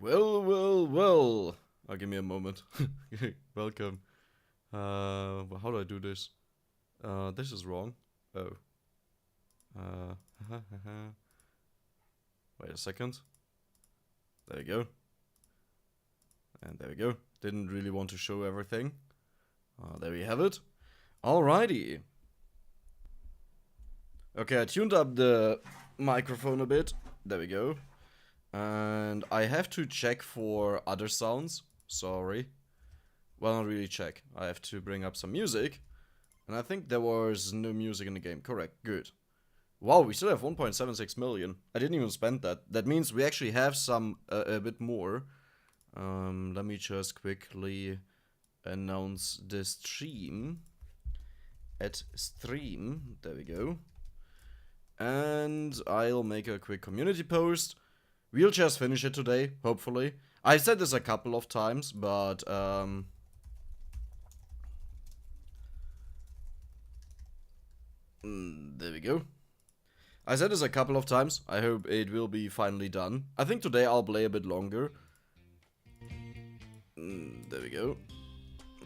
Well. Oh, give me a moment. Welcome. How do I do this? This is wrong. Oh. Wait a second. There we go. And there we go. Didn't really want to show everything. There we have it. Alrighty. Okay, I tuned up the microphone a bit. There we go. And I have to check for other sounds. Sorry. Well, not really check. I have to bring up some music. And I think there was no music in the game. Correct. Good. Wow, we still have 1.76 million. I didn't even spend that. That means we actually have some, a bit more. Let me just quickly announce the stream. At stream. There we go. And I'll make a quick community post. We'll just finish it today, hopefully. I said this a couple of times, but there we go. I said this a couple of times. I hope it will be finally done. I think today I'll play a bit longer. There we go.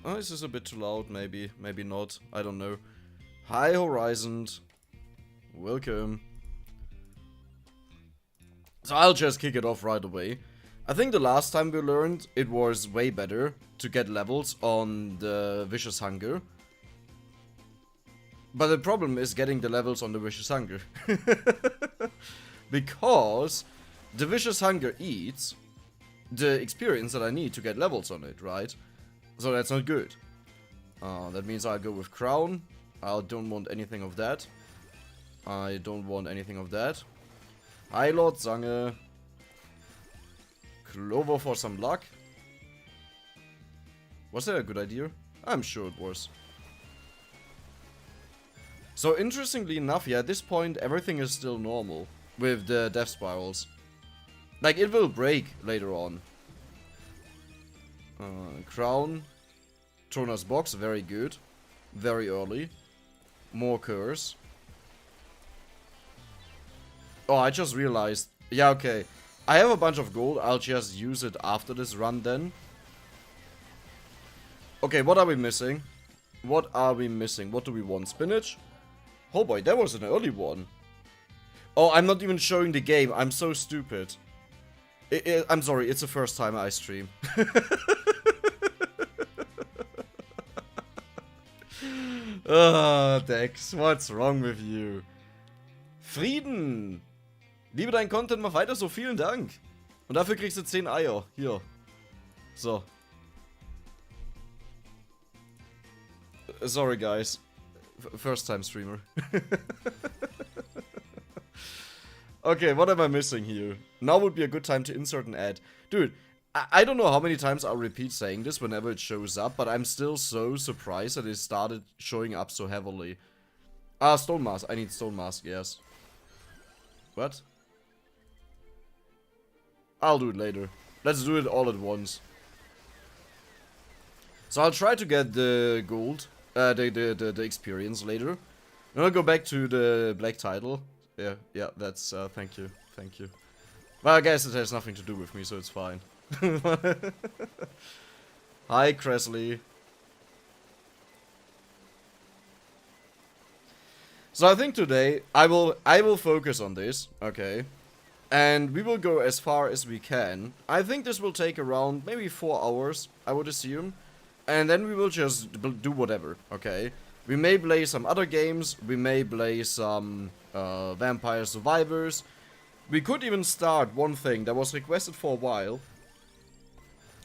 Oh, is this a bit too loud? Maybe not. I don't know. Hi, Horizon. Welcome. So I'll just kick it off right away. I think the last time we learned, it was way better to get levels on the Vicious Hunger. But the problem is getting the levels on the Vicious Hunger. Because the Vicious Hunger eats the experience that I need to get levels on it, right? So that's not good. That means I'll go with Crown. I don't want anything of that. I don't want anything of that. Hi, Lord Zange. Clover for some luck. Was that a good idea? I'm sure it was. So interestingly enough, yeah, at this point everything is still normal with the death spirals. Like, it will break later on. Crown. Trona's box, very good. Very early. More curse. Oh, I just realized. Yeah, okay. I have a bunch of gold. I'll just use it after this run then. Okay, what are we missing? What are we missing? What do we want? Spinach? Oh boy, that was an early one. Oh, I'm not even showing the game. I'm so stupid. I'm sorry, it's the first time I stream. Dex, what's wrong with you? Frieden! Liebe dein Content, mach weiter so, vielen Dank. Und dafür kriegst du 10 Eier. Hier. So. Sorry, guys. First time streamer. Okay, what am I missing here? Now would be a good time to insert an ad. Dude, I don't know how many times I'll repeat saying this whenever it shows up, but I'm still so surprised that it started showing up so heavily. Stone Mask. I need Stone Mask, yes. What? I'll do it later. Let's do it all at once. So I'll try to get the gold, the experience later. And I'll go back to the black title. Yeah, that's, thank you. Well, I guess it has nothing to do with me, so it's fine. Hi, Cresley. So I think today, I will focus on this, okay? And we will go as far as we can. I think this will take around maybe 4 hours, I would assume. And then we will just do whatever, okay? We may play some other games, we may play some Vampire Survivors. We could even start one thing that was requested for a while.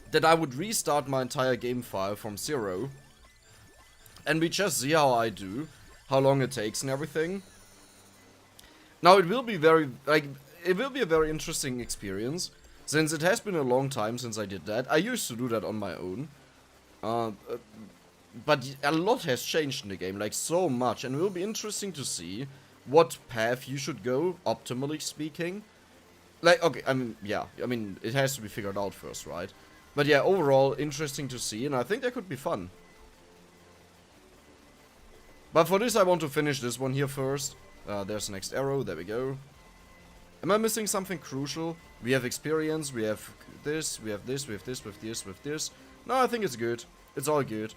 That I would restart my entire game file from zero. And we just see how I do, how long it takes and everything. Now it will be it will be a very interesting experience, since it has been a long time since I did that. I used to do that on my own. But a lot has changed in the game, like so much, and it will be interesting to see what path you should go, optimally speaking. Like, okay, I mean, it has to be figured out first, right? But yeah, overall, interesting to see, and I think that could be fun. But for this, I want to finish this one here first. There's the next arrow, there we go. Am I missing something crucial? We have experience, we have this, we have this, we have this, with this, with this. No, I think it's good. It's all good.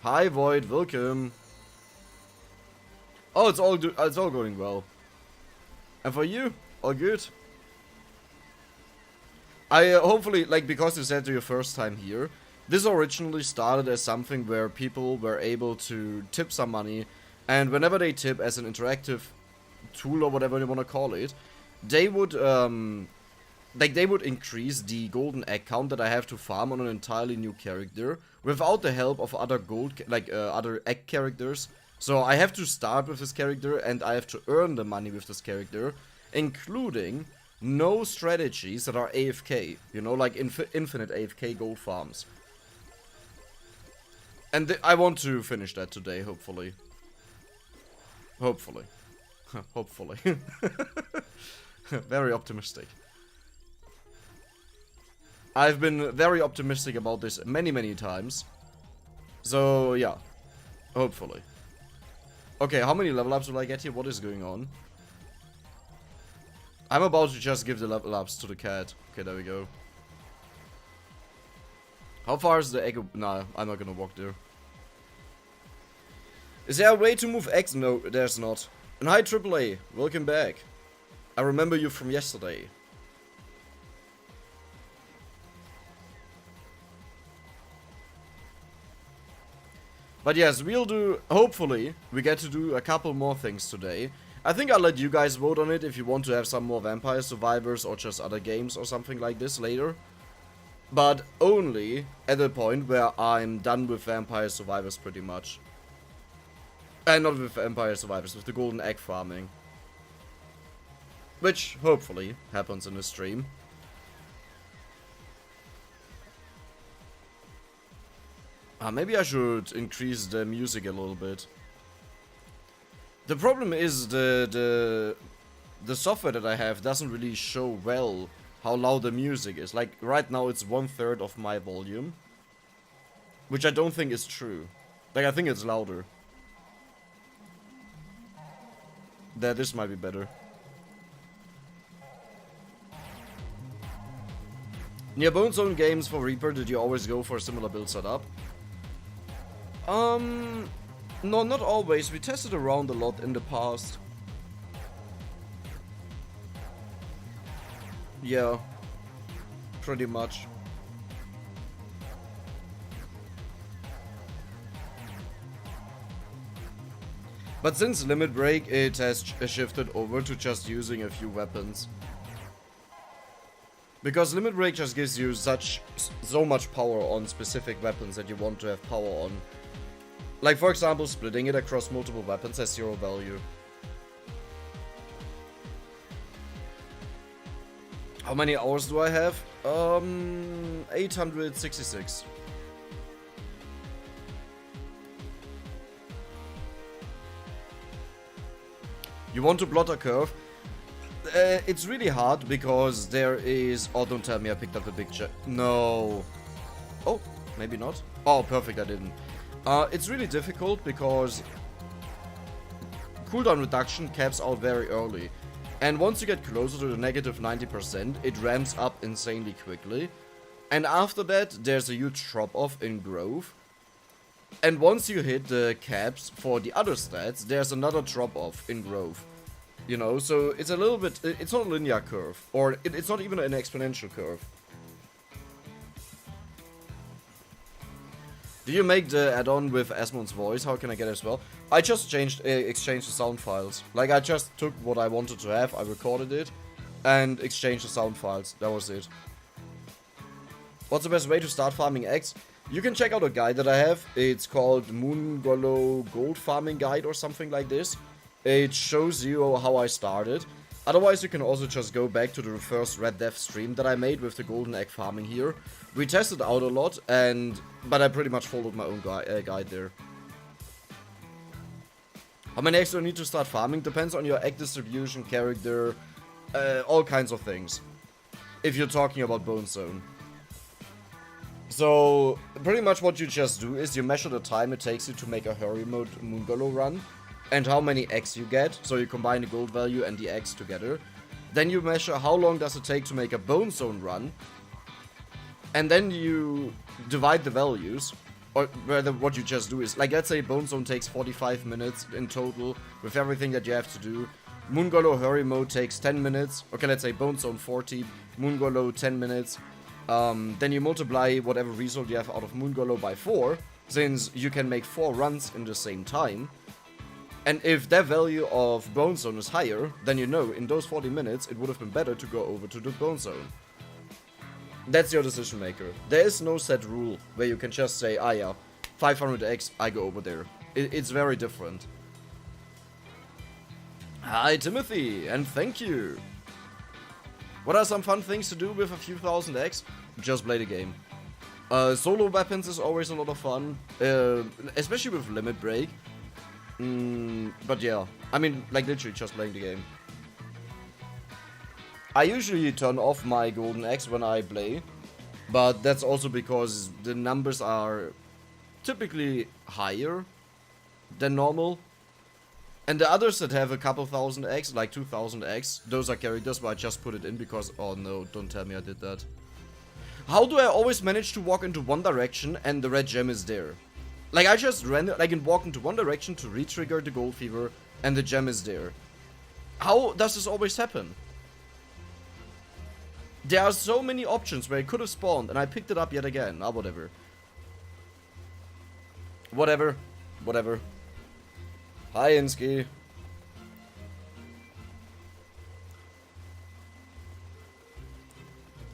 Hi, Void, welcome. Oh, it's all going well. And for you, all good. I hopefully, like, because you said your first time here, this originally started as something where people were able to tip some money, and whenever they tip as an interactive tool or whatever you want to call it, they would they would increase the golden egg count that I have to farm on an entirely new character without the help of other other egg characters. So I have to start with this character and I have to earn the money with this character, including no strategies that are AFK, you know, like infinite AFK gold farms. And I want to finish that today, hopefully. Hopefully. Hopefully. Very optimistic. I've been very optimistic about this many times. So, yeah. Hopefully. Okay, how many level ups will I get here? What is going on? I'm about to just give the level ups to the cat. Okay, there we go. How far is the egg? Nah, I'm not gonna walk there. Is there a way to move X? No, there's not. And hi, AAA. Welcome back. I remember you from yesterday. But yes, we'll do, hopefully, we get to do a couple more things today. I think I'll let you guys vote on it if you want to have some more Vampire Survivors or just other games or something like this later. But only at the point where I'm done with Vampire Survivors pretty much. And not with Vampire Survivors, with the golden egg farming. Which, hopefully, happens in the stream. Maybe I should increase the music a little bit. The problem is the software that I have doesn't really show well how loud the music is. Like, right now it's 1/3 of my volume. Which I don't think is true. Like, I think it's louder. This might be better. Near Bone Zone games for Reaper, did you always go for a similar build setup? No, not always. We tested around a lot in the past. Yeah, pretty much. But since Limit Break, it has shifted over to just using a few weapons. Because Limit Break just gives you so much power on specific weapons that you want to have power on. Like, for example, splitting it across multiple weapons has 0 value. How many hours do I have? 866. You want to plot a curve? It's really hard because there is... Oh, don't tell me I picked up the picture. No. Oh, maybe not. Oh, perfect, I didn't. It's really difficult because cooldown reduction caps out very early. And once you get closer to the negative 90%, it ramps up insanely quickly. And after that, there's a huge drop-off in growth. And once you hit the caps for the other stats, there's another drop-off in growth. You know, so it's a little bit... It's not a linear curve. Or it's not even an exponential curve. Do you make the add-on with Asmon's voice? How can I get it as well? I just exchanged the sound files. Like, I just took what I wanted to have, I recorded it, and exchanged the sound files. That was it. What's the best way to start farming eggs? You can check out a guide that I have. It's called Moongolo Gold Farming Guide or something like this. It shows you how I started. Otherwise, you can also just go back to the first Red Death stream that I made with the golden egg farming here. We tested out a lot, but I pretty much followed my own guide there. How many eggs do I need to start farming? Depends on your egg distribution, character, all kinds of things. If you're talking about Bone Zone. So, pretty much what you just do is you measure the time it takes you to make a hurry mode Moongolo run. And how many eggs you get, so you combine the gold value and the eggs together. Then you measure how long does it take to make a bone zone run. And then you divide the values. Or rather, what you just do is, like, let's say bone zone takes 45 minutes in total with everything that you have to do. Moongolo Hurry Mode takes 10 minutes. Okay, let's say Bone Zone 40, Moongolo 10 minutes. Then you multiply whatever result you have out of Moongolo by 4, since you can make 4 runs in the same time. And if that value of Bone Zone is higher, then you know in those 40 minutes it would have been better to go over to the Bone Zone. That's your decision maker. There is no set rule where you can just say, ah yeah, 500x, I go over there. It's very different. Hi Timothy, and thank you! What are some fun things to do with a few thousand X? Just play the game. Solo weapons is always a lot of fun, especially with Limit Break. But yeah, I mean, like literally just playing the game. I usually turn off my Golden X when I play, but that's also because the numbers are typically higher than normal. And the others that have a couple thousand X, like 2000 X, those are characters where I just put it in because, oh no, don't tell me I did that. How do I always manage to walk into one direction and the red gem is there? Like I just I can walk into one direction to re-trigger the gold fever and the gem is there. How does this always happen? There are so many options where it could have spawned and I picked it up yet again. Ah, whatever. Whatever. Hi, Insky.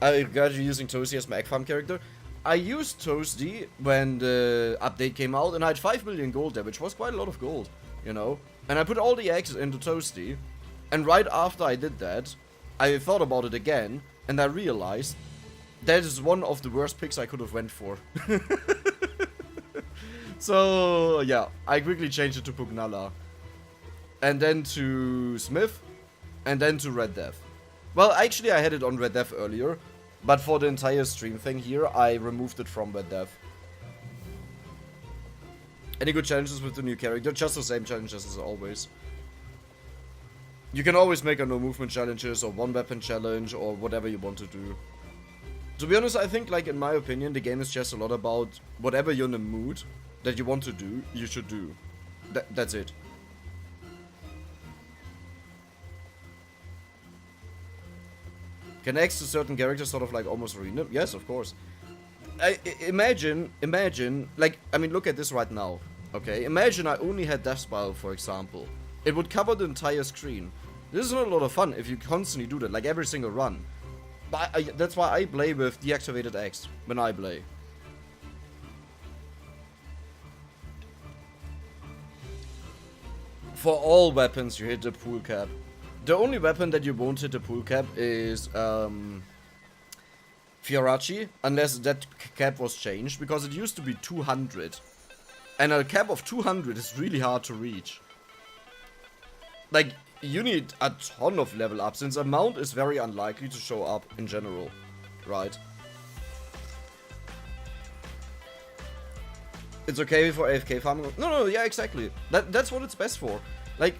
I got you using Toasty as my egg farm character. I used Toasty when the update came out and I had 5 million gold there, which was quite a lot of gold, you know. And I put all the eggs into Toasty, and right after I did that, I thought about it again, and I realized that is one of the worst picks I could have went for. So, yeah, I quickly changed it to Pugnala. And then to Smith, and then to Red Death. Well, actually I had it on Red Death earlier, but for the entire stream thing here, I removed it from Red Death. Any good challenges with the new character? Just the same challenges as always. You can always make a no movement challenges, or one weapon challenge, or whatever you want to do. To be honest, I think, like, in my opinion, the game is just a lot about whatever you're in the mood that you want to do, you should do. That's it. Can X to certain characters sort of like almost ruin them? Yes, of course. Imagine, like, I mean, look at this right now, okay? Imagine I only had Death Spiral, for example. It would cover the entire screen. This is not a lot of fun if you constantly do that, like every single run. But that's why I play with deactivated X when I play. For all weapons, you hit the pool cap. The only weapon that you won't hit the pool cap is Fiorachi, unless that cap was changed, because it used to be 200. And a cap of 200 is really hard to reach. Like, you need a ton of level up, since a mount is very unlikely to show up in general, right? It's okay for AFK farming? No, yeah, exactly. That's what it's best for. Like,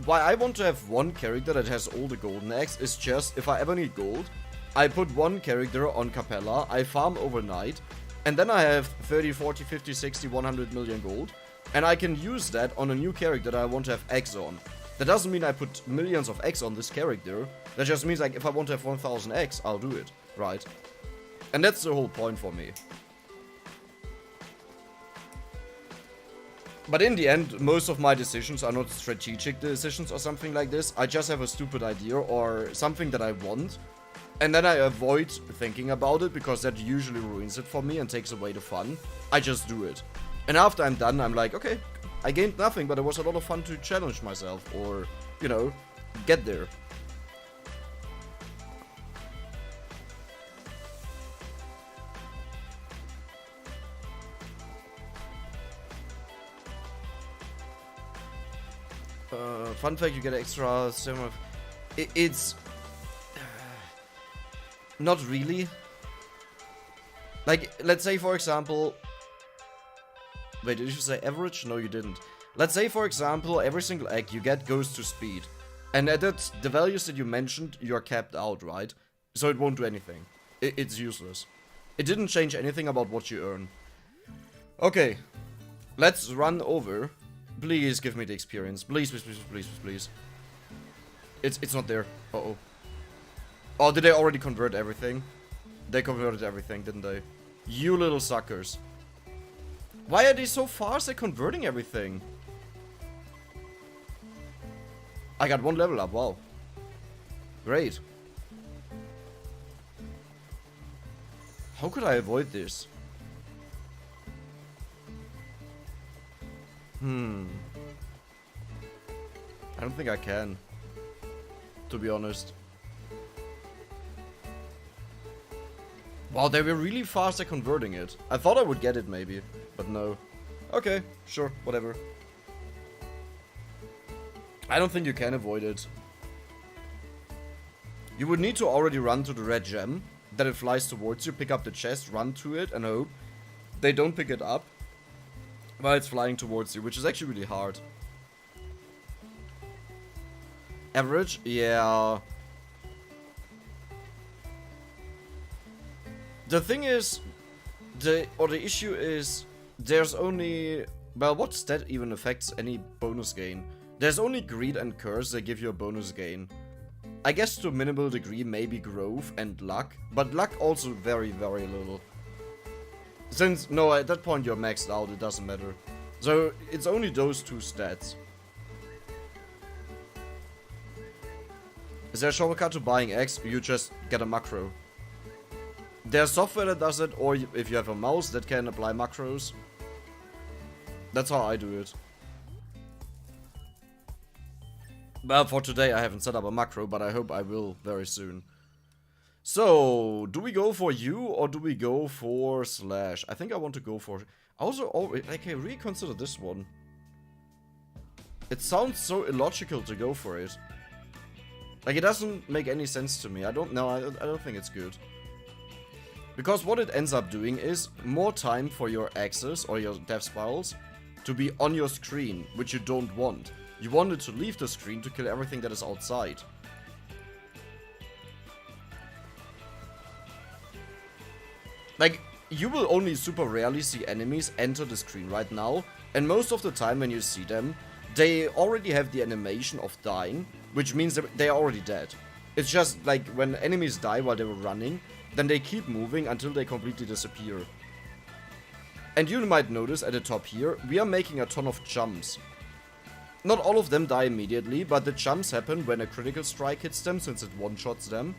why I want to have one character that has all the golden eggs is just, if I ever need gold, I put one character on Capella, I farm overnight, and then I have 30, 40, 50, 60, 100 million gold, and I can use that on a new character that I want to have eggs on. That doesn't mean I put millions of eggs on this character, that just means, like, if I want to have 1000 eggs, I'll do it, right? And that's the whole point for me. But in the end, most of my decisions are not strategic decisions or something like this. I just have a stupid idea or something that I want. And then I avoid thinking about it because that usually ruins it for me and takes away the fun. I just do it. And after I'm done, I'm like, okay, I gained nothing, but it was a lot of fun to challenge myself or, you know, get there. Fun fact, you get extra stamina. It's not really. Like, let's say for example. Wait, did you say average? No, you didn't. Let's say for example, every single egg you get goes to speed. And at that, the values that you mentioned, you're capped out, right? So it won't do anything. It's useless. It didn't change anything about what you earn. Okay. Let's run over. Please give me the experience. Please, please, please, please, please. It's not there. Uh-oh. Oh, did they already convert everything? They converted everything, didn't they? You little suckers. Why are they so fast at converting everything? I got 1 level up, wow. Great. How could I avoid this? I don't think I can. To be honest. Wow, they were really fast at converting it. I thought I would get it maybe, but no. Okay, sure, whatever. I don't think you can avoid it. You would need to already run to the red gem, then it flies towards you, pick up the chest, run to it, and hope they don't pick it up while it's flying towards you, which is actually really hard. Average? Yeah. The thing is, the issue is, there's only, well, what stat even affects any bonus gain? There's only greed and curse that give you a bonus gain. I guess to a minimal degree maybe growth and luck, but luck also very, very little. Since, no, at that point you're maxed out, it doesn't matter. So, it's only those 2 stats. Is there a shortcut to buying X? You just get a macro. There's software that does it, or if you have a mouse that can apply macros. That's how I do it. Well, for today I haven't set up a macro, but I hope I will very soon. So, do we go for you or do we go for Slash? I think I want to go for... Also, like, I reconsider this one. It sounds so illogical to go for it. Like, it doesn't make any sense to me. I don't know, I don't think it's good. Because what it ends up doing is more time for your axes or your death spirals to be on your screen, which you don't want. You want it to leave the screen to kill everything that is outside. Like, you will only super rarely see enemies enter the screen right now, and most of the time when you see them, they already have the animation of dying, which means that they are already dead. It's just like when enemies die while they were running, then they keep moving until they completely disappear. And you might notice at the top here, we are making a ton of jumps. Not all of them die immediately, but the jumps happen when a critical strike hits them, since it one-shots them.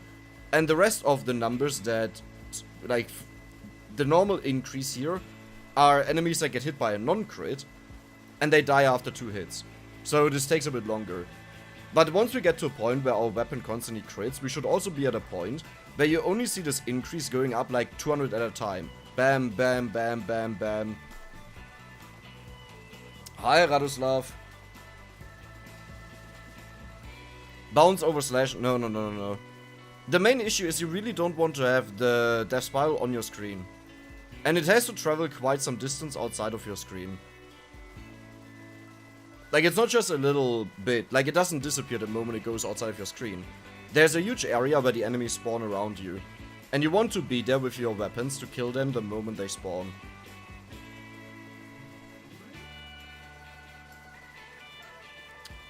And the rest of the numbers that, like, the normal increase here are enemies that get hit by a non-crit, and they die after 2 hits. So this takes a bit longer. But once we get to a point where our weapon constantly crits, we should also be at a point where you only see this increase going up like 200 at a time. Bam, bam, bam, bam, bam. Hi, Radoslav. Bounce over Slash. No, no, no, no, no. The main issue is you really don't want to have the death spiral on your screen. And it has to travel quite some distance outside of your screen. Like, it's not just a little bit. Like, it doesn't disappear the moment it goes outside of your screen. There's a huge area where the enemies spawn around you. And you want to be there with your weapons to kill them the moment they spawn.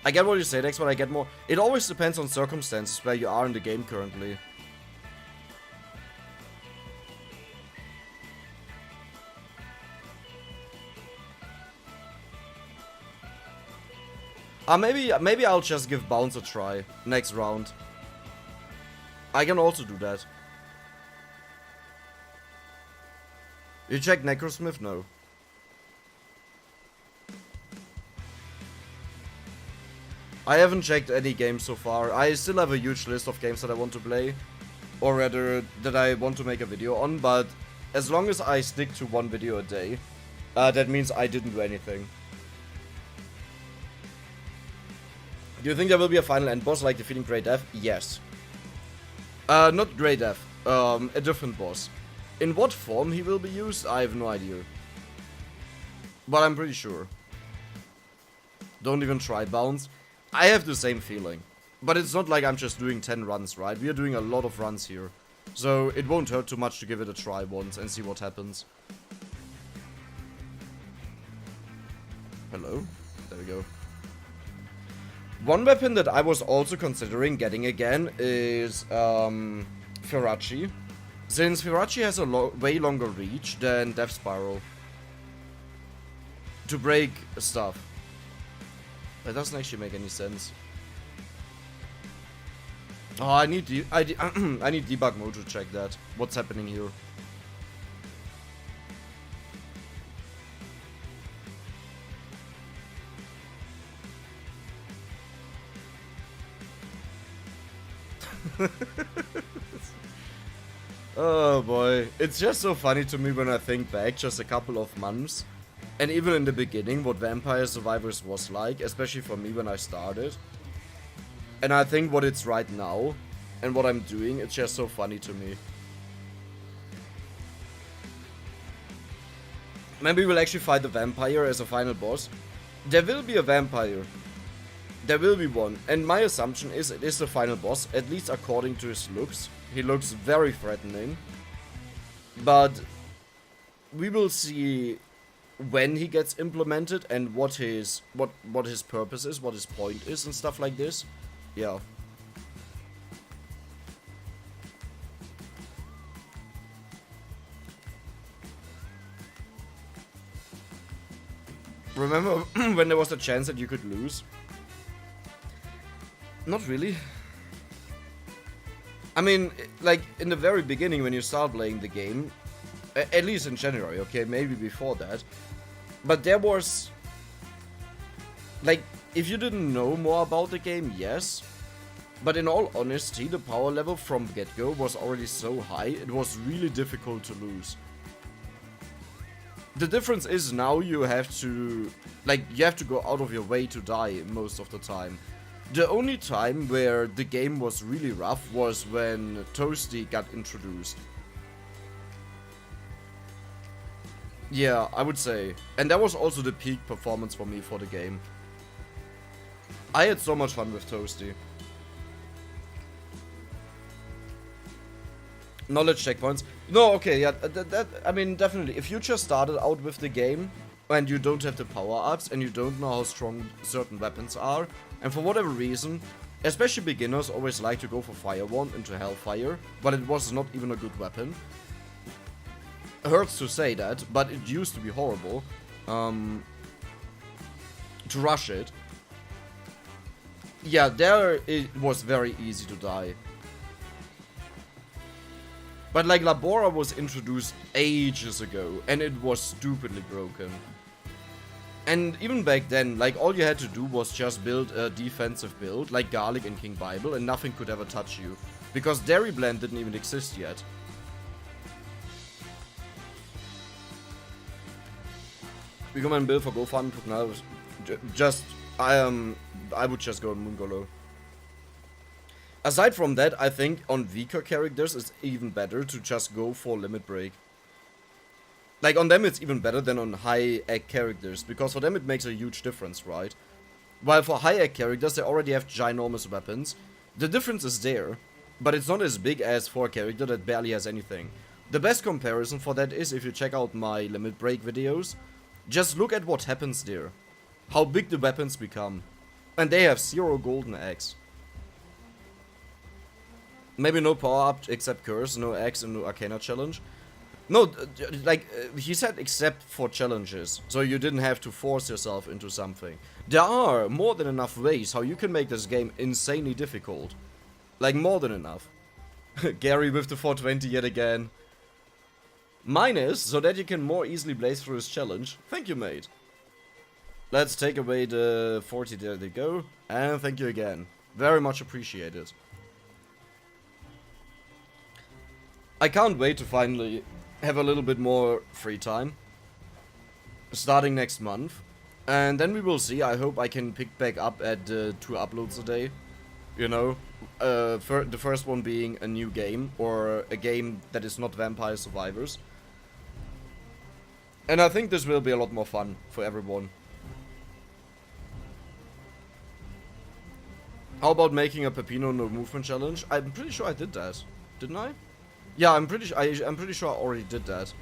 I get what you say, Dex, but I get more... It always depends on circumstances where you are in the game currently. Maybe I'll just give Bounce a try next round. I can also do that. You checked Necrosmith? No. I haven't checked any games so far. I still have a huge list of games that I want to play. Or rather, that I want to make a video on. But as long as I stick to 1 video a day, that means I didn't do anything. Do you think there will be a final end boss like defeating Grey Death? Yes. Not Grey Death. A different boss. In what form he will be used, I have no idea. But I'm pretty sure. Don't even try Bounce. I have the same feeling. But it's not like I'm just doing 10 runs, right? We are doing a lot of runs here. So it won't hurt too much to give it a try once and see what happens. Hello? There we go. One weapon that I was also considering getting again is Firachi. Since Firachi has a way longer reach than Death Spiral. To break stuff. That doesn't actually make any sense. Oh, I need debug mode to check that. What's happening here? Oh boy, it's just so funny to me when I think back just a couple of months. And even in the beginning, what Vampire Survivors was like, especially for me when I started. And I think what it's right now, and what I'm doing, it's just so funny to me. Maybe we'll actually fight the vampire as a final boss. There will be a vampire. There will be one. And my assumption is it is the final boss, at least according to his looks. He looks very threatening. But we will see when he gets implemented and what his purpose is, what his point is and stuff like this. Yeah. Remember when there was a chance that you could lose? Not really. I mean, like, in the very beginning when you start playing the game, at least in January, okay, maybe before that, but there was, like, if you didn't know more about the game, yes, but in all honesty, the power level from get-go was already so high, it was really difficult to lose. The difference is now you have to, like, you have to go out of your way to die most of the time. The only time where the game was really rough was when Toasty got introduced. Yeah, I would say. And that was also the peak performance for me for the game. I had so much fun with Toasty. Knowledge checkpoints. No, okay, yeah, I mean, definitely. If you just started out with the game and you don't have the power-ups and you don't know how strong certain weapons are, and for whatever reason, especially beginners always like to go for Fire Wand into Hellfire, but it was not even a good weapon. Hurts to say that, but it used to be horrible. To rush it. Yeah, there it was very easy to die. But like Labora was introduced ages ago and it was stupidly broken. And even back then, like all you had to do was just build a defensive build like Garlic and King Bible and nothing could ever touch you. Because Dairy Blend didn't even exist yet. Become a build for Go Farm now. Just I would just go on Moongolo. Aside from that, I think on weaker characters it's even better to just go for Limit Break. Like on them it's even better than on high egg characters, because for them it makes a huge difference, right? While for high egg characters they already have ginormous weapons. The difference is there, but it's not as big as for a character that barely has anything. The best comparison for that is if you check out my Limit Break videos, just look at what happens there. How big the weapons become. And they have 0 golden eggs. Maybe no power up except Curse, no X and no Arcana challenge. No, like, he said except for challenges, so you didn't have to force yourself into something. There are more than enough ways how you can make this game insanely difficult. Like, more than enough. Gary with the 420 yet again. Mine is, so that you can more easily blaze through his challenge. Thank you, mate. Let's take away the 40, there they go. And thank you again. Very much appreciated. I can't wait to finally have a little bit more free time. Starting next month. And then we will see. I hope I can pick back up at 2 uploads a day. You know, the first one being a new game. Or a game that is not Vampire Survivors. And I think this will be a lot more fun for everyone. How about making a Pepino no movement challenge? I'm pretty sure I did that. Didn't I? Yeah, I'm pretty sure I already did that.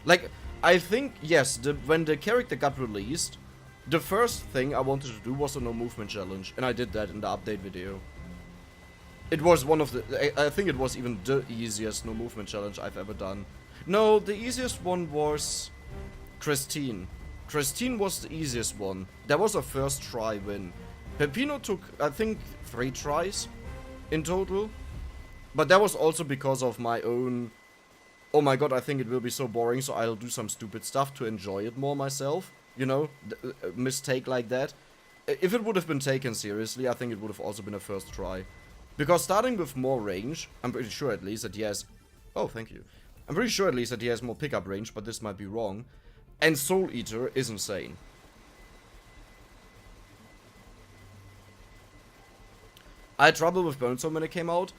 Like, I think, yes, when the character got released, the first thing I wanted to do was a no movement challenge, and I did that in the update video. It was one of the, I think it was even the easiest no movement challenge I've ever done. No, the easiest one was Christine. Christine was the easiest one. That was a first try win. Pepino took, I think, 3 tries in total. But that was also because of my own, oh my god, I think it will be so boring, so I'll do some stupid stuff to enjoy it more myself. You know, a mistake like that. If it would have been taken seriously, I think it would have also been a first try. Because starting with more range, I'm pretty sure at least that he has, oh, thank you. I'm pretty sure at least that he has more pickup range, but this might be wrong. And Soul Eater is insane. I had trouble with Bone Storm when it came out.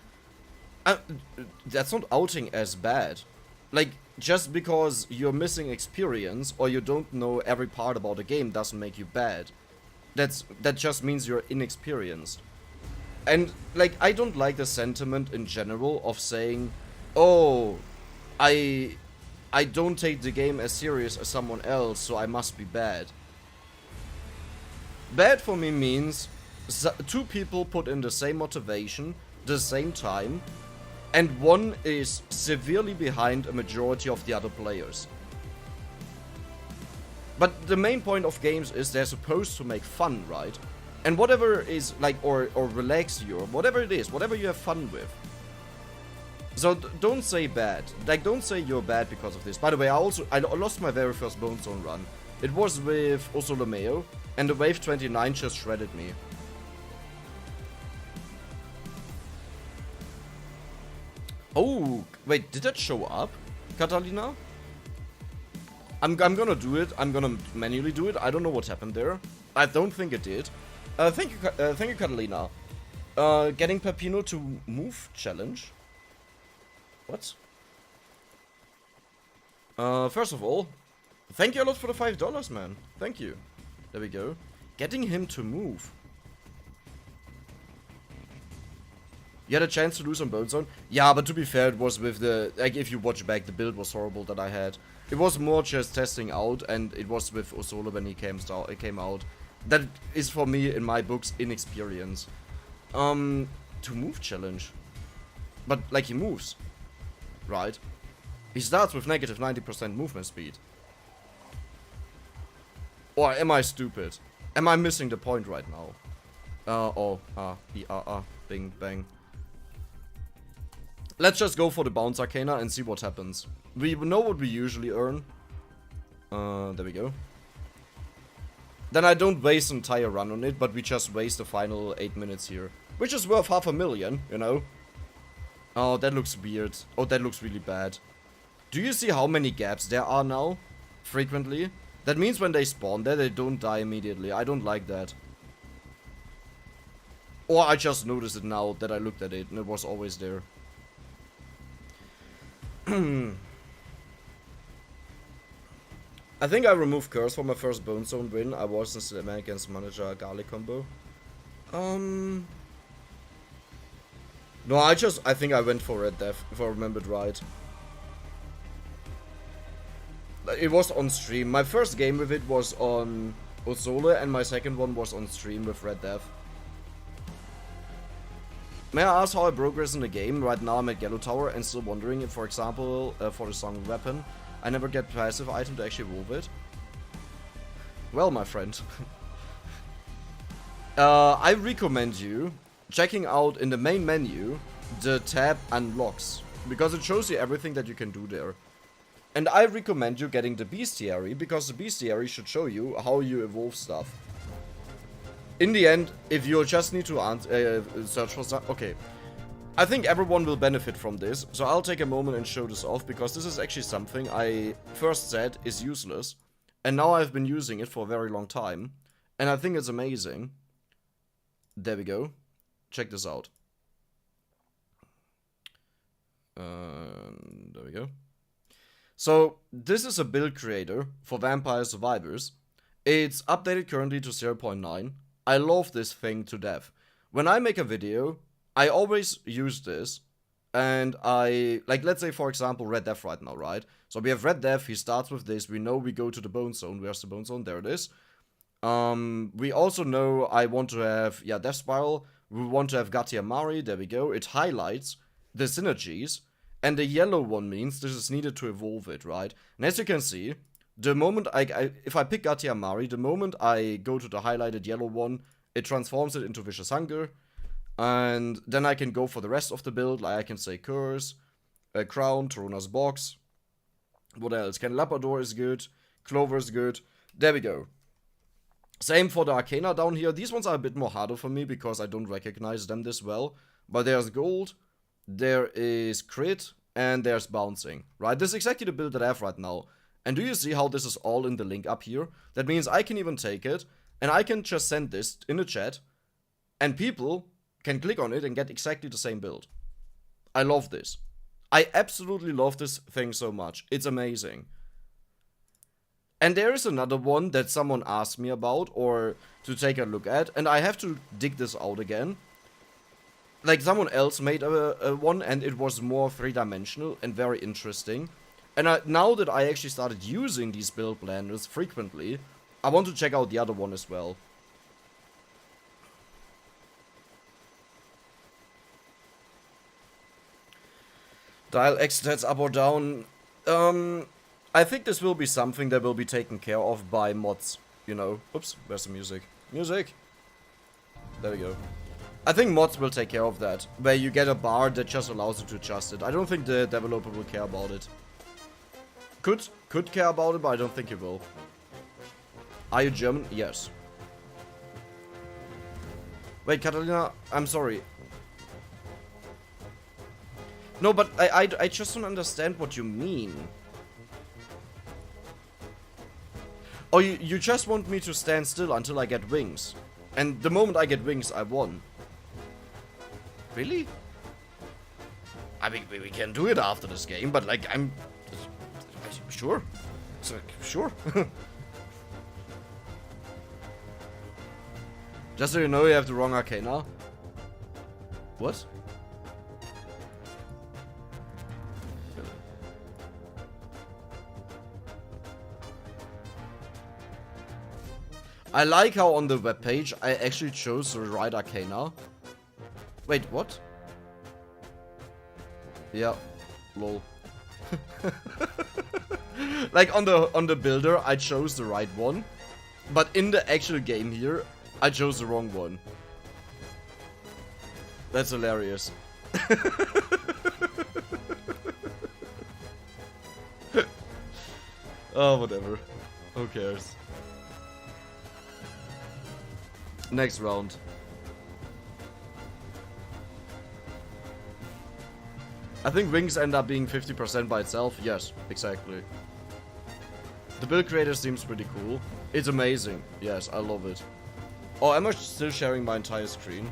That's not outing as bad. Like, just because you're missing experience or you don't know every part about a game doesn't make you bad. That just means you're inexperienced. And, like, I don't like the sentiment in general of saying, oh, I don't take the game as serious as someone else, so I must be bad. Bad for me means 2 people put in the same motivation, the same time, and one is severely behind a majority of the other players. But the main point of games is they're supposed to make fun, right? And whatever is like, or relax you, or whatever it is, whatever you have fun with. So don't say bad. Like, don't say you're bad because of this. By the way, I lost my very first Bone Zone run. It was with Osolomeo, and the wave 29 just shredded me. Oh, wait, did that show up, Catalina? I'm gonna do it. I'm gonna manually do it. I don't know what happened there. I don't think it did. Thank you, Catalina. Getting Pepino to move challenge. What? First of all, thank you a lot for the $5, man. Thank you. There we go. Getting him to move. You had a chance to lose on Bone Zone? Yeah, but to be fair, it was with the, like, if you watch back, the build was horrible that I had. It was more just testing out, and it was with Osolo when he came out. That is, for me, in my books, inexperience. To move challenge. But, like, he moves. Right? He starts with negative 90% movement speed. Or am I stupid? Am I missing the point right now? Bing, bang. Let's just go for the Bounce Arcana and see what happens. We know what we usually earn. There we go. Then I don't waste an entire run on it, but we just waste the final 8 minutes here. Which is worth $500,000, you know? Oh, that looks weird. Oh, that looks really bad. Do you see how many gaps there are now? Frequently? That means when they spawn there, they don't die immediately. I don't like that. Or I just noticed it now that I looked at it and it was always there. I think I removed Curse for my first Bone Zone win. I was in Slam against Manager Garlic combo. No, I think I went for Red Death, if I remembered right. It was on stream. My first game with it was on Osole, and my second one was on stream with Red Death. May I ask how I progress in the game? Right now I'm at Yellow Tower and still wondering if, for example, for the Song Weapon, I never get passive item to actually evolve it. Well, my friend. I recommend you checking out in the main menu the tab Unlocks, because it shows you everything that you can do there. And I recommend you getting the Bestiary, because the Bestiary should show you how you evolve stuff. In the end, if you just need to search for stuff, okay. I think everyone will benefit from this, so I'll take a moment and show this off, because this is actually something I first said is useless, and now I've been using it for a very long time, and I think it's amazing. There we go. Check this out. There we go. So, this is a build creator for Vampire Survivors. It's updated currently to 0.9. I love this thing to death. When I make a video, I always use this, and like, let's say, for example, Red Death right now, right? So we have Red Death, he starts with this, we know we go to the Bone Zone. Where's the Bone Zone? There it is. We also know I want to have, yeah, Death Spiral, we want to have Gatiamari, there we go. It highlights the synergies, and the yellow one means this is needed to evolve it, right? And as you can see, the moment if I pick Gatiamari, the moment I go to the highlighted yellow one, it transforms it into Vicious Hunger, and then I can go for the rest of the build, like I can say Curse, Crown, Torona's Box, what else? Labrador is good, Clover is good, there we go. Same for the Arcana down here. These ones are a bit more harder for me because I don't recognize them this well, but there's Gold, there is Crit, and there's Bouncing, right? This is exactly the build that I have right now. And do you see how this is all in the link up here? That means I can even take it, and I can just send this in a chat, and people can click on it and get exactly the same build. I love this. I absolutely love this thing so much. It's amazing. And there is another one that someone asked me about, or to take a look at, and I have to dig this out again. Like, someone else made a one, and it was more three-dimensional and very interesting. And now that I actually started using these build planners frequently, I want to check out the other one as well. Dial X stats up or down. I think this will be something that will be taken care of by mods, you know. Oops, where's the music? Music! There we go. I think mods will take care of that, where you get a bar that just allows you to adjust it. I don't think the developer will care about it. Could care about it, but I don't think he will. Are you German? Yes. Wait, Catalina, I'm sorry. No, but I just don't understand what you mean. Oh, you just want me to stand still until I get wings. And the moment I get wings, I won. Really? I mean, we can do it after this game, but like, I'm... Sure. Sure. Just so you know, you have the wrong Arcana. What? I like how on the webpage I actually chose the right Arcana. Wait, what? Yeah, lol. Like on the builder I chose the right one, but in the actual game here I chose the wrong one. That's hilarious. Oh, whatever. Who cares? Next round. I think wings end up being 50% by itself. Yes, exactly. The build creator seems pretty cool. It's amazing. Yes, I love it. Oh, am I still sharing my entire screen?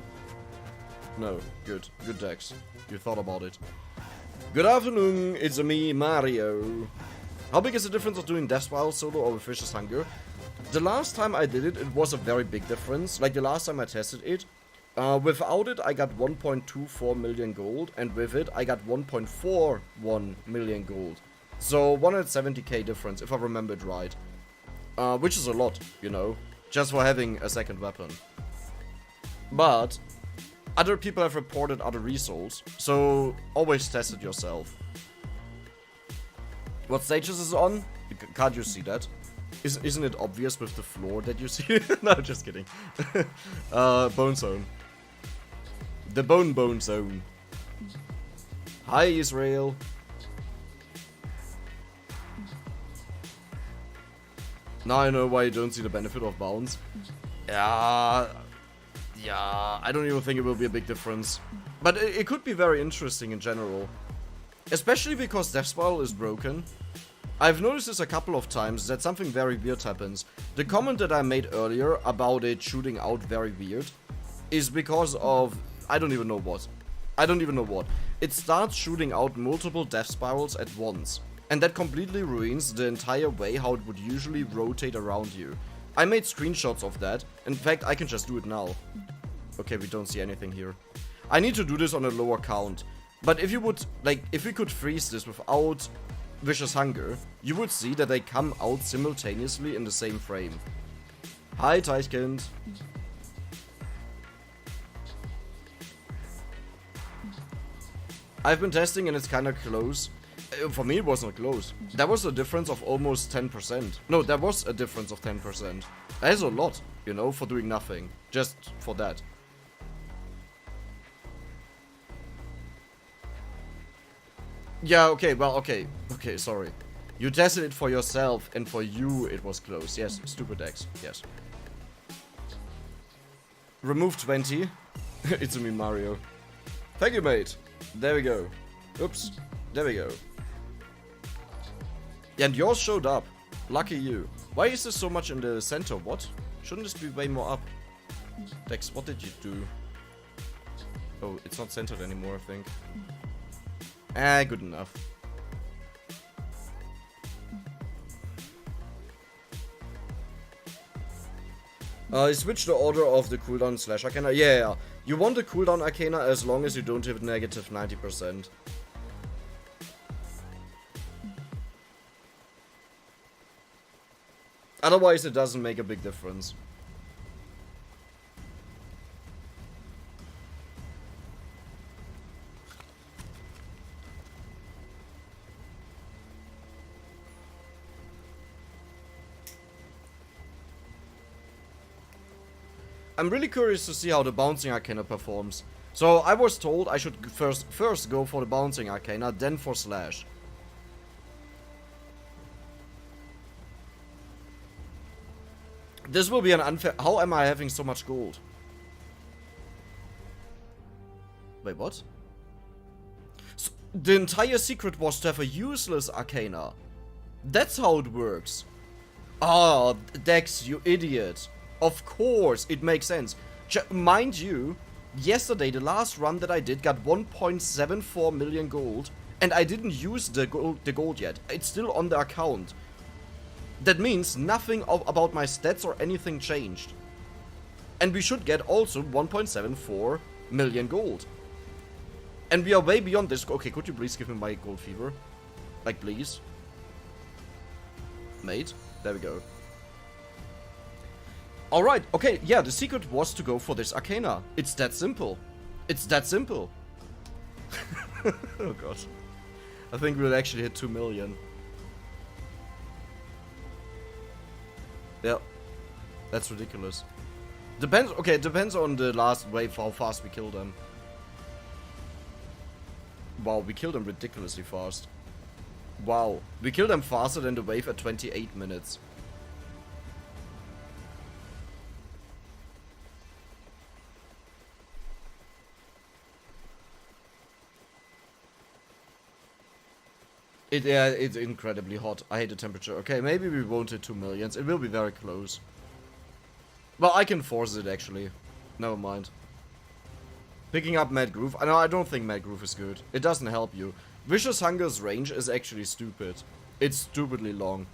No. Good. Good, Dex. You thought about it. Good afternoon. It's me, Mario. How big is the difference of doing Death Spiral solo or with Vicious Hunger? The last time I did it, it was a very big difference. Like the last time I tested it, without it I got 1.24 million gold, and with it I got 1.41 million gold. So 170k difference, if I remember it right. Which is a lot, you know, just for having a second weapon. But other people have reported other results, so always test it yourself. What stages is it on? Can't you see that? Isn't it obvious with the floor that you see? No, just kidding. Bone Zone. The Bone Zone. Hi, Israel. Now I know why you don't see the benefit of bounce. Yeah, I don't even think it will be a big difference. But it could be very interesting in general. Especially because Death Spiral is broken. I've noticed this a couple of times, that something very weird happens. The comment that I made earlier about it shooting out very weird is because of... I don't even know what. It starts shooting out multiple Death Spirals at once. And that completely ruins the entire way how it would usually rotate around you. I made screenshots of that. In fact, I can just do it now. Okay, we don't see anything here. I need to do this on a lower count. But if you would, like, if we could freeze this without Vicious Hunger, you would see that they come out simultaneously in the same frame. Hi, Teichkind. I've been testing and it's kinda close. For me, it was not close. There was a difference of almost 10%. No, there was a difference of 10%. That is a lot, you know, for doing nothing. Just for that. Yeah, okay, well, okay. Okay, sorry. You tested it for yourself, and for you, it was close. Yes, stupid X. Yes. Remove 20. It's me, Mario. Thank you, mate. There we go. Oops. There we go. And yours showed up. Lucky you. Why is this so much in the center? What? Shouldn't this be way more up? Dex, what did you do? Oh, it's not centered anymore, I think. Ah, good enough. Switch the order of the cooldown / Arcana. Yeah. You want the cooldown Arcana as long as you don't have negative 90%. Otherwise, it doesn't make a big difference. I'm really curious to see how the Bouncing Arcana performs. So, I was told I should first go for the Bouncing Arcana, then for Slash. This will be an unfair... How am I having so much gold? Wait, what? So, the entire secret was to have a useless Arcana. That's how it works. Ah, Dex, you idiot. Of course, it makes sense. Mind you, yesterday, the last run that I did got 1.74 million gold. And I didn't use the gold yet. It's still on the account. That means nothing about my stats or anything changed. And we should get also 1.74 million gold. And we are way beyond this. Okay, could you please give me my gold fever? Like, please. Mate, there we go. Alright, okay, yeah, the secret was to go for this Arcana. It's that simple. It's that simple. Oh god. I think we'll actually hit 2 million. Yeah. That's ridiculous. Depends, okay, it depends on the last wave how fast we kill them. Wow, we killed them ridiculously fast. Wow. We killed them faster than the wave at 28 minutes. Yeah, it's incredibly hot. I hate the temperature. Okay, maybe we won't hit 2 millions. It will be very close. Well, I can force it, actually. Never mind. Picking up Mad Groove. No, I don't think Mad Groove is good. It doesn't help you. Vicious Hunger's range is actually stupid. It's stupidly long.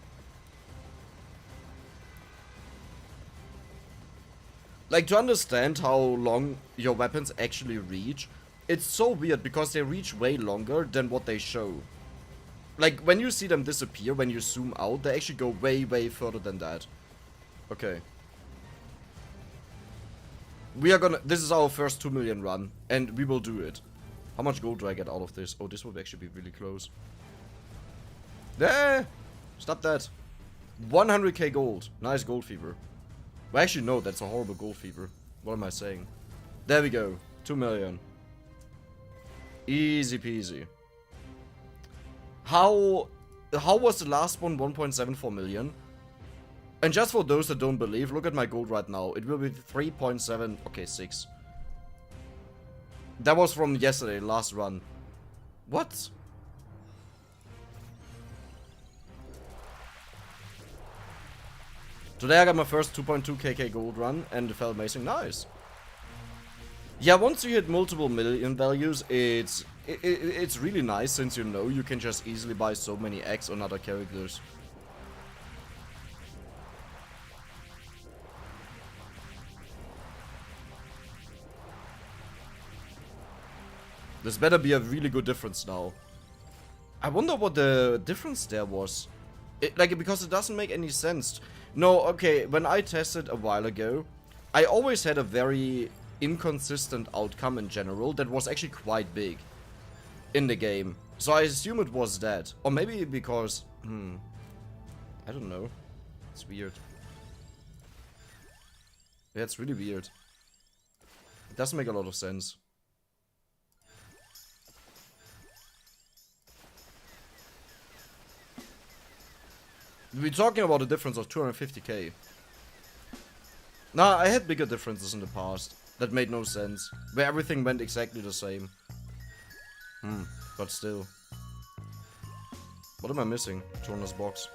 Like, to understand how long your weapons actually reach, it's so weird because they reach way longer than what they show. Like, when you see them disappear, when you zoom out, they actually go way, way further than that. Okay. We are gonna... This is our first 2 million run, and we will do it. How much gold do I get out of this? Oh, this will actually be really close. There! Stop that. 100k gold. Nice gold fever. Well, actually, no, that's a horrible gold fever. What am I saying? There we go. 2 million. Easy peasy. How was the last one 1.74 million? And just for those that don't believe, look at my gold right now. It will be 3.7, okay, 6. That was from yesterday, last run. What? Today I got my first 2.2kk gold run and it felt amazing. Nice. Yeah, once you hit multiple million values, it's really nice since you know you can just easily buy so many eggs on other characters. This better be a really good difference now. I wonder what the difference there was. Because it doesn't make any sense. No, okay, when I tested a while ago, I always had a very inconsistent outcome in general that was actually quite big in the game. So I assume it was that. Or maybe because... I don't know. It's weird. Yeah, it's really weird. It doesn't make a lot of sense. We're talking about a difference of 250k. Nah, I had bigger differences in the past that made no sense, where everything went exactly the same. But still. What am I missing? Jonas box.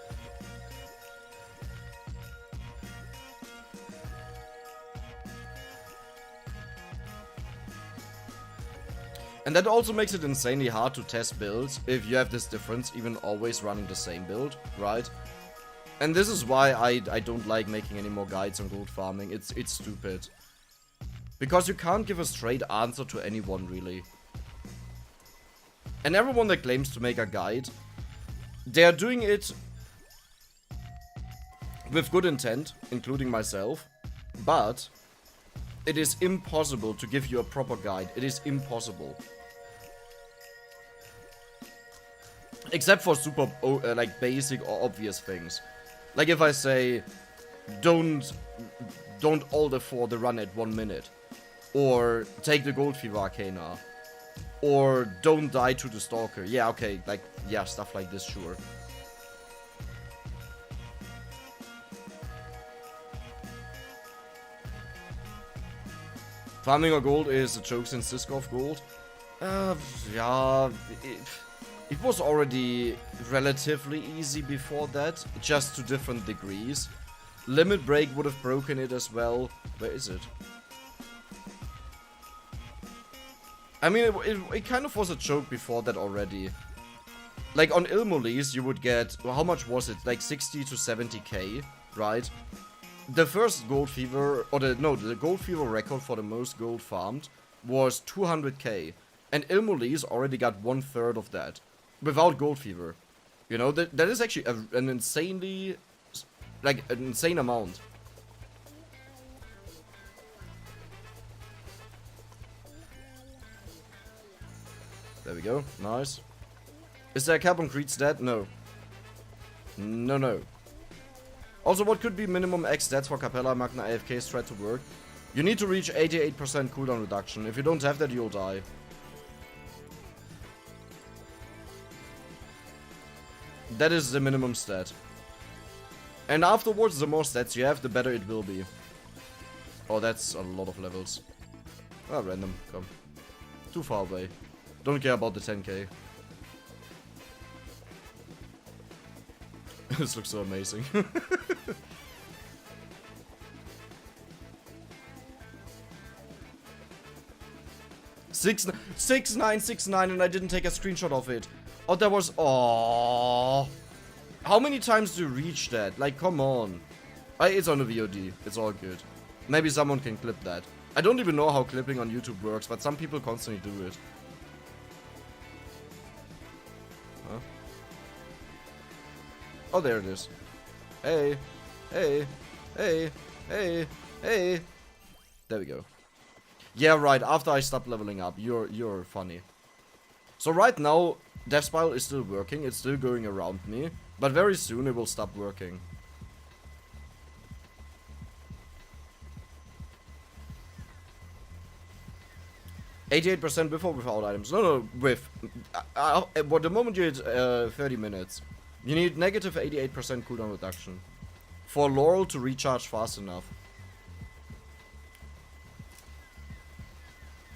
And that also makes it insanely hard to test builds if you have this difference, even always running the same build, right? And this is why I don't like making any more guides on gold farming. It's stupid. Because you can't give a straight answer to anyone, really. And everyone that claims to make a guide, they are doing it with good intent, including myself. But it is impossible to give you a proper guide. It is impossible. Except for super, basic or obvious things. Like if I say, don't alter for the run at 1 minute. Or take the Gold Fever Arcana. Or don't die to the Stalker. Yeah, okay, stuff like this, sure. Farming a gold is a joke since Siskov gold. Yeah, it was already relatively easy before that, just to different degrees. Limit Break would have broken it as well. Where is it? I mean, it kind of was a joke before that already. Like on Ilmolis, you would get, how much was it? Like 60 to 70k, right? The first Gold Fever, the Gold Fever record for the most gold farmed was 200k. And Ilmolis already got 1/3 of that. Without Gold Fever. You know, that is actually an insanely, an insane amount. There we go, nice. Is there a cap on Creed stat? No. No. Also, what could be minimum X stats for Capella Magna AFK strat to work? You need to reach 88% cooldown reduction. If you don't have that, you'll die. That is the minimum stat. And afterwards, the more stats you have, the better it will be. Oh, that's a lot of levels. Ah, random, come. Too far away. Don't care about the 10k. This looks so amazing. Six 6969 and I didn't take a screenshot of it. Oh, that was... Oh. How many times do you reach that? Like, come on. It's on the VOD. It's all good. Maybe someone can clip that. I don't even know how clipping on YouTube works, but some people constantly do it. Huh? Oh, there it is. Hey. Hey. Hey. Hey. Hey. There we go. Yeah, right. After I stop leveling up. You're funny. So right now... Death Spiral is still working, it's still going around me, but very soon it will stop working. %88% with or without items? No, with. But the moment you hit 30 minutes, you need negative 88% cooldown reduction. For Laurel to recharge fast enough.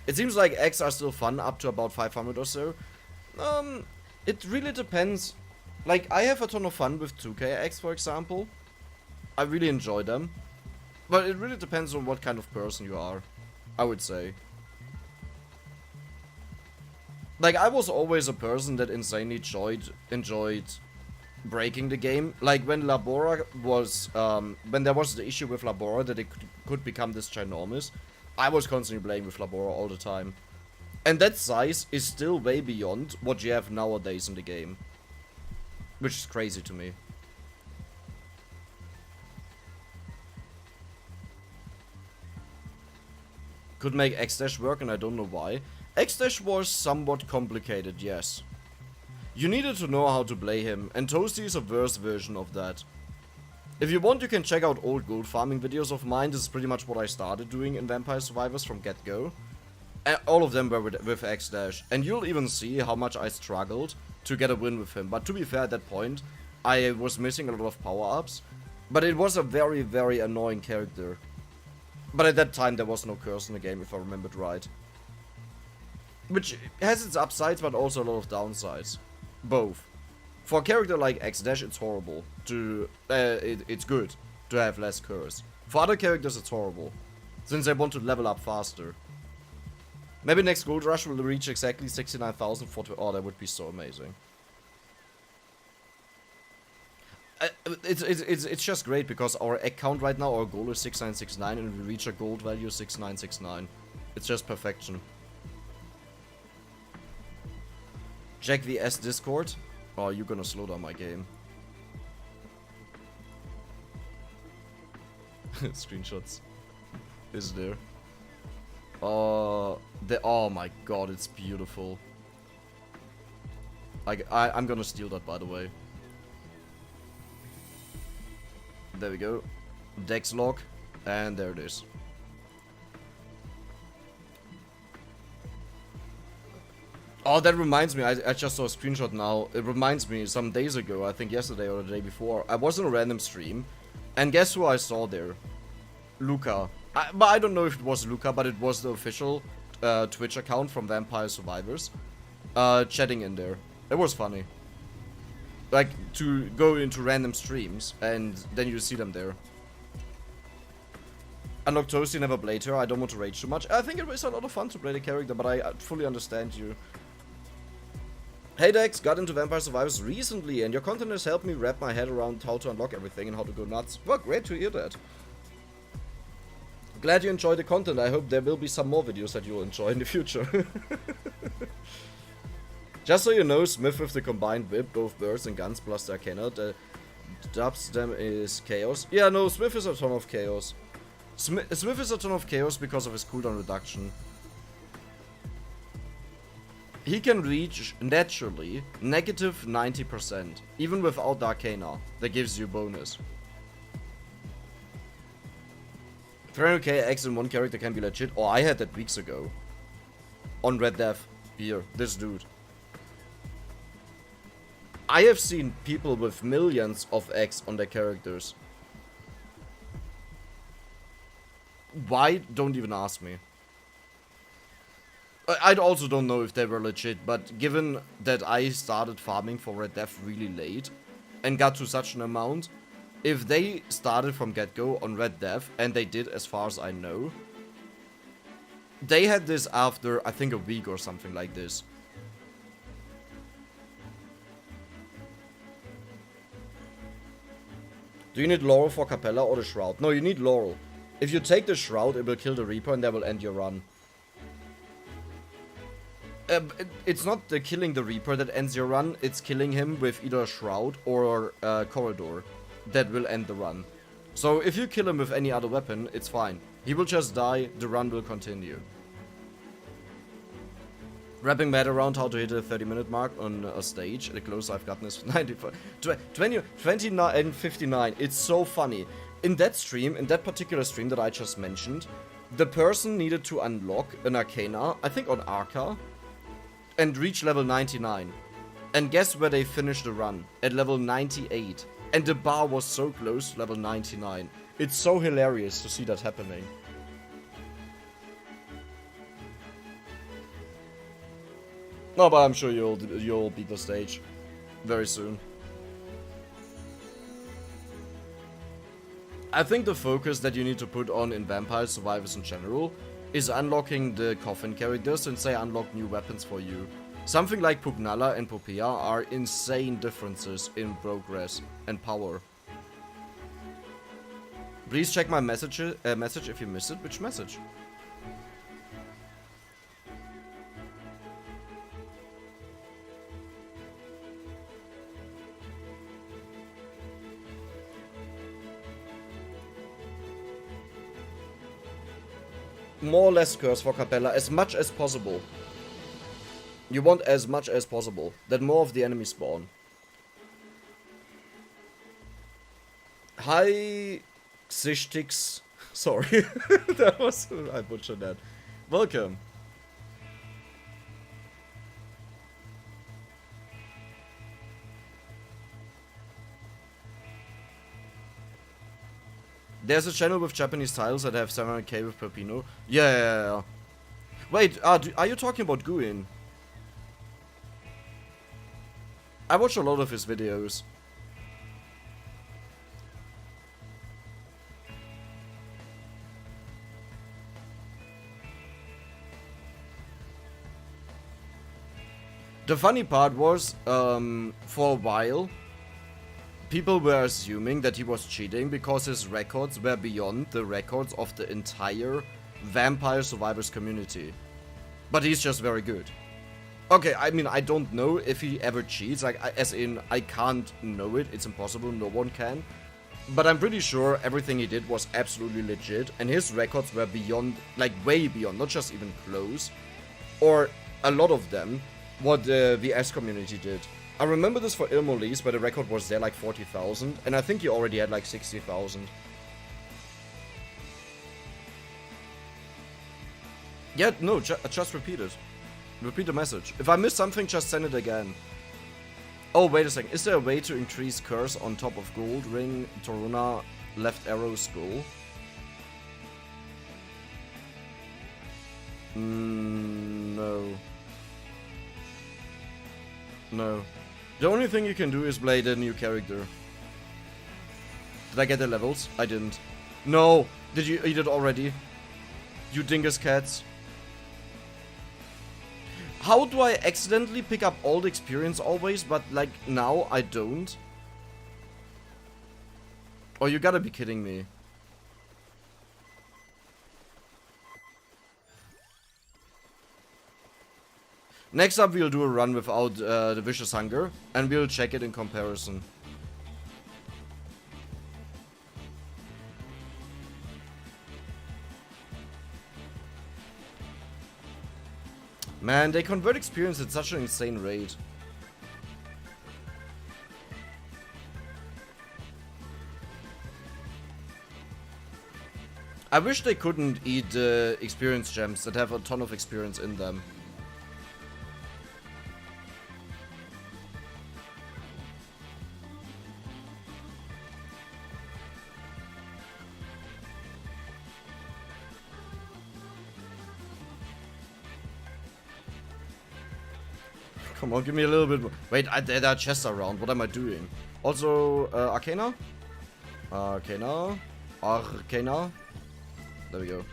It seems like X are still fun up to about 500 or so. It really depends. Like, I have a ton of fun with 2kx, for example. I really enjoy them. But it really depends on what kind of person you are, I would say. Like, I was always a person that insanely enjoyed breaking the game. Like, when Labora was, when there was the issue with Labora that it could become this ginormous, I was constantly playing with Labora all the time. And that size is still way beyond what you have nowadays in the game. Which is crazy to me. Could make X-Dash work and I don't know why. X-Dash was somewhat complicated, yes. You needed to know how to play him, and Toasty is a worse version of that. If you want, you can check out old gold farming videos of mine. This is pretty much what I started doing in Vampire Survivors from get-go. All of them were with X-Dash, and you'll even see how much I struggled to get a win with him. But to be fair, at that point, I was missing a lot of power-ups, but it was a very, very annoying character. But at that time, there was no curse in the game, if I remembered right. Which has its upsides, but also a lot of downsides. Both. For a character like X-Dash, it's horrible. It's good to have less curse. For other characters, it's horrible, since they want to level up faster. Maybe next Gold Rush will reach exactly 69,000 for... Oh, that would be so amazing. It's just great because our egg count right now, our goal is 6969 and we reach a gold value 6969. It's just perfection. Jack vs Discord. Oh, you're gonna slow down my game. Screenshots. Is there? Oh my god, it's beautiful. I'm gonna steal that, by the way. There we go. Dex log, and there it is. Oh, that reminds me, I just saw a screenshot now. It reminds me, some days ago, I think yesterday or the day before, I was in a random stream, and guess who I saw there? Luca. But I don't know if it was Luca, but it was the official Twitch account from Vampire Survivors, chatting in there. It was funny. Like, to go into random streams, and then you see them there. Unlock Toasty, never played her, I don't want to rage too much. I think it was a lot of fun to play the character, but I fully understand you. Hey Dex, got into Vampire Survivors recently, and your content has helped me wrap my head around how to unlock everything and how to go nuts. Well, great to hear that. Glad you enjoyed the content, I hope there will be some more videos that you'll enjoy in the future. Just so you know, Smith with the combined whip, both birds and guns plus the Arcana, the dubs them is chaos. Yeah, no, Smith is a ton of chaos. Smith is a ton of chaos because of his cooldown reduction. He can reach, naturally, negative 90%, even without the Arcana, that gives you bonus. 300k X in one character can be legit. Oh, I had that weeks ago. On Red Death. Here, this dude. I have seen people with millions of X on their characters. Why? Don't even ask me. I also don't know if they were legit, but given that I started farming for Red Death really late and got to such an amount, if they started from get-go on Red Death, and they did as far as I know, they had this after, I think, a week or something like this. Do you need Laurel for Capella or the Shroud? No, you need Laurel. If you take the Shroud, it will kill the Reaper and that will end your run. It's not the killing the Reaper that ends your run, it's killing him with either a Shroud or a Corridor that will end the run. So if you kill him with any other weapon, it's fine. He will just die, the run will continue. Wrapping my head around how to hit a 30-minute mark on a stage, the closest I've gotten is 95, 29 and 59. It's so funny. In that stream, in that particular stream that I just mentioned, the person needed to unlock an Arcana, I think on Arca, and reach level 99. And guess where they finished the run? At level 98. And the bar was so close to level 99. It's so hilarious to see that happening. No, but I'm sure you'll beat the stage very soon. I think the focus that you need to put on in Vampire Survivors in general is unlocking the coffin characters since they unlock new weapons for you. Something like Pugnala and Popea are insane differences in progress and power. Please check my message if you missed it. Which message? more or less curse for Capella as much as possible. You want as much as possible, that more of the enemies spawn. Hi, Xishtix. Sorry, that was, I butchered that. Welcome. There's a channel with Japanese tiles that have 700k with Pepino. Yeah. Wait, are you talking about Guin? I watch a lot of his videos. The funny part was, for a while, people were assuming that he was cheating because his records were beyond the records of the entire Vampire Survivors community. But he's just very good. Okay, I mean, I don't know if he ever cheats, like, as in, I can't know it, it's impossible, no one can. But I'm pretty sure everything he did was absolutely legit, and his records were beyond, like, way beyond, not just even close, or a lot of them, what the VS community did. I remember this for Ilmolis, where the record was there like 40,000, and I think he already had like 60,000. Yeah, no, just repeat it. Repeat the message. If I missed something, just send it again. Oh, wait a second. Is there a way to increase curse on top of gold, ring, Toruna, left arrow, skull? No. No. The only thing you can do is play the new character. Did I get the levels? I didn't. No! Did you eat it already? You dingus cats. How do I accidentally pick up all the experience always, but like now I don't? Oh, you gotta be kidding me. Next up, we'll do a run without the Vicious Hunger, and we'll check it in comparison. Man, they convert experience at such an insane rate. I wish they couldn't eat experience gems that have a ton of experience in them. Come on, give me a little bit more. Wait, there are chests around. What am I doing? Also, Arcana? Arcana? Arcana? There we go.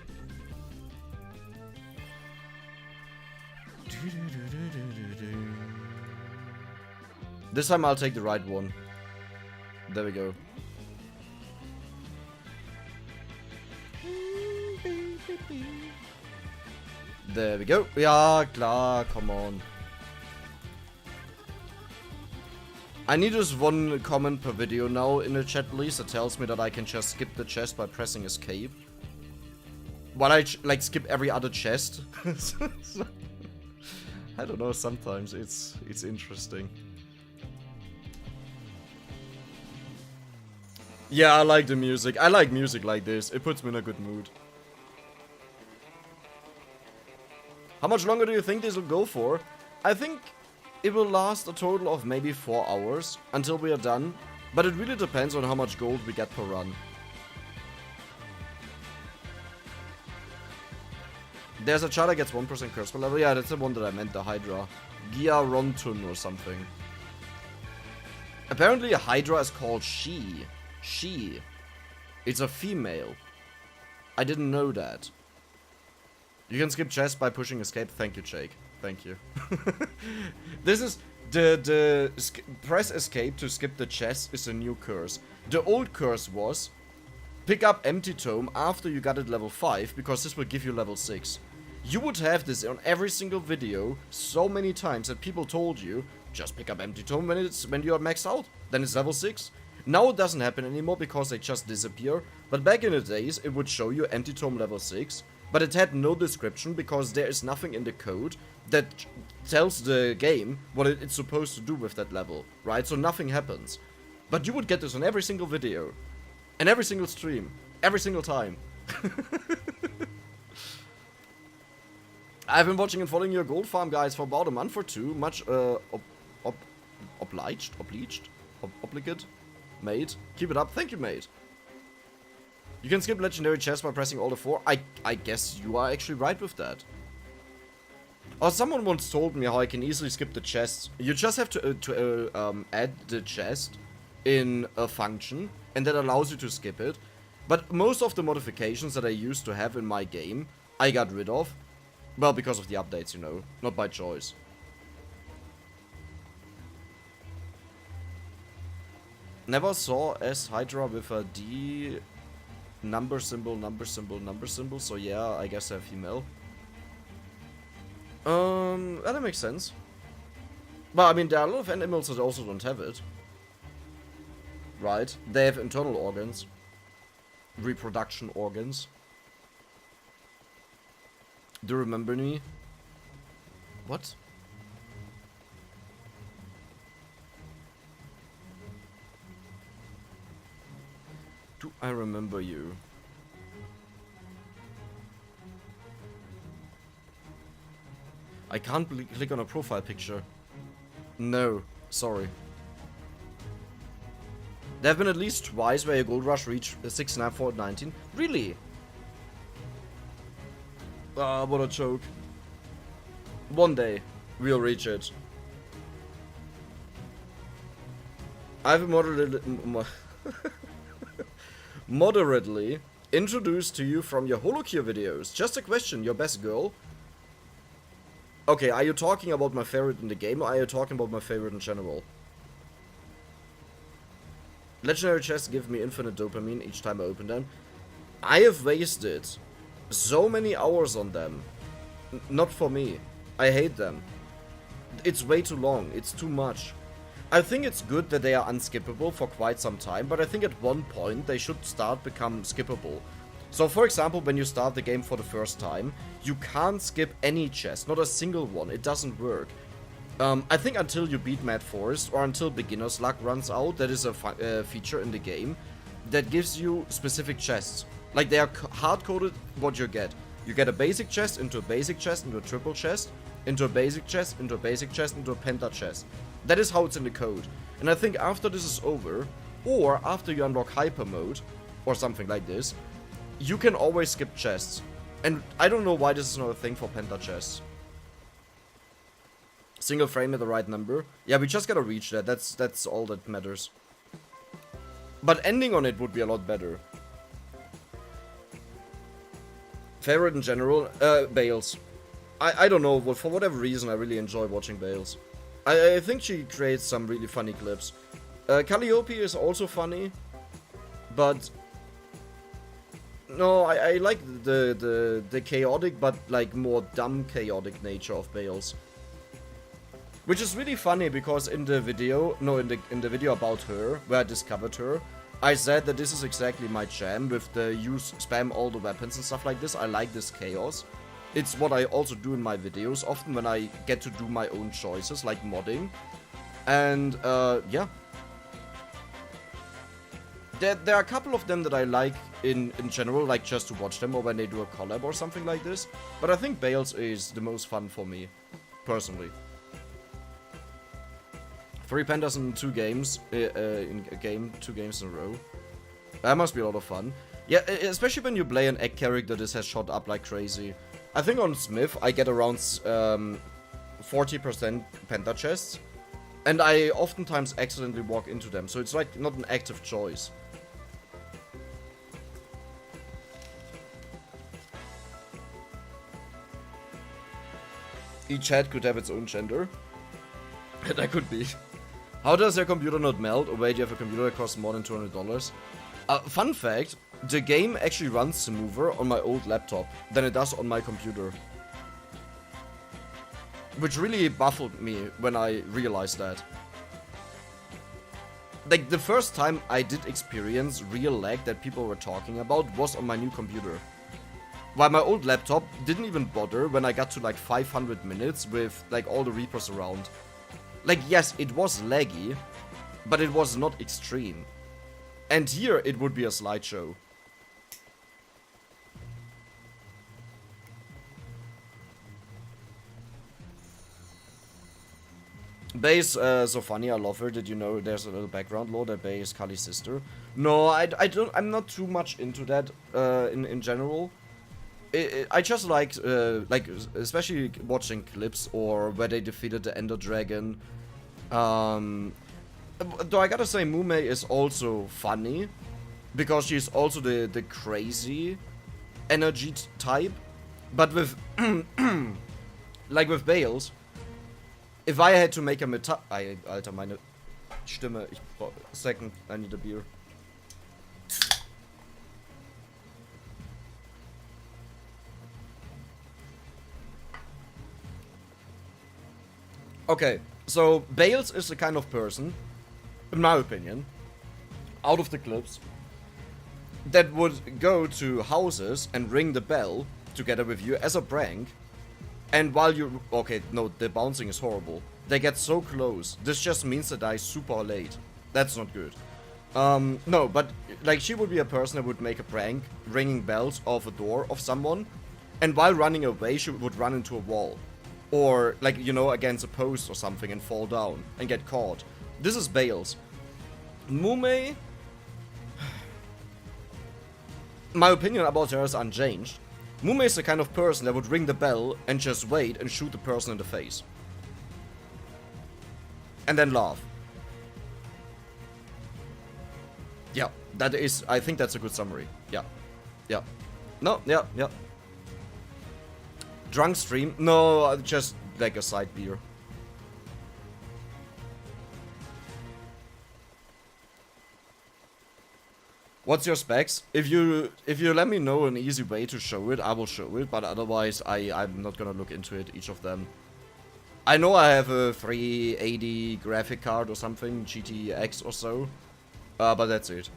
This time I'll take the right one. There we go. There we go. Ja, klar, come on. I need just one comment per video now in the chat, please, that tells me that I can just skip the chest by pressing escape. While I like skip every other chest. I don't know, sometimes it's interesting. Yeah, I like the music. I like music like this. It puts me in a good mood. How much longer do you think this will go for? I think it will last a total of maybe 4 hours until we are done, but it really depends on how much gold we get per run. There's a chart that gets 1% curse per level. Yeah, that's the one that I meant, the Hydra. Giarontun or something. Apparently a Hydra is called She. She. It's a female. I didn't know that. You can skip chests by pushing escape. Thank you, Jake. Thank you. This is the press escape to skip the chest is a new curse. The old curse was pick up empty tome after you got it level 5 because this will give you level 6. You would have this on every single video so many times that people told you just pick up empty tome when you are maxed out. Then it's level 6. Now it doesn't happen anymore because they just disappear. But back in the days it would show you empty tome level 6. but it had no description because there is nothing in the code that tells the game what it's supposed to do with that level, right? So nothing happens. But you would get this on every single video, and every single stream, every single time. I've been watching and following your gold farm, guys, for about a month or two. Much obligate, mate. Keep it up. Thank you, mate. You can skip legendary chests by pressing all the 4. I guess you are actually right with that. Or someone once told me how I can easily skip the chests. You just have to add the chest in a function, and that allows you to skip it. But most of the modifications that I used to have in my game, I got rid of. Well, because of the updates, you know, not by choice. Never saw S Hydra with a D number symbol, so yeah, I guess they're female. That makes sense. But I mean, there are a lot of animals that also don't have it. Right? They have internal organs. Reproduction organs. Do you remember me? What? Do I remember you? I can't click on a profile picture. No, sorry. There have been at least twice where a gold rush reached 69 for 19. Really? Ah, what a joke. One day, we'll reach it. I've moderately introduced to you from your Holocure videos. Just a question, your best girl? Okay, are you talking about my favorite in the game, or are you talking about my favorite in general? Legendary chests give me infinite dopamine each time I open them. I have wasted so many hours on them. Not for me. I hate them. It's way too long. It's too much. I think it's good that they are unskippable for quite some time, but I think at one point they should start become skippable. So for example, when you start the game for the first time, you can't skip any chest, not a single one. It doesn't work. I think until you beat Mad Forest or until Beginner's Luck runs out, that is a feature in the game that gives you specific chests. Like, they are hard-coded what you get. You get a basic chest, into a basic chest, into a triple chest, into a basic chest, into a basic chest, into a penta chest. That is how it's in the code. And I think after this is over, or after you unlock hyper mode, or something like this, you can always skip chests. And I don't know why this is not a thing for penta chests. Single frame at the right number. Yeah, we just gotta reach that. That's all that matters. But ending on it would be a lot better. Favorite in general? Bales. I don't know, but for whatever reason I really enjoy watching Bales. I think she creates some really funny clips. Calliope is also funny, but no, I like the chaotic but like more dumb chaotic nature of Bales. Which is really funny because in the video, in the video about her, where I discovered her, I said that this is exactly my jam with the spam all the weapons and stuff like this. I like this chaos. It's what I also do in my videos, often when I get to do my own choices, like modding. And, yeah. There are a couple of them that I like in general, like just to watch them or when they do a collab or something like this. But I think Bales is the most fun for me, personally. 3 pandas in 2 games, in a game, 2 games in a row. That must be a lot of fun. Yeah, especially when you play an egg character, this has shot up like crazy. I think on Smith, I get around 40% penta chests. And I oftentimes accidentally walk into them, so it's like not an active choice. Each head could have its own gender. That could be. How does your computer not melt? Oh wait, you have a computer that costs more than $200. Fun fact, the game actually runs smoother on my old laptop than it does on my computer. Which really baffled me when I realized that. Like, the first time I did experience real lag that people were talking about was on my new computer. While my old laptop didn't even bother when I got to like 500 minutes with like all the Reapers around. Like, yes, it was laggy, but it was not extreme. And here it would be a slideshow. Bae is so funny, I love her. Did you know there's a little background lore that Bae is Kali's sister? No, I'm not too much into that in general. I just like, especially watching clips or where they defeated the Ender Dragon. Though I gotta say, Mume is also funny, because she's also the crazy energy type. But with, like with Bales, if I had to make a Alter, meine Stimme, second, I need a beer. Okay, so Bales is the kind of person, in my opinion, out of the clips, that would go to houses and ring the bell together with you as a prank. And while you... Okay, no, the bouncing is horrible. They get so close. This just means they die super late. That's not good. No, but like she would be a person that would make a prank, ringing bells off a door of someone. And while running away, she would run into a wall. Or, like, you know, against a post or something and fall down and get caught. This is Bales. Mume... My opinion about her is unchanged. Mume is the kind of person that would ring the bell and just wait and shoot the person in the face. And then laugh. Yeah, that is... I think that's a good summary. Yeah. Yeah. No, yeah, yeah. Drunk stream? No, just like a side beer. What's your specs? If you let me know an easy way to show it, I will show it, but otherwise I'm not gonna look into it, each of them. I know I have a 380 graphic card or something, GTX or so, but that's it.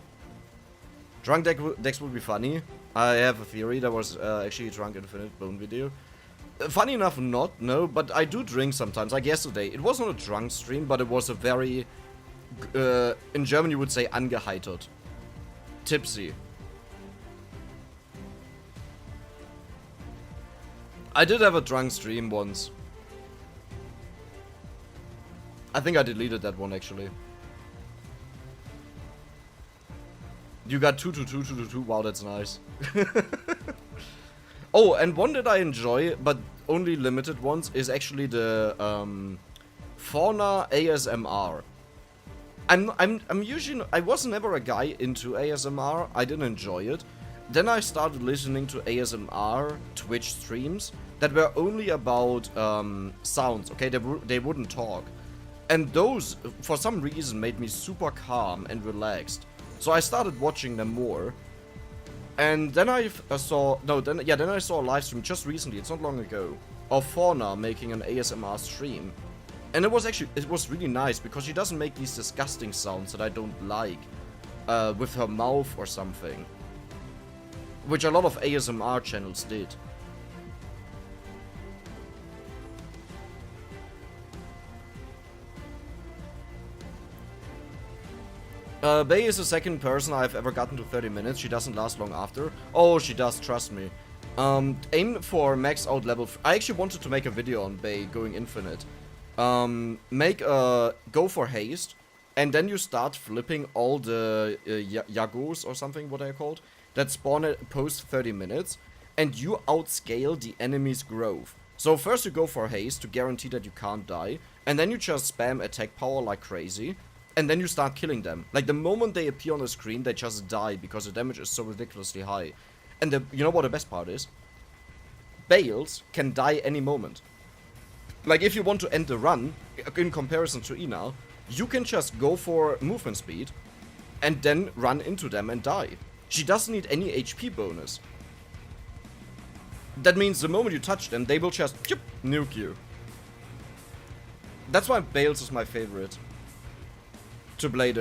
Drunk decks would be funny. I have a theory. There was actually a Drunk Infinite Bone video. Funny enough, not, no, but I do drink sometimes. Like yesterday, it wasn't a drunk stream, but it was a very, in German you would say angeheitert. Tipsy. I did have a drunk stream once. I think I deleted that one actually. You got 22222. Wow, that's nice. Oh, and one that I enjoy, but only limited ones, is actually the Fauna ASMR. I'm usually... I was never a guy into ASMR. I didn't enjoy it. Then I started listening to ASMR Twitch streams that were only about sounds, okay? They wouldn't talk. And those, for some reason, made me super calm and relaxed. So I started watching them more. And then I saw... No, then I saw a live stream just recently, it's not long ago, of Fauna making an ASMR stream. And it was really nice, because she doesn't make these disgusting sounds that I don't like, with her mouth or something. Which a lot of ASMR channels did. Bae is the second person I've ever gotten to 30 minutes. She doesn't last long after. Oh, she does, trust me. Aim for max out level. I actually wanted to make a video on Bae going infinite. Go for haste, and then you start flipping all the Yagos or something, what are called, that spawn at post 30 minutes, and you outscale the enemy's growth. So first you go for haste to guarantee that you can't die, and then you just spam attack power like crazy, and then you start killing them. Like the moment they appear on the screen, they just die because the damage is so ridiculously high. And you know what the best part is? Bales can die any moment. Like if you want to end the run, in comparison to Ina, you can just go for movement speed and then run into them and die. She doesn't need any HP bonus. That means the moment you touch them, they will just nuke you. That's why Bales is my favorite to play.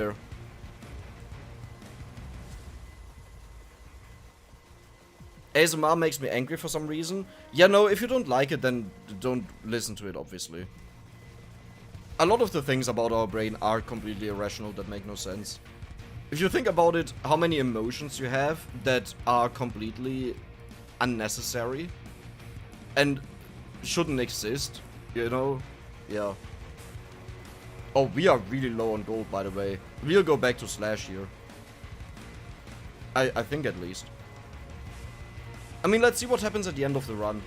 ASMR makes me angry for some reason. Yeah, no, if you don't like it, then don't listen to it, obviously. A lot of the things about our brain are completely irrational that make no sense. If you think about it, how many emotions you have that are completely unnecessary and shouldn't exist, you know? Yeah. Oh, we are really low on gold, by the way. We'll go back to Slash here. I think at least. I mean, let's see what happens at the end of the run.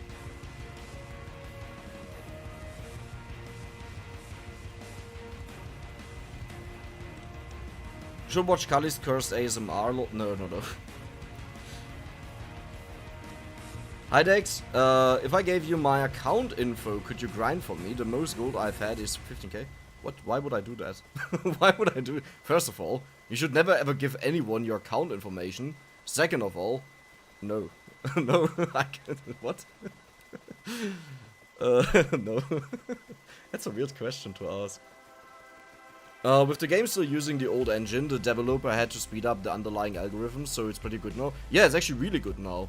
Should watch Kali's cursed ASMR. No. Hi Dex, if I gave you my account info, could you grind for me? The most gold I've had is 15k. What? Why would I do that? Why would I do it? First of all, you should never ever give anyone your account information. Second of all, no. No, I can't. What? No. That's a weird question to ask. With the game still using the old engine, the developer had to speed up the underlying algorithms, so it's pretty good now. Yeah, it's actually really good now.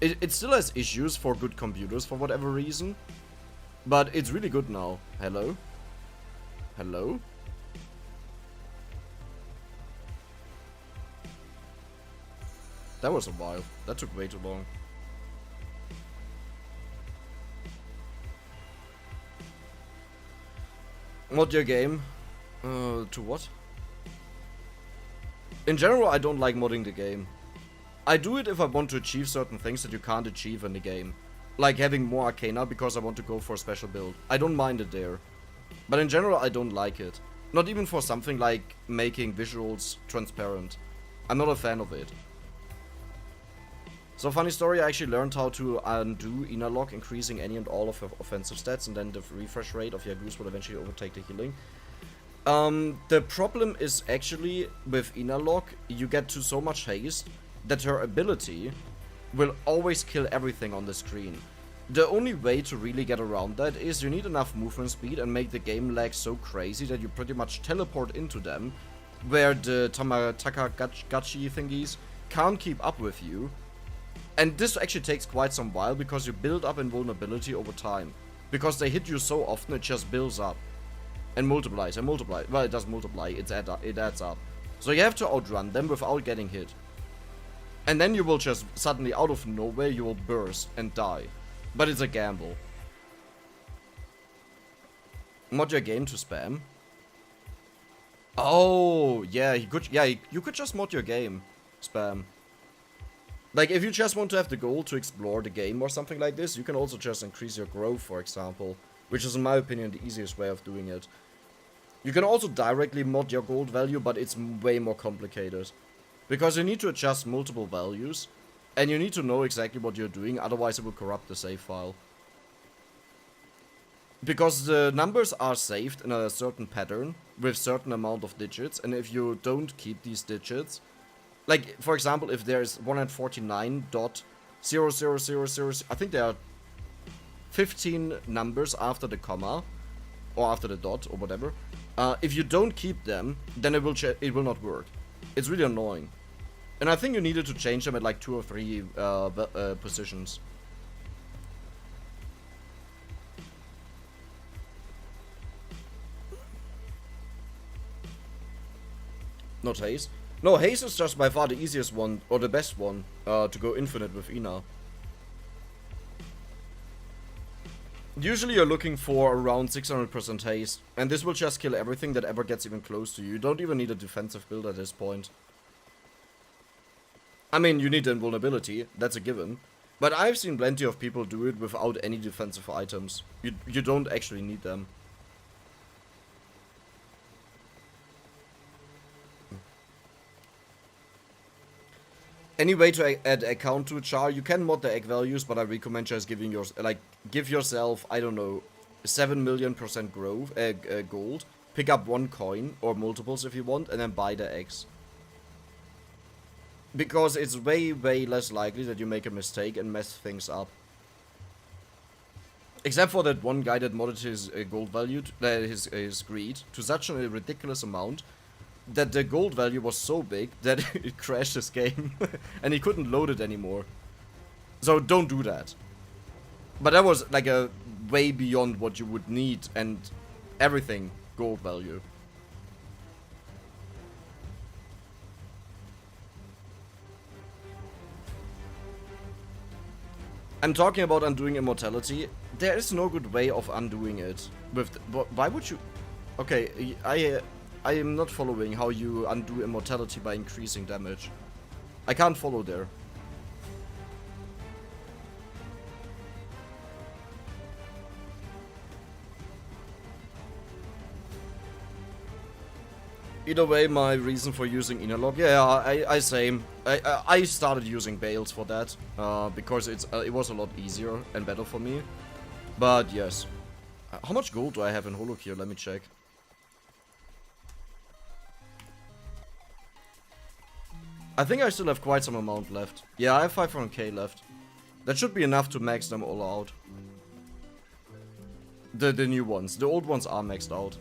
It still has issues for good computers for whatever reason, but it's really good now. Hello? Hello? That was a while. That took way too long. Mod your game. To what? In general, I don't like modding the game. I do it if I want to achieve certain things that you can't achieve in the game. Like having more Arcana because I want to go for a special build. I don't mind it there. But in general, I don't like it. Not even for something like making visuals transparent. I'm not a fan of it. So funny story, I actually learned how to undo inner lock, increasing any and all of your offensive stats, and then the refresh rate of your goose will eventually overtake the healing. The problem is actually with inner lock, you get to so much haste that her ability will always kill everything on the screen. The only way to really get around that is you need enough movement speed and make the game lag so crazy that you pretty much teleport into them, where the Takagachi thingies can't keep up with you. And this actually takes quite some while because you build up invulnerability over time. Because they hit you so often it just builds up. And multiplies and multiplies. Well, it doesn't multiply, it adds up. So you have to outrun them without getting hit. And then you will just suddenly, out of nowhere, you will burst and die. But it's a gamble. Mod your game to spam. Oh, yeah, you could just mod your game. Spam. Like, if you just want to have the goal to explore the game or something like this, you can also just increase your growth, for example. Which is, in my opinion, the easiest way of doing it. You can also directly mod your gold value, but it's way more complicated. Because you need to adjust multiple values, and you need to know exactly what you're doing, otherwise it will corrupt the save file. Because the numbers are saved in a certain pattern, with certain amount of digits, and if you don't keep these digits, like, for example, if there's 149.00000, I think there are 15 numbers after the comma, or after the dot, or whatever. If you don't keep them, then it will not work. It's really annoying. And I think you needed to change them at like 2 or 3 positions. Not haste. No, haste is just by far the easiest one, or the best one, to go infinite with Ina. Usually you're looking for around 600% haste, and this will just kill everything that ever gets even close to you. You don't even need a defensive build at this point. I mean, you need invulnerability, that's a given. But I've seen plenty of people do it without any defensive items. You don't actually need them. Any way to add a count to a char, you can mod the egg values, but I recommend just giving give yourself, I don't know, 7,000,000% growth, gold, pick up 1 coin, or multiples if you want, and then buy the eggs. Because it's way, way less likely that you make a mistake and mess things up. Except for that one guy that modded his gold value, his greed, to such a ridiculous amount, that the gold value was so big that it crashed his game, and he couldn't load it anymore. So don't do that. But that was like a way beyond what you would need, and everything gold value. I'm talking about undoing immortality. There is no good way of undoing it. Why would you? Okay, I am not following how you undo immortality by increasing damage. I can't follow there. Either way, my reason for using Inalog, yeah, I started using Bales for that, because it was a lot easier and better for me. But yes. How much gold do I have in Hollow here? Let me check. I think I still have quite some amount left. Yeah, I have 500k left. That should be enough to max them all out. The new ones. The old ones are maxed out.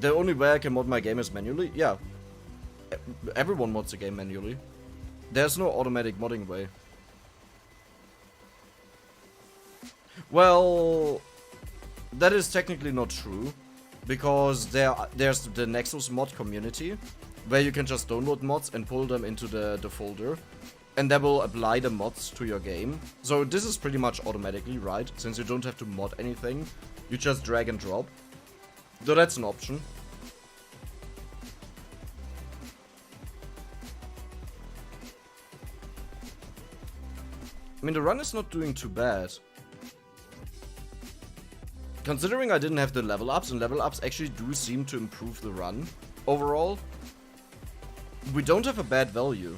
The only way I can mod my game is manually? Yeah. Everyone mods the game manually. There's no automatic modding way. Well, that is technically not true. Because there's the Nexus mod community, where you can just download mods and pull them into the folder. And that will apply the mods to your game. So this is pretty much automatically, right? Since you don't have to mod anything, you just drag and drop. So that's an option. I mean, the run is not doing too bad. Considering I didn't have the level ups, and level ups actually do seem to improve the run overall, we don't have a bad value.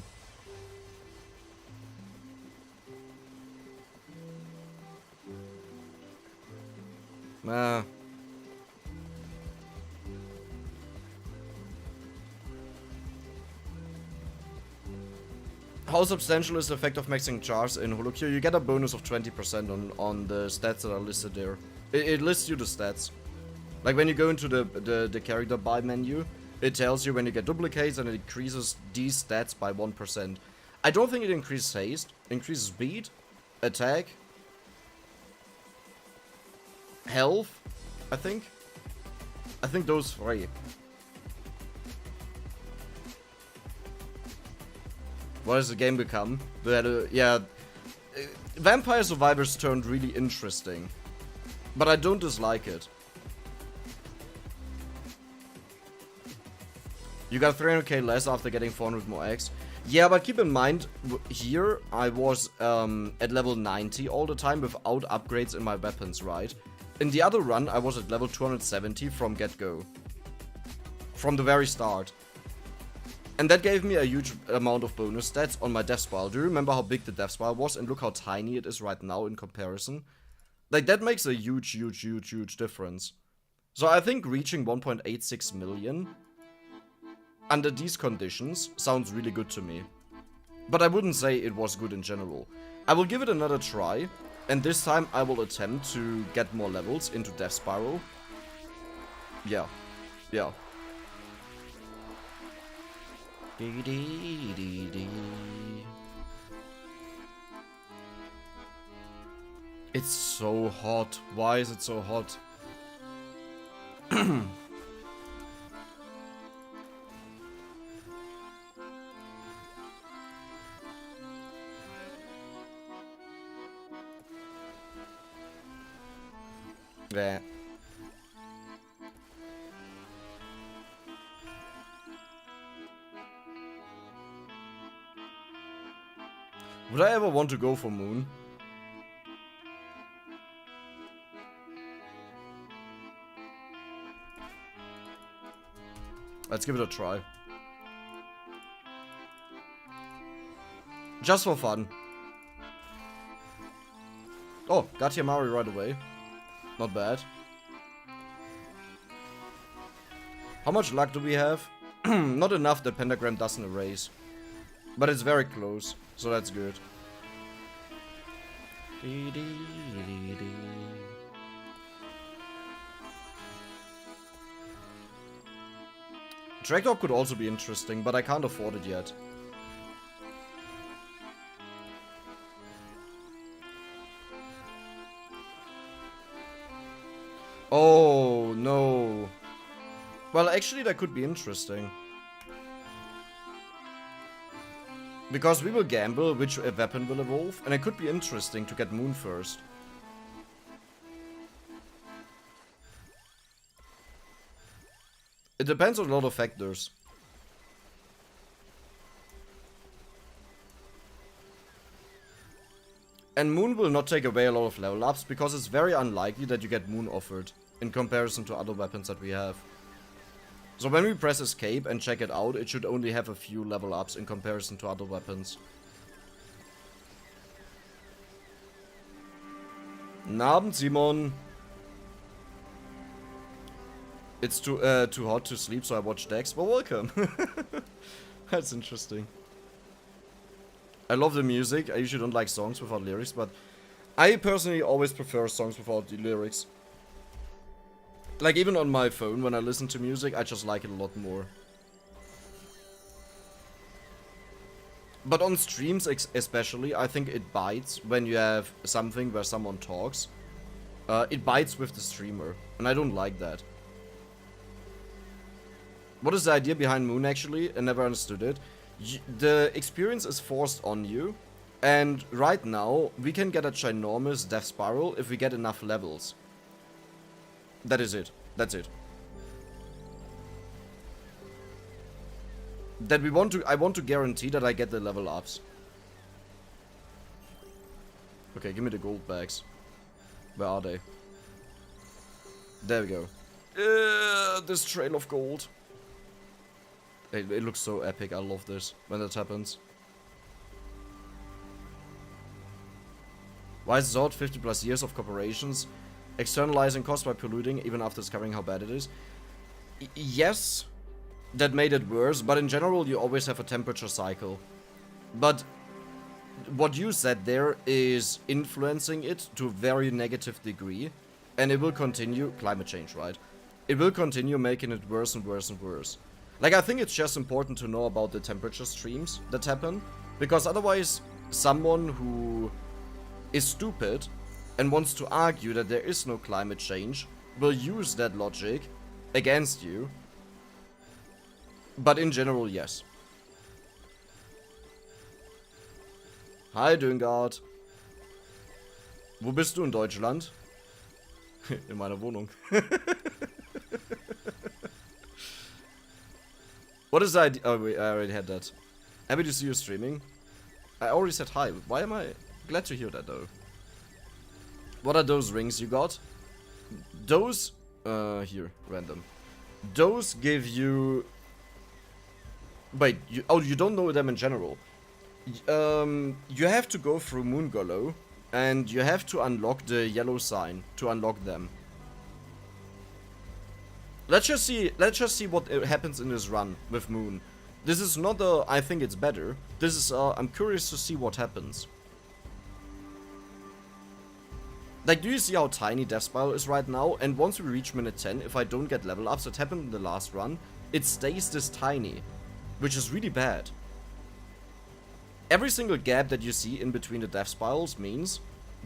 How substantial is the effect of maxing jars in HoloQ? You get a bonus of 20% on the stats that are listed there. It lists you the stats. Like when you go into the character buy menu, it tells you when you get duplicates and it increases these stats by 1%. I don't think it increases haste, increases speed, attack, health, I think. I think those three. What has the game become? Vampire Survivors turned really interesting. But I don't dislike it. You got 300k less after getting 400 more X. Yeah, but keep in mind, here I was at level 90 all the time without upgrades in my weapons, right? In the other run, I was at level 270 from get-go. From the very start. And that gave me a huge amount of bonus stats on my death spiral. Do you remember how big the death spiral was? And look how tiny it is right now in comparison. Like, that makes a huge difference. So I think reaching 1.86 million under these conditions sounds really good to me. But I wouldn't say it was good in general. I will give it another try. And this time I will attempt to get more levels into Death Spiral. Yeah. Yeah. It's so hot. Why is it so hot? Yeah. Would I ever want to go for Moon? Let's give it a try. Just for fun. Oh, got Yamari right away. Not bad. How much luck do we have? Not enough that Pentagram doesn't erase. But it's very close, so that's good. Tractor could also be interesting, but I can't afford it yet. Oh, no. Well, actually, that could be interesting. Because we will gamble which weapon will evolve, and it could be interesting to get Moon first. It depends on a lot of factors. And Moon will not take away a lot of level ups, because it's very unlikely that you get Moon offered in comparison to other weapons that we have. So when we press escape and check it out, it should only have a few level ups in comparison to other weapons. Guten Abend, Simon. It's too hot to sleep, so I watch Dex. Well, welcome. That's interesting. I love the music. I usually don't like songs without lyrics, but I personally always prefer songs without the lyrics. Like, even on my phone, when I listen to music, I just like it a lot more. But on streams especially, I think it bites when you have something where someone talks. It bites with the streamer, and I don't like that. What is the idea behind Moon, actually? I never understood it. The experience is forced on you, and right now, we can get a ginormous death spiral if we get enough levels. That is it. That's it. That I want to guarantee that I get the level ups. Okay, give me the gold bags. Where are they? There we go. This trail of gold. It looks so epic. I love this when that happens. Why is Zod 50 plus years of corporations externalizing costs by polluting even after discovering how bad it is? Yes, that made it worse, but in general you always have a temperature cycle. But what you said there is influencing it to a very negative degree, and it will continue, climate change, right? It will continue making it worse and worse and worse. Like, I think it's just important to know about the temperature streams that happen, because otherwise someone who is stupid and wants to argue that there is no climate change will use that logic against you. But in general, yes. Hi, Düngard. Wo bist du in Deutschland? In meiner Wohnung. What is the idea? Oh, wait, I already had that. Happy to see you streaming. I already said hi. Why am I glad to hear that, though? What are those rings you got? Those, here, random. Those give you... Wait, you don't know them in general. You have to go through Moongolo, and you have to unlock the yellow sign to unlock them. Let's just see what happens in this run with Moon. This is not a, I think it's better. This is, I'm curious to see what happens. Like, do you see how tiny Death Spiral is right now? And once we reach minute 10, if I don't get level ups that happened in the last run, it stays this tiny, which is really bad. Every single gap that you see in between the Death Spirals means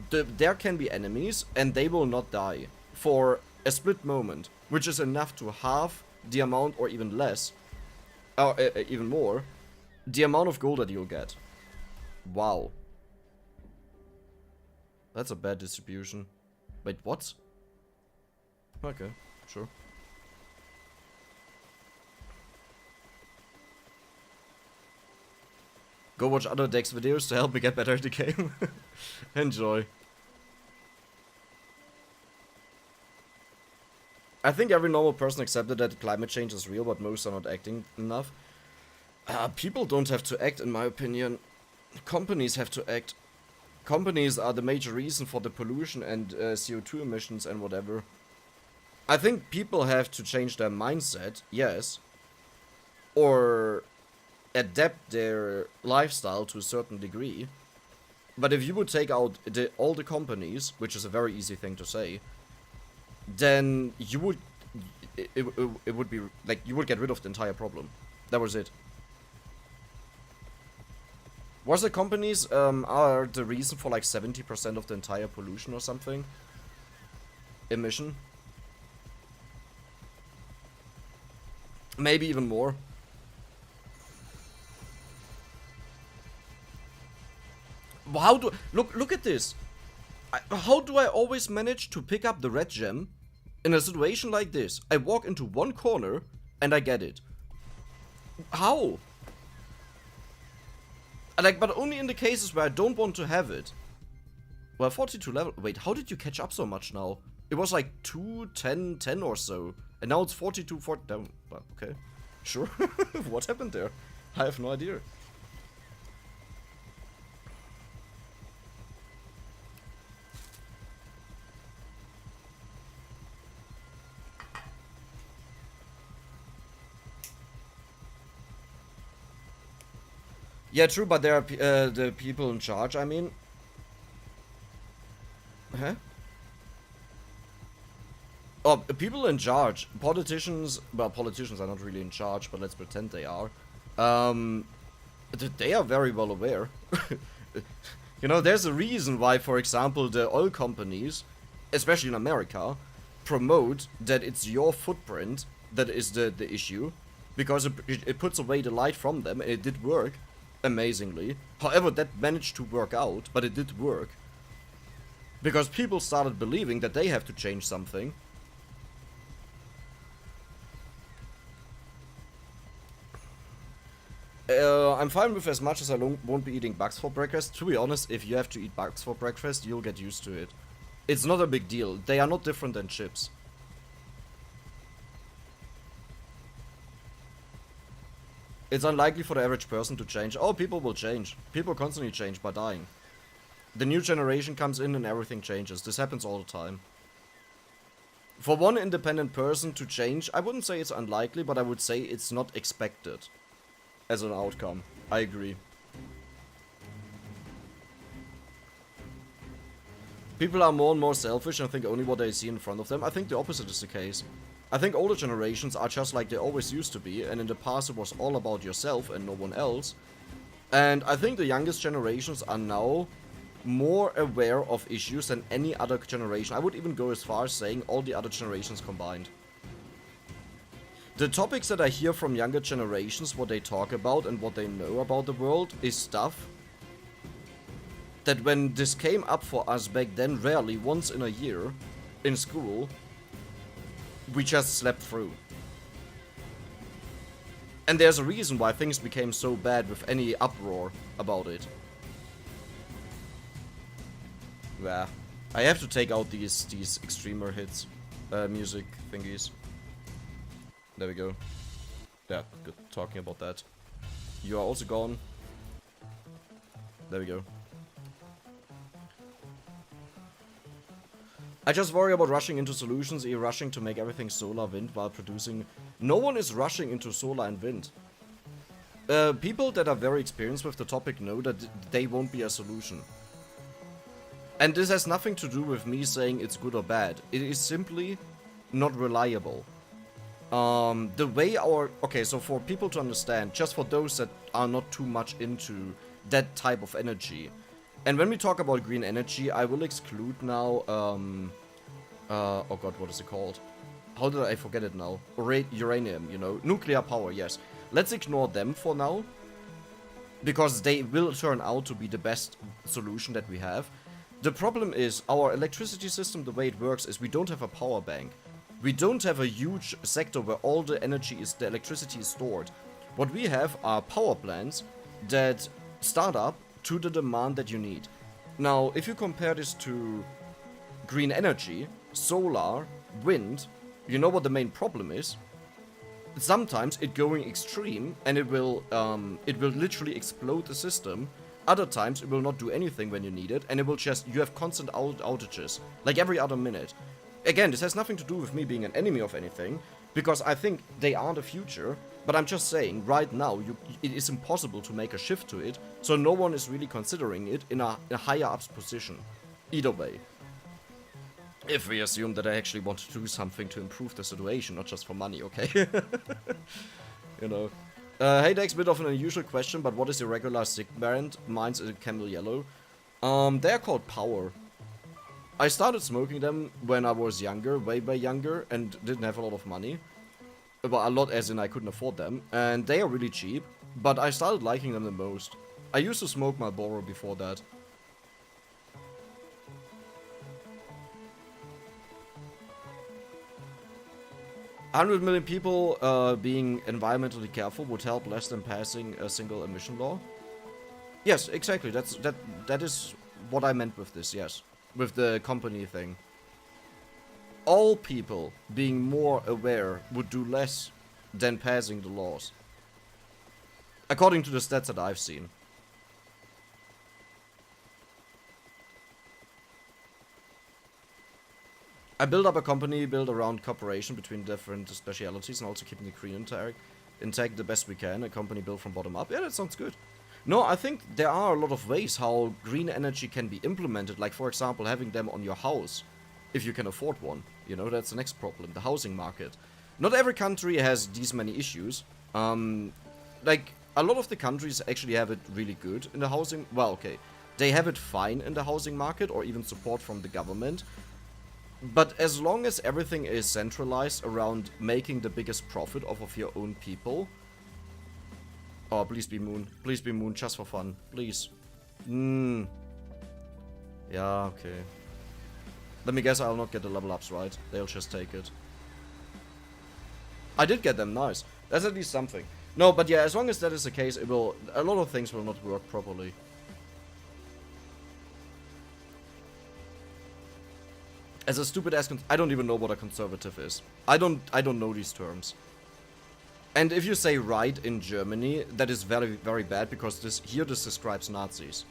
there can be enemies and they will not die for a split moment, which is enough to halve the amount, or even less, or even more, the amount of gold that you'll get. Wow. That's a bad distribution. Wait, what? Okay, sure. Go watch other Dex videos to help me get better at the game. Enjoy. I think every normal person accepted that climate change is real, but most are not acting enough. People don't have to act, in my opinion. Companies have to act. Companies are the major reason for the pollution and CO2 emissions and whatever. I think people have to change their mindset, yes. Or adapt their lifestyle to a certain degree. But if you would take out all the companies, which is a very easy thing to say, then you would it would be like you would get rid of the entire problem. That was it. Was the companies are the reason for like 70% of the entire pollution or something? Emission? Maybe even more. How do look at this? How do I always manage to pick up the red gem in a situation like this? I walk into one corner and I get it. How? Like, but only in the cases where I don't want to have it. Well, 42 level. Wait, how did you catch up so much now? It was like 2, 10, 10 or so. And now it's 42, 40. Okay. Sure. What happened there? I have no idea. Yeah, true, but there are the people in charge, I mean. Huh? Oh, people in charge. Politicians, well, politicians are not really in charge, but let's pretend they are. They are very well aware. You know, there's a reason why, for example, the oil companies, especially in America, promote that it's your footprint that is the issue. Because it puts away the light from them, and it did work. Amazingly. However, that managed to work out, but it did work. Because people started believing that they have to change something. I'm fine with as much as I won't be eating bugs for breakfast. To be honest, if you have to eat bugs for breakfast, you'll get used to it. It's not a big deal. They are not different than chips. It's unlikely for the average person to change. Oh, people will change. People constantly change by dying. The new generation comes in and everything changes. This happens all the time. For one independent person to change, I wouldn't say it's unlikely, but I would say it's not expected as an outcome. I agree. People are more and more selfish and think only what they see in front of them. I think the opposite is the case. I think older generations are just like they always used to be, and in the past it was all about yourself and no one else. And I think the youngest generations are now more aware of issues than any other generation. I would even go as far as saying all the other generations combined. The topics that I hear from younger generations, what they talk about and what they know about the world, is stuff that when this came up for us back then, rarely, once in a year, in school, we just slept through. And there's a reason why things became so bad with any uproar about it. Yeah, I have to take out these extremer hits, music thingies. There we go. Yeah, good talking about that. You are also gone. There we go. I just worry about rushing into solutions, rushing to make everything solar, wind while producing. No one is rushing into solar and wind. People that are very experienced with the topic know that they won't be a solution. And this has nothing to do with me saying it's good or bad. It is simply not reliable. The way our... Okay, so for people to understand, just for those that are not too much into that type of energy. And when we talk about green energy, I will exclude now, oh god, what is it called? How did I forget it now? Uranium, you know? Nuclear power, yes. Let's ignore them for now. Because they will turn out to be the best solution that we have. The problem is, our electricity system, the way it works, is we don't have a power bank. We don't have a huge sector where all the energy is, the electricity is stored. What we have are power plants that start up to the demand that you need. Now, if you compare this to green energy, solar, wind, you know what the main problem is? Sometimes it going extreme and it will literally explode the system. Other times it will not do anything when you need it, and it will just, you have constant outages, like every other minute. Again, this has nothing to do with me being an enemy of anything, because I think they are the future, but I'm just saying, right now, it is impossible to make a shift to it, so no one is really considering it in a higher ups position. Either way. If we assume that I actually want to do something to improve the situation, not just for money, okay? You know. Hey Dex, bit of an unusual question, but what is your regular Sig brand? Mine's a Camel Yellow. They're called Power. I started smoking them when I was younger, way younger, and didn't have a lot of money. Well, a lot as in I couldn't afford them. And they are really cheap, but I started liking them the most. I used to smoke Marlboro before that. 100 million people being environmentally careful would help less than passing a single emission law. Yes, exactly. That is what I meant with this. Yes, with the company thing. All people being more aware would do less than passing the laws, according to the stats that I've seen. I built up a company built around cooperation between different specialities and also keeping the green intact the best we can. A company built from bottom up. Yeah, that sounds good. No, I think there are a lot of ways how green energy can be implemented. Like, for example, having them on your house, if you can afford one. You know, that's the next problem, the housing market. Not every country has these many issues. Like, a lot of the countries actually have it really good in the housing. Well, okay, they have it fine in the housing market or even support from the government. But as long as everything is centralized around making the biggest profit off of your own people... Oh, please be Moon. Please be Moon, just for fun. Please. Yeah, okay. Let me guess I'll not get the level ups, right? They'll just take it. I did get them, nice. That's at least something. No, but yeah, as long as that is the case, it will... A lot of things will not work properly. As a stupid ass, I don't even know what a conservative is. I don't know these terms. And if you say right in Germany, that is very, very bad because this describes Nazis.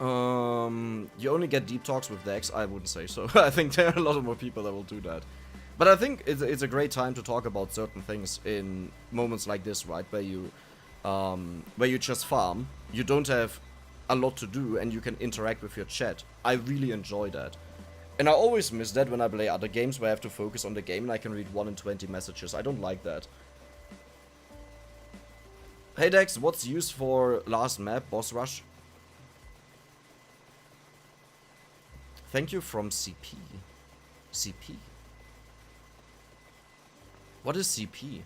You only get deep talks with Dex. I wouldn't say so. I think there are a lot of more people that will do that. But I think it's a great time to talk about certain things in moments like this, right? Where you just farm. You don't have a lot to do and you can interact with your chat. I really enjoy that. And I always miss that when I play other games where I have to focus on the game and I can read 1 in 20 messages. I don't like that. Hey Dex, what's used for last map, boss rush? Thank you from CP. CP? What is CP?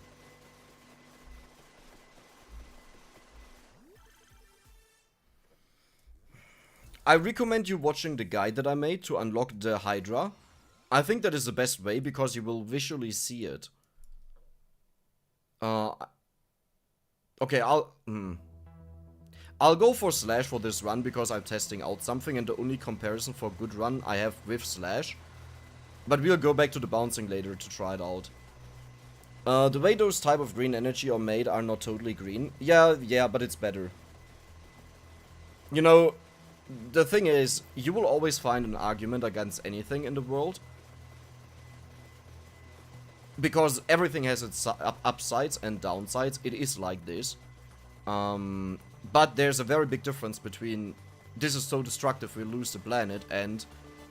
I recommend you watching the guide that I made to unlock the Hydra. I think that is the best way because you will visually see it. Okay, I'll go for Slash for this run because I'm testing out something and the only comparison for good run I have with Slash. But we'll go back to the bouncing later to try it out. The way those type of green energy are made are not totally green. Yeah, but it's better. You know, the thing is, you will always find an argument against anything in the world. Because everything has its upsides and downsides. It is like this. But there's a very big difference between this is so destructive we lose the planet and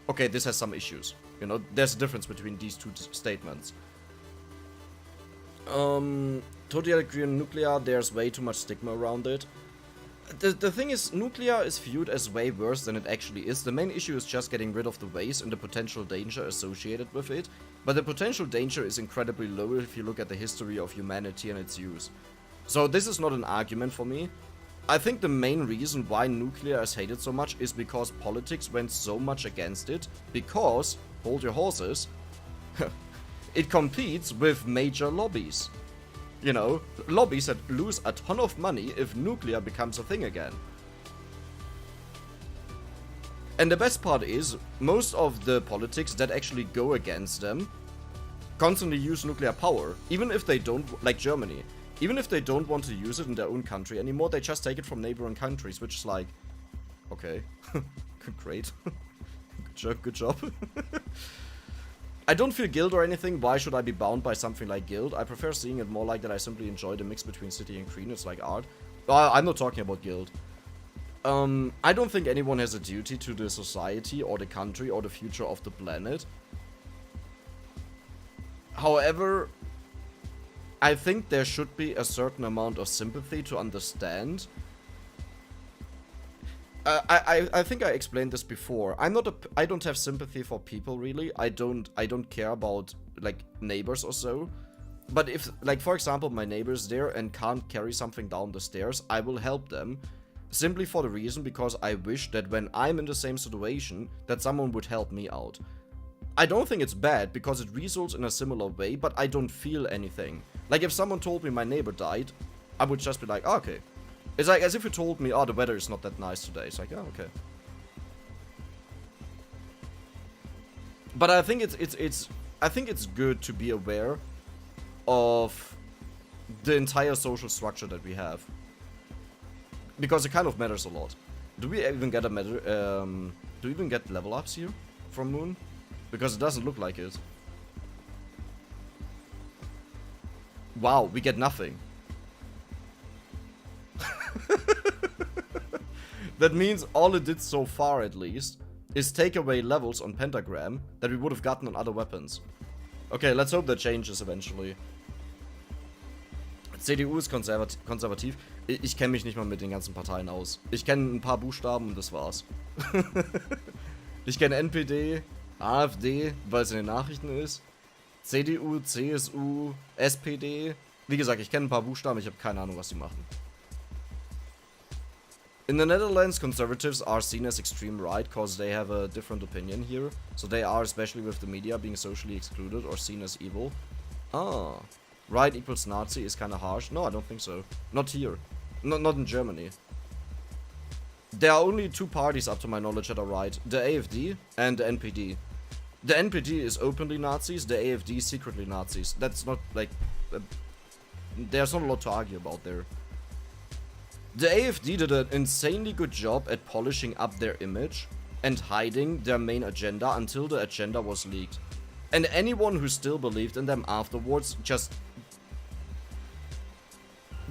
okay, this has some issues. You know, there's a difference between these two statements. Totally agree on nuclear, there's way too much stigma around it. The thing is, nuclear is viewed as way worse than it actually is. The main issue is just getting rid of the waste and the potential danger associated with it. But the potential danger is incredibly low if you look at the history of humanity and its use. So this is not an argument for me. I think the main reason why nuclear is hated so much is because politics went so much against it. Because, hold your horses, it competes with major lobbies. You know, lobbies that lose a ton of money if nuclear becomes a thing again. And the best part is, most of the politics that actually go against them constantly use nuclear power, even if they don't, like Germany. Even if they don't want to use it in their own country anymore, they just take it from neighboring countries, which is like, okay, great, good job. I don't feel guilt or anything. Why should I be bound by something like guilt? I prefer seeing it more like that I simply enjoy the mix between city and green. It's like art. I'm not talking about guilt. I don't think anyone has a duty to the society or the country or the future of the planet. However, I think there should be a certain amount of sympathy to understand. I think I explained this before. I don't have sympathy for people really. I don't care about like neighbors or so. But if, like, for example, my neighbor's there and can't carry something down the stairs, I will help them. Simply for the reason because I wish that when I'm in the same situation, that someone would help me out. I don't think it's bad because it results in a similar way, but I don't feel anything. Like, if someone told me my neighbor died, I would just be like, oh, okay. It's like as if you told me, oh, the weather is not that nice today. It's like, oh, okay. But I think it's good to be aware of the entire social structure that we have, because it kind of matters a lot. Do we even get do we even get level ups here from Moon? Because it doesn't look like it. Wow, we get nothing. That means all it did so far, at least, is take away levels on Pentagram that we would have gotten on other weapons. Okay, let's hope that changes eventually. CDU ist konservativ. Ich kenne mich nicht mal mit den ganzen Parteien aus. Ich kenne ein paar Buchstaben und das war's. Ich kenne NPD, AfD, weil es in den Nachrichten ist. CDU, CSU, SPD. Wie gesagt, ich kenne ein paar Buchstaben, ich habe keine Ahnung, was sie machen. In the Netherlands, conservatives are seen as extreme right because they have a different opinion here. So they are, especially with the media, being socially excluded or seen as evil. Ah. Right equals Nazi is kind of harsh. No, I don't think so. Not here. Not in Germany. There are only two parties, up to my knowledge, that are right. The AfD and the NPD. The NPD is openly Nazis, the AfD is secretly Nazis. That's not, like... there's not a lot to argue about there. The AfD did an insanely good job at polishing up their image and hiding their main agenda until the agenda was leaked. And anyone who still believed in them afterwards just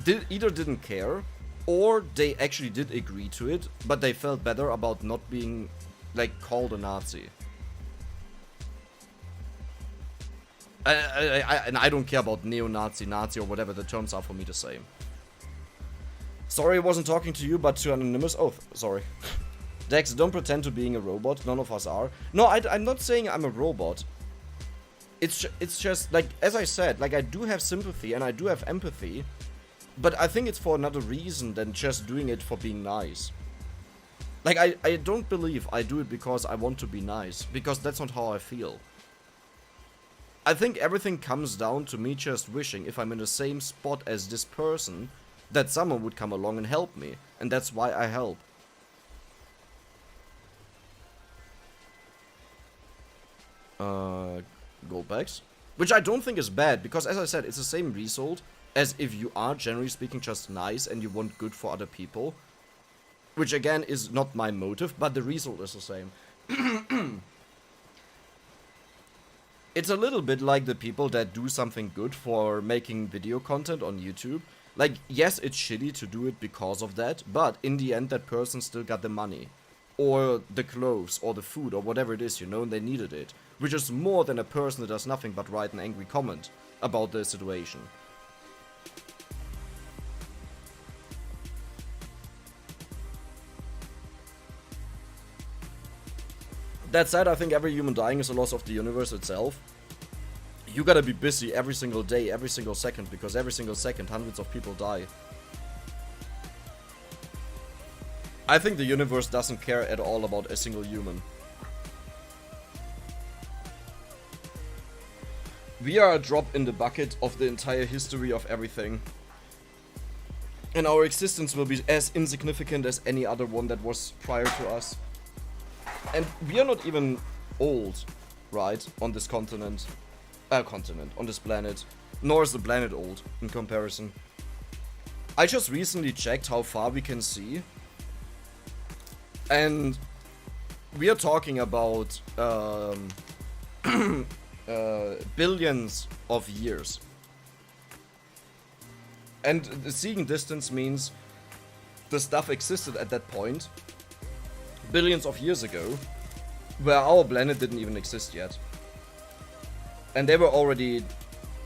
either didn't care, or they actually did agree to it, but they felt better about not being, like, called a Nazi. And I don't care about neo-Nazi, Nazi, or whatever the terms are for me the same. Sorry I wasn't talking to you, but to Anonymous. Oh, sorry. Dex, don't pretend to being a robot. None of us are. No, I'm not saying I'm a robot. It's just, like, as I said, like, I do have sympathy and I do have empathy, but I think it's for another reason than just doing it for being nice. Like, I don't believe I do it because I want to be nice, because that's not how I feel. I think everything comes down to me just wishing, if I'm in the same spot as this person, that someone would come along and help me, and that's why I help. Goldbacks? Which I don't think is bad, because as I said, it's the same result as if you are, generally speaking, just nice and you want good for other people. Which again is not my motive, but the result is the same. It's a little bit like the people that do something good for making video content on YouTube. Like, yes, it's shitty to do it because of that, but in the end that person still got the money. Or the clothes, or the food, or whatever it is, you know, and they needed it. Which is more than a person that does nothing but write an angry comment about the situation. That said, I think every human dying is a loss of the universe itself. You gotta be busy every single day, every single second, because every single second hundreds of people die. I think the universe doesn't care at all about a single human. We are a drop in the bucket of the entire history of everything. And our existence will be as insignificant as any other one that was prior to us. And we are not even old, right, on this continent. On this planet. Nor is the planet old, in comparison. I just recently checked how far we can see. And we are talking about billions of years. And the seeing distance means the stuff existed at that point, billions of years ago, where our planet didn't even exist yet. And they were already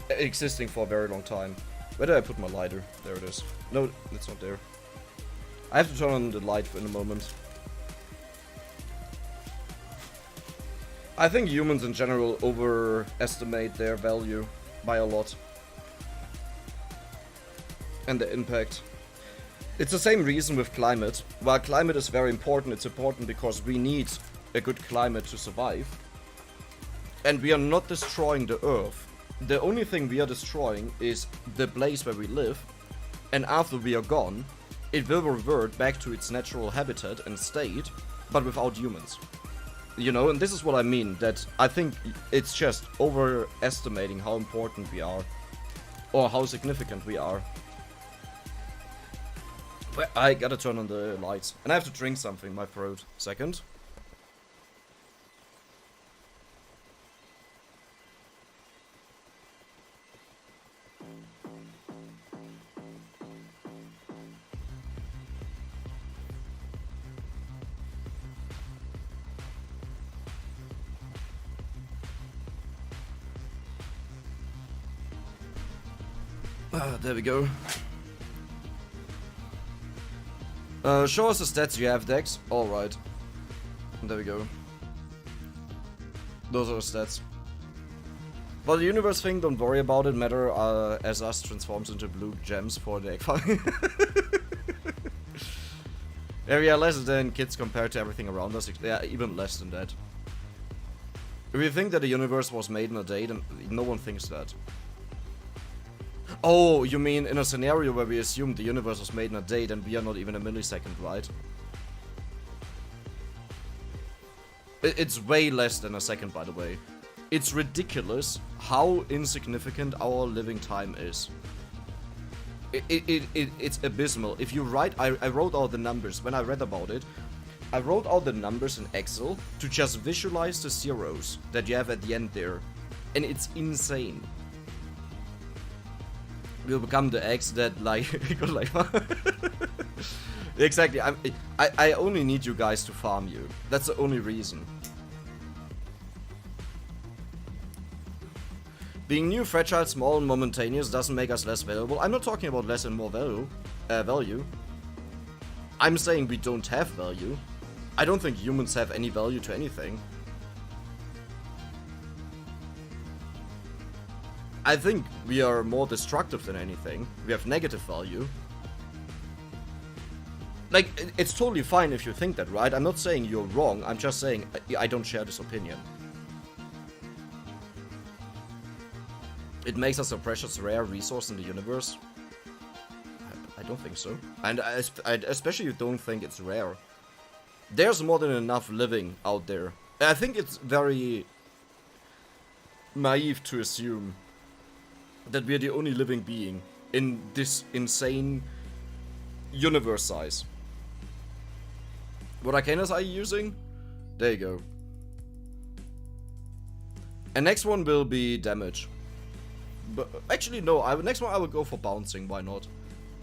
existing for a very long time. Where did I put my lighter? There it is. No, it's not there. I have to turn on the light in a moment. I think humans in general overestimate their value by a lot. And the impact. It's the same reason with climate. While climate is very important, it's important because we need a good climate to survive. And we are not destroying the Earth. The only thing we are destroying is the place where we live. And after we are gone, it will revert back to its natural habitat and state, but without humans. You know, and this is what I mean, that I think it's just overestimating how important we are. Or how significant we are. But I gotta turn on the lights. And I have to drink something in my throat. Second. There we go. Show us the stats you have, Dex. Alright. There we go. Those are the stats. But the universe thing, don't worry about it. Matter as us transforms into blue gems for the egg farm. Yeah, we are less than kids compared to everything around us. Yeah, even less than that. If you think that the universe was made in a day, then no one thinks that. Oh, you mean in a scenario where we assume the universe was made in a day, then we are not even a millisecond, right? It's way less than a second, by the way. It's ridiculous how insignificant our living time is. It's abysmal. If you write, I wrote out the numbers when I read about it. I wrote out the numbers in Excel to just visualize the zeros that you have at the end there. And it's insane. We'll become the X that like exactly. I only need you guys to farm you. That's the only reason. Being new, fragile, small, and momentaneous doesn't make us less valuable. I'm not talking about less and more value. I'm saying we don't have value. I don't think humans have any value to anything. I think we are more destructive than anything. We have negative value. Like, it's totally fine if you think that, right? I'm not saying you're wrong, I'm just saying I don't share this opinion. It makes us a precious, rare resource in the universe. I don't think so. And I especially don't think it's rare. There's more than enough living out there. I think it's very naive to assume that we are the only living being in this insane universe size. What arcanas are you using? There you go. And next one will be damage. But actually no, next one I will go for bouncing, why not?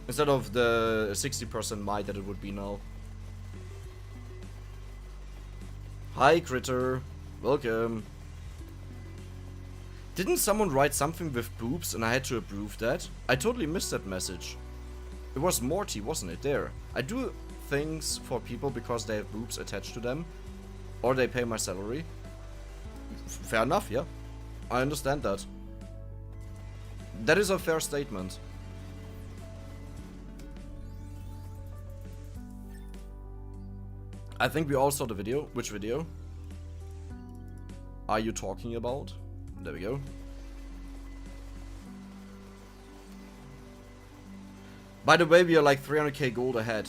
Instead of the 60% might that it would be now. Hi Critter, welcome. Didn't someone write something with boobs and I had to approve that? I totally missed that message. It was Morty, wasn't it? There. I do things for people because they have boobs attached to them. Or they pay my salary. Fair enough, yeah. I understand that. That is a fair statement. I think we all saw the video. Which video? Are you talking about? There we go. By the way, we are like 300k gold ahead.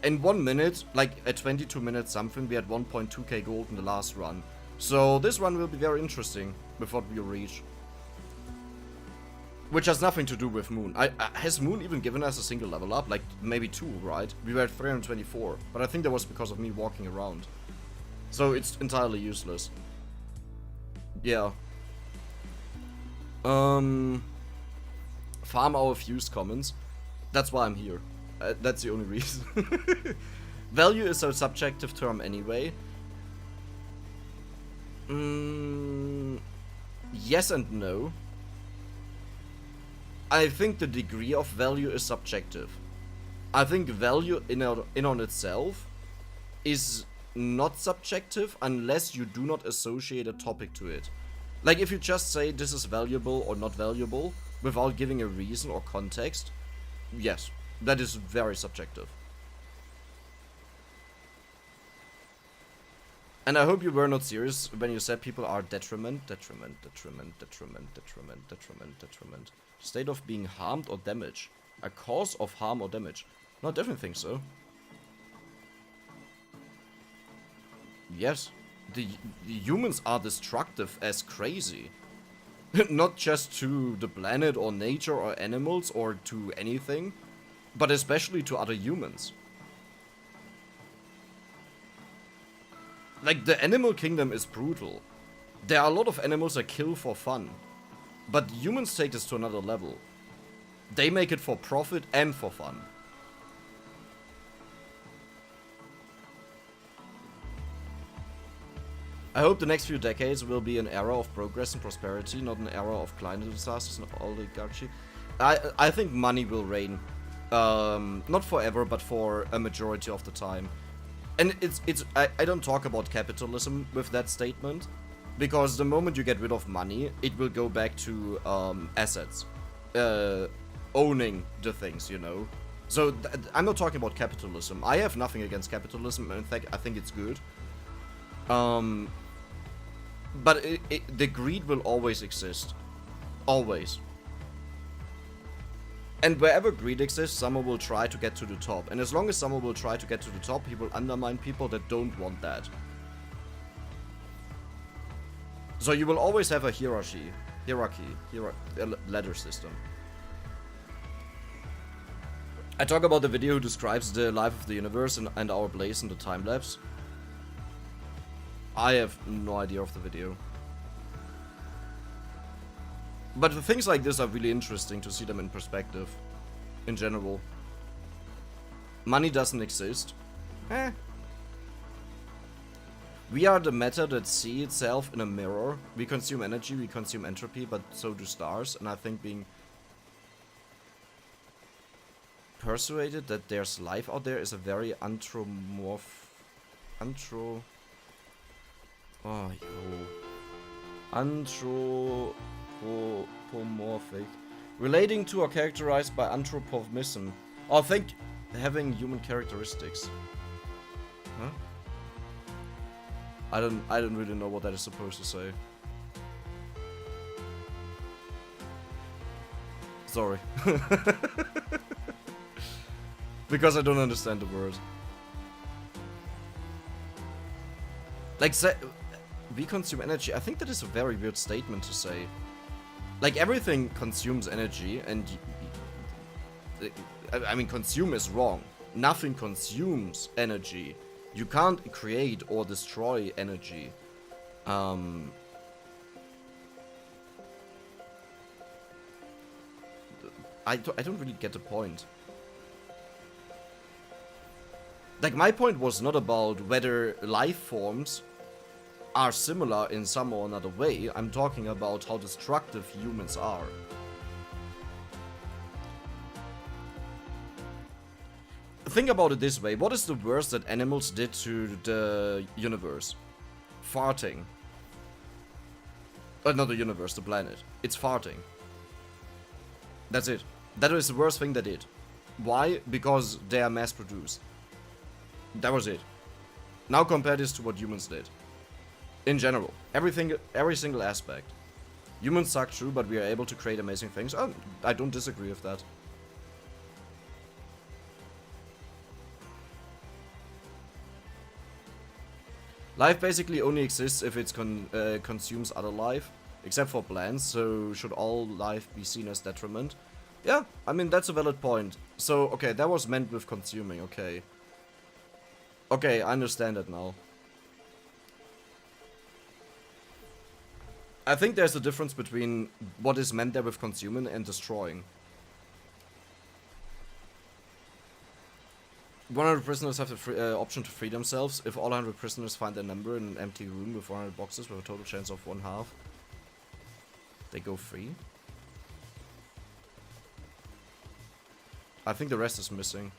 In 1 minute, like at 22 minutes something, we had 1.2k gold in the last run. So this run will be very interesting with what we reach. Which has nothing to do with Moon. Has Moon even given us a single level up? Like maybe 2, right? We were at 324, but I think that was because of me walking around. So it's entirely useless. Yeah. Farm our fused comments. That's why I'm here. That's the only reason. Value is a subjective term anyway. Yes and no. I think the degree of value is subjective. I think value in on itself is not subjective unless you do not associate a topic to it. Like if you just say this is valuable or not valuable without giving a reason or context, yes, that is very subjective. And I hope you were not serious when you said people are detriment. State of being harmed or damaged. A cause of harm or damage. No, I definitely think so. Yes, the humans are destructive as crazy. Not just to the planet or nature or animals or to anything, but especially to other humans. Like, the animal kingdom is brutal. There are a lot of animals that kill for fun. But humans take this to another level. They make it for profit and for fun. I hope the next few decades will be an era of progress and prosperity, not an era of climate disasters and oligarchy. I think money will reign. Not forever, but for a majority of the time. And I don't talk about capitalism with that statement, because the moment you get rid of money, it will go back to assets, owning the things, you know. So I'm not talking about capitalism. I have nothing against capitalism. In fact, I think it's good. But the greed will always exist, always. And wherever greed exists, someone will try to get to the top. And as long as someone will try to get to the top, he will undermine people that don't want that. So you will always have a hierarchy, a ladder system. I talk about the video who describes the life of the universe and our place in the time lapse. I have no idea of the video. But things like this are really interesting to see them in perspective. In general. Money doesn't exist. We are the matter that see itself in a mirror. We consume energy, we consume entropy, but so do stars. And I think being persuaded that there's life out there is a very anthropomorphic. Relating to or characterized by anthropomorphism. Oh, I think having human characteristics. Huh? I don't really know what that is supposed to say. Sorry. Because I don't understand the word. Like, we consume energy. I think that is a very weird statement to say. Like, everything consumes energy, and I mean, consume is wrong. Nothing consumes energy. You can't create or destroy energy. I don't really get the point. Like, my point was not about whether life forms are similar in some or another way. I'm talking about how destructive humans are. Think about it this way. What is the worst that animals did to the universe? Farting. Not the universe, the planet. It's farting. That's it. That is the worst thing they did. Why? Because they are mass produced. That was it. Now compare this to what humans did. In general. Every single aspect. Humans suck, true, but we are able to create amazing things. Oh, I don't disagree with that. Life basically only exists if it consumes other life, except for plants, so should all life be seen as detriment? Yeah, I mean, that's a valid point. So, okay, that was meant with consuming, okay. Okay, I understand it now. I think there's a difference between what is meant there with consuming and destroying. 100 prisoners have the option to free themselves. If all 100 prisoners find their number in an empty room with 100 boxes with a total chance of 1/2, they go free. I think the rest is missing.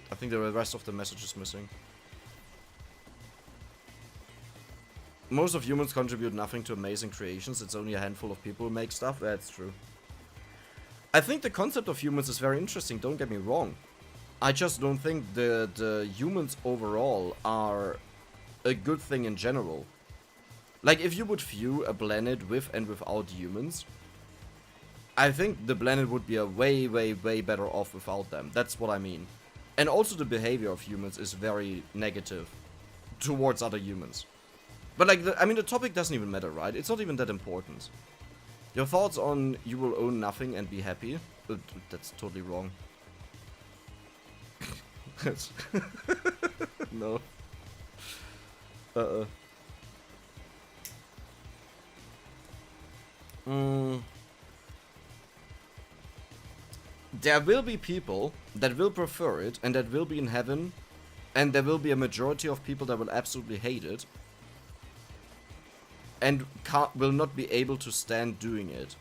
I think the rest of the message is missing. Most of humans contribute nothing to amazing creations. It's only a handful of people who make stuff. That's true. I think the concept of humans is very interesting, don't get me wrong. I just don't think the humans overall are a good thing in general. Like, if you would view a planet with and without humans, I think the planet would be a way, way, way better off without them. That's what I mean. And also the behavior of humans is very negative towards other humans. But like, I mean, the topic doesn't even matter, right? It's not even that important. Your thoughts on you will own nothing and be happy? That's totally wrong. No. There will be people that will prefer it and that will be in heaven, and there will be a majority of people that will absolutely hate it and will not be able to stand doing it.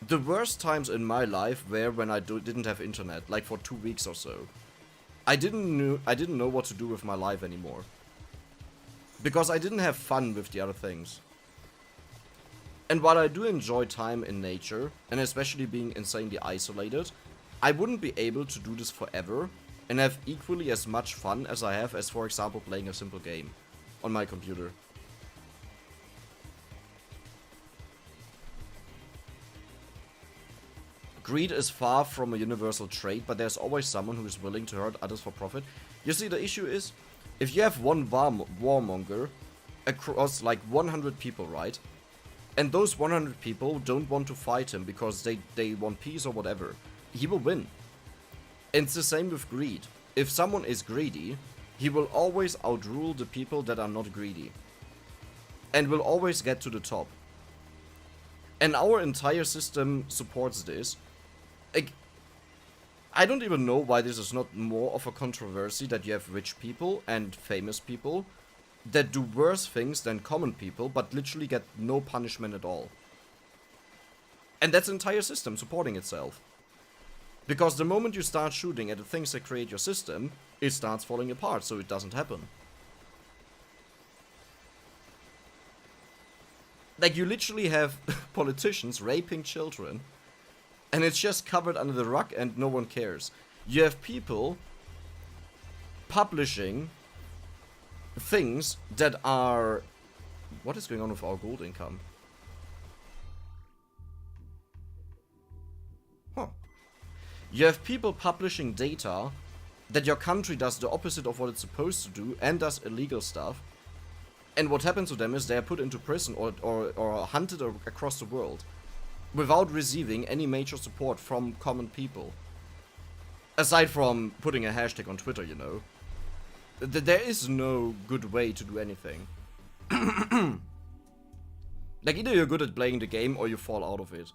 The worst times in my life were when I didn't have internet, like for 2 weeks or so. I didn't know what to do with my life anymore. Because I didn't have fun with the other things. And while I do enjoy time in nature, and especially being insanely isolated, I wouldn't be able to do this forever and have equally as much fun as I have as, for example, playing a simple game on my computer. Greed is far from a universal trait, but there's always someone who is willing to hurt others for profit. You see, the issue is, if you have one warmonger across like 100 people, right? And those 100 people don't want to fight him because they want peace or whatever, he will win. And it's the same with greed. If someone is greedy, he will always outrule the people that are not greedy. And will always get to the top. And our entire system supports this. I don't even know why this is not more of a controversy that you have rich people and famous people that do worse things than common people, but literally get no punishment at all. And that's the entire system supporting itself. Because the moment you start shooting at the things that create your system, it starts falling apart, so it doesn't happen. Like, you literally have politicians raping children, and it's just covered under the rug and no one cares. You have people publishing things that are... What is going on with our gold income? Huh. You have people publishing data that your country does the opposite of what it's supposed to do and does illegal stuff. And what happens to them is they are put into prison or hunted across the world without receiving any major support from common people. Aside from putting a hashtag on Twitter, you know. There is no good way to do anything. Like, either you're good at playing the game or you fall out of it.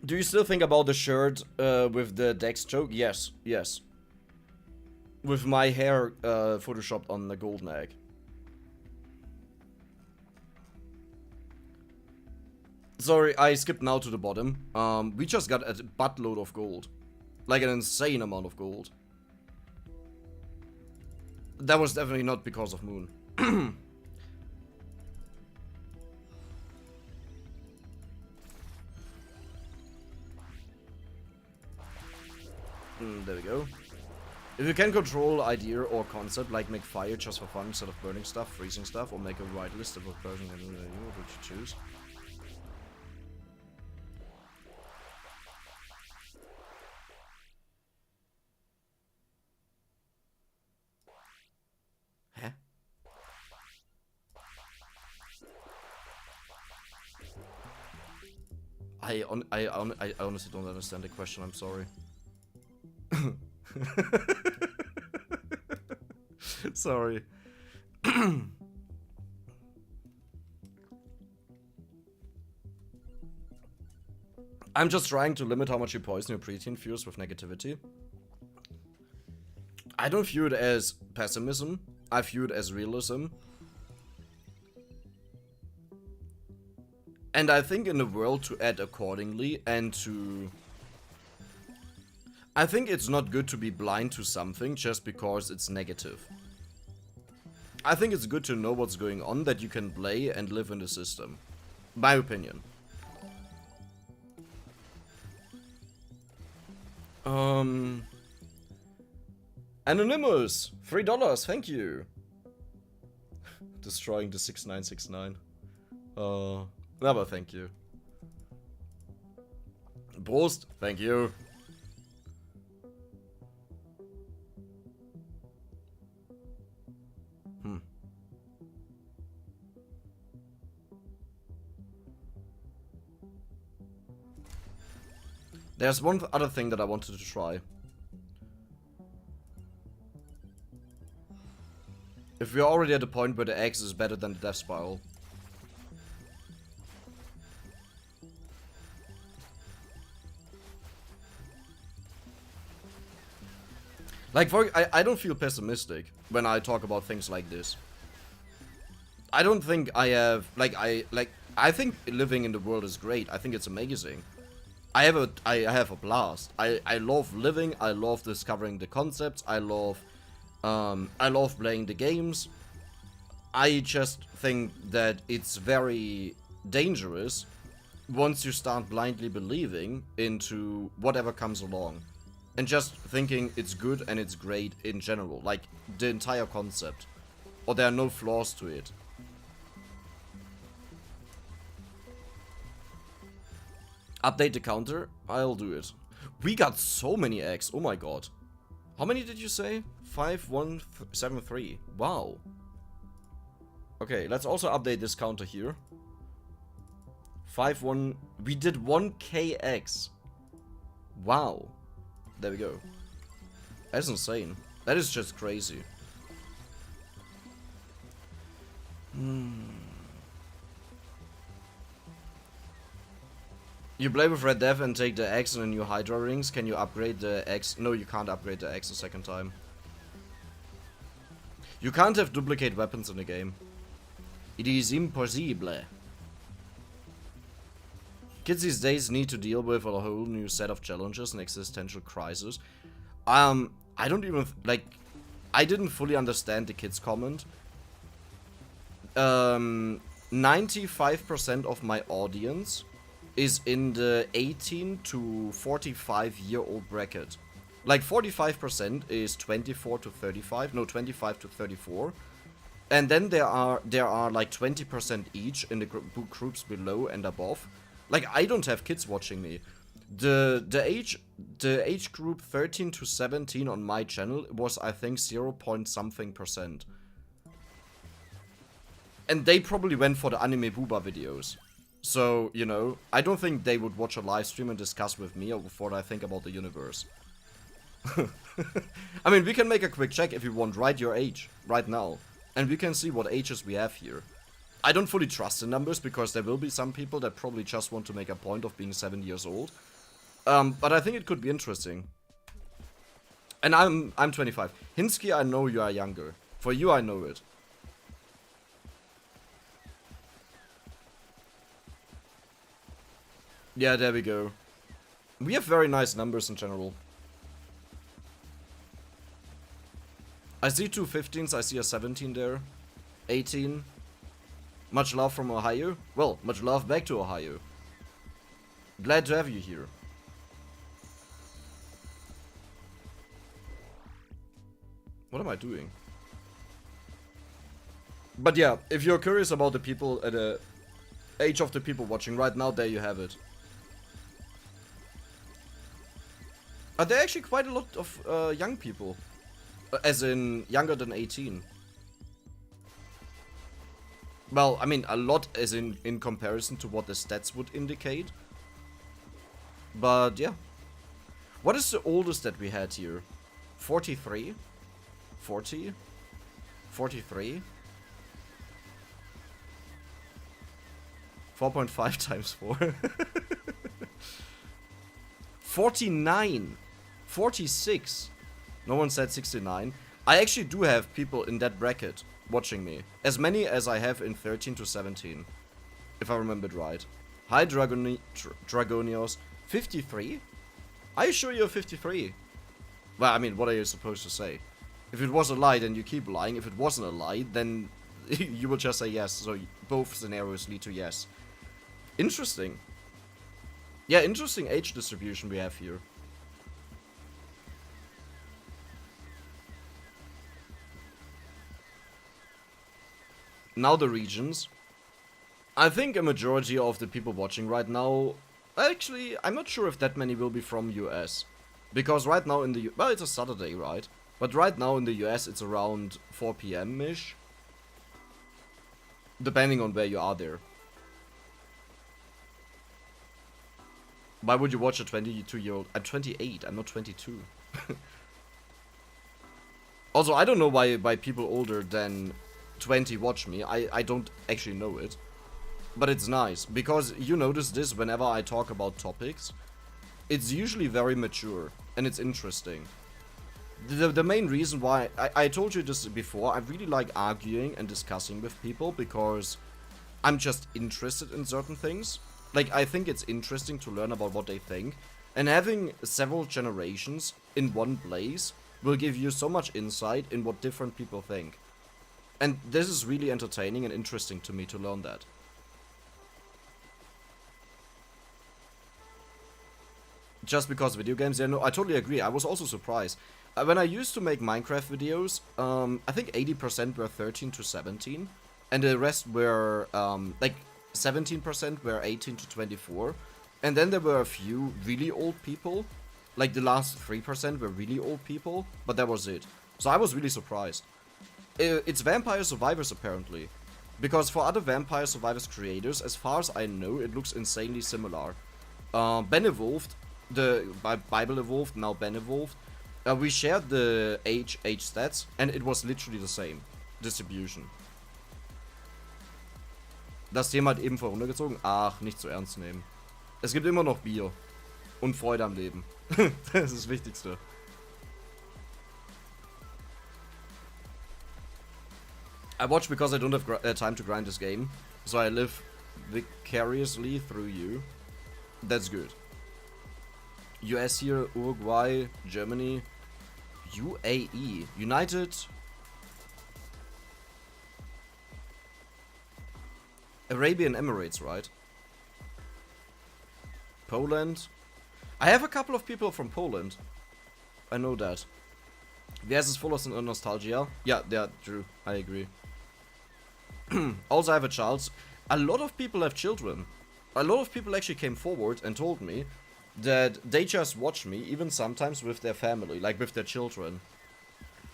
Do you still think about the shirt with the Dex joke? Yes, yes. With my hair photoshopped on the golden egg. Sorry, I skipped now to the bottom. We just got a buttload of gold. Like an insane amount of gold. That was definitely not because of Moon. There we go. If you can control idea or concept, like make fire just for fun instead of burning stuff, freezing stuff, or make a right list of a person can do that, what would you choose? Huh? I honestly don't understand the question, I'm sorry. Sorry. I'm just trying to limit how much you poison your preteen viewers with negativity. I don't view it as pessimism. I view it as realism. And I think in the world to act accordingly and to... I think it's not good to be blind to something just because it's negative. I think it's good to know what's going on, that you can play and live in the system. My opinion. Anonymous, $3, thank you. Destroying the 6969. Never, thank you. Prost, thank you. There's one other thing that I wanted to try. If we're already at the point where the X is better than the Death Spiral. Like, I don't feel pessimistic when I talk about things like this. I don't think I have, I think living in the world is great. I think it's amazing. I have a blast. I love living. I love discovering the concepts. I love playing the games. I just think that it's very dangerous once you start blindly believing into whatever comes along. And just thinking it's good and it's great in general. Like, the entire concept. Or there are no flaws to it. Update the counter? I'll do it. We got so many eggs. Oh my god. How many did you say? 5173. Wow. Okay, let's also update this counter here. 51. We did 1k eggs. Wow. There we go. That's insane. That is just crazy. You play with Red Death and take the X and the new Hydra rings. Can you upgrade the X? No, you can't upgrade the X a second time. You can't have duplicate weapons in the game. It is impossible. Kids these days need to deal with a whole new set of challenges and existential crises. I don't even, I didn't fully understand the kids comment. 95% of my audience is in the 18 to 45 year old bracket. Like 45% is 24 to 35, no 25 to 34. And then there are like 20% each in the groups below and above. Like, I don't have kids watching me. The age group 13 to 17 on my channel was, I think, 0 point something %. And they probably went for the anime booba videos. So, you know, I don't think they would watch a live stream and discuss with me of what I think about the universe. I mean, we can make a quick check if you want, write your age, right now. And we can see what ages we have here. I don't fully trust the numbers, because there will be some people that probably just want to make a point of being 7 years old. But I think it could be interesting. And I'm 25. Hinsky, I know you are younger. For you, I know it. Yeah, there we go. We have very nice numbers in general. I see two 15s, I see a 17 there. 18. Much love from Ohio. Well, much love back to Ohio. Glad to have you here. What am I doing? But yeah, if you're curious about the people at the age of the people watching right now, there you have it. Are there actually quite a lot of young people? As in, younger than 18. Well, I mean, a lot as in comparison to what the stats would indicate. But, yeah. What is the oldest that we had here? 43? 40? 43? 4.5 times 4. 49. 46. No one said 69. I actually do have people in that bracket watching me. As many as I have in 13 to 17. If I remembered right. Hi Dragonios. 53? Are you sure you're 53? Well, I mean, what are you supposed to say? If it was a lie, then you keep lying. If it wasn't a lie, then you will just say yes. So both scenarios lead to yes. Interesting. Yeah, interesting age distribution we have here. Now the regions. I think a majority of the people watching right now... Actually, I'm not sure if that many will be from US. Because right now in the... Well, it's a Saturday, right? But right now in the US it's around 4 PM-ish. Depending on where you are there. Why would you watch a 22-year-old? I'm 28, I'm not 22. Also, I don't know why people older than 20 watch me. I don't actually know it. But it's nice, because you notice this whenever I talk about topics. It's usually very mature, and it's interesting. The main reason why, I told you this before, I really like arguing and discussing with people, because I'm just interested in certain things. Like, I think it's interesting to learn about what they think, and having several generations in one place will give you so much insight in what different people think. And this is really entertaining and interesting to me to learn that. Just because video games, yeah, no, I totally agree. I was also surprised. When I used to make Minecraft videos, I think 80% were 13 to 17, and the rest were, like, 17% were 18 to 24, and then there were a few really old people, like the last 3% were really old people, but that was it. So I was really surprised. It's Vampire Survivors apparently, because for other Vampire Survivors creators, as far as I know, it looks insanely similar. Ben Evolved, the Bible Evolved, now Ben Evolved, we shared the age stats, and it was literally the same distribution. Das Thema hat eben voruntergezogen. Ach, nicht zu ernst nehmen. Es gibt immer noch Bier. Und Freude am Leben. Das ist das Wichtigste. I watch because I don't have time to grind this game. So I live vicariously through you. That's good. US here, Uruguay, Germany, UAE, United... Arabian Emirates, right? Poland. I have a couple of people from Poland. I know that. Wer ist es voll aus Nostalgia? Yeah, true. I agree. Also, I have a child. A lot of people have children. A lot of people actually came forward and told me that they just watch me, even sometimes with their family, like with their children.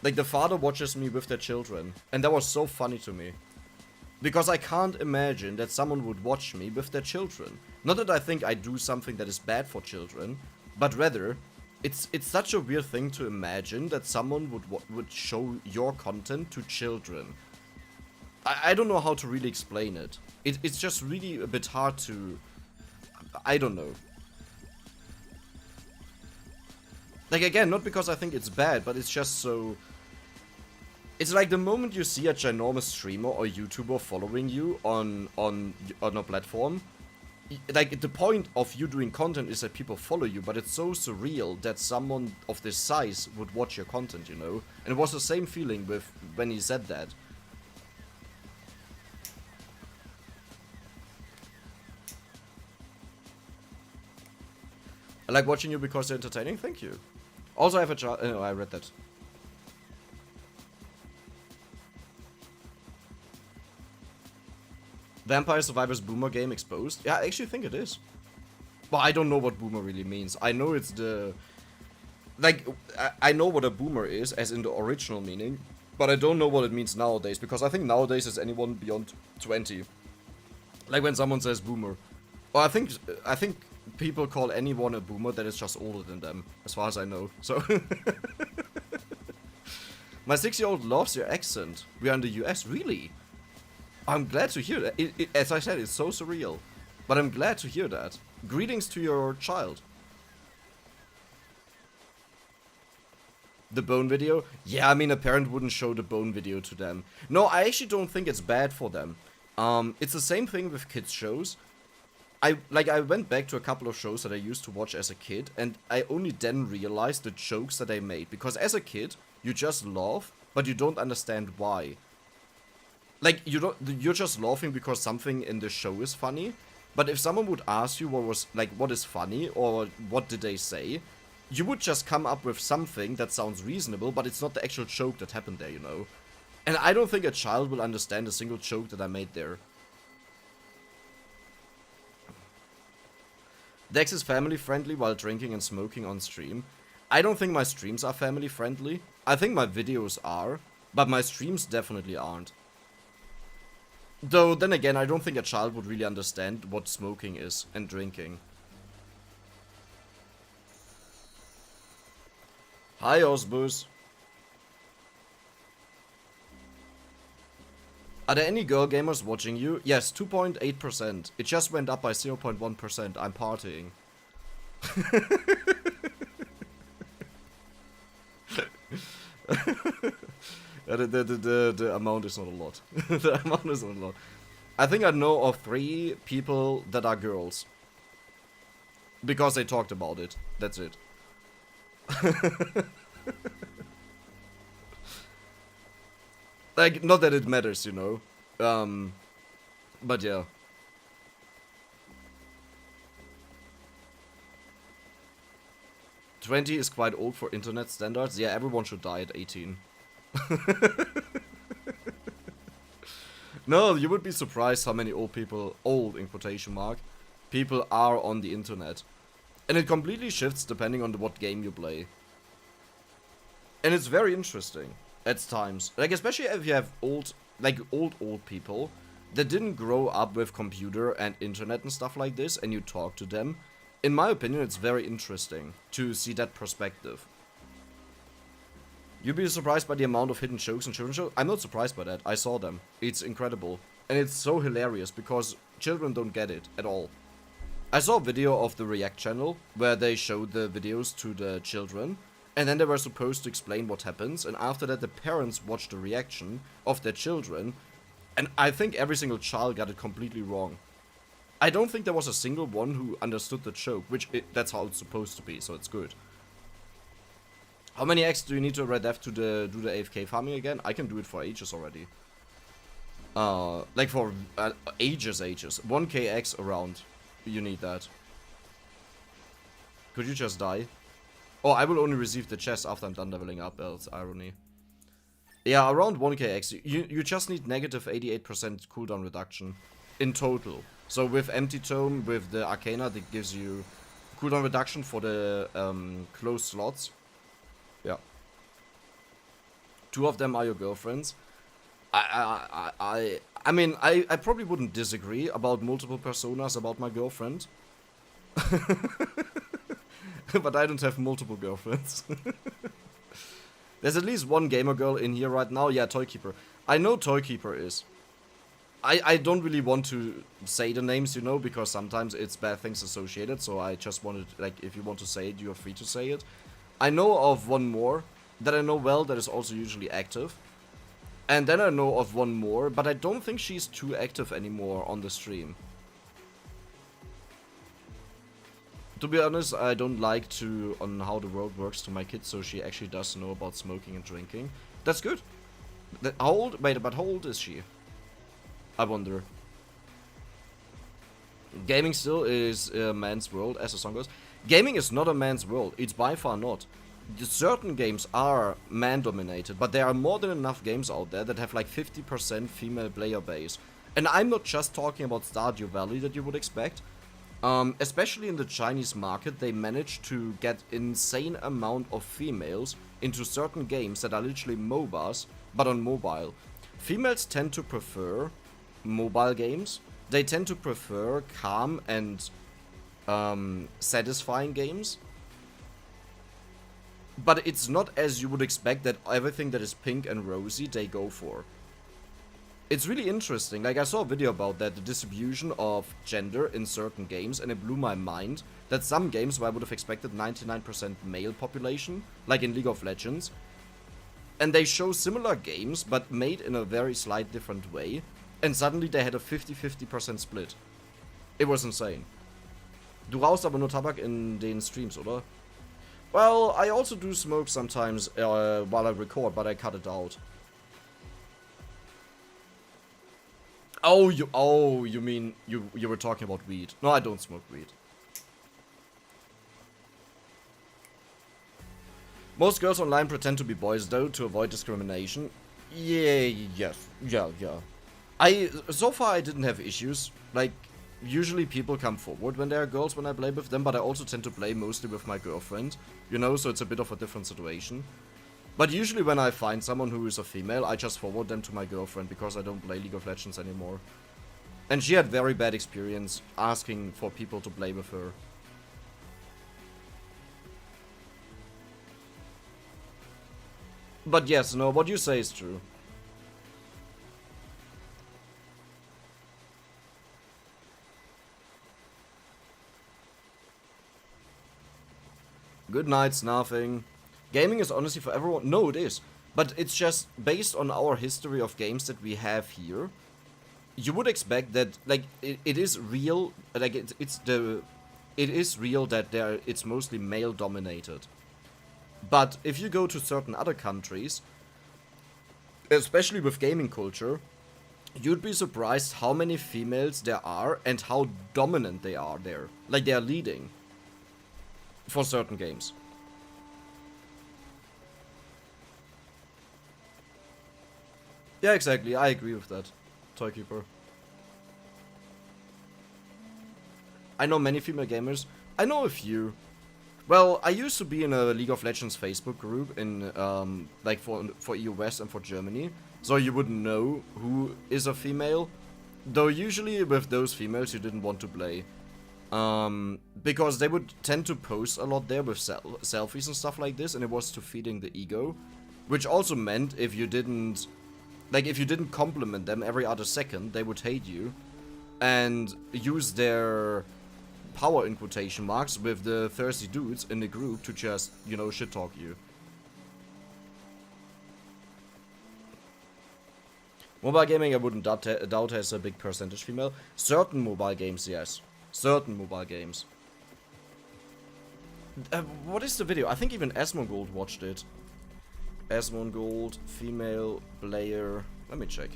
Like the father watches me with their children. And that was so funny to me. Because I can't imagine that someone would watch me with their children. Not that I think I do something that is bad for children, but rather, it's such a weird thing to imagine that someone would show your content to children. I don't know how to really explain it. It's just really a bit hard to... I don't know. Like, again, not because I think it's bad, but it's just so... It's like the moment you see a ginormous streamer or YouTuber following you on a platform, like the point of you doing content is that people follow you, but it's so surreal that someone of this size would watch your content, you know? And it was the same feeling with when he said that. I like watching you because they're entertaining, thank you. Also I have a child, oh, I read that. Vampire Survivors Boomer game exposed? Yeah, I actually think it is. Well, I don't know what boomer really means. I know it's the... Like, I know what a boomer is, as in the original meaning. But I don't know what it means nowadays, because I think nowadays is anyone beyond 20. Like when someone says boomer. Well, I think people call anyone a boomer that is just older than them, as far as I know. So... My 6-year-old loves your accent. We are in the US, really? I'm glad to hear that. As I said, it's so surreal. But I'm glad to hear that. Greetings to your child. The bone video? Yeah, I mean, a parent wouldn't show the bone video to them. No, I actually don't think it's bad for them. It's the same thing with kids shows. I went back to a couple of shows that I used to watch as a kid, and I only then realized the jokes that I made. Because as a kid, you just laugh, but you don't understand why. Like, you're just laughing because something in the show is funny. But if someone would ask you what is funny, or what did they say, you would just come up with something that sounds reasonable, but it's not the actual joke that happened there, you know? And I don't think a child will understand a single joke that I made there. Dex is family friendly while drinking and smoking on stream. I don't think my streams are family friendly. I think my videos are, but my streams definitely aren't. Though, then again, I don't think a child would really understand what smoking is and drinking. Hi, Osbus. Are there any girl gamers watching you? Yes, 2.8%. It just went up by 0.1%. I'm partying. The amount is not a lot. The amount is not a lot. I think I know of 3 people that are girls. Because they talked about it. That's it. Like, not that it matters, you know. But yeah. "20 is quite old for internet standards." Yeah, everyone should die at 18. No, you would be surprised how many old people, old in quotation mark, people are on the internet. And it completely shifts depending on what game you play. And it's very interesting at times. Like, especially if you have old people that didn't grow up with computer and internet and stuff like this, and you talk to them. In my opinion, it's very interesting to see that perspective. You'd be surprised by the amount of hidden jokes in children's shows. I'm not surprised by that. I saw them. It's incredible. And it's so hilarious because children don't get it at all. I saw a video of the React channel where they showed the videos to the children. And then they were supposed to explain what happens. And after that, the parents watched the reaction of their children. And I think every single child got it completely wrong. I don't think there was a single one who understood the joke, that's how it's supposed to be, so it's good. How many X do you need to Red Death to do the AFK farming again? I can do it for ages already. Like for ages. 1k X around. You need that. Could you just die? Oh, I will only receive the chest after I'm done leveling up, that's irony. Yeah, around 1k X. You just need negative 88% cooldown reduction in total. So with Empty Tome, with the Arcana, that gives you cooldown reduction for the closed slots. Yeah. 2 of them are your girlfriends. I mean, I probably wouldn't disagree about multiple personas about my girlfriend. But I don't have multiple girlfriends. There's at least one gamer girl in here right now. Yeah, Toykeeper. I know Toykeeper is. I don't really want to say the names, you know, because sometimes it's bad things associated, so I just wanted, like, if you want to say it, you are free to say it. I know of one more that I know well that is also usually active. And then I know of one more, but I don't think she's too active anymore on the stream. To be honest, I don't like to on how the world works to my kids, so she actually does know about smoking and drinking. That's good. How old? Wait, but how old is she? I wonder. Gaming still is a man's world, as the song goes. Gaming is not a man's world. It's by far not. Certain games are man-dominated, but there are more than enough games out there that have like 50% female player base. And I'm not just talking about Stardew Valley that you would expect. Especially in the Chinese market, they manage to get insane amount of females into certain games that are literally MOBAs, but on mobile. Females tend to prefer mobile games. They tend to prefer calm and satisfying games. But it's not as you would expect that everything that is pink and rosy they go for. It's really interesting. Like, I saw a video about that, the distribution of gender in certain games, and it blew my mind that some games where I would have expected 99% male population, like in League of Legends, and they show similar games, but made in a very slight different way, and suddenly they had a 50-50% split. It was insane. Du rauchst aber nur Tabak in den Streams, oder? Well, I also do smoke sometimes while I record, but I cut it out. Oh, you mean you were talking about weed? No, I don't smoke weed. Most girls online pretend to be boys though to avoid discrimination. Yeah, yeah. So far I didn't have issues. Like, usually people come forward when there are girls when I play with them, but I also tend to play mostly with my girlfriend, you know, so it's a bit of a different situation. But usually when I find someone who is a female, I just forward them to my girlfriend because I don't play League of Legends anymore. And she had very bad experience asking for people to play with her. But yes, no, what you say is true. Good night, nothing. Gaming is honestly for everyone. No, it is. But it's just based on our history of games that we have here. You would expect that, like, it is real. Like, it is real that it's mostly male dominated. But if you go to certain other countries, especially with gaming culture, you'd be surprised how many females there are and how dominant they are there. Like, they are leading for certain games. Yeah, exactly. I agree with that, Toykeeper. I know many female gamers. I know a few. Well, I used to be in a League of Legends Facebook group in like for EU West and for Germany, so you would know who is a female. Though usually with those females you didn't want to play, because they would tend to post a lot there with selfies and stuff like this, and it was to feeding the ego, which also meant if you didn't compliment them every other second, they would hate you and use their power in quotation marks with the thirsty dudes in the group to just, you know, shit talk you. Mobile gaming, I wouldn't doubt has a big percentage female. Certain mobile games, yes. Certain mobile games. What is the video? I think even Asmongold watched it. Asmongold, female player. Let me check.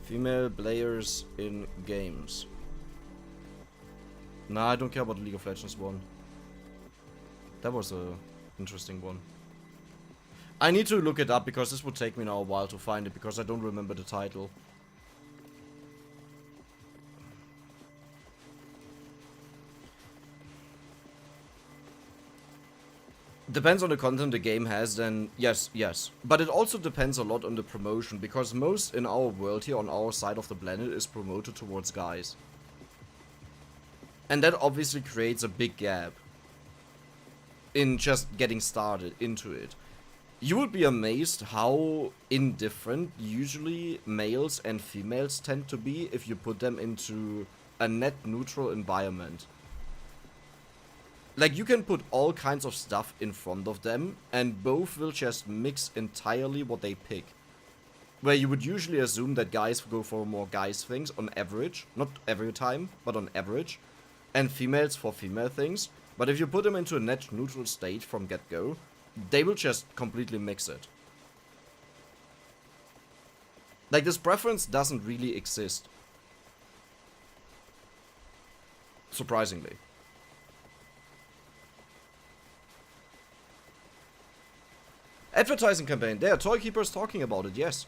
Female players in games. Nah, I don't care about the League of Legends one. That was a interesting one. I need to look it up because this would take me now a while to find it because I don't remember the title. Depends on the content the game has, then yes. But it also depends a lot on the promotion, because most in our world here on our side of the planet is promoted towards guys. And that obviously creates a big gap in just getting started into it. You would be amazed how indifferent usually males and females tend to be if you put them into a net neutral environment. Like, you can put all kinds of stuff in front of them, and both will just mix entirely what they pick. Where you would usually assume that guys go for more guys things on average, not every time, but on average, and females for female things. But if you put them into a net neutral state from get-go, they will just completely mix it. Like, this preference doesn't really exist. Surprisingly. Advertising campaign. There, Toykeeper's talking about it, yes.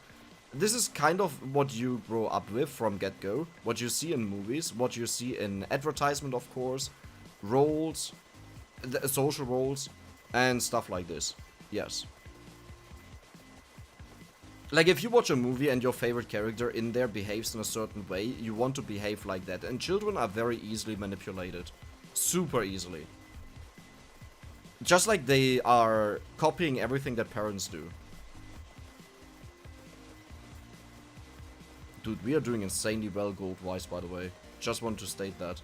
This is kind of what you grow up with from get-go. What you see in movies, what you see in advertisement, of course. Roles, social roles, and stuff like this. Yes. Like, if you watch a movie and your favorite character in there behaves in a certain way, you want to behave like that. And children are very easily manipulated. Super easily. Just like they are copying everything that parents do. Dude, we are doing insanely well gold-wise, by the way. Just want to state that.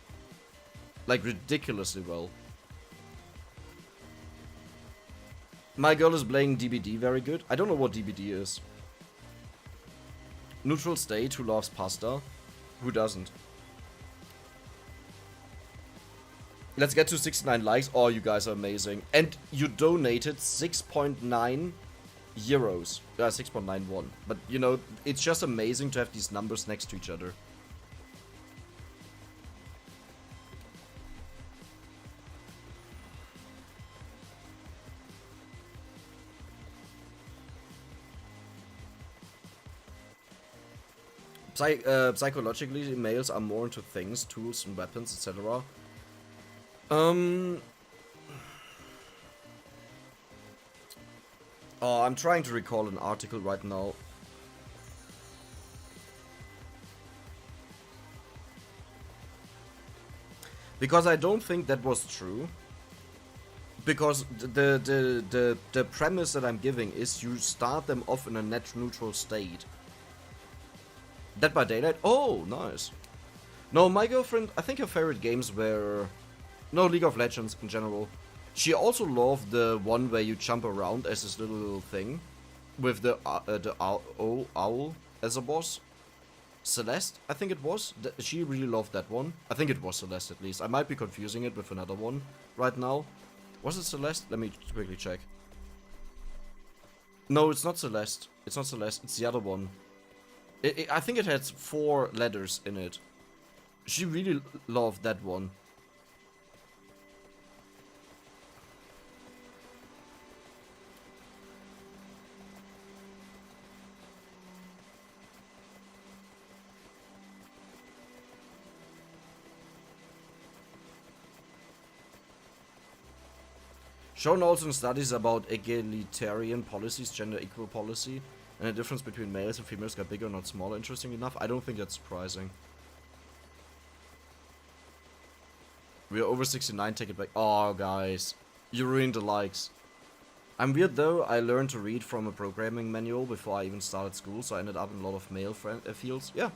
Like, ridiculously well. My girl is playing DBD very good. I don't know what DBD is. Neutral state, who loves pasta? Who doesn't? Let's get to 69 likes. Oh, you guys are amazing. And you donated 6.9 euros. 6.91. But, you know, it's just amazing to have these numbers next to each other. Psychologically, males are more into things, tools and weapons, etc. Oh, I'm trying to recall an article right now. Because I don't think that was true. Because the premise that I'm giving is you start them off in a net neutral state. Dead by Daylight? Oh, nice. No, my girlfriend, I think her favorite games were... No, League of Legends in general. She also loved the one where you jump around as this little thing. With the owl as a boss. Celeste, I think it was. She really loved that one. I think it was Celeste at least. I might be confusing it with another one right now. Was it Celeste? Let me quickly check. No, it's not Celeste. It's not Celeste. It's the other one. I think it had 4 letters in it. She really loved that one. Shown also in studies about egalitarian policies, gender equal policy, and the difference between males and females got bigger, not smaller. Interesting enough. I don't think that's surprising. We are over 69, take it back. Oh, guys. You ruined the likes. I'm weird though, I learned to read from a programming manual before I even started school, so I ended up in a lot of male fields. Yeah.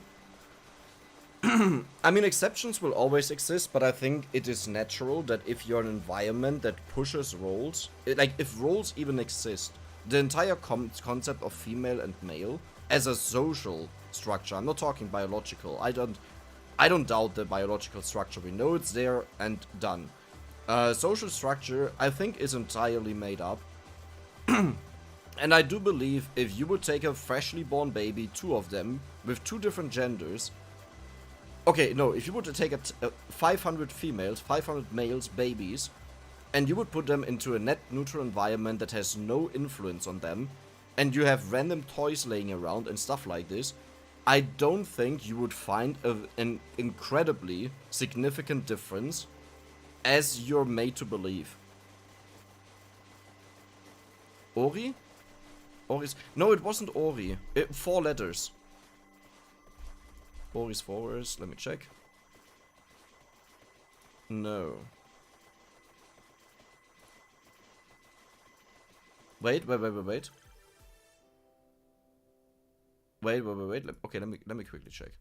I mean, exceptions will always exist, but I think it is natural that if you're in an environment that pushes roles, like if roles even exist, the entire concept of female and male as a social structure, I'm not talking biological, I don't doubt the biological structure, we know it's there and done. Social structure, I think, is entirely made up. And I do believe if you would take a freshly born baby, 2 of them, with 2 different genders. Okay, no, if you were to take 500 females, 500 males, babies, and you would put them into a net neutral environment that has no influence on them, and you have random toys laying around and stuff like this, I don't think you would find an incredibly significant difference as you're made to believe. Ori? Ori's... No, it wasn't Ori. 4 letters. Ori's forwards, let me check. No. Wait. Wait. Okay, let me quickly check.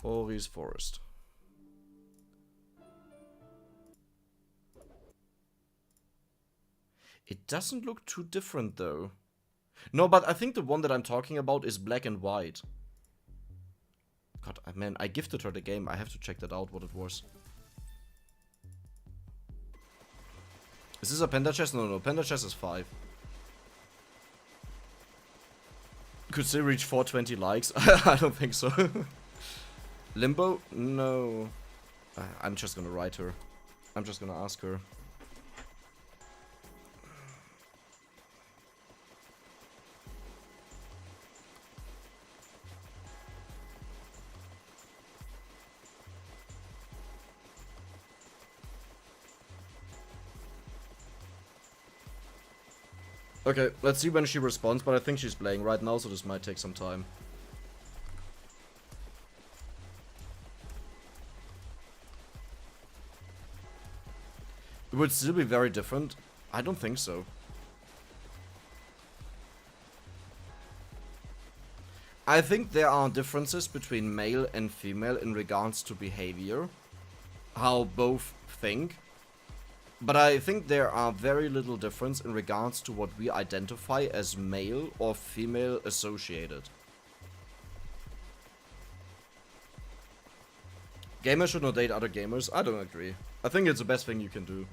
Ori's Forest. It doesn't look too different though. No, but I think the one that I'm talking about is black and white. God, man, I gifted her the game. I have to check that out, what it was. Is this a panda chest? No, panda chest is 5. Could still reach 420 likes. I don't think so. Limbo? No. I'm just gonna write her. I'm just gonna ask her. Okay, let's see when she responds, but I think she's playing right now, so this might take some time. It would still be very different? I don't think so. I think there are differences between male and female in regards to behavior. How both think. But I think there are very little difference in regards to what we identify as male or female associated. Gamers should not date other gamers? I don't agree. I think it's the best thing you can do.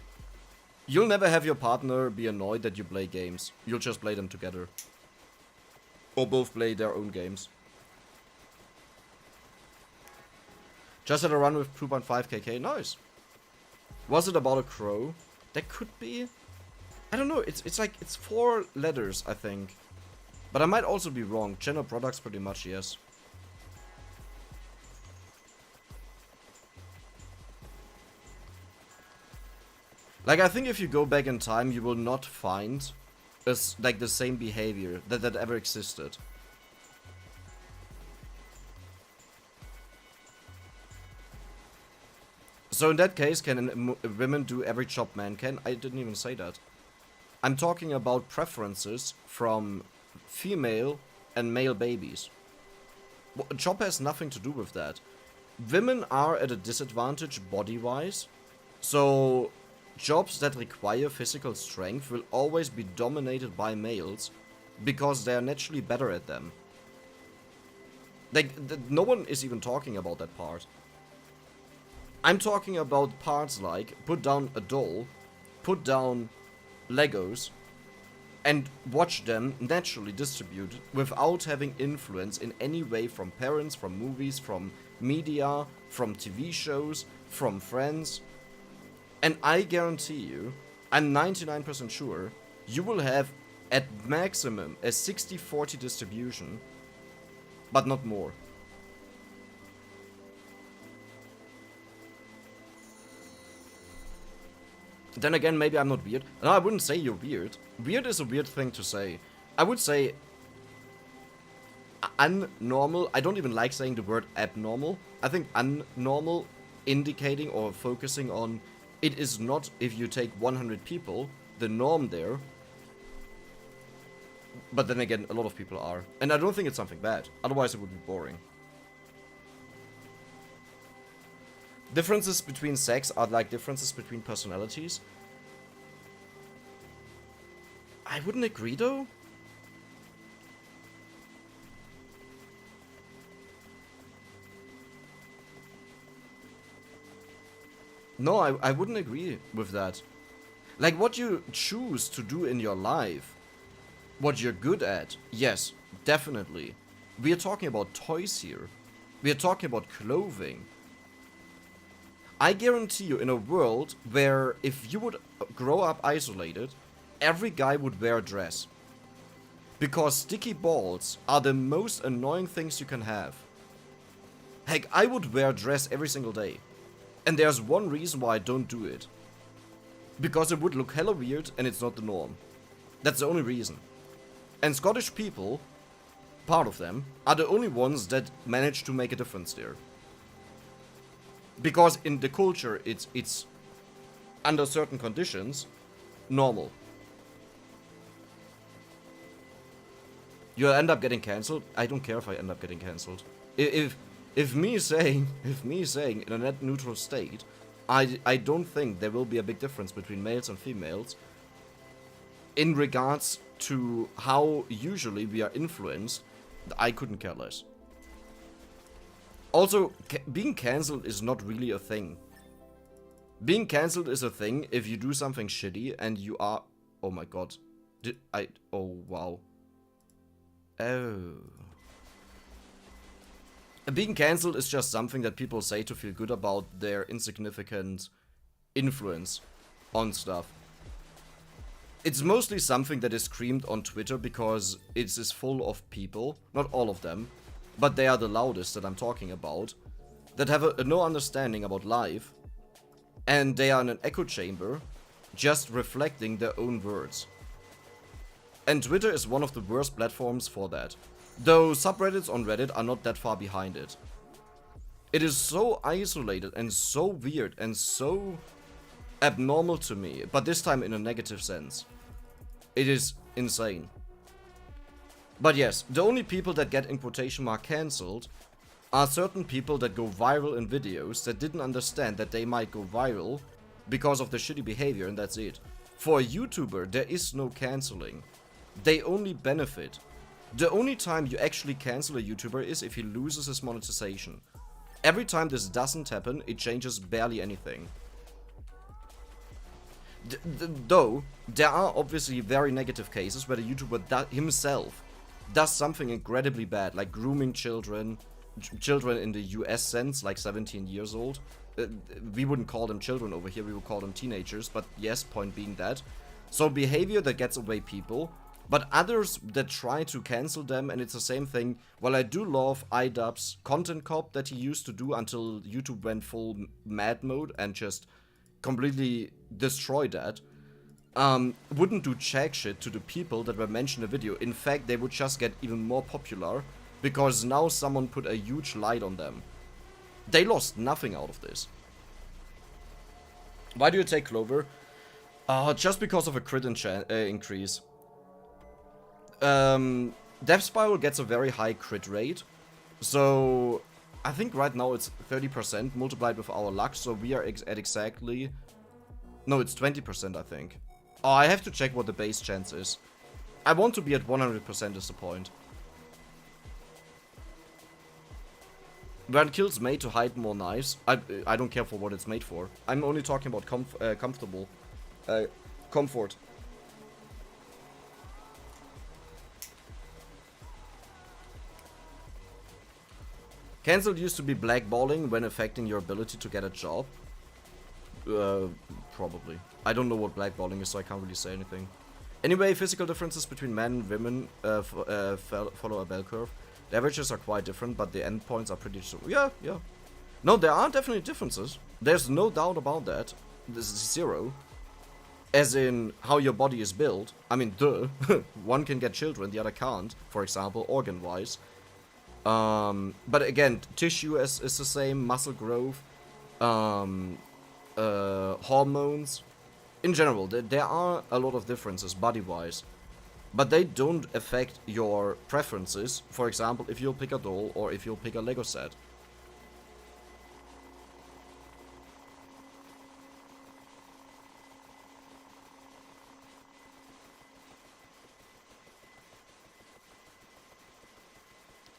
You'll never have your partner be annoyed that you play games. You'll just play them together. Or both play their own games. Just had a run with 2.5kk. Nice. Was it about a crow? That could be. I don't know. It's like it's 4 letters, I think. But I might also be wrong. General products, pretty much, yes. Like, I think if you go back in time, you will not find like the same behavior that ever existed. So in that case, can women do every job man can? I didn't even say that. I'm talking about preferences from female and male babies. A job has nothing to do with that. Women are at a disadvantage body-wise, so jobs that require physical strength will always be dominated by males because they are naturally better at them. Like, no one is even talking about that part. I'm talking about parts like put down a doll, put down Legos, and watch them naturally distribute without having influence in any way from parents, from movies, from media, from TV shows, from friends. And I guarantee you, I'm 99% sure, you will have at maximum a 60-40 distribution, but not more. Then again, maybe I'm not weird. No, I wouldn't say you're weird. Weird is a weird thing to say. I would say unnormal. I don't even like saying the word abnormal. I think unnormal, indicating or focusing on it is not, if you take 100 people, the norm there. But then again, a lot of people are. And I don't think it's something bad. Otherwise it would be boring. Differences between sex are like differences between personalities. I wouldn't agree though. No, I wouldn't agree with that. Like, what you choose to do in your life, what you're good at, yes, definitely. We are talking about toys here. We are talking about clothing. I guarantee you, in a world where if you would grow up isolated, every guy would wear a dress. Because sticky balls are the most annoying things you can have. Heck, I would wear a dress every single day. And there's one reason why I don't do it. Because it would look hella weird and it's not the norm. That's the only reason. And Scottish people, part of them, are the only ones that manage to make a difference there. Because in the culture, it's under certain conditions, normal. You'll end up getting cancelled. I don't care if I end up getting cancelled. If me saying in a net neutral state, I don't think there will be a big difference between males and females in regards to how usually we are influenced. I couldn't care less. Also, being cancelled is not really a thing. Being cancelled is a thing if you do something shitty and you are... Oh my god. Oh, wow. Oh. Being cancelled is just something that people say to feel good about their insignificant influence on stuff. It's mostly something that is screamed on Twitter because it is full of people, not all of them, but they are the loudest that I'm talking about, that have no understanding about life, and they are in an echo chamber, just reflecting their own words. And Twitter is one of the worst platforms for that. Though subreddits on Reddit are not that far behind it. It is so isolated and so weird and so abnormal to me, but this time in a negative sense. It is insane. But yes, the only people that get in quotation mark cancelled are certain people that go viral in videos that didn't understand that they might go viral because of their shitty behavior, and that's it. For a YouTuber, there is no cancelling. They only benefit. The only time you actually cancel a YouTuber is if he loses his monetization. Every time this doesn't happen, it changes barely anything. Though, there are obviously very negative cases where the YouTuber himself does something incredibly bad, like grooming children, children in the US sense, like 17 years old. We wouldn't call them children over here, we would call them teenagers, but yes, point being that. So behavior that gets away people, but others that try to cancel them, and it's the same thing. While I do love iDubbbz's content cop that he used to do until YouTube went full mad mode and just completely destroyed that, wouldn't do jack shit to the people that were mentioned in the video. In fact, they would just get even more popular because now someone put a huge light on them. They lost nothing out of this. Why do you take Clover? Just because of a crit increase. Death Spiral gets a very high crit rate. So I think right now it's 30% multiplied with our luck. So we are at exactly... No, it's 20% I think. Oh, I have to check what the base chance is. I want to be at 100% is the point. When kills made to hide more knives, I don't care for what it's made for. I'm only talking about comfort. Cancelled used to be blackballing when affecting your ability to get a job. Probably. I don't know what blackballing is, so I can't really say anything. Anyway, physical differences between men and women follow a bell curve. The averages are quite different, but the endpoints are pretty... Yeah. No, there are definitely differences. There's no doubt about that. This is zero. As in, how your body is built. I mean, duh. One can get children, the other can't, for example, organ-wise. But again, tissue is the same, muscle growth, hormones. In general, there are a lot of differences body-wise. But they don't affect your preferences, for example, if you'll pick a doll or if you'll pick a Lego set.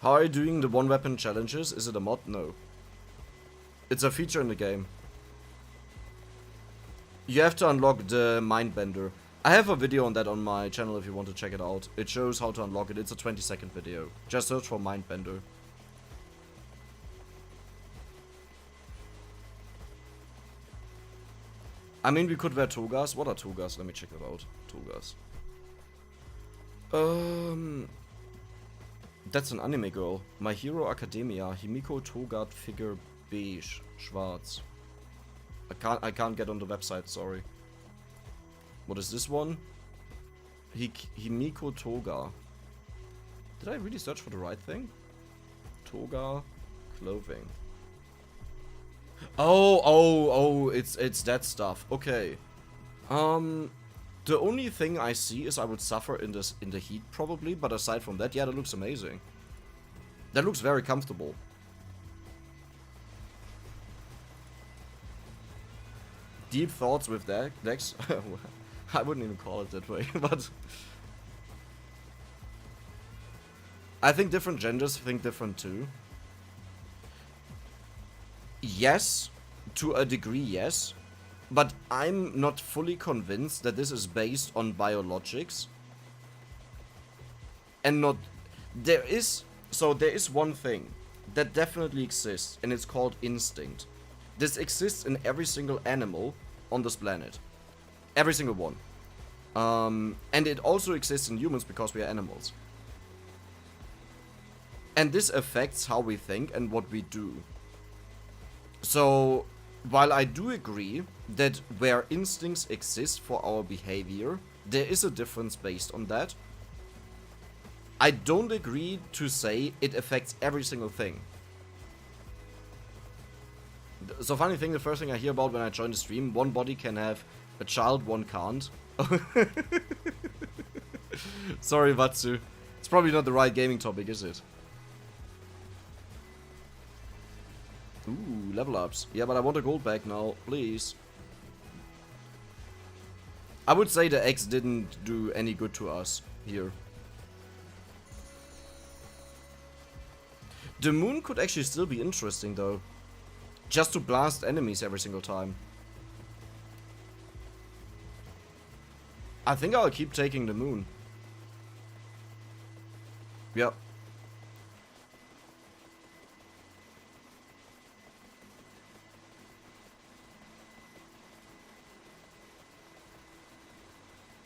How are you doing the one weapon challenges? Is it a mod? No. It's a feature in the game. You have to unlock the Mindbender. I have a video on that on my channel if you want to check it out. It shows how to unlock it. It's a 20-second video. Just search for Mindbender. I mean, we could wear togas. What are togas? Let me check it out. Togas. That's an anime girl. My Hero Academia. Himiko Toga figure beige. Schwarz. I can't get on the website, sorry. What is this one? Himiko Toga. Did I really search for the right thing? Toga clothing. Oh, it's that stuff. Okay. The only thing I see is I would suffer in the heat probably, but aside from that, yeah, that looks amazing. That looks very comfortable. Deep thoughts with Dex. I wouldn't even call it that way, but I think different genders think different too. Yes, to a degree, yes, but I'm not fully convinced that this is based on biologics and not... There is one thing that definitely exists, and it's called instinct. This exists in every single animal on this planet. Every single one. And it also exists in humans because we are animals. And this affects how we think and what we do. So, while I do agree that where instincts exist for our behavior, there is a difference based on that. I don't agree to say it affects every single thing. So funny thing, the first thing I hear about when I join the stream, one body can have a child, one can't. Sorry, Vatsu. It's probably not the right gaming topic, is it? Ooh, level ups. Yeah, but I want a gold back now, please. I would say the X didn't do any good to us here. The moon could actually still be interesting though. Just to blast enemies every single time. I think I'll keep taking the moon. Yep.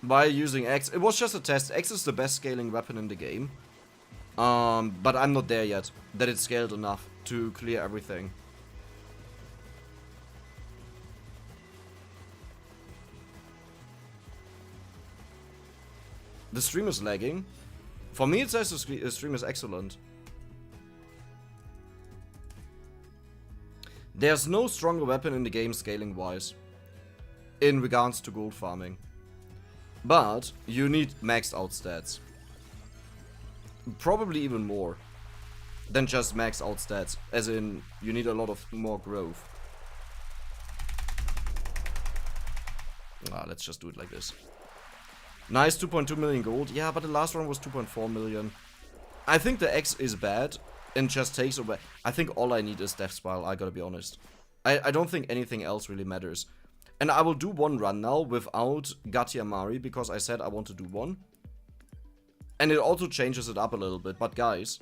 By using X, it was just a test. X is the best scaling weapon in the game. But I'm not there yet, that it's scaled enough to clear everything. The stream is lagging. For me it says the stream is excellent. There's no stronger weapon in the game scaling wise, in regards to gold farming. But you need maxed out stats. Probably even more than just maxed out stats, as in you need a lot of more growth. Let's just do it like this. Nice, 2.2 million gold. Yeah, but the last one was 2.4 million. I think the X is bad and just takes away. I think all I need is Death Spiral, I gotta be honest. I don't think anything else really matters. And I will do one run now without Gatiamari because I said I want to do one. And it also changes it up a little bit. But guys,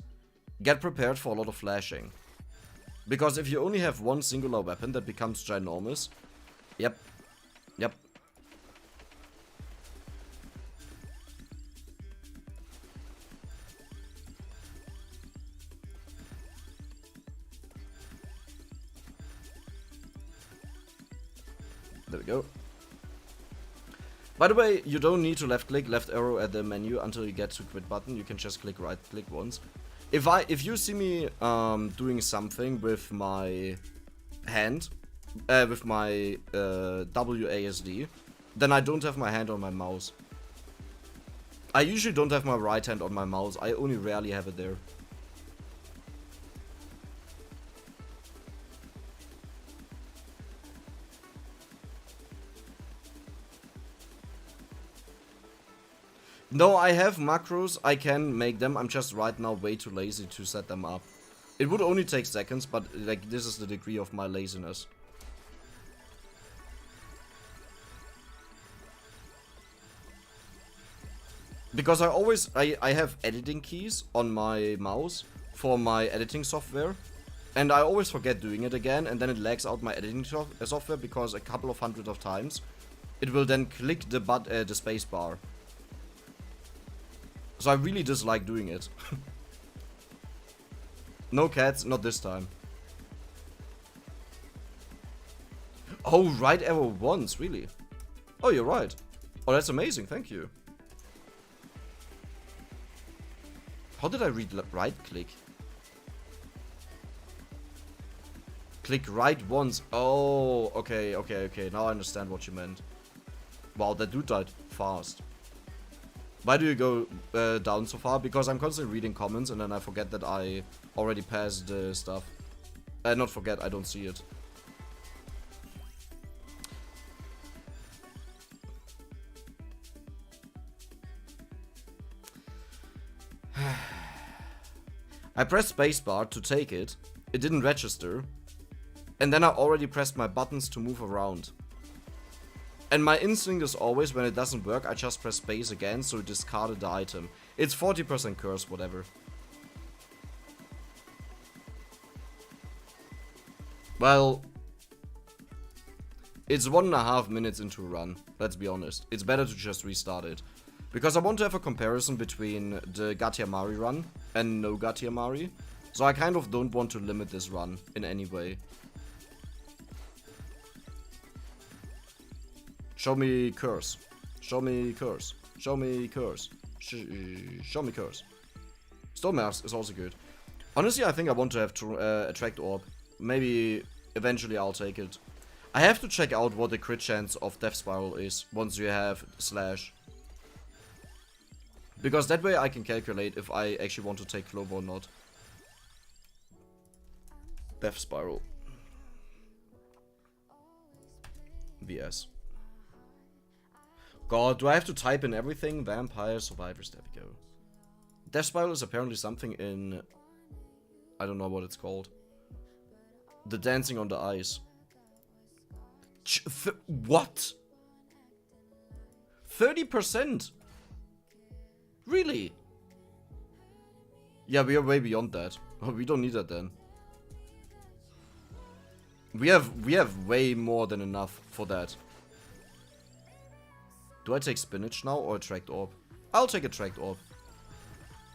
get prepared for a lot of flashing. Because if you only have one singular weapon that becomes ginormous. Yep. Yep. There we go. By the way, you don't need to left click, left arrow at the menu until you get to quit button. You can just click right click once. If you see me doing something with my hand, with my WASD, then I don't have my hand on my mouse. I usually don't have my right hand on my mouse. I only rarely have it there. No, I have macros, I can make them, I'm just right now way too lazy to set them up. It would only take seconds, but like this is the degree of my laziness. Because I have editing keys on my mouse for my editing software. And I always forget doing it again, and then it lags out my editing software because a couple of hundred of times it will then click the space bar. So I really dislike doing it. No cats, not this time. Oh, right arrow once, really? Oh, you're right. Oh, that's amazing, thank you. How did I read right click? Click right once. Oh, okay. Now I understand what you meant. Wow, that dude died fast. Why do you go down so far? Because I'm constantly reading comments and then I forget that I already passed the stuff. Not forget, I don't see it. I pressed spacebar to take it. It didn't register. And then I already pressed my buttons to move around. And my instinct is always, when it doesn't work, I just press space again, so it discarded the item. It's 40% curse, whatever. Well, it's 1.5 minutes into a run, let's be honest. It's better to just restart it. Because I want to have a comparison between the Gatiamari run and no Gatiamari. So I kind of don't want to limit this run in any way. Show me curse. Show me curse. Show me curse. Show me curse. Storm Mask is also good. Honestly, I think I want to have Attract Orb. Maybe eventually I'll take it. I have to check out what the crit chance of Death Spiral is once you have Slash. Because that way I can calculate if I actually want to take Clover or not. Death Spiral. VS. God, do I have to type in everything? Vampire Survivors, there we go. Death Spiral is apparently something in... I don't know what it's called. The Dancing on the Ice. What? 30%? Really? Yeah, we are way beyond that. Oh, we don't need that then. We have way more than enough for that. Do I take Spinach now or Attract Orb? I'll take Attract Orb.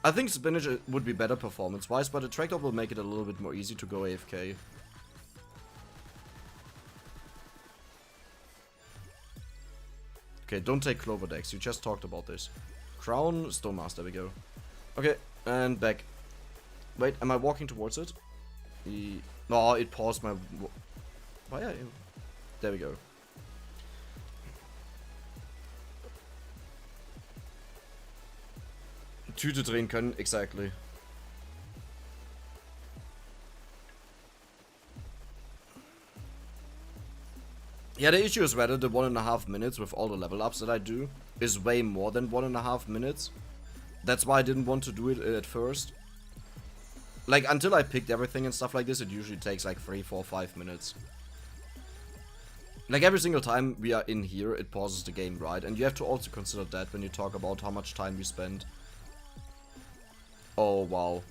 I think Spinach would be better performance-wise, but Attract Orb will make it a little bit more easy to go AFK. Okay, don't take Clover Dex. You just talked about this. Crown, Stone Master, there we go. Okay, and back. Wait, am I walking towards it? No, it paused my... Why are you... There we go. Tüte drehen können, exactly. Yeah, the issue is whether the 1.5 minutes with all the level ups that I do is way more than 1.5 minutes. That's why I didn't want to do it at first. Like, until I picked everything and stuff like this, it usually takes like 3, 4, 5 minutes. Like, every single time we are in here, it pauses the game, right? And you have to also consider that when you talk about how much time we spend. Oh, wow.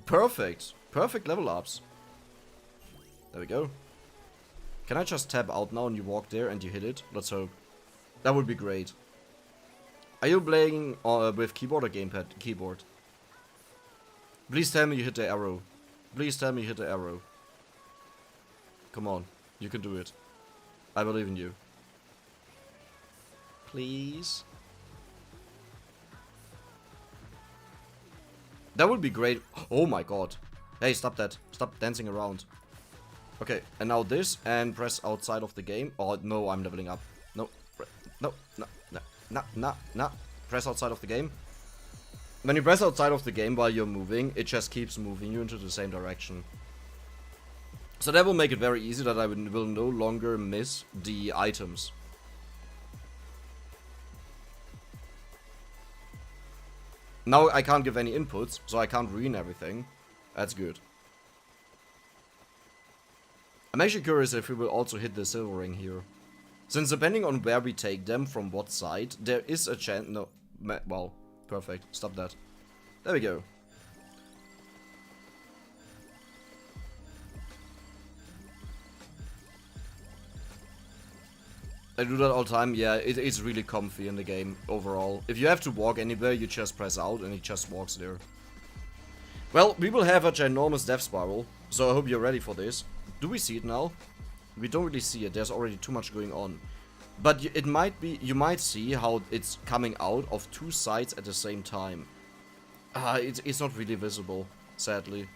Perfect. Perfect level ups. There we go. Can I just tap out now and you walk there and you hit it? Let's hope. That would be great. Are you playing with keyboard or gamepad? Keyboard. Please tell me you hit the arrow. Please tell me you hit the arrow. Come on. You can do it. I believe in you. Please. That would be great. Oh my god. Hey, stop that. Stop dancing around. Okay, and now this, and press outside of the game. Oh, no, I'm leveling up. No, no, no, no, no, no, no. Press outside of the game. When you press outside of the game while you're moving, it just keeps moving you into the same direction. So that will make it very easy that I will no longer miss the items. Now I can't give any inputs, so I can't ruin everything. That's good. I'm actually curious if we will also hit the silver ring here. Since depending on where we take them, from what side, there is a chance... No, well, perfect. Stop that. There we go. I do that all the time. Yeah, it's really comfy in the game overall. If you have to walk anywhere, you just press out and it just walks there. Well, we will have a ginormous death spiral, so I hope you're ready for this. Do we see it now? We don't really see it. There's already too much going on. But it might be, you might see how it's coming out of two sides at the same time. It's not really visible, sadly.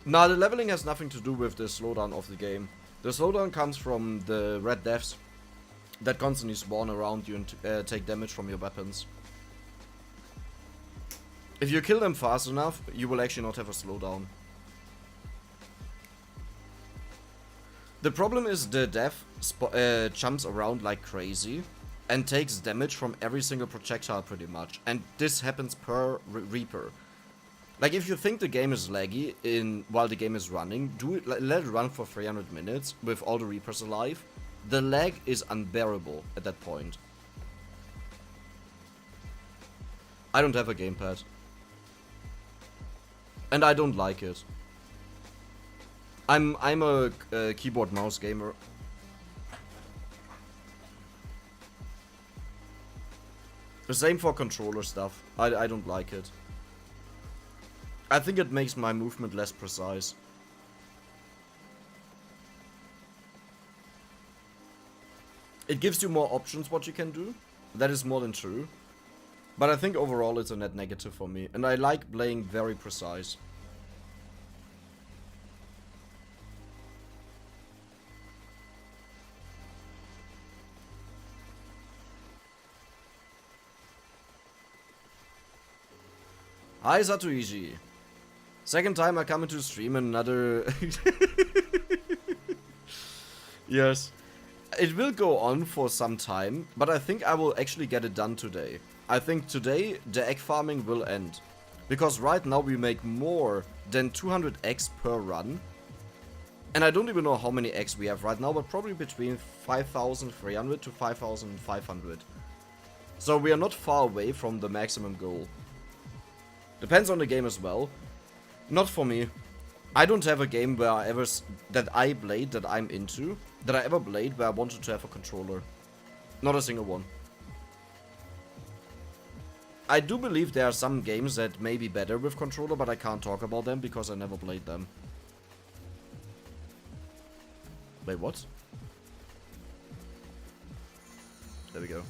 Nah, the leveling has nothing to do with the slowdown of the game. The slowdown comes from the red deaths that constantly spawn around you and take damage from your weapons. If you kill them fast enough, you will actually not have a slowdown. The problem is the death jumps around like crazy and takes damage from every single projectile pretty much. And this happens per Reaper. Like, if you think the game is laggy while the game is running, let it run for 300 minutes with all the Reapers alive. The lag is unbearable at that point. I don't have a gamepad. And I don't like it. I'm a keyboard mouse gamer. The same for controller stuff. I don't like it. I think it makes my movement less precise. It gives you more options what you can do. That is more than true. But I think overall it's a net negative for me. And I like playing very precise. Hi Satuichi. Second time I come into stream another... Yes. It will go on for some time, but I think I will actually get it done today. I think today the egg farming will end. Because right now we make more than 200 eggs per run. And I don't even know how many eggs we have right now, but probably between 5,300 to 5,500. So we are not far away from the maximum goal. Depends on the game as well. Not for me. I don't have a game where I ever that I played that I'm into that I ever played where I wanted to have a controller. Not a single one. I do believe there are some games that may be better with controller, but I can't talk about them because I never played them. Wait, what? There we go.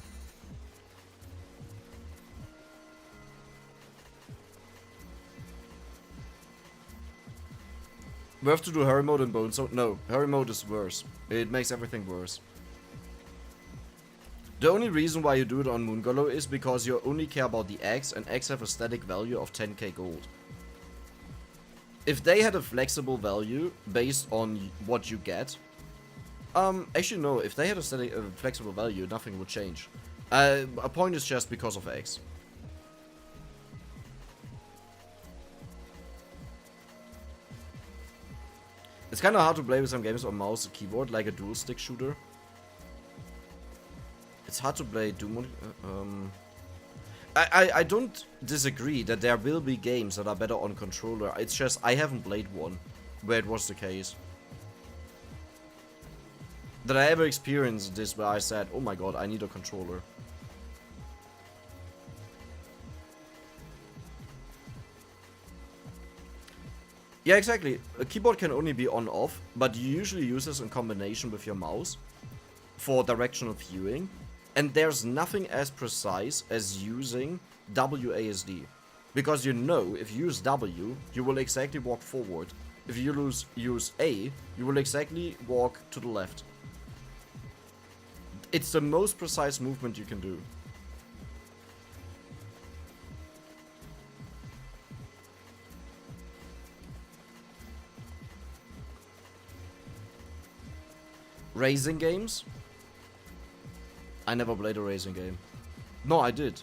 We have to do Hurry Mode and Bone Zone. No, Hurry Mode is worse. It makes everything worse. The only reason why you do it on Moongolo is because you only care about the eggs, and eggs have a static value of 10k gold. If they had a flexible value based on what you get... actually no, if they had a flexible value, nothing would change. A point is just because of eggs. It's kind of hard to play with some games on mouse and keyboard, like a dual stick shooter. It's hard to play Doom. I don't disagree that there will be games that are better on controller. It's just I haven't played one where it was the case. That I ever experienced this where I said, oh my god, I need a controller. Yeah, exactly. A keyboard can only be on-off, but you usually use this in combination with your mouse for directional viewing. And there's nothing as precise as using WASD. Because you know, if you use W, you will exactly walk forward. If you use A, you will exactly walk to the left. It's the most precise movement you can do. Racing games? I never played a racing game. No, I did.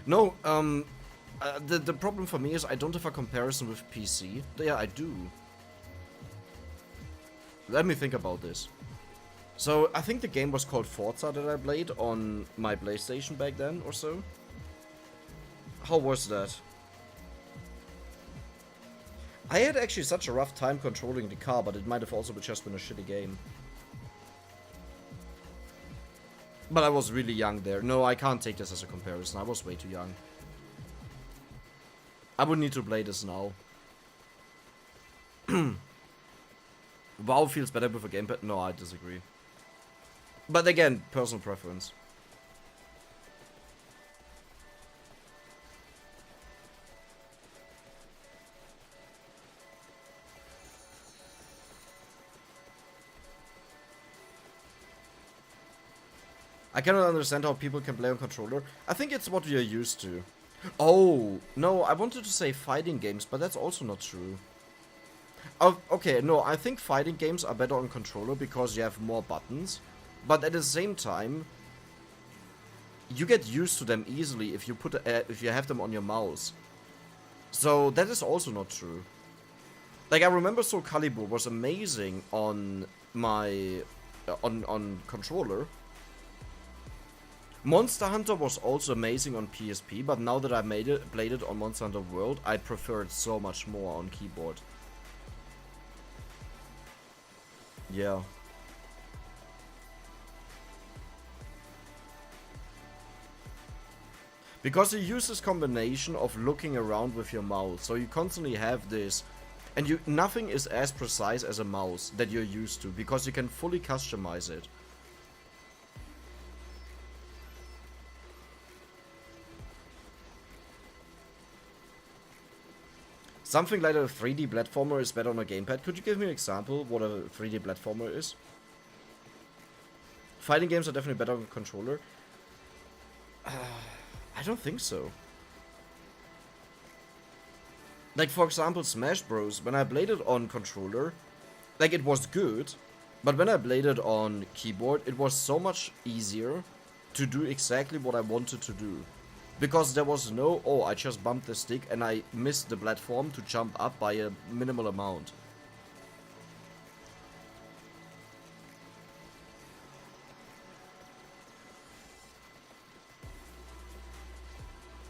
No, the problem for me is I don't have a comparison with PC. Yeah, I do. Let me think about this. So, I think the game was called Forza that I played on my PlayStation back then or so. How was that? I had actually such a rough time controlling the car, but it might have also just been a shitty game. But I was really young there. No, I can't take this as a comparison. I was way too young. I would need to play this now. WoW feels better with a gamepad. No, I disagree. But again, personal preference. I cannot understand how people can play on controller. I think it's what we are used to. Oh, no, I wanted to say fighting games, but that's also not true. Oh, okay, no, I think fighting games are better on controller because you have more buttons. But at the same time, you get used to them easily if you have them on your mouse. So that is also not true. Like I remember Soul Calibur was amazing on my on controller. Monster Hunter was also amazing on PSP, but now that I played it on Monster Hunter World, I prefer it so much more on keyboard. Yeah. Because you use this combination of looking around with your mouse, so you constantly have this And nothing is as precise as a mouse that you're used to, because you can fully customize it. Something like a 3D platformer is better on a gamepad. Could you give me an example what a 3D platformer is? Fighting games are definitely better on a controller. I don't think so. Like, for example, Smash Bros. When I played it on controller, like, it was good, but when I played it on keyboard, it was so much easier to do exactly what I wanted to do. Because there was no, oh, I just bumped the stick and I missed the platform to jump up by a minimal amount.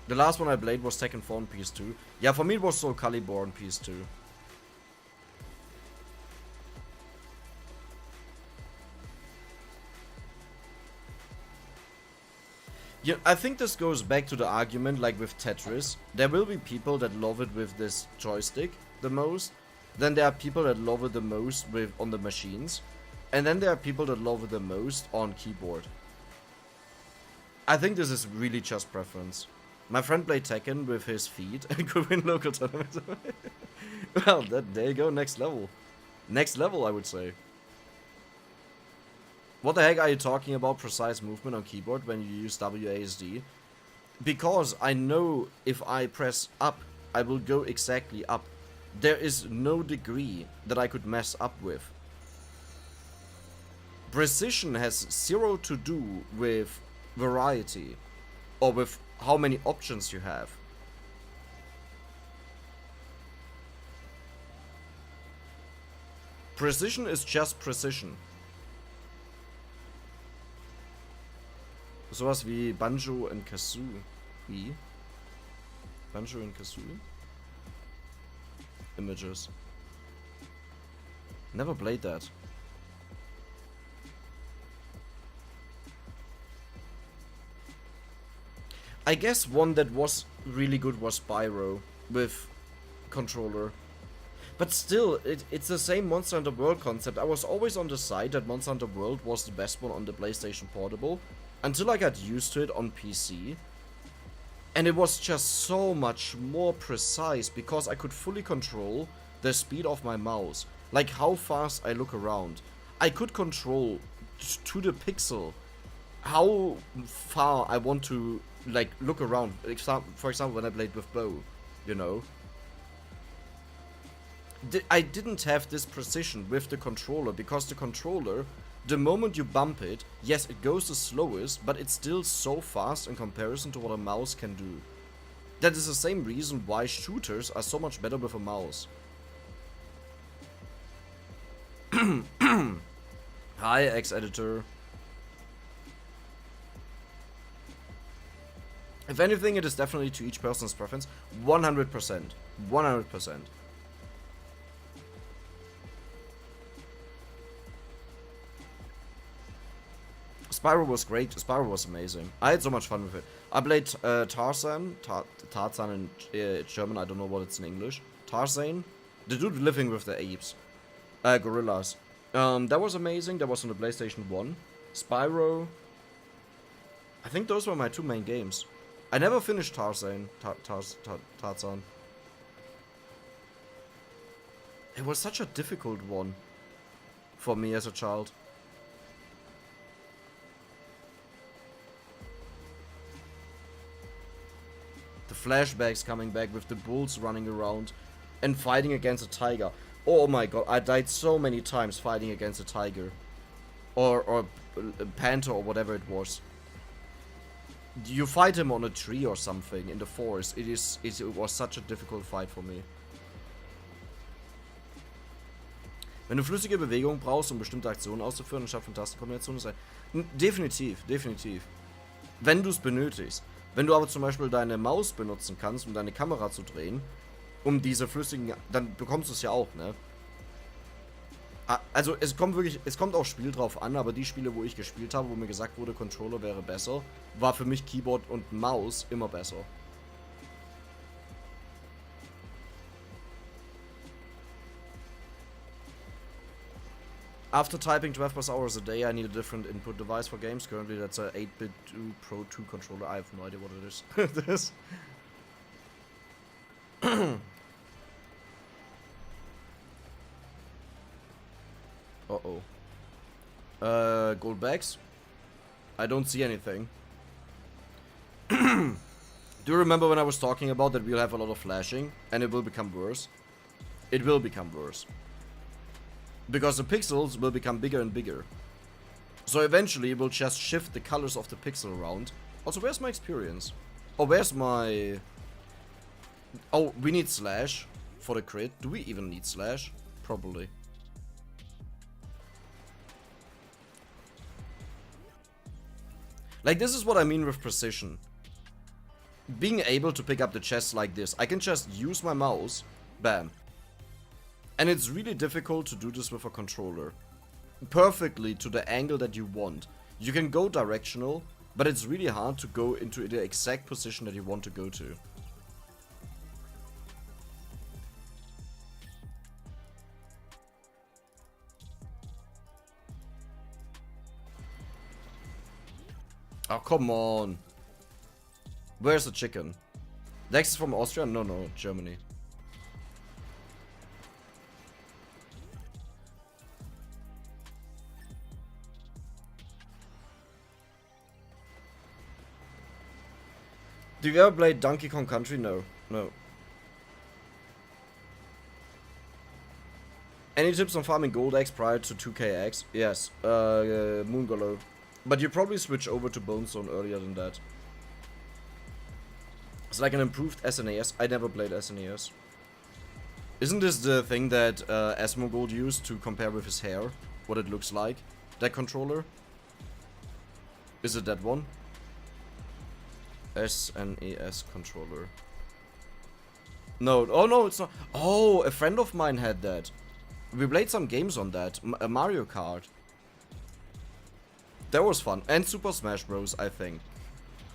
The last one I played was Tekken 4 on PS2. Yeah, for me it was Soul Calibur on PS2. Yeah, I think this goes back to the argument like with Tetris. There will be people that love it with this joystick the most. Then there are people that love it the most with on the machines. And then there are people that love it the most on keyboard. I think this is really just preference. My friend played Tekken with his feet and could win local tournaments. Well, there you go, next level. Next level, I would say. What the heck are you talking about precise movement on keyboard when you use WASD? Because I know if I press up, I will go exactly up. There is no degree that I could mess up with. Precision has zero to do with variety or with how many options you have. Precision is just precision. Sowas wie Banjo and Kazooie. Wie? Banjo and Kazooie? Images. Never played that. I guess one that was really good was Spyro with controller. But still, it's the same Monster Hunter World concept. I was always on the side that Monster Hunter World was the best one on the PlayStation Portable. Until I got used to it on PC. And it was just so much more precise because I could fully control the speed of my mouse. Like how fast I look around. I could control to the pixel how far I want to like look around. For example, when I played with Bo, you know. I didn't have this precision with the controller because the controller, the moment you bump it, yes, it goes the slowest, but it's still so fast in comparison to what a mouse can do. That is the same reason why shooters are so much better with a mouse. Hi, ex-editor. If anything, it is definitely to each person's preference. 100%. 100%. Spyro was great. Spyro was amazing. I had so much fun with it. I played Tarzan. Tarzan in German. I don't know what it's in English. Tarzan. The dude living with the apes. Gorillas. That was amazing. That was on the PlayStation 1. Spyro. I think those were my two main games. I never finished Tarzan. Tarzan. It was such a difficult one for me as a child. The flashbacks coming back with the bulls running around and fighting against a tiger. Oh my god, I died so many times fighting against a tiger. Or a panther or whatever it was. You fight him on a tree or something in the forest. It was such a difficult fight for me. Wenn du flüssige Bewegung brauchst, um bestimmte Aktionen auszuführen, statt von Tastenkombinationen ist definitiv, definitiv. Wenn du es benötigst. Wenn du aber zum Beispiel deine Maus benutzen kannst, um deine Kamera zu drehen, um diese flüssigen, dann bekommst du es ja auch, ne? Also es kommt auch Spiel drauf an, aber die Spiele, wo ich gespielt habe, wo mir gesagt wurde, Controller wäre besser, war für mich Keyboard und Maus immer besser. After typing 12 plus hours a day, I need a different input device for games. Currently, that's a 8-bit Pro 2 controller. I have no idea what it is. This. Uh-oh. Gold bags? I don't see anything. Do you remember when I was talking about that we'll have a lot of flashing and it will become worse? It will become worse. Because the pixels will become bigger and bigger. So eventually we'll just shift the colors of the pixel around. Also, where's my experience? Oh, where's my... Oh, we need slash for the crit. Do we even need slash? Probably. Like, this is what I mean with precision. Being able to pick up the chest like this. I can just use my mouse. Bam. And it's really difficult to do this with a controller. Perfectly to the angle that you want. You can go directional, but it's really hard to go into the exact position that you want to go to. Oh, come on. Where's the chicken? Dex is from Austria? No, Germany. Do you ever play Donkey Kong Country? No. Any tips on farming gold eggs prior to 2k eggs? Yes, Moongolo. But you probably switch over to Bone Zone earlier than that. It's like an improved SNES. I never played SNES. Isn't this the thing that Asmongold used to compare with his hair? What it looks like? That controller? Is it that one? SNES controller. No, oh no, it's not. Oh, a friend of mine had that. We played some games on that. Mario Kart. That was fun. And Super Smash Bros, I think.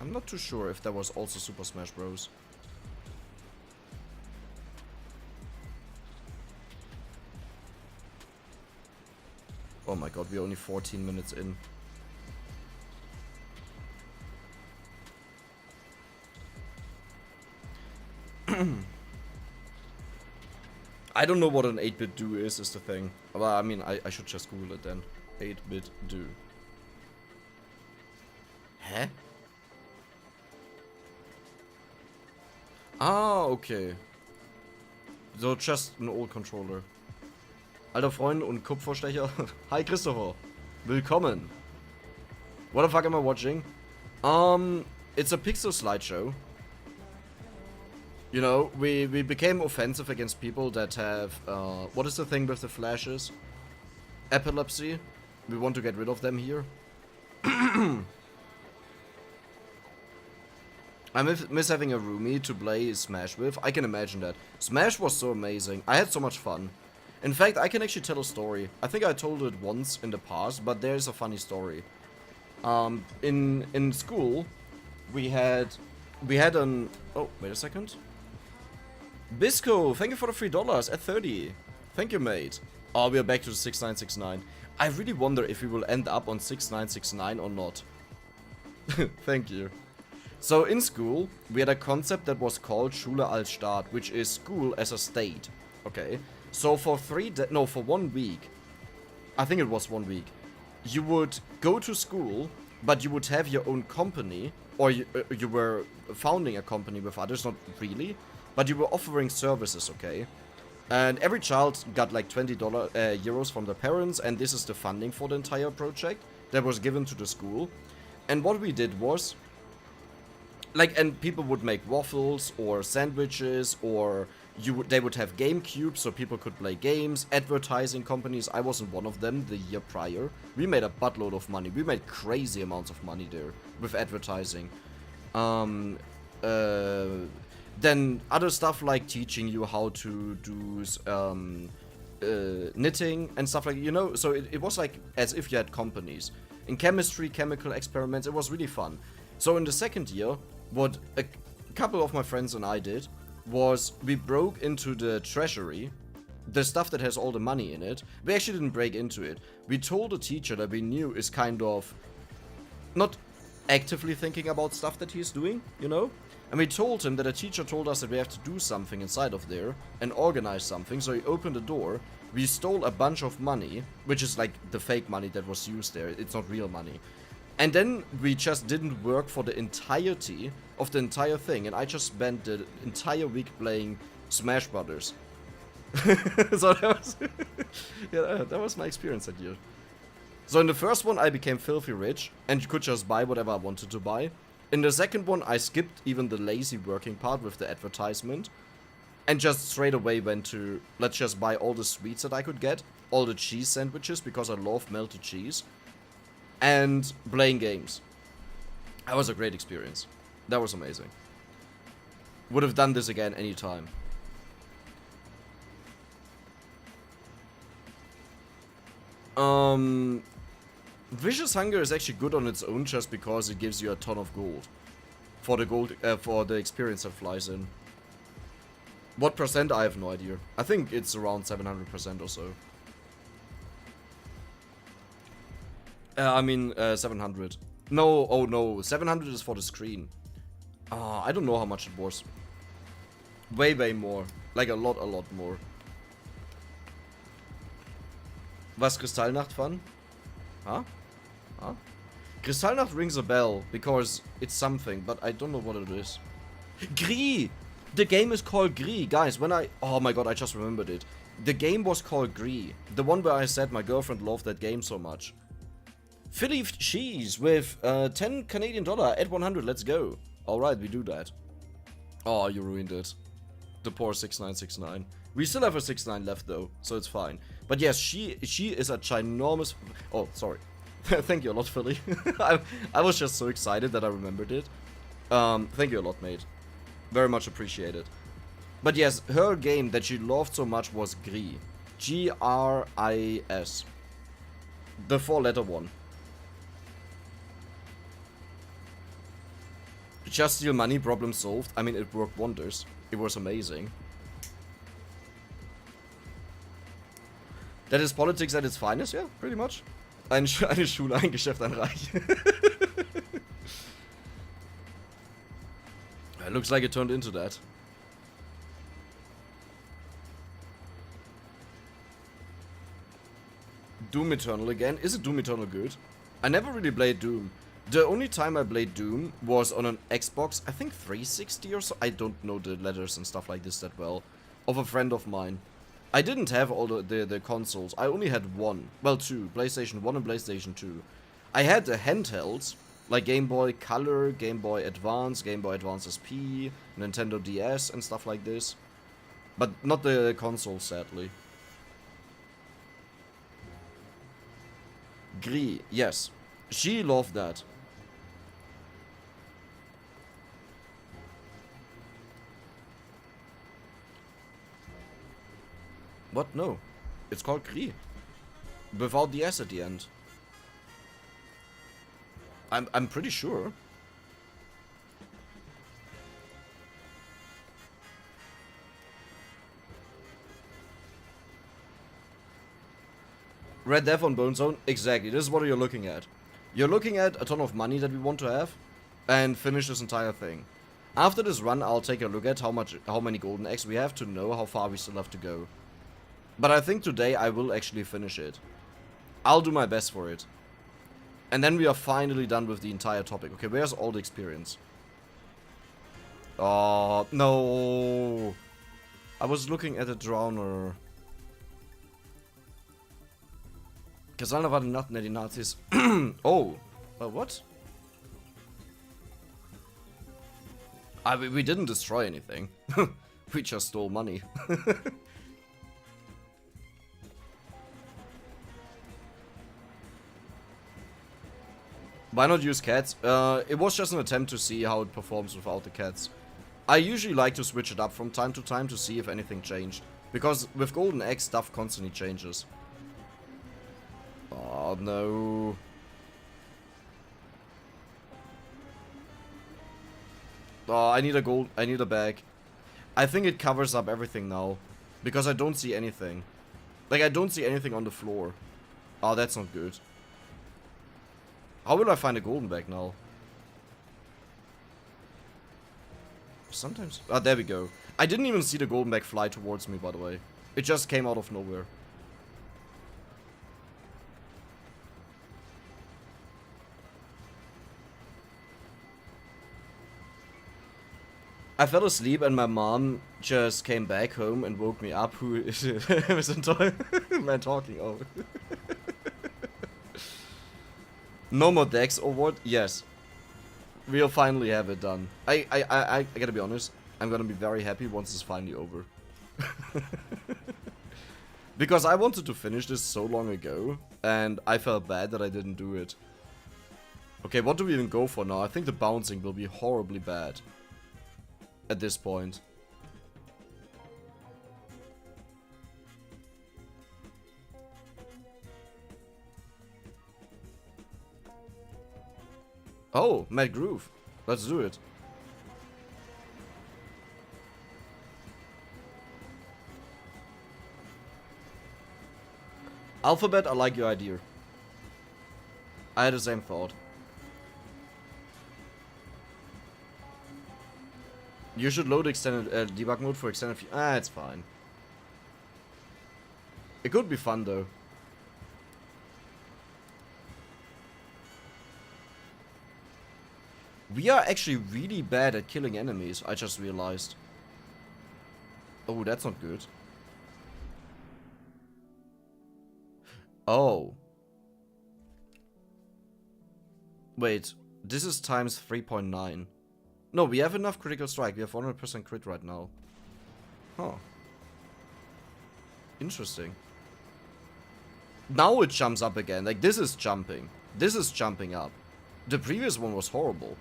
I'm not too sure if there was also Super Smash Bros. Oh my god, we're only 14 minutes in. I don't know what an 8-bit do is the thing. Well, I mean, I should just Google it then. 8-bit do. Huh? Ah, okay. So just an old controller. Alter Freund und Kupferstecher. Hi Christopher. Willkommen. What the fuck am I watching? It's a pixel slideshow. You know, we became offensive against people that have, what is the thing with the flashes? Epilepsy. We want to get rid of them here. I miss having a roomie to play Smash with. I can imagine that. Smash was so amazing. I had so much fun. In fact, I can actually tell a story. I think I told it once in the past, but there's a funny story. In school, we had an... Oh, wait a second. Bisco, thank you for the $3 at 30. Thank you, mate. Oh, we are back to the 6969. I really wonder if we will end up on 6969 or not. Thank you. So in school, we had a concept that was called Schule als Staat, which is school as a state. Okay. So for 1 week, I think it was 1 week, you would go to school, but you would have your own company, or you were founding a company with others, not really, but you were offering services, okay? And every child got like $20 euros from their parents, and this is the funding for the entire project that was given to the school. And what we did was, like, and people would make waffles or sandwiches, or they would have game cubes so people could play games, advertising companies. I wasn't one of them the year prior. We made a buttload of money. We made crazy amounts of money there with advertising. Then other stuff like teaching you how to do knitting and stuff like, you know, so it was like as if you had companies. In chemistry, chemical experiments, it was really fun. So in the second year, what a couple of my friends and I did was we broke into the treasury, the stuff that has all the money in it, we actually didn't break into it. We told the teacher that we knew is kind of not actively thinking about stuff that he's doing, you know? And we told him that a teacher told us that we have to do something inside of there and organize something, so he opened the door. We stole a bunch of money, which is like the fake money that was used there. It's not real money. And then we just didn't work for the entirety of the entire thing, and I just spent the entire week playing Smash Brothers. So that was, yeah, that was my experience that year. So in the first one, I became filthy rich and could just buy whatever I wanted to buy. In the second one, I skipped even the lazy working part with the advertisement and just straight away went to, let's just buy all the sweets that I could get, all the cheese sandwiches because I love melted cheese, and playing games. That was a great experience. That was amazing. Would have done this again anytime. Vicious Hunger is actually good on its own just because it gives you a ton of gold. For the experience that flies in. What percent? I have no idea. I think it's around 700% or so. 700. No, oh no, 700 is for the screen. I don't know how much it was. Way more. Like a lot more. Was Kristallnacht fun? Huh? Huh? Kristallnacht rings a bell because it's something, but I don't know what it is. Gris! The game is called Gris, guys. Oh my god, I just remembered it. The game was called Gris. The one where I said my girlfriend loved that game so much. Philly cheese with 10 Canadian dollar at 100. Let's go. Alright, we do that. Oh, you ruined it. The poor 6969. We still have a 69 left though, so it's fine. But yes, she is a ginormous... Oh, sorry. Thank you a lot, Philly. I was just so excited that I remembered it. Thank you a lot, mate. Very much appreciated. But yes, her game that she loved so much was Gris. G-R-I-S. The 4-letter one. Just steal money, problem solved. I mean, it worked wonders. It was amazing. That is politics at its finest, yeah, pretty much. Eine Schule, ein Geschäft, ein Reich. It looks like it turned into that. Doom Eternal again. Is it Doom Eternal good? I never really played Doom. The only time I played Doom was on an Xbox, I think 360 or so. I don't know the letters and stuff like this that well. Of a friend of mine. I didn't have all the consoles. I only had one. Well, two. PlayStation 1 and PlayStation 2. I had the handhelds, like Game Boy Color, Game Boy Advance SP, Nintendo DS and stuff like this. But not the console, sadly. Gris, yes. She loved that. What? No. It's called Gris. Without the S at the end. I'm pretty sure. Red Death on Bone Zone? Exactly, this is what you're looking at. You're looking at a ton of money that we want to have and finish this entire thing. After this run, I'll take a look at how many golden eggs we have to know how far we still have to go. But I think today I will actually finish it. I'll do my best for it. And then we are finally done with the entire topic. Okay, where's all the experience? Oh, no. I was looking at a drowner. Kristallnacht war die Nacht, ne, die Nazis. Oh. What? We didn't destroy anything. We just stole money. Why not use cats? It was just an attempt to see how it performs without the cats. I usually like to switch it up from time to time to see if anything changed. Because with Golden Egg, stuff constantly changes. Oh no. Oh, I need a bag. I think it covers up everything now. Because I don't see anything. Like, I don't see anything on the floor. Oh, that's not good. How will I find a golden bag now? Sometimes... Ah, there we go. I didn't even see the golden bag fly towards me, by the way. It just came out of nowhere. I fell asleep and my mom just came back home and woke me up. Who is it? Man talking over. No more decks or what? Yes. We'll finally have it done. I gotta be honest. I'm gonna be very happy once it's finally over. Because I wanted to finish this so long ago, and I felt bad that I didn't do it. Okay, what do we even go for now? I think the bouncing will be horribly bad at this point. Oh, Mad Groove. Let's do it. Alphabet, I like your idea. I had the same thought. You should load extended debug mode for extended. Ah, it's fine. It could be fun though. We are actually really bad at killing enemies, I just realized. Oh, that's not good. Oh. Wait, this is times 3.9. No, we have enough critical strike. We have 100% crit right now. Huh. Interesting. Now it jumps up again. Like, this is jumping. This is jumping up. The previous one was horrible.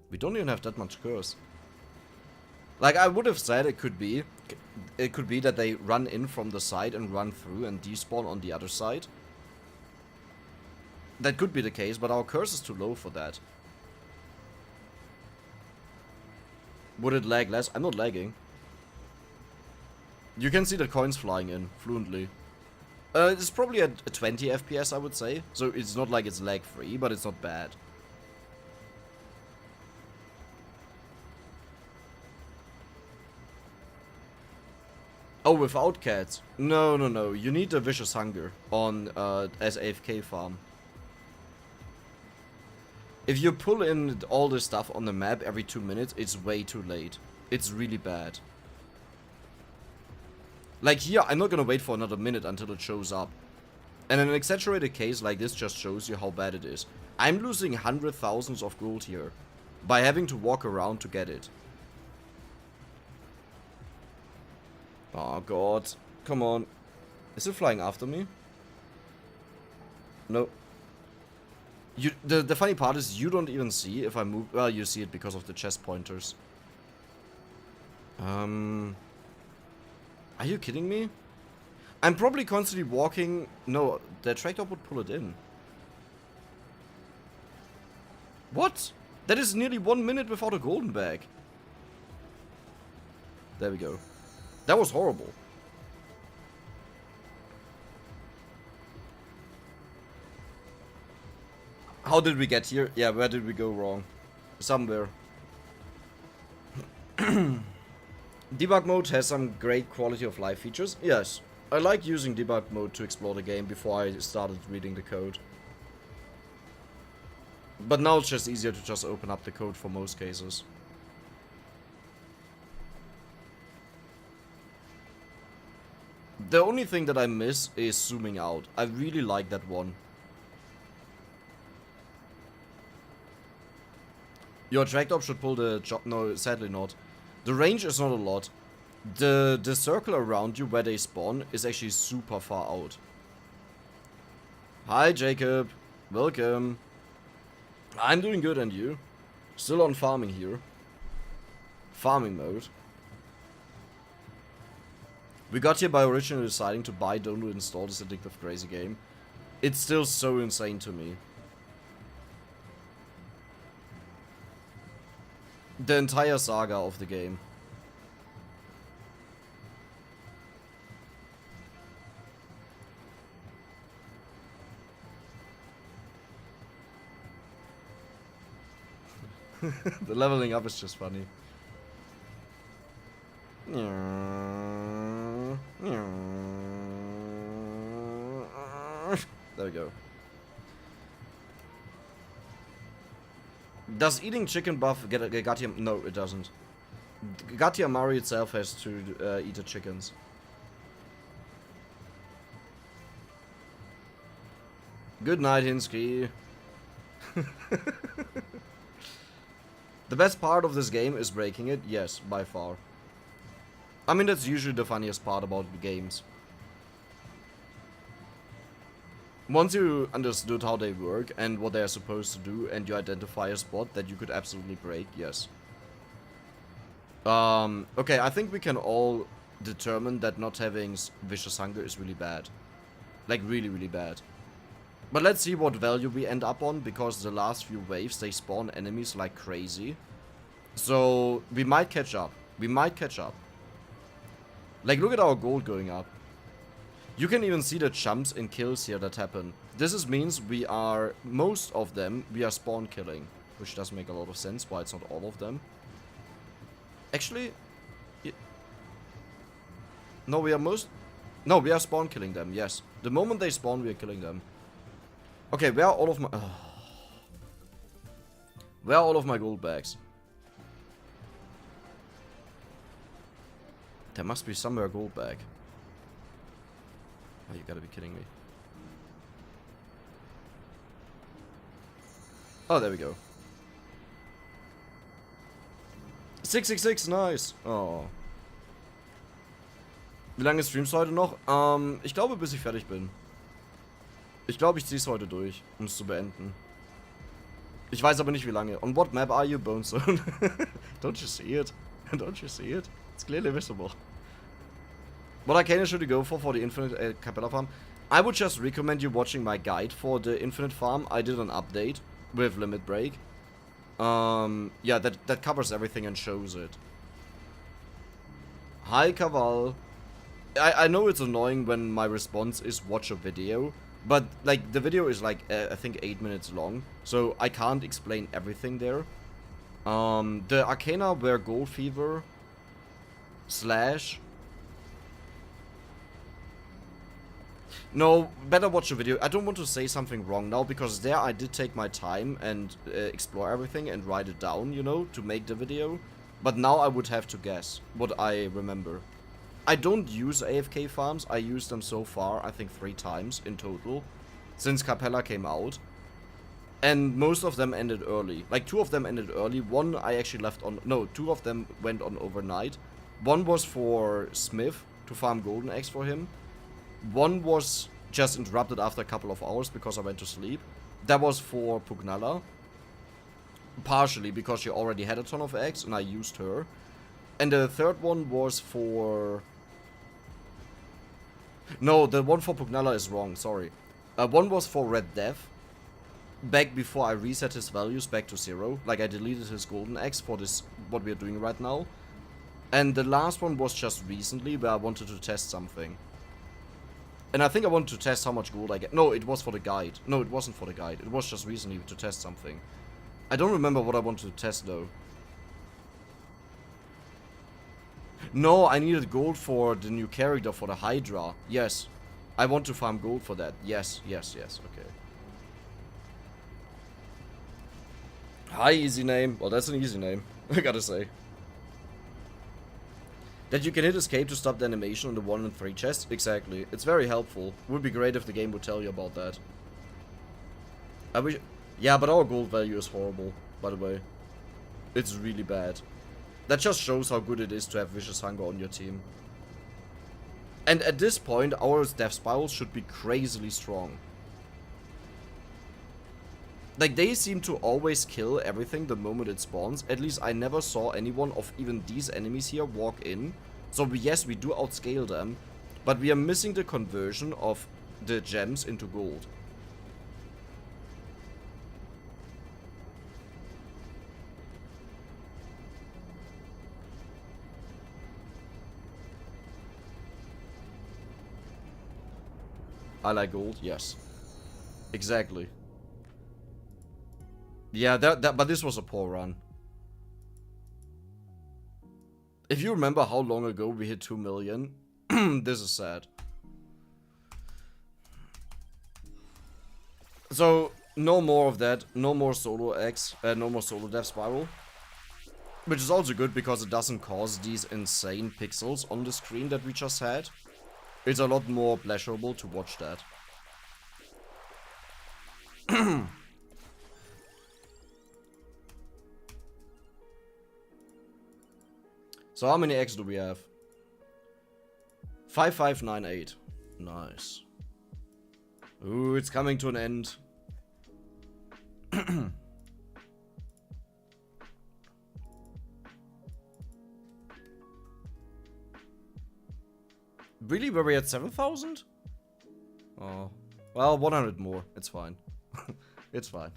We don't even have that much curse. Like, I would have said it could be that they run in from the side and run through and despawn on the other side. That could be the case, but our curse is too low for that. Would it lag less? I'm not lagging. You can see the coins flying in fluently. It's probably at 20 FPS, I would say. So it's not like it's lag free, but it's not bad. Oh, without cats? No, no, no. You need a Vicious Hunger on as AFK farm. If you pull in all this stuff on the map every 2 minutes, it's way too late. It's really bad. Like here, I'm not gonna wait for another minute until it shows up. And an exaggerated case like this just shows you how bad it is. I'm losing hundred thousands of gold here by having to walk around to get it. Oh god, come on. Is it flying after me? No. The funny part is you don't even see if I move. Well, you see it because of the chest pointers. Are you kidding me? I'm probably constantly walking. No, the tractor would pull it in. What? That is nearly 1 minute without a golden bag. There we go. That was horrible. How did we get here? Yeah, where did we go wrong? Somewhere. Debug mode has some great quality of life features. Yes, I like using debug mode to explore the game before I started reading the code. But now it's just easier to just open up the code for most cases. The only thing that I miss is zooming out. I really like that one. Your track top should pull the job. No, sadly not. The range is not a lot. The circle around you where they spawn is actually super far out. Hi Jacob, welcome. I'm doing good, and you? Still on farming here. Farming mode. We got here by originally deciding to buy, download, and install this addictive crazy game. It's still so insane to me. The entire saga of the game. The leveling up is just funny. There we go. Does eating chicken buff get Gatia? No, it doesn't. Gatia Mari itself has to eat the chickens. Good night, Hinsky. The best part of this game is breaking it, yes, by far. I mean, that's usually the funniest part about the games. Once you understood how they work and what they are supposed to do, and you identify a spot that you could absolutely break, yes. Okay, I think we can all determine that not having Vicious Hunger is really bad. Like, really, really bad. But let's see what value we end up on, because the last few waves, they spawn enemies like crazy. So, we might catch up. We might catch up. Like, look at our gold going up. You can even see the jumps in kills here that happen. This means we are, most of them, we are spawn killing. Which does make a lot of sense, why it's not all of them. Actually, no, we are spawn killing them, yes. The moment they spawn, we are killing them. Okay, where are all of my... Where are all of my gold bags? There must be somewhere a gold bag. Oh, you gotta be kidding me. Oh, there we go. 666, nice. Oh. Wie lange streamst du heute noch? Ich glaube, bis ich fertig bin. Ich glaube, ich zieh's heute durch, um es zu beenden. Ich weiß aber nicht, wie lange. On what map are you, Bonezone? Don't you see it? Don't you see it? It's clearly visible. What arcana should you go for the infinite Capella farm? I would just recommend you watching my guide for the infinite farm. I did an update with limit break. Yeah, that covers everything and shows it. Hi, Kaval. I know it's annoying when my response is watch a video, but like the video is like I think 8 minutes long, so I can't explain everything there. The arcana were Gold Fever / No, better watch a video. I don't want to say something wrong now, because there I did take my time and explore everything and write it down, you know, to make the video. But now I would have to guess what I remember. I don't use AFK farms. I used them so far, I think 3 times in total, since Capella came out. And most of them ended early. Like 2 of them ended early. 1 I actually left on... No, 2 of them went on overnight. 1 was for Smith, to farm golden eggs for him. 1 was just interrupted after a couple of hours because I went to sleep. That was for Pugnala. Partially because she already had a ton of eggs and I used her. And the 3rd one was for... No, the one for Pugnala is wrong, sorry. 1 was for Red Death. Back before I reset his values back to 0. Like I deleted his golden eggs for this, what we are doing right now. And the last one was just recently where I wanted to test something. And I think I wanted to test how much gold I get. No, it was for the guide. No, it wasn't for the guide. It was just recently to test something. I don't remember what I wanted to test though. No, I needed gold for the new character for the Hydra. Yes. I want to farm gold for that. Yes, yes, yes. Okay. Hi, easy name. Well, that's an easy name, I gotta say. That you can hit escape to stop the animation on the 1 and 3 chest? Exactly. It's very helpful. Would be great if the game would tell you about that. I wish... Yeah, but our gold value is horrible, by the way. It's really bad. That just shows how good it is to have Vicious Hunger on your team. And at this point, our Death Spirals should be crazily strong. Like, they seem to always kill everything the moment it spawns. At least I never saw anyone of even these enemies here walk in. So yes, we do outscale them, but we are missing the conversion of the gems into gold. I like gold, yes. Exactly. Yeah, but this was a poor run. If you remember how long ago we hit 2 million, this is sad. So, no more of that. No more solo X, no more solo death spiral. Which is also good because it doesn't cause these insane pixels on the screen that we just had. It's a lot more pleasurable to watch that. So how many X do we have? 5598. Nice. Ooh, it's coming to an end. Really? Were we at 7,000? Oh. Well, 100 more. It's fine. It's fine.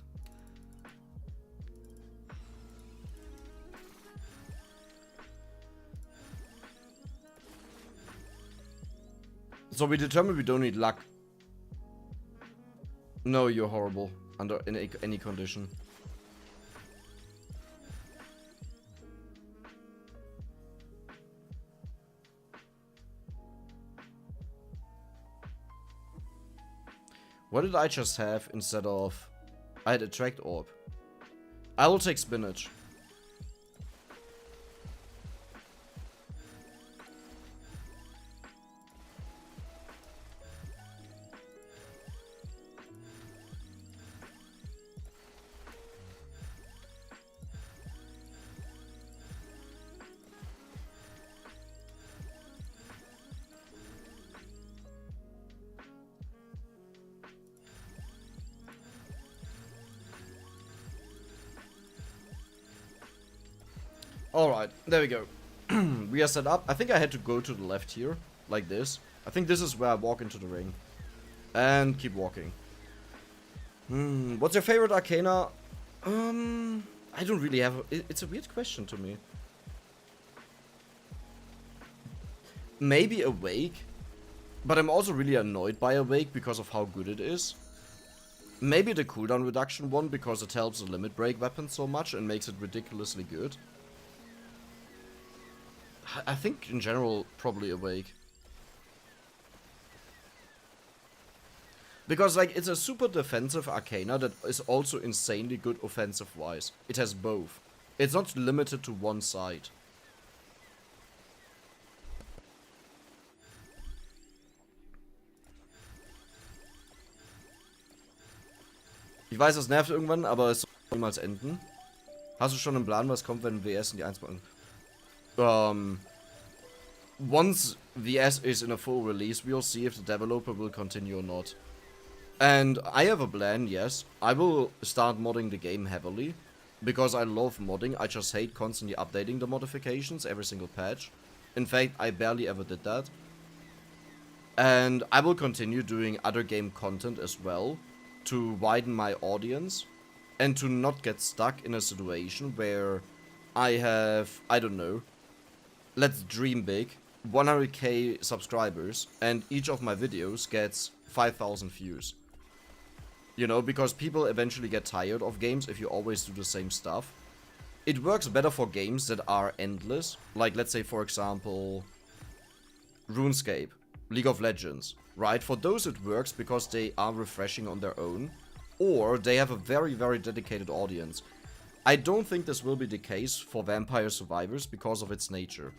So we determined we don't need luck. No, you're horrible. Under any condition. What did I just have instead of... I had attract orb. I will take spinach. Alright, there we go. We are set up. I think I had to go to the left here, like this. I think this is where I walk into the ring. And keep walking. What's your favorite arcana? I don't really have... It's a weird question to me. Maybe Awake. But I'm also really annoyed by Awake because of how good it is. Maybe the cooldown reduction one because it helps the limit break weapon so much and makes it ridiculously good. I think in general, probably Awake. Because like it's a super defensive arcana that is also insanely good offensive wise. It has both. It's not limited to one side. Ich weiß, das nervt irgendwann, aber es soll niemals enden. Hast du schon einen Plan, was kommt, wenn WS in die 1 packen? Once VS is in a full release, we'll see if the developer will continue or not. And I have a plan, yes. I will start modding the game heavily. Because I love modding, I just hate constantly updating the modifications every single patch. In fact, I barely ever did that. And I will continue doing other game content as well. To widen my audience. And to not get stuck in a situation where I have, I don't know, let's dream big, 100k subscribers, and each of my videos gets 5,000 views. You know, because people eventually get tired of games if you always do the same stuff. It works better for games that are endless, like let's say for example, RuneScape, League of Legends, right? For those it works because they are refreshing on their own, or they have a very, very dedicated audience. I don't think this will be the case for Vampire Survivors because of its nature.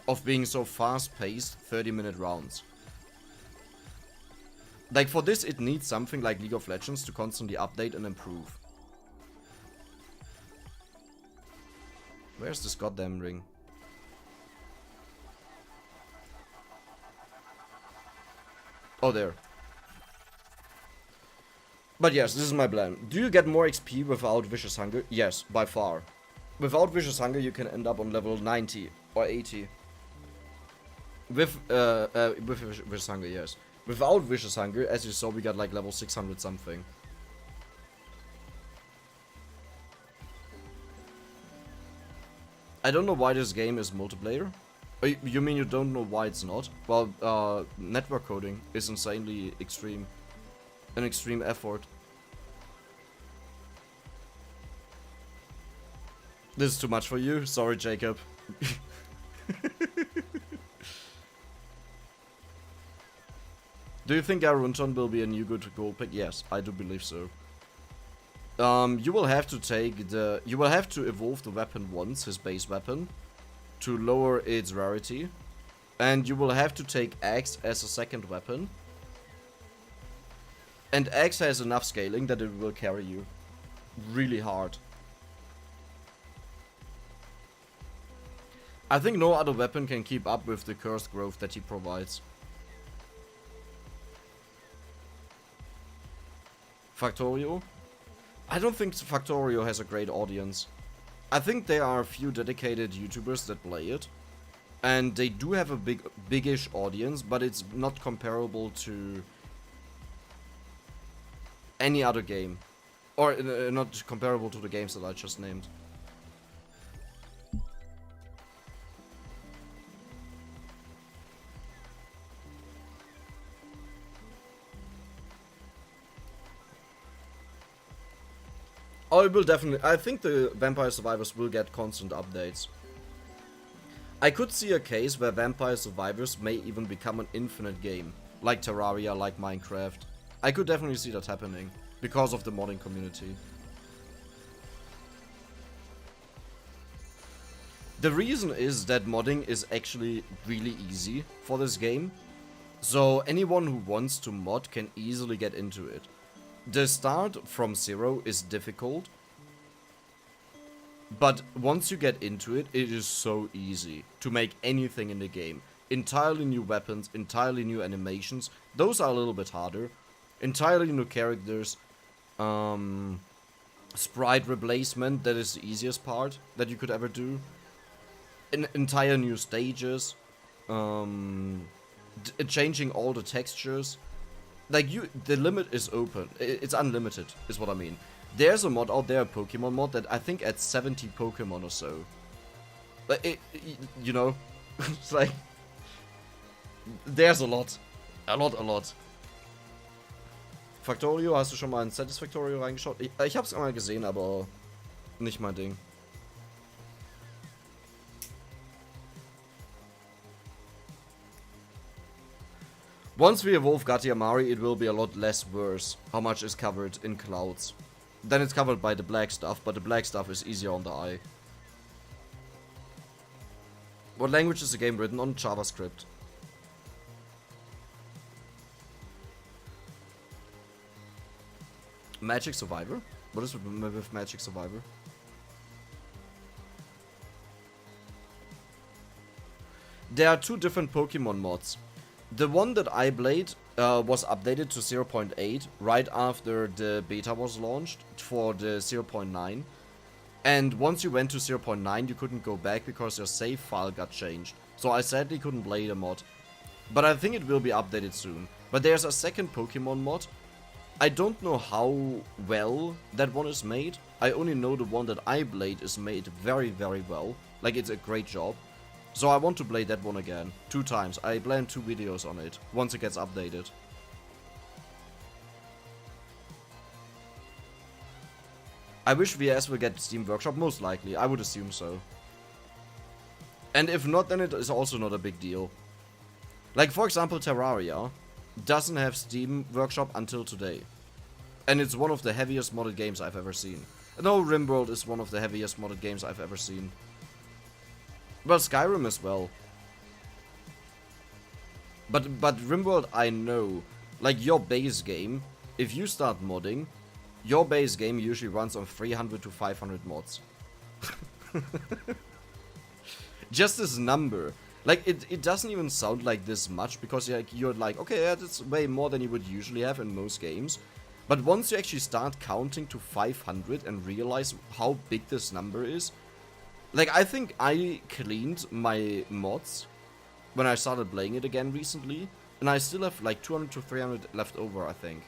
Of being so fast-paced 30-minute rounds. Like for this it needs something like League of Legends to constantly update and improve. Where's this goddamn ring? Oh, there. But yes, this is my plan. Do you get more XP without Vicious Hunger? Yes, by far. Without Vicious Hunger you can end up on level 90 or 80. With Vicious Hunger, yes. Without Vicious Hunger, as you saw, we got like level 600 something. I don't know why this game is multiplayer. You mean you don't know why it's not? Well, network coding is insanely extreme. An extreme effort. This is too much for you? Sorry, Jacob. Do you think Arunton will be a new good goal pick? Yes, I do believe so. You will have to evolve the weapon once, his base weapon, to lower its rarity. And you will have to take Axe as a second weapon. And Axe has enough scaling that it will carry you really hard. I think no other weapon can keep up with the cursed growth that he provides. Factorio? I don't think Factorio has a great audience. I think there are a few dedicated YouTubers that play it. And they do have a big-ish audience, but it's not comparable to any other game. Or not comparable to the games that I just named. Oh, it will definitely. I think the Vampire Survivors will get constant updates. I could see a case where Vampire Survivors may even become an infinite game. Like Terraria, like Minecraft. I could definitely see that happening. Because of the modding community. The reason is that modding is actually really easy for this game. So anyone who wants to mod can easily get into it. The start from zero is difficult, but once you get into it, it is so easy to make anything in the game. Entirely new weapons, entirely new animations, those are a little bit harder. Entirely new characters, sprite replacement, that is the easiest part that you could ever do. Entire new stages, changing all the textures. Like, the limit is open. It's unlimited, is what I mean. There's a mod out there, a Pokemon mod, that I think adds 70 Pokemon or so. Like, you know, it's like, there's a lot. A lot. Factorio, hast du schon mal in Satisfactorio reingeschaut? Ich hab's einmal gesehen, aber nicht mein Ding. Once we evolve Gatiamari, it will be a lot less worse how much is covered in clouds. Then it's covered by the black stuff, but the black stuff is easier on the eye. What language is the game written on? JavaScript. Magic Survivor? What is with Magic Survivor? There are two different Pokemon mods. The one that I played was updated to 0.8 right after the beta was launched for the 0.9. And once you went to 0.9, you couldn't go back because your save file got changed. So I sadly couldn't play the mod. But I think it will be updated soon. But there's a second Pokemon mod. I don't know how well that one is made. I only know the one that I played is made very, very well. Like, it's a great job. So I want to play that one again. 2 times. I plan 2 videos on it. Once it gets updated. I wish VS will get Steam Workshop. Most likely. I would assume so. And if not, then it is also not a big deal. Like, for example, Terraria doesn't have Steam Workshop until today. And it's one of the heaviest modded games I've ever seen. No, RimWorld is one of the heaviest modded games I've ever seen. Well, Skyrim as well. But RimWorld, I know. Like, your base game, if you start modding, your base game usually runs on 300 to 500 mods. Just this number. Like, it doesn't even sound like this much, because you're like, okay, yeah, that's way more than you would usually have in most games. But once you actually start counting to 500 and realize how big this number is, like, I think I cleaned my mods when I started playing it again recently, and I still have like 200 to 300 left over, I think.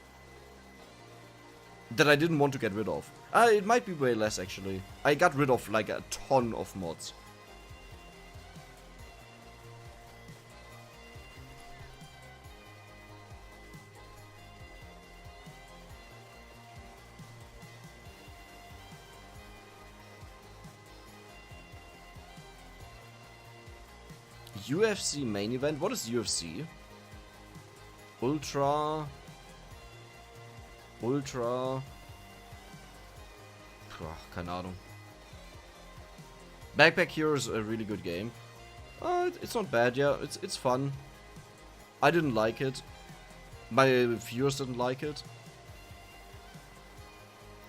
That I didn't want to get rid of. It might be way less, actually. I got rid of like a ton of mods. UFC main event? What is UFC? Ultra... keine Ahnung. Backpack Hero is a really good game. It's not bad, yeah. It's fun. I didn't like it. My viewers didn't like it.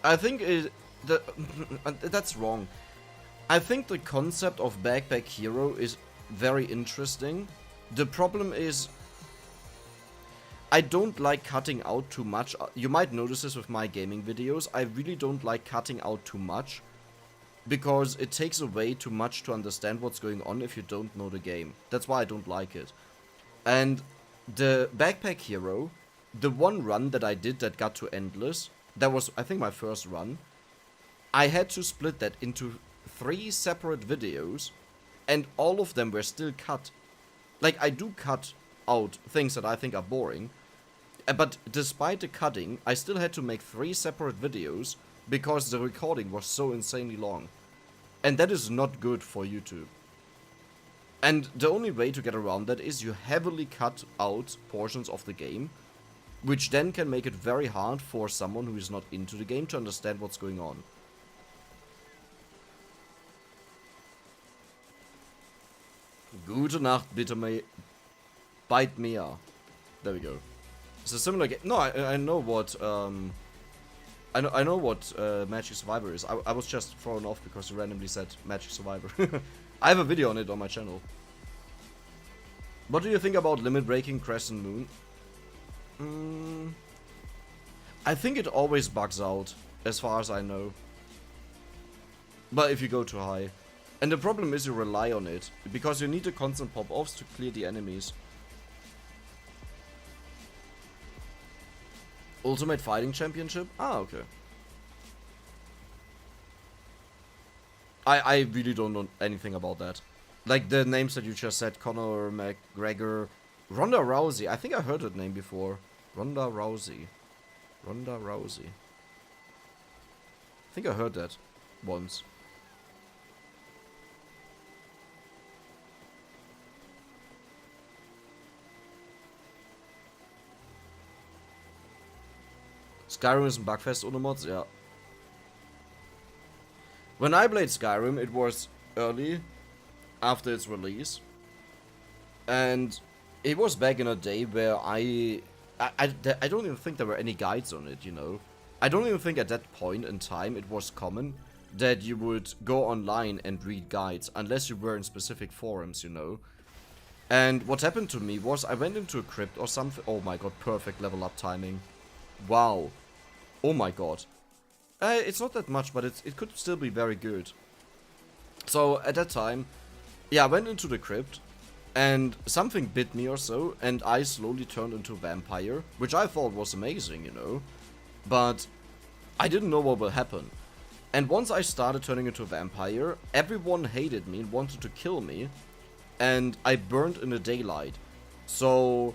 I think that's wrong. I think the concept of Backpack Hero is very interesting. The problem is, I don't like cutting out too much. You might notice this with my gaming videos. I really don't like cutting out too much, because it takes away too much to understand what's going on if you don't know the game. That's why I don't like it. And the Backpack Hero, the one run that I did that got to Endless, that was, I think, my first run. I had to split that into 3 separate videos, and all of them were still cut. Like, I do cut out things that I think are boring, but despite the cutting, I still had to make 3 separate videos because the recording was so insanely long. And that is not good for YouTube. And the only way to get around that is you heavily cut out portions of the game, which then can make it very hard for someone who is not into the game to understand what's going on. Gute Nacht, bitte bite me. There we go. It's a similar game. No, I know what I know what Magic Survivor is. I was just thrown off because you randomly said Magic Survivor. I have a video on it on my channel. What do you think about Limit Breaking Crescent Moon? I think it always bugs out, as far as I know. But if you go too high. And the problem is you rely on it, because you need the constant pop-offs to clear the enemies. Ultimate Fighting Championship? Ah, okay. I really don't know anything about that. Like the names that you just said, Conor McGregor, Ronda Rousey. I think I heard that name before. Ronda Rousey. I think I heard that once. Skyrim ist ein Bugfest ohne Mods, ja. When I played Skyrim, it was early, after its release. And it was back in a day where I don't even think there were any guides on it, you know. I don't even think at that point in time it was common that you would go online and read guides, unless you were in specific forums, you know. And what happened to me was I went into a crypt or something. Oh my god, perfect level up timing. Wow. Oh my god. It's not that much, but it could still be very good. So, at that time, yeah, I went into the crypt, and something bit me or so, and I slowly turned into a vampire, which I thought was amazing, you know. But I didn't know what will happen. And once I started turning into a vampire, everyone hated me and wanted to kill me, and I burned in the daylight. So,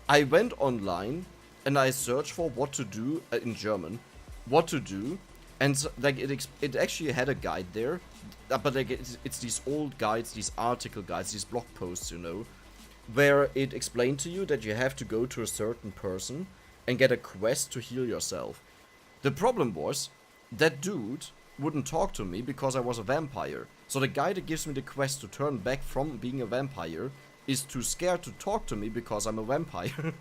I went online, and I searched for what to do, in German, what to do, and so, like it actually had a guide there, but like it's these old guides, these article guides, these blog posts, you know, where it explained to you that you have to go to a certain person and get a quest to heal yourself. The problem was, that dude wouldn't talk to me because I was a vampire. So the guy that gives me the quest to turn back from being a vampire is too scared to talk to me because I'm a vampire.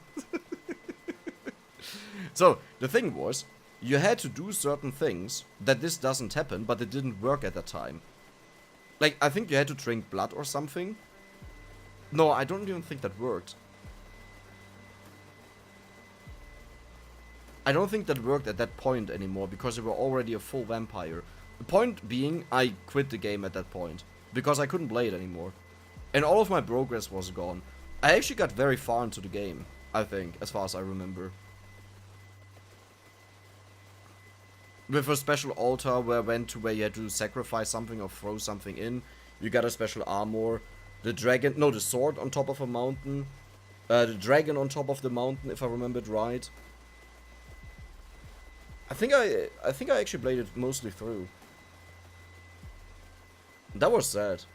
So, the thing was, you had to do certain things that this doesn't happen, but it didn't work at that time. Like, I think you had to drink blood or something. No, I don't even think that worked. I don't think that worked at that point anymore, because you were already a full vampire. The point being, I quit the game at that point, because I couldn't play it anymore. And all of my progress was gone. I actually got very far into the game, I think, as far as I remember. With a special altar where I went to where you had to sacrifice something or throw something in. You got a special armor. The dragon, no, the sword on top of a mountain. The dragon on top of the mountain, if I remembered right. I think I actually played it mostly through. That was sad.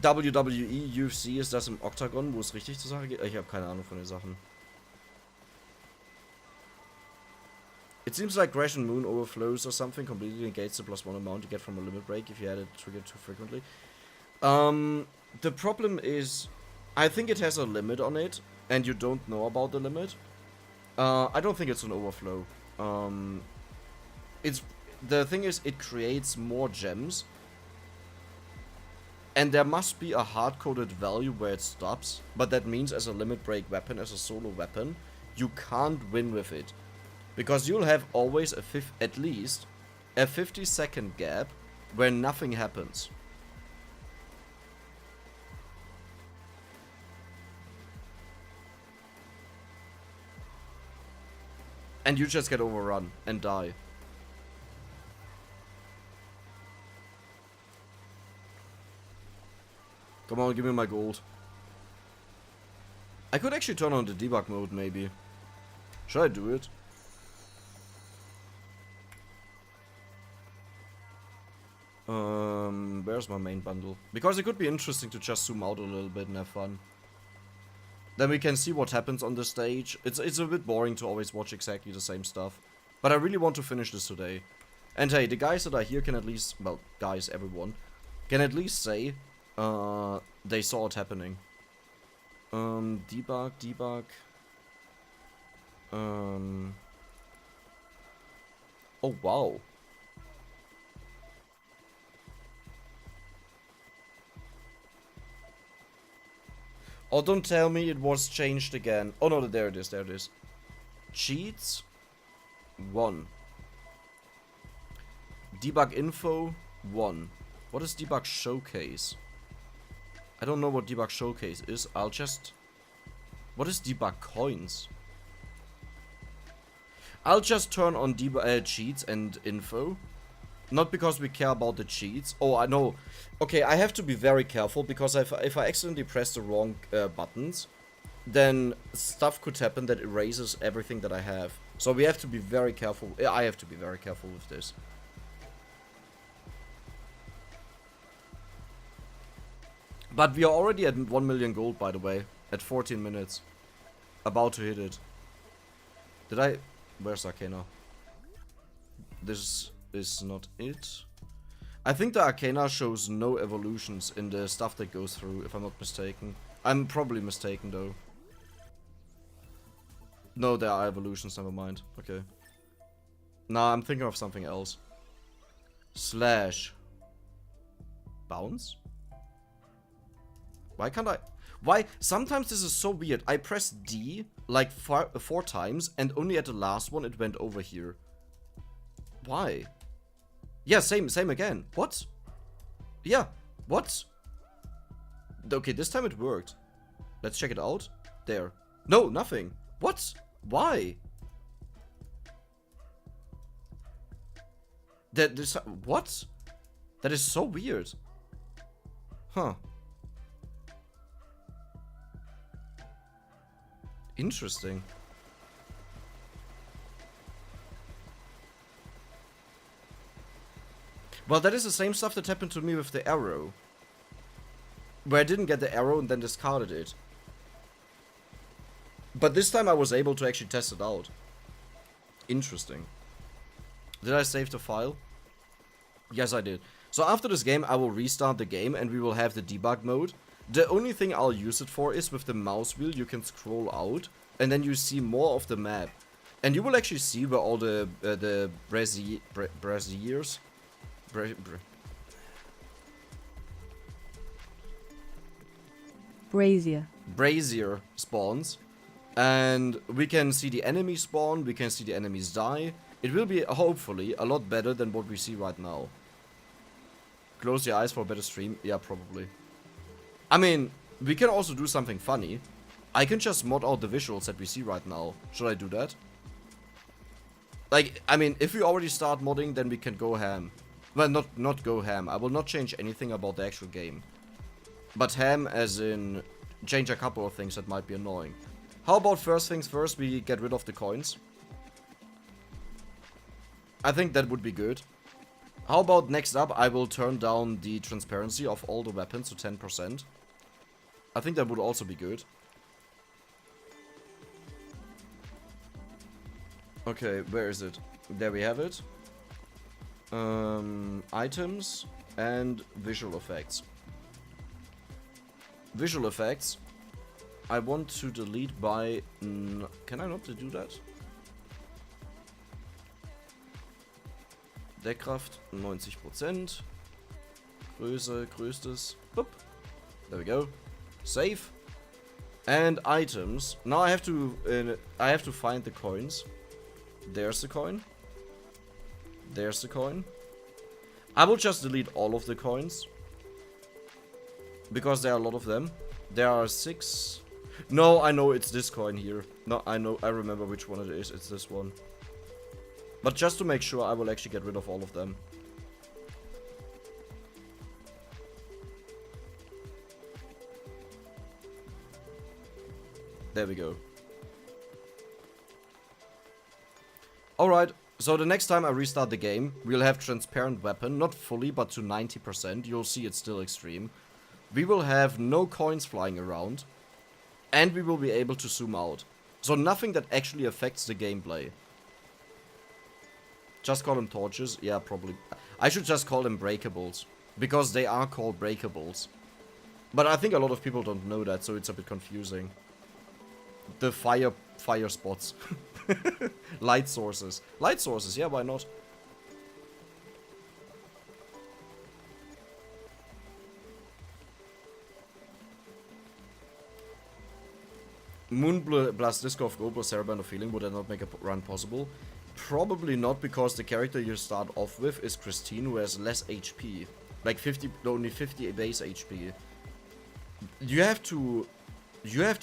WWE, UFC, ist das im Octagon, wo es richtig zur Sache geht? Ich habe keine Ahnung von den Sachen. It seems like Crash and Moon overflows or something completely negates the +1 amount you get from a limit break if you had it triggered too frequently. The problem is, I think it has a limit on it, and you don't know about the limit. I don't think it's an overflow. The thing is, it creates more gems, and there must be a hard-coded value where it stops, but that means as a limit break weapon, as a solo weapon, you can't win with it. Because you'll have always at least a 50-second gap where nothing happens. And you just get overrun and die. Come on, give me my gold. I could actually turn on the debug mode, maybe. Should I do it? Where's my main bundle? Because it could be interesting to just zoom out a little bit and have fun. Then we can see what happens on the stage. It's a bit boring to always watch exactly the same stuff. But I really want to finish this today. And hey, the guys that are here can at least, well, guys, everyone, can at least say they saw it happening. Debug. Oh, wow. Oh, don't tell me it was changed again. Oh no, there it is, there it is. Cheats 1. Debug info 1. What is debug showcase? I don't know what debug showcase is. I'll just... What is debug coins? I'll just turn on debug cheats and info. Not because we care about the cheats. Oh, I know. Okay, I have to be very careful because if I accidentally press the wrong buttons, then stuff could happen that erases everything that I have. So we have to be very careful. I have to be very careful with this. But we are already at 1 million gold, by the way. At 14 minutes. About to hit it. Did I... Where's Arcana? This is not it. I think the Arcana shows no evolutions in the stuff that goes through, if I'm not mistaken. I'm probably mistaken, though. No, there are evolutions, never mind. Okay. Nah, I'm thinking of something else. Slash. Bounce? Why can't I... Why? Sometimes this is so weird. I press D like four times, and only at the last one it went over here. Why? Yeah, same again. What? Yeah, what? Okay, this time it worked. Let's check it out. There. No, nothing. What? Why? What? That is so weird. Huh. Interesting. Well, that is the same stuff that happened to me with the arrow. Where I didn't get the arrow and then discarded it. But this time I was able to actually test it out. Interesting. Did I save the file? Yes, I did. So after this game, I will restart the game and we will have the debug mode. The only thing I'll use it for is with the mouse wheel, you can scroll out and then you see more of the map. And you will actually see where all the braziers... Brazier spawns. And we can see the enemies spawn, we can see the enemies die. It will be, hopefully, a lot better than what we see right now. Close your eyes for a better stream? Yeah, probably. I mean, we can also do something funny. I can just mod out the visuals that we see right now. Should I do that? Like, I mean, if we already start modding, then we can go ham. Well, not go ham. I will not change anything about the actual game. But ham as in change a couple of things that might be annoying. How about first things first, we get rid of the coins? I think that would be good. How about next up, I will turn down the transparency of all the weapons to 10%. I think that would also be good. Okay, where is it? There we have it. Items and visual effects. Visual effects. I want to delete by... can I not do that? Deckkraft 90%. Größe, größtes. Boop. There we go. Save. And items. Now I have to find the coins. There's the coin. There's the coin. I will just delete all of the coins. Because there are a lot of them. There are 6. No, I know it's this coin here. No, I remember which one it is. It's this one. But just to make sure, I will actually get rid of all of them. There we go. Alright, so the next time I restart the game, we'll have transparent weapon, not fully, but to 90%. You'll see it's still extreme. We will have no coins flying around, and we will be able to zoom out. So nothing that actually affects the gameplay. Just call them torches? Yeah, probably. I should just call them breakables, because they are called breakables. But I think a lot of people don't know that, so it's a bit confusing. The fire spots. Light sources. Light sources, yeah, why not? Moon plus Disco of Go plus Saraband of Healing, would that not make a run possible? Probably not, because the character you start off with is Christine, who has less HP. Like only 50 base HP. You have to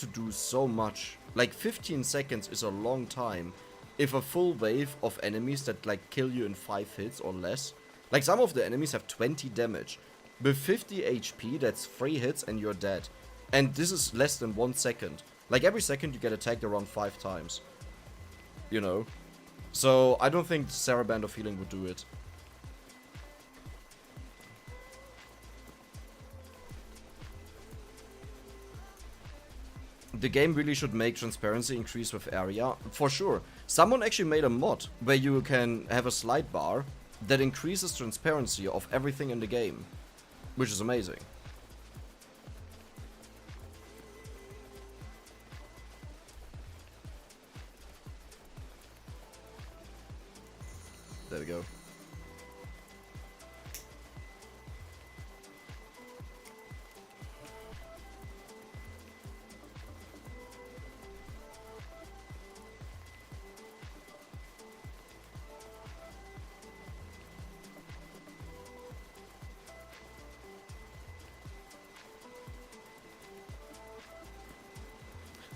do so much. Like 15 seconds is a long time. If a full wave of enemies that like kill you in 5 hits or less. Like some of the enemies have 20 damage. With 50 HP, that's 3 hits and you're dead. And this is less than 1 second. Like every second you get attacked around 5 times. You know? So I don't think Saraband of Healing would do it. The game really should make transparency increase with area. For sure. Someone actually made a mod where you can have a slide bar that increases transparency of everything in the game. Which is amazing. There we go.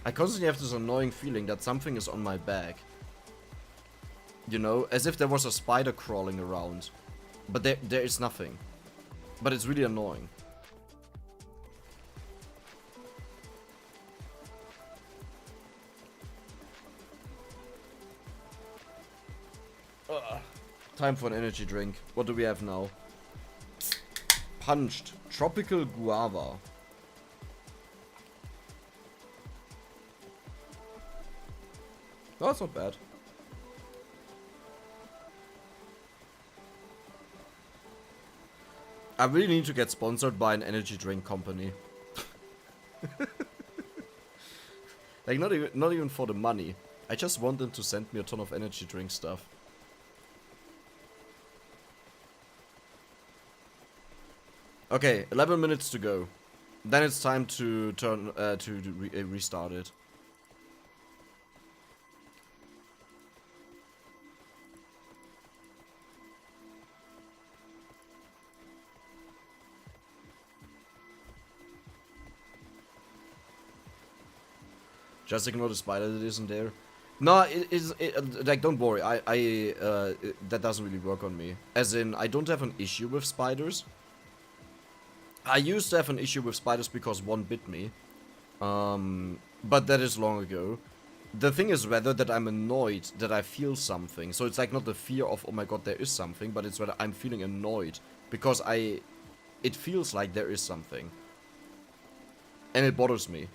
I constantly have this annoying feeling that something is on my back. You know, as if there was a spider crawling around. But there is nothing. But it's really annoying. Ugh. Time for an energy drink. What do we have now? Punched. Tropical guava. No, that's not bad. I really need to get sponsored by an energy drink company. Like not even for the money. I just want them to send me a ton of energy drink stuff. Okay, 11 minutes to go. Then it's time to turn restart it. Just ignore the spider that isn't there. No, like, don't worry. That doesn't really work on me. As in, I don't have an issue with spiders. I used to have an issue with spiders because one bit me. But that is long ago. The thing is rather that I'm annoyed that I feel something. So it's like not the fear of, oh my god, there is something, but it's rather I'm feeling annoyed because it feels like there is something. And it bothers me.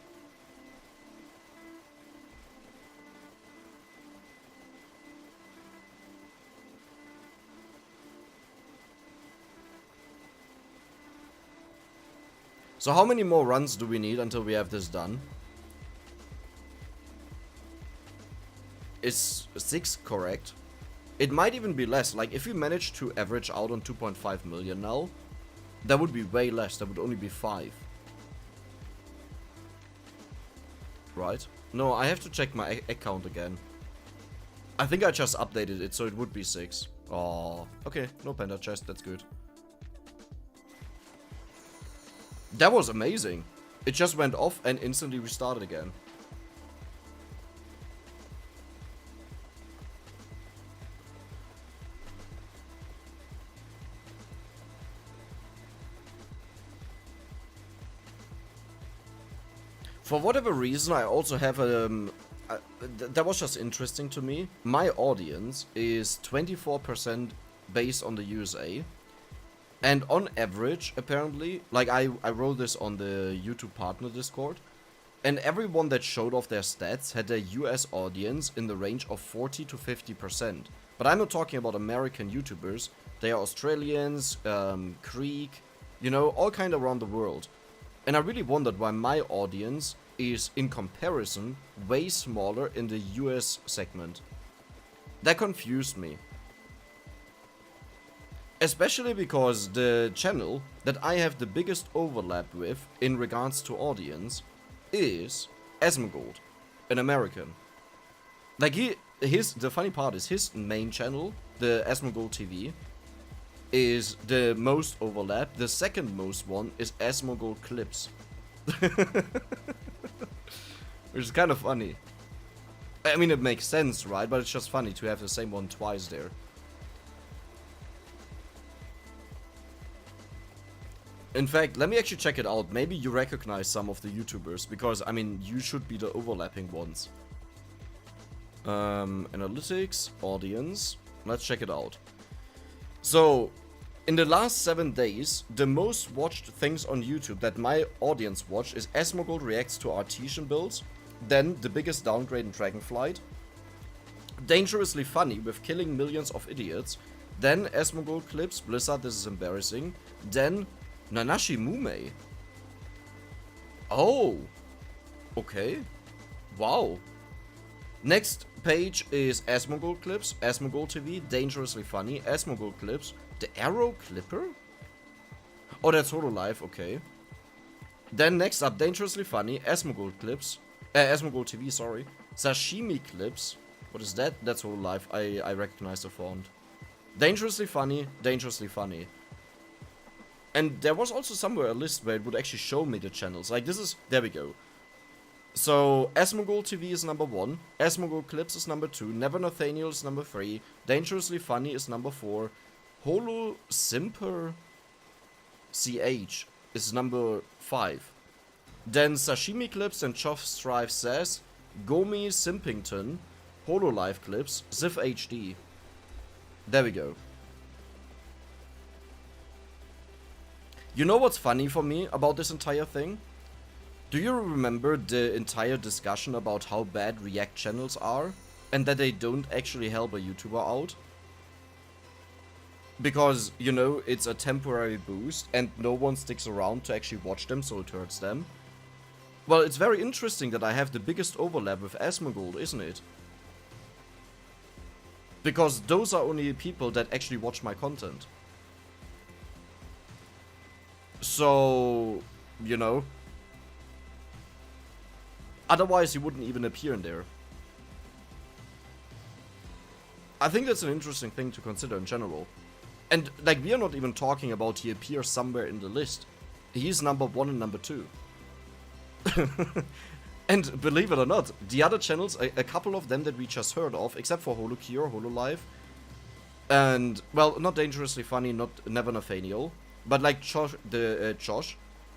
So how many more runs do we need until we have this done? Is 6 correct? It might even be less. Like, if we manage to average out on 2.5 million now, that would be way less. That would only be 5. Right? No, I have to check my account again. I think I just updated it, so it would be 6. Oh, okay. No panda chest. That's good. That was amazing. It just went off and instantly restarted again. For whatever reason, I also have that was just interesting to me. My audience is 24% based on the USA. And on average, apparently, like I wrote this on the YouTube partner Discord, and everyone that showed off their stats had their US audience in the range of 40 to 50%. But I'm not talking about American YouTubers. They are Australians, Greek, you know, all kind of around the world. And I really wondered why my audience is, in comparison, way smaller in the US segment. That confused me. Especially because the channel that I have the biggest overlap with in regards to audience is Asmongold, an American. Like the funny part is his main channel, the Asmongold TV, is the most overlap. The second most one is Asmongold Clips. Which is kind of funny. I mean, it makes sense, right? But it's just funny to have the same one twice there. In fact, let me actually check it out. Maybe you recognize some of the YouTubers, because, I mean, you should be the overlapping ones. Analytics, audience. Let's check it out. So, in the last 7 days, the most watched things on YouTube that my audience watched is Asmongold reacts to Artesian builds, then The Biggest Downgrade in Dragonflight, Dangerously Funny with Killing Millions of Idiots, then Asmongold Clips, Blizzard, This Is Embarrassing, then Nanashi Mume. Oh. Okay. Wow. Next page is Asmongold Clips, Asmongold TV, Dangerously Funny, Asmongold Clips, The Arrow Clipper? Oh, that's Hololive, okay. Then next up, Dangerously Funny, Asmongold Clips, Asmongold TV, sorry. Sashimi Clips. What is that? That's Hololive. I recognize the font. Dangerously Funny, Dangerously Funny. And there was also somewhere a list where it would actually show me the channels. Like, this is... There we go. So, Asmongold TV is number 1. Asmongold Clips is number 2. Never Nathaniel is number 3. Dangerously Funny is number 4. Holo Simper CH is number 5. Then Sashimi Clips and Choff Strive Says. Gomi Simpington. Hololive Clips. Ziv HD. There we go. You know what's funny for me about this entire thing? Do you remember the entire discussion about how bad React channels are? And that they don't actually help a YouTuber out? Because, you know, it's a temporary boost and no one sticks around to actually watch them, so it hurts them. Well, it's very interesting that I have the biggest overlap with Asmongold, isn't it? Because those are only people that actually watch my content. So, you know, otherwise he wouldn't even appear in there. I think that's an interesting thing to consider in general. And, like, we are not even talking about he appears somewhere in the list. He's number 1 and number 2. And believe it or not, the other channels, a couple of them that we just heard of, except for Holocure, Hololive, and, well, not Dangerously Funny, not Never Nathaniel, but like Josh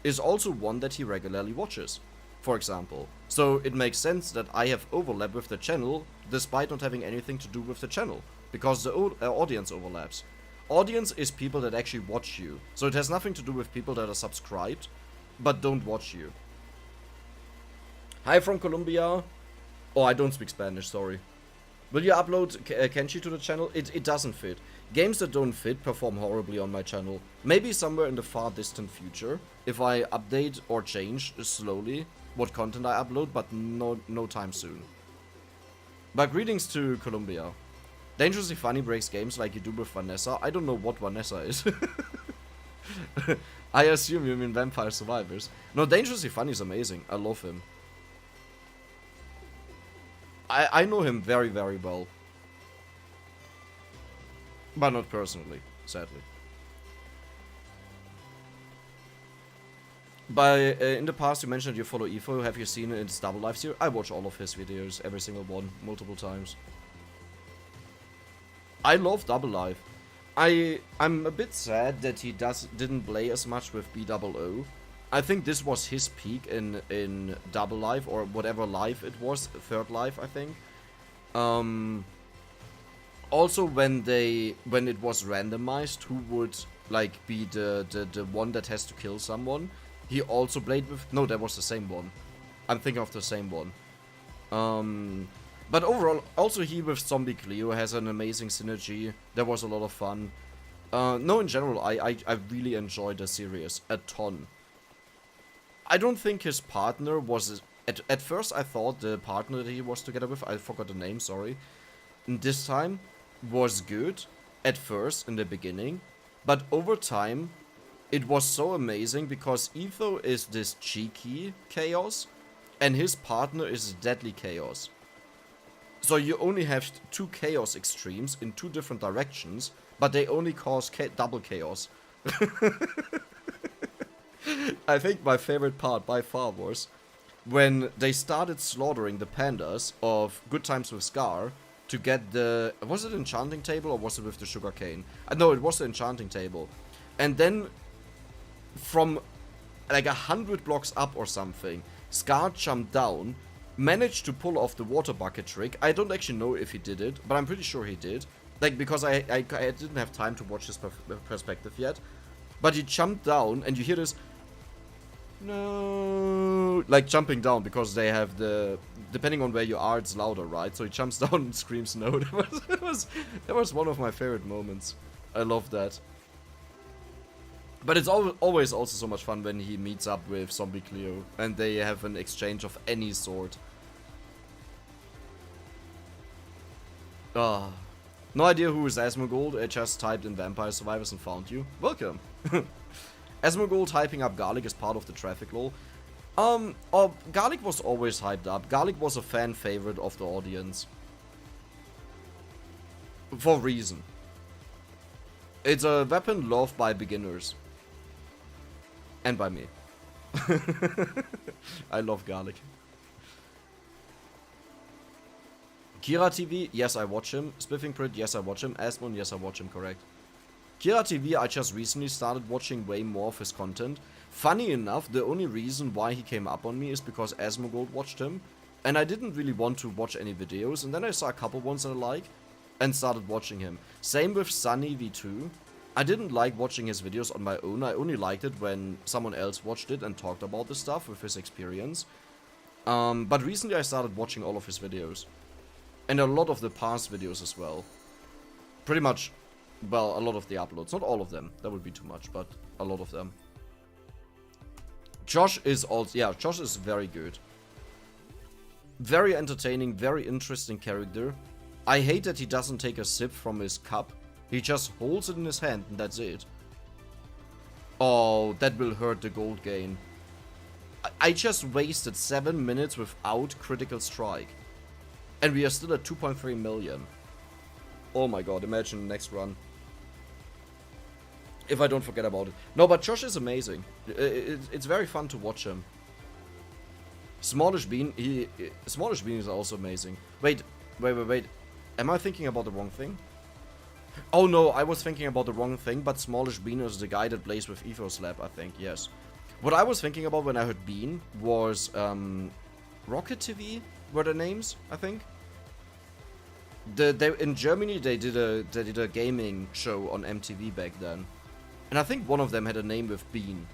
is also one that he regularly watches. for example. So it makes sense that I have overlap with the channel, despite not having anything to do with the channel, because the audience overlaps. Audience is people that actually watch you, so it has nothing to do with people that are subscribed, but don't watch you. Hi from Colombia. Oh, I don't speak Spanish, sorry. Will you upload Kenshi to the channel? It doesn't fit. Games that don't fit perform horribly on my channel. Maybe somewhere in the far distant future, if I update or change slowly what content I upload, but no time soon. But greetings to Colombia. Dangerously Funny breaks games like you do with Vanessa. I don't know what Vanessa is. I assume you mean Vampire Survivors. No, Dangerously Funny is amazing. I love him. I know him very, very well. But not personally, sadly. In the past you mentioned you follow Efo. Have you seen his Double Life series? I watch all of his videos, every single one, multiple times. I love Double Life. I'm a bit sad that he didn't play as much with BOO. I think this was his peak in Double Life, or whatever life it was, third life I think. Also when it was randomized who would like be the one that has to kill someone, he also played with, no, that was the same one. I'm thinking of the same one. But overall, also he with Zombie Cleo has an amazing synergy. That was a lot of fun. No, in general, I really enjoyed the series a ton. I don't think his partner was... At first I thought the partner that he was together with, I forgot the name, sorry. This time was good, at first, in the beginning. But over time, it was so amazing because Etho is this cheeky chaos, and his partner is deadly chaos. So you only have two chaos extremes in two different directions, but they only cause double chaos. I think my favorite part by far was when they started slaughtering the pandas of Good Times with Scar to get the... Was it enchanting table or was it with the sugarcane? No, it was the enchanting table. And then from like 100 blocks up or something, Scar jumped down, managed to pull off the water bucket trick. I don't actually know if he did it, but I'm pretty sure he did. Like, because I didn't have time to watch his perspective yet. But he jumped down and you hear this... No, like jumping down, because they have the, depending on where you are, it's louder, right? So he jumps down and screams no. That was one of my favorite moments. I love that. But it's always also so much fun when he meets up with Zombie Cleo and they have an exchange of any sort. Ah, no idea who is Asmongold. I just typed in Vampire Survivors and found you. Welcome. Asmongold hyping up Garlic is part of the traffic law. Garlic was always hyped up. Garlic was a fan favorite of the audience. For reason. It's a weapon loved by beginners. And by me. I love Garlic. Kira TV, yes I watch him. Spiffing Prit, yes I watch him. Asmon, yes I watch him, correct. Kira TV, I just recently started watching way more of his content. Funny enough, the only reason why he came up on me is because Asmongold watched him. And I didn't really want to watch any videos, and then I saw a couple ones that I like, and started watching him. Same with Sunny V2. I didn't like watching his videos on my own, I only liked it when someone else watched it and talked about the stuff with his experience. But recently I started watching all of his videos. And a lot of the past videos as well. Pretty much... Well, a lot of the uploads. Not all of them. That would be too much, but a lot of them. Josh is also... Yeah, Josh is very good. Very entertaining, very interesting character. I hate that he doesn't take a sip from his cup. He just holds it in his hand and that's it. Oh, that will hurt the gold gain. I just wasted 7 minutes without critical strike. And we are still at 2.3 million. Oh my god, imagine the next run. If I don't forget about it. No, but Josh is amazing. It's very fun to watch him. Smallish Bean, Smallish Bean is also amazing. Wait. Am I thinking about the wrong thing? Oh no, I was thinking about the wrong thing, but Smallish Bean is the guy that plays with Etho Slap, I think, yes. What I was thinking about when I heard Bean was Rocket TV were the names, I think. In Germany they did a gaming show on MTV back then. And I think one of them had a name with Bean.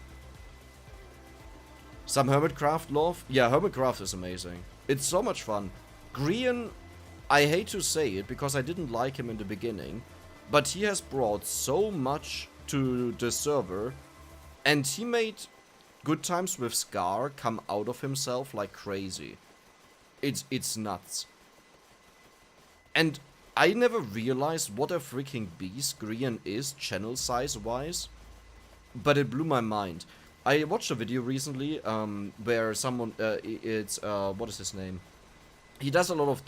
Some Hermitcraft love? Yeah, Hermitcraft is amazing. It's so much fun. Grian, I hate to say it because I didn't like him in the beginning, but he has brought so much to the server, and he made Good Times with Scar come out of himself like crazy. It's nuts. And I never realized what a freaking beast Grian is channel size wise, but it blew my mind. I watched a video recently where someone, what is his name? He does a lot of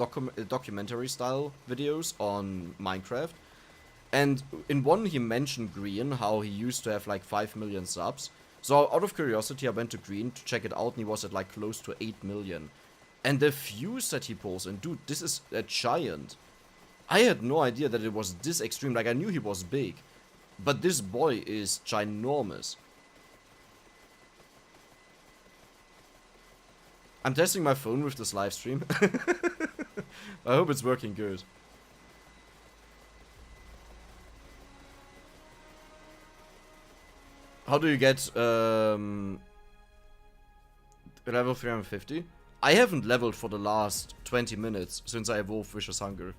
documentary style videos on Minecraft. And in one he mentioned Green, how he used to have like 5 million subs. So out of curiosity I went to Green to check it out and he was at like close to 8 million. And the views that he pulls, and dude, this is a giant. I had no idea that it was this extreme, like I knew he was big. But this boy is ginormous. I'm testing my phone with this live stream. I hope it's working good. How do you get level 350? I haven't leveled for the last 20 minutes since I evolved Vicious Hunger.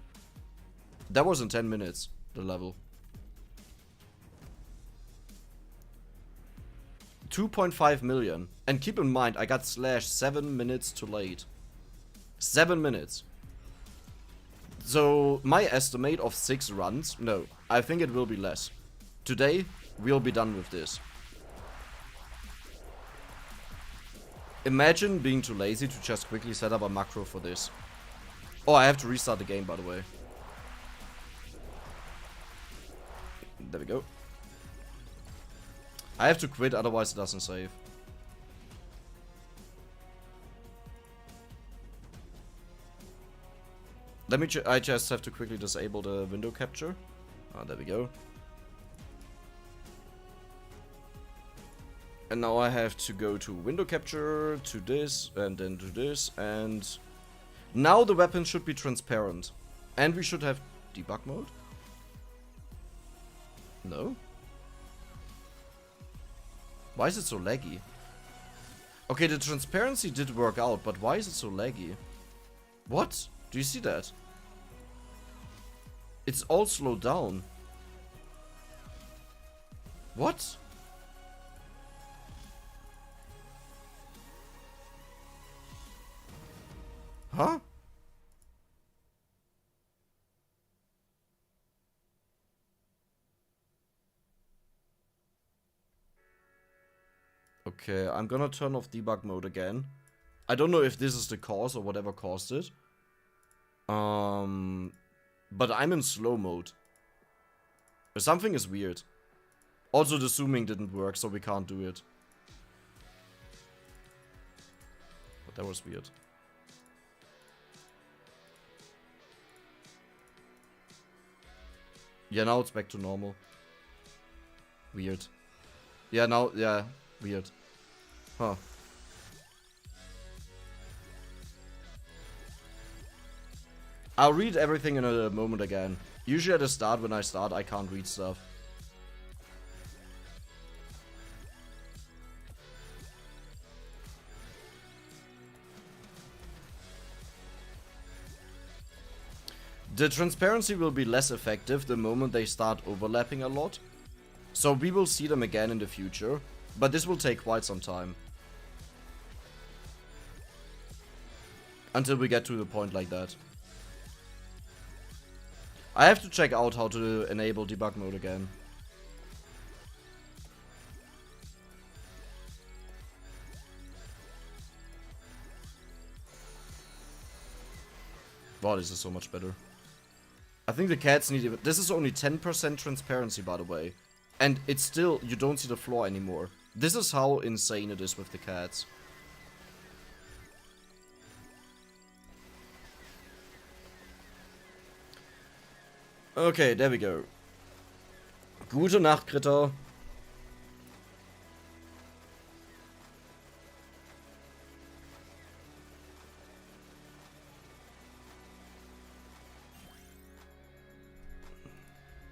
That was in 10 minutes, the level. 2.5 million. And keep in mind, I got slash 7 minutes too late. 7 minutes. So, my estimate of 6 runs, no, I think it will be less. Today, we'll be done with this. Imagine being too lazy to just quickly set up a macro for this. Oh, I have to restart the game, by the way. There we go. I have to quit, otherwise it doesn't save. Let me I just have to quickly disable the window capture. Ah, there we go. And now I have to go to window capture, to this, and then to this, and now the weapon should be transparent. And we should have debug mode? No? Why is it so laggy? Okay, the transparency did work out, but why is it so laggy? What? Do you see that? It's all slowed down. What? Huh? Okay, I'm gonna turn off debug mode again. I don't know if this is the cause or whatever caused it. But I'm in slow mode. Something is weird. Also, the zooming didn't work, so we can't do it. But that was weird. Yeah, now it's back to normal. Weird. Yeah, now, yeah, weird. Huh. I'll read everything in a moment again. Usually at the start, when I start, I can't read stuff. The transparency will be less effective the moment they start overlapping a lot. So we will see them again in the future, but this will take quite some time. Until we get to the point like that. I have to check out how to enable debug mode again. Wow, this is so much better. I think the cats need it. This is only 10% transparency, by the way. And it's still, you don't see the floor anymore. This is how insane it is with the cats. Okay, there we go. Gute Nacht, Kritter.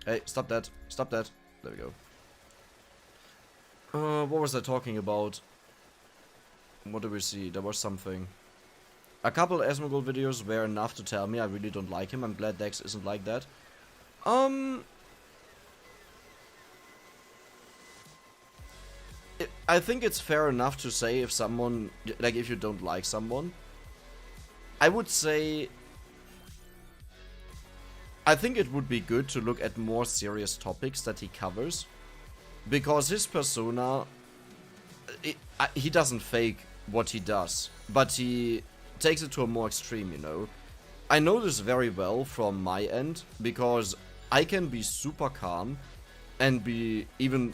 Hey, stop that. Stop that. There we go. What was I talking about? What do we see? There was something. A couple Asmongold videos were enough to tell me I really don't like him. I'm glad Dex isn't like that. I think it's fair enough to say if someone, like if you don't like someone. I would say, I think it would be good to look at more serious topics that he covers. Because his persona, he doesn't fake what he does, but he takes it to a more extreme, you know. I know this very well from my end, because I can be super calm and be even,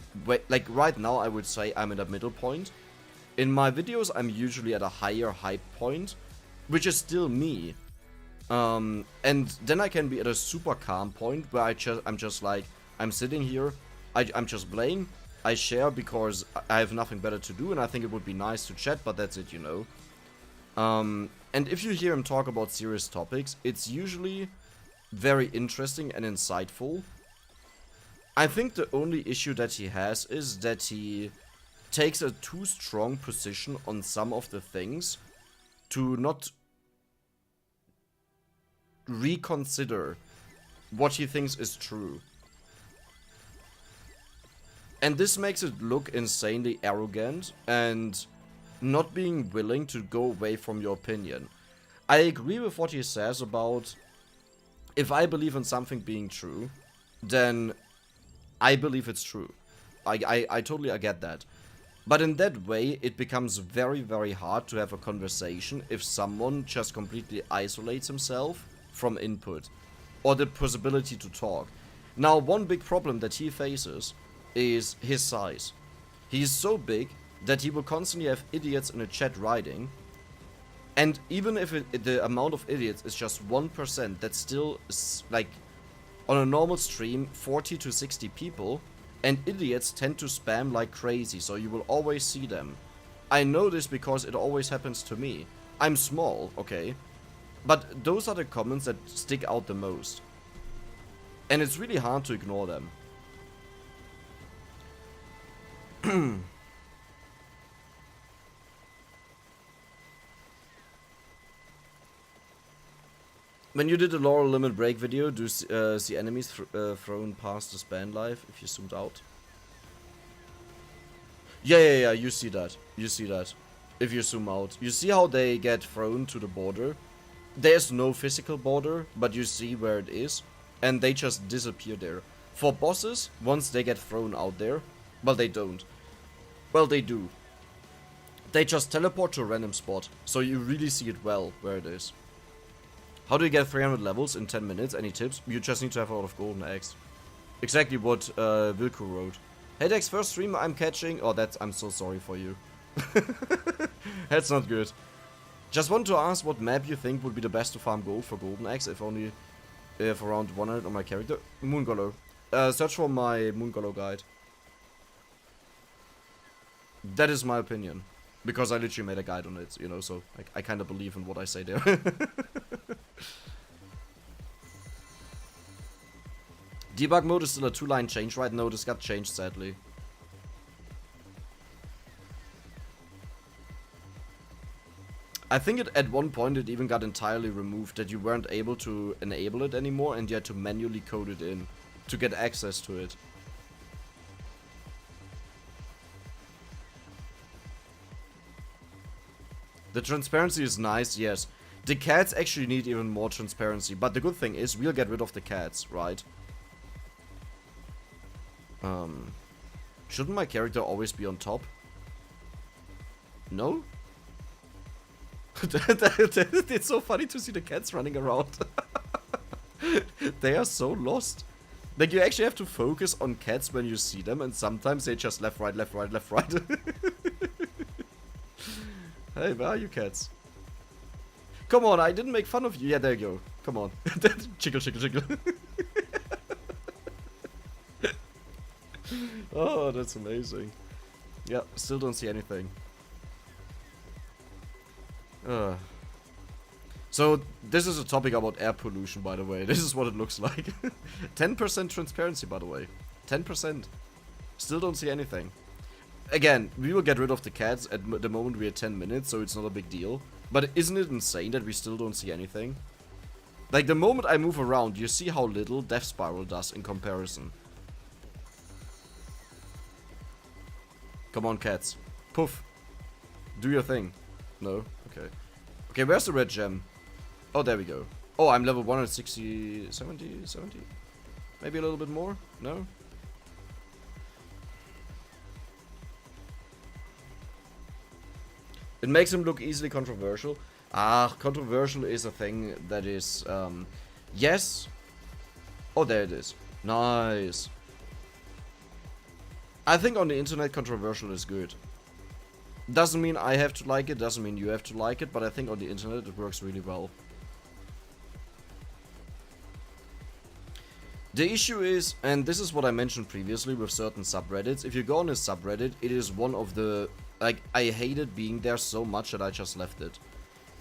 like right now I would say I'm at a middle point. In my videos I'm usually at a higher hype point, which is still me. And then I can be at a super calm point where I'm just like, I'm sitting here, I'm just playing, I share because I have nothing better to do and I think it would be nice to chat, but that's it, you know. And if you hear him talk about serious topics, it's usually very interesting and insightful. I think the only issue that he has is that he takes a too strong position on some of the things to not reconsider what he thinks is true. And this makes it look insanely arrogant and not being willing to go away from your opinion. I agree with what he says about if I believe in something being true, then I believe it's true. I totally get that. But in that way, it becomes very, very hard to have a conversation if someone just completely isolates himself from input or the possibility to talk. Now, one big problem that he faces is his size. He is so big that he will constantly have idiots in the chat writing, and even if the amount of idiots is just 1%, that's still like on a normal stream 40 to 60 people, and idiots tend to spam like crazy, so you will always see them. I know this because it always happens to me. I'm small, okay, but those are the comments that stick out the most, and it's really hard to ignore them. When you did the Laurel Limit Break video, do you see enemies thrown past the span life if you zoomed out? Yeah, you see that. You see that. If you zoom out. You see how they get thrown to the border? There's no physical border, but you see where it is. And they just disappear there. For bosses, once they get thrown out there, well, they don't. Well, they do. They just teleport to a random spot, so you really see it well where it is. How do you get 300 levels in 10 minutes? Any tips? You just need to have a lot of golden eggs. Exactly what Wilco wrote. Hey Dex, first stream I'm catching. Oh, I'm so sorry for you. That's not good. Just want to ask what map you think would be the best to farm gold for golden eggs, if only for around 100 on my character. Moongolo. Search for my Moongolo guide. That is my opinion. Because I literally made a guide on it, you know, so I kind of believe in what I say there. Debug mode is still a 2-line change, right? No, this got changed, sadly. I think at one point it even got entirely removed, that you weren't able to enable it anymore and you had to manually code it in to get access to it. The transparency is nice, yes. The cats actually need even more transparency, but the good thing is we'll get rid of the cats, right? Shouldn't my character always be on top? No? It's so funny to see the cats running around. They are so lost. Like, you actually have to focus on cats when you see them, and sometimes they just left, right, left, right, left, right. Hey, where are you cats? Come on, I didn't make fun of you. Yeah, there you go. Come on. Jiggle, jiggle, jiggle. Oh, that's amazing. Yeah, still don't see anything. So So, this is a topic about air pollution, by the way. This is what it looks like. 10% transparency, by the way. 10%. Still don't see anything. Again, we will get rid of the cats at the moment we're at 10 minutes, so it's not a big deal. But isn't it insane that we still don't see anything? Like, the moment I move around, you see how little Death Spiral does in comparison. Come on, cats. Poof. Do your thing. No? Okay. Okay, where's the red gem? Oh, there we go. Oh, I'm level 160... 70? Maybe a little bit more? No? It makes him look easily controversial. Ah, controversial is a thing that is... yes. Oh, there it is. Nice. I think on the internet controversial is good. Doesn't mean I have to like it, doesn't mean you have to like it, but I think on the internet it works really well. The issue is, and this is what I mentioned previously with certain subreddits, if you go on a subreddit, it is one of the... Like, I hated being there so much that I just left it.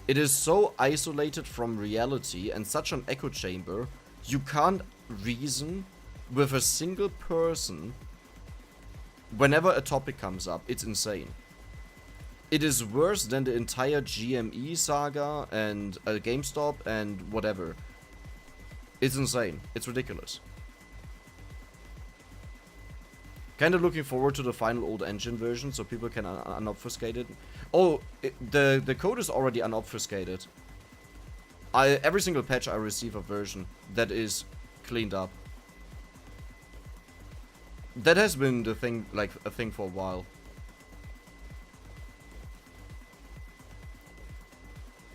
It is so isolated from reality and such an echo chamber, you can't reason with a single person whenever a topic comes up. It's insane. It is worse than the entire GME saga and GameStop and whatever. It's insane. It's ridiculous. Kind of looking forward to the final old engine version so people can unobfuscate it. Oh, the code is already unobfuscated. Every single patch I receive a version that is cleaned up. That has been the thing, like a thing for a while.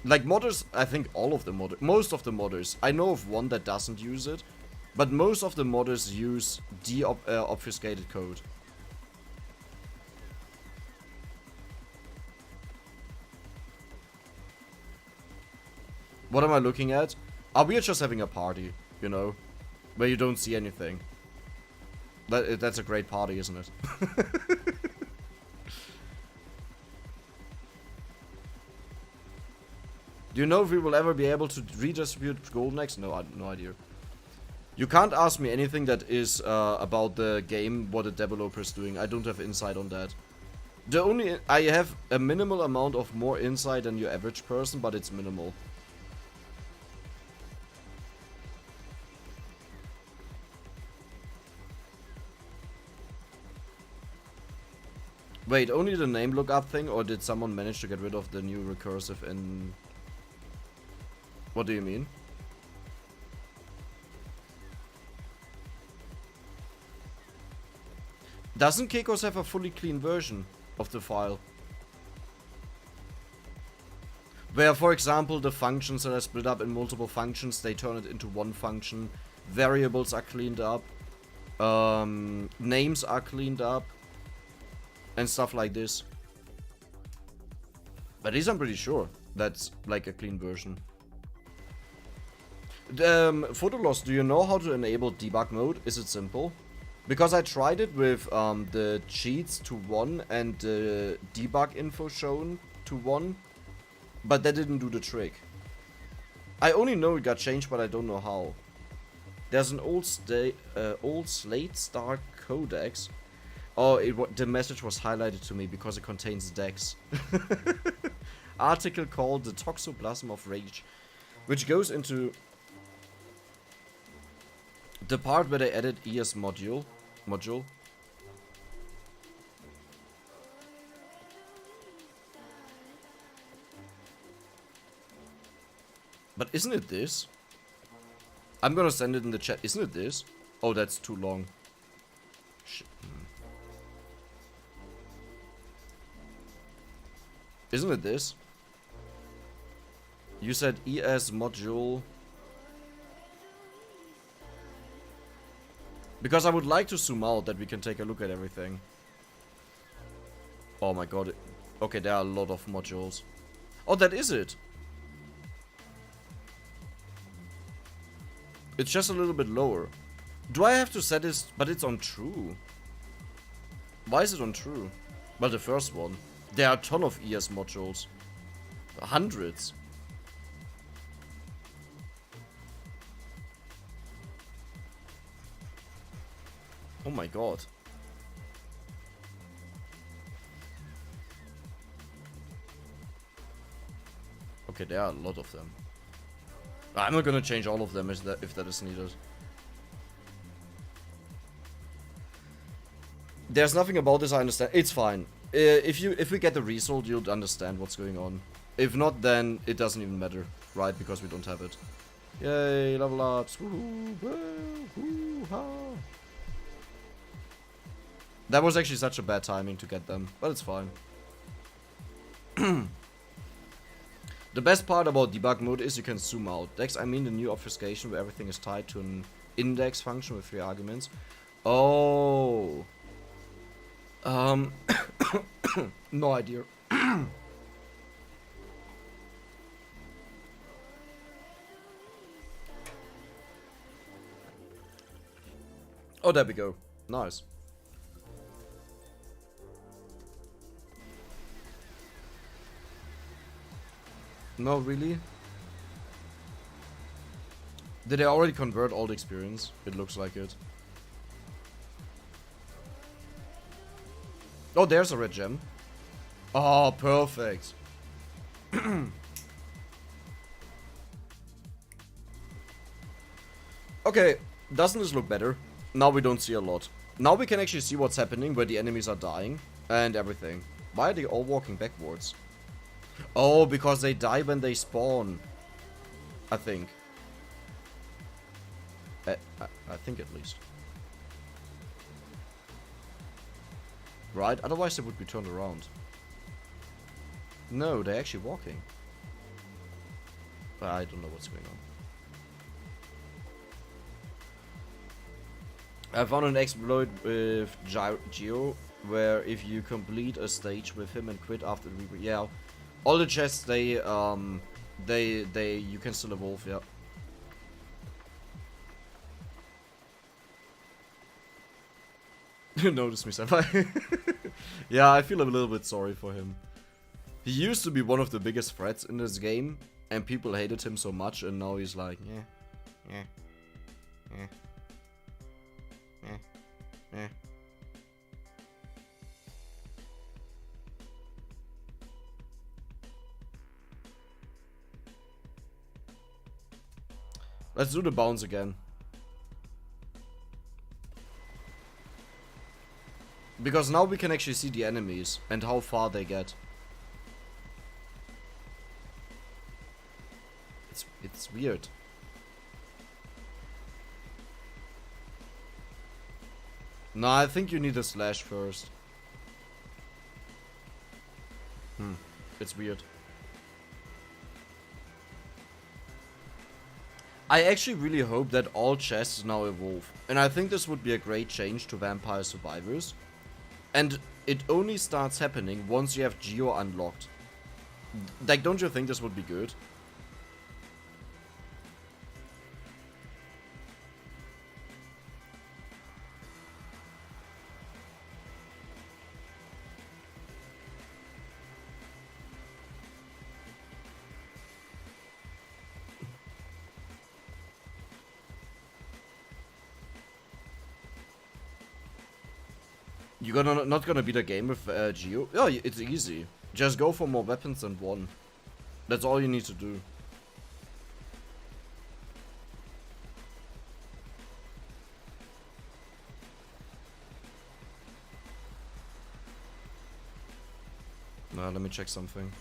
Like modders, I think all of the modders, most of the modders, I know of one that doesn't use it, but most of the modders use obfuscated code. What am I looking at? We are just having a party, you know, where you don't see anything. That's a great party, isn't it? Do you know if we will ever be able to redistribute gold next? No, no idea. You can't ask me anything that is about the game, what the developer is doing. I don't have insight on that. I have a minimal amount of more insight than your average person, but it's minimal. Wait, only the name lookup thing, or did someone manage to get rid of the new recursive in... What do you mean? Doesn't Kekos have a fully clean version of the file? Where, for example, the functions that are split up in multiple functions, they turn it into one function. Variables are cleaned up. Names are cleaned up. And stuff like this. But these I'm pretty sure that's like a clean version. Photolos, do you know how to enable debug mode? Is it simple? Because I tried it with the cheats to 1 and the debug info shown to 1, but that didn't do the trick. I only know it got changed, but I don't know how. There's an old Slate Star Codex. Oh, the message was highlighted to me because it contains Dex. Article called The Toxoplasm of Rage, which goes into the part where they added ES module. But isn't it this? I'm gonna send it in the chat. Isn't it this? Oh, that's too long. Shit. Isn't it this? You said ES module. Because I would like to zoom out that we can take a look at everything. Oh my god. Okay, there are a lot of modules. Oh, that is it. It's just a little bit lower. Do I have to set this? But it's on true. Why is it on true? Well, the first one. There are a ton of ES modules. Hundreds. Oh my god. Okay, there are a lot of them. I'm not gonna change all of them if that is needed. There's nothing about this I understand. It's fine. If we get the result, you'll understand what's going on. If not, then it doesn't even matter, right? Because we don't have it. Yay, level ups. Woohoo, woo-ha. That was actually such a bad timing to get them, but it's fine. The best part about debug mode is you can zoom out. Dex, I mean the new obfuscation where everything is tied to an index function with 3 arguments. Oh. No idea. Oh, there we go. Nice. No, really? Did they already convert all the experience? It looks like it. Oh, there's a red gem. Oh, perfect. Okay, doesn't this look better? Now we don't see a lot. Now we can actually see what's happening, where the enemies are dying and everything. Why are they all walking backwards? Oh, because they die when they spawn. I think. I think at least. Right? Otherwise they would be turned around. No, they're actually walking. I don't know what's going on. I found an exploit with Geo, where if you complete a stage with him and quit after the reboot, yeah, all the chests you can still evolve, yeah. You noticed me, Senpai. Yeah, I feel a little bit sorry for him. He used to be one of the biggest threats in this game, and people hated him so much, and now he's like, yeah. Let's do the bounce again. Because now we can actually see the enemies and how far they get. It's weird. No, I think you need a slash first. It's weird. I actually really hope that all chests now evolve. And I think this would be a great change to Vampire Survivors. And it only starts happening once you have Geo unlocked. Like, don't you think this would be good? You're not gonna beat a game with Geo? Yeah, it's easy. Just go for more weapons than one. That's all you need to do. Now let me check something.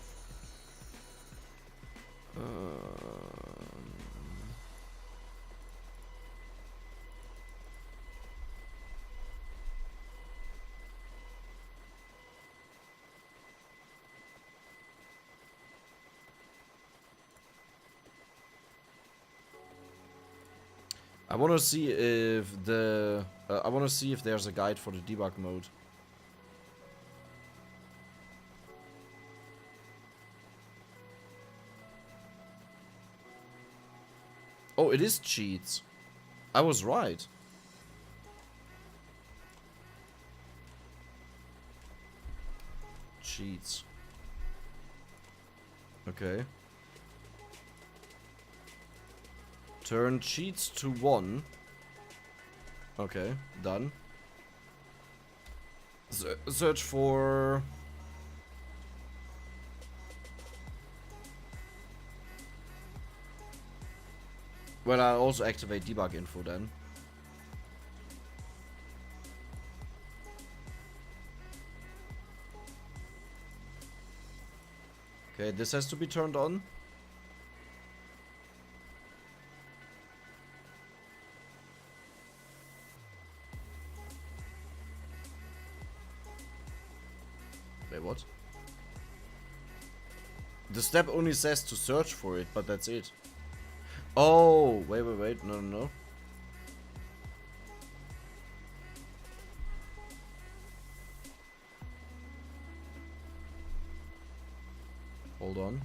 I want to see if there's a guide for the debug mode. Oh, it is cheats. I was right. Cheats. Okay. Turn cheats to 1. Okay, done. Search for... Well, I'll also activate debug info then. Okay, this has to be turned on. Wait, what? The step only says to search for it, but that's it. Oh, wait, no. Hold on.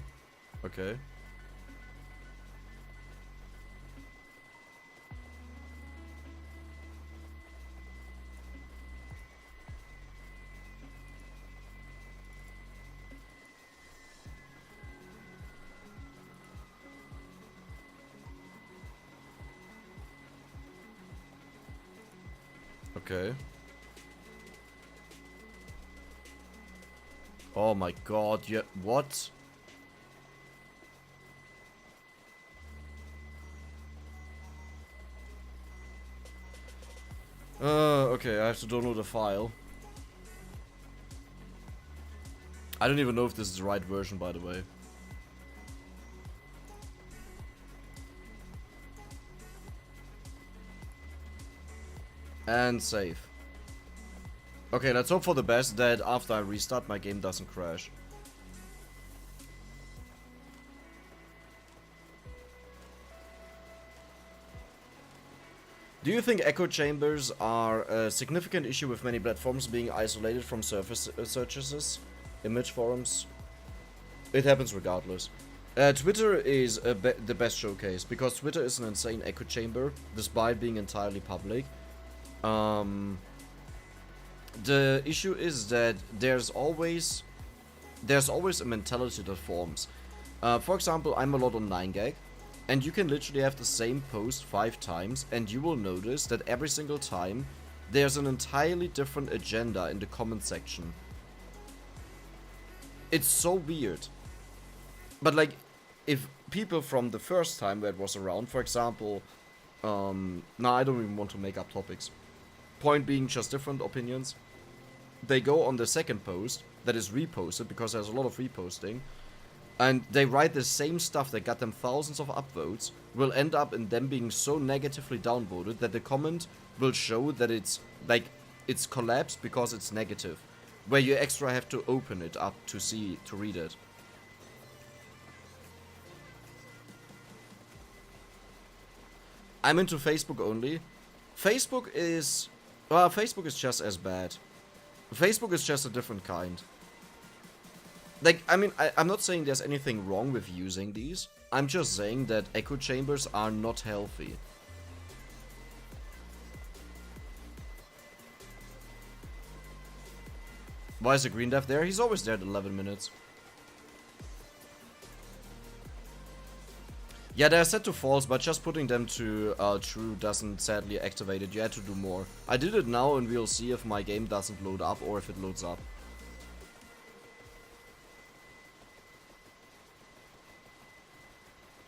Okay. Okay. Oh my god, yeah, what? Okay, I have to download a file. I don't even know if this is the right version, by the way. And save. Okay, let's hope for the best that after I restart my game doesn't crash. Do you think echo chambers are a significant issue with many platforms being isolated from surface searches, image forums? It happens regardless. Twitter is the best showcase because Twitter is an insane echo chamber despite being entirely public. The issue is that there's always a mentality that forms. For example, I'm a lot on 9gag, and you can literally have the same post 5 times, and you will notice that every single time there's an entirely different agenda in the comment section. It's so weird. But like, if people from the first time where it was around, for example, nah, I don't even want to make up topics. Point being, just different opinions. They go on the second post that is reposted because there's a lot of reposting, and they write the same stuff that got them thousands of upvotes, will end up in them being so negatively downvoted that the comment will show that it's like it's collapsed because it's negative, where you extra have to open it up to read it. I'm into Facebook only. Facebook is just as bad. Facebook is just a different kind. Like, I mean, I'm not saying there's anything wrong with using these. I'm just saying that echo chambers are not healthy. Why is the green dev there? He's always there at 11 minutes. Yeah, they're set to false, but just putting them to true doesn't sadly activate it. You had to do more. I did it now, and we'll see if my game doesn't load up or if it loads up.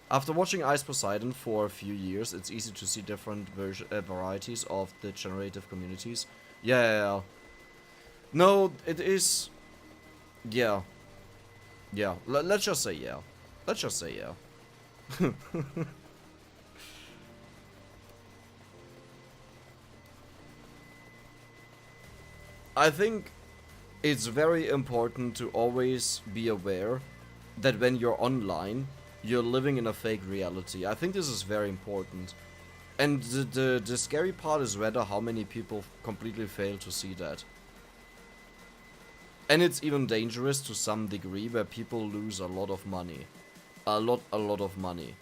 After watching Ice Poseidon for a few years, it's easy to see different varieties of the generative communities. Yeah. No, it is... Yeah. Yeah, let's just say yeah. Let's just say yeah. I think it's very important to always be aware that when you're online, you're living in a fake reality. I think this is very important. And the scary part is rather how many people completely fail to see that. And it's even dangerous to some degree where people lose a lot of money. A lot of money.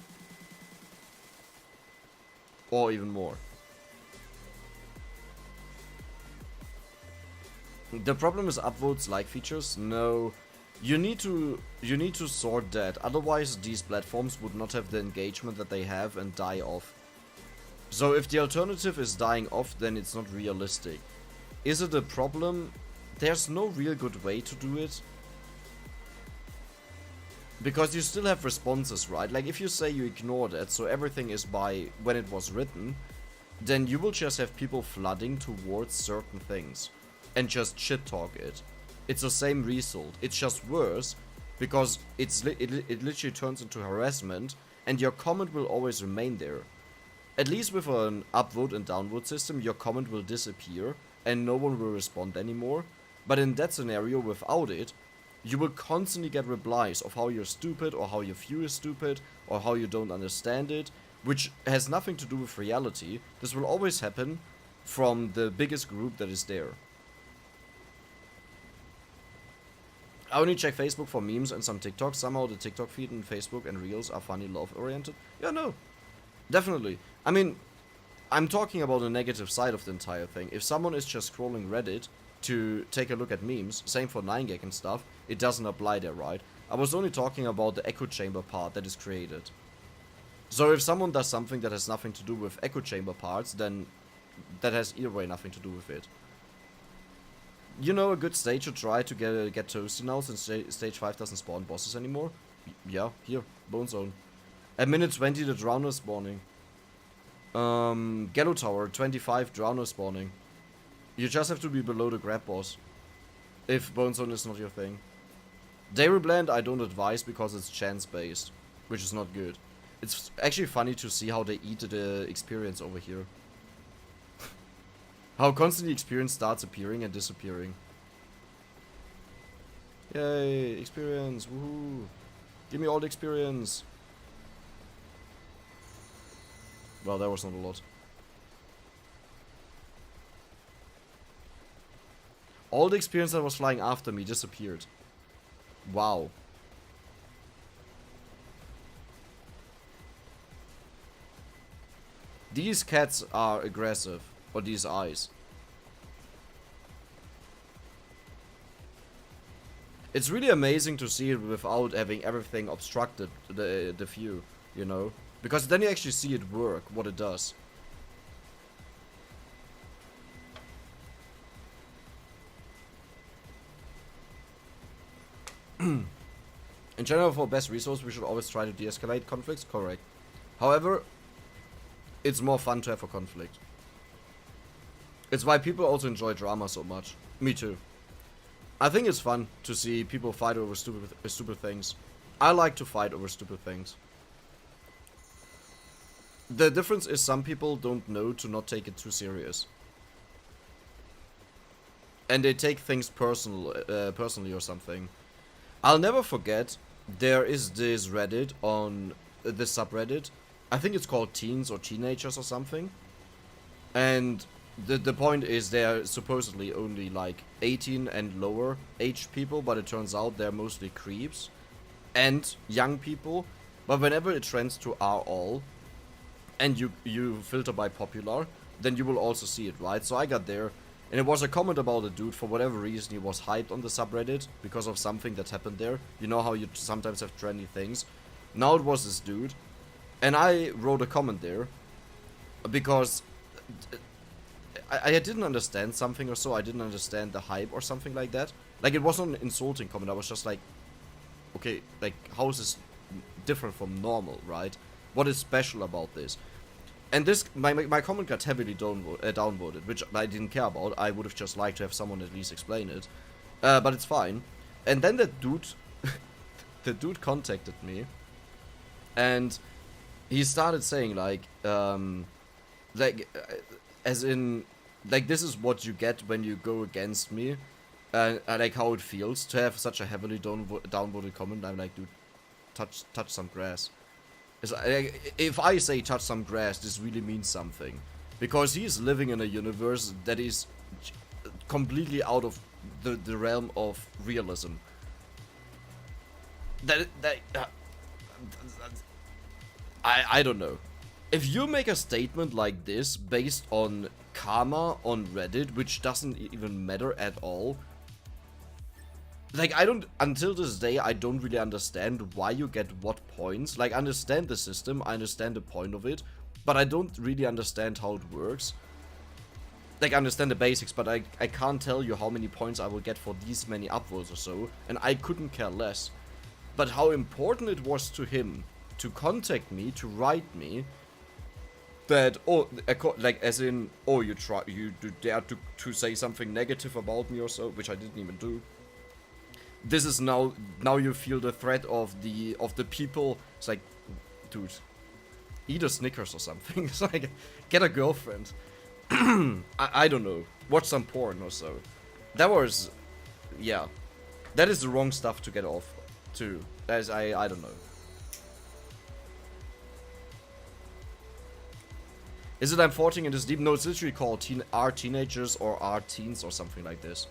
Or even more. The problem is upvotes like features? No. You need to sort that, otherwise these platforms would not have the engagement that they have and die off. So if the alternative is dying off, then it's not realistic. Is it a problem? there's no real good way to do it. Because you still have responses, right? Like, if you say you ignore that, so everything is by when it was written, then you will just have people flooding towards certain things and just shit talk it. It's the same result. It's just worse because it literally turns into harassment, and your comment will always remain there. At least with an upvote and downvote system, your comment will disappear and no one will respond anymore. But in that scenario, without it, you will constantly get replies of how you're stupid, or how your view is stupid, or how you don't understand it, which has nothing to do with reality. This will always happen from the biggest group that is there. I only check Facebook for memes and some TikToks. Somehow the TikTok feed and Facebook and Reels are funny, love-oriented. Yeah, no. Definitely. I mean, I'm talking about the negative side of the entire thing. If someone is just scrolling Reddit to take a look at memes, same for 9gag and stuff, it doesn't apply there, right? I was only talking about the echo chamber part that is created. So if someone does something that has nothing to do with echo chamber parts, then that has either way nothing to do with it. You know a good stage to try to get toasty now, since stage 5 doesn't spawn bosses anymore? Yeah, here, Bone Zone. At minute 20 the Drowner spawning. Gallow Tower, 25 Drowner spawning. You just have to be below the grab boss, if Bone Zone is not your thing. Daryl Blend I don't advise because it's chance based, which is not good. It's actually funny to see how they eat the experience over here. How constantly experience starts appearing and disappearing. Yay, experience, woohoo. Give me all the experience. Well, that was not a lot. All the experience that was flying after me disappeared. Wow. These cats are aggressive. Or these eyes. It's really amazing to see it without having everything obstructed the view, you know? Because then you actually see it work, what it does. In general, for best resource, we should always try to de-escalate conflicts, correct. However, it's more fun to have a conflict. It's why people also enjoy drama so much. Me too. I think it's fun to see people fight over stupid things. I like to fight over stupid things. The difference is some people don't know to not take it too serious. And they take things personally or something. I'll never forget, there is this Reddit on this subreddit. I think it's called Teens or Teenagers or something. And the point is they're supposedly only like 18 and lower aged people, but it turns out they're mostly creeps and young people. But whenever it trends to are all, and you filter by popular, then you will also see it, right? So I got there, and it was a comment about a dude. For whatever reason, he was hyped on the subreddit because of something that happened there. You know how you sometimes have trendy things. Now it was this dude, and I wrote a comment there because I didn't understand something or so. I didn't understand the hype or something like that. Like, it wasn't an insulting comment. I was just like, okay, like, how is this different from normal, right? What is special about this? And this, my comment got heavily downvoted, which I didn't care about. I would have just liked to have someone at least explain it. But it's fine. And then that dude, the dude contacted me, and he started saying like as in, like, this is what you get when you go against me, like how it feels to have such a heavily downvoted comment. I'm like, dude, touch some grass. It's like, if I say touch some grass, this really means something, because he's living in a universe that is completely out of the realm of realism. I don't know. If you make a statement like this based on karma on Reddit, which doesn't even matter at all, like, until this day, I don't really understand why you get what points. Like, I understand the system, I understand the point of it, but I don't really understand how it works. like, understand the basics, but I can't tell you how many points I will get for these many upvotes or so, and I couldn't care less. But how important it was to him to contact me, to write me, that, oh, like, as in, oh, you dare to say something negative about me or so, which I didn't even do. This is now you feel the threat of the people. It's like, dude, eat a Snickers or something. It's like, get a girlfriend. I don't know, watch some porn or so. That was, yeah, that is the wrong stuff to get off to. That is, I don't know. Is it I'm 14 and it's deep? No, it's literally called Are Teenagers or Are Teens or something like this.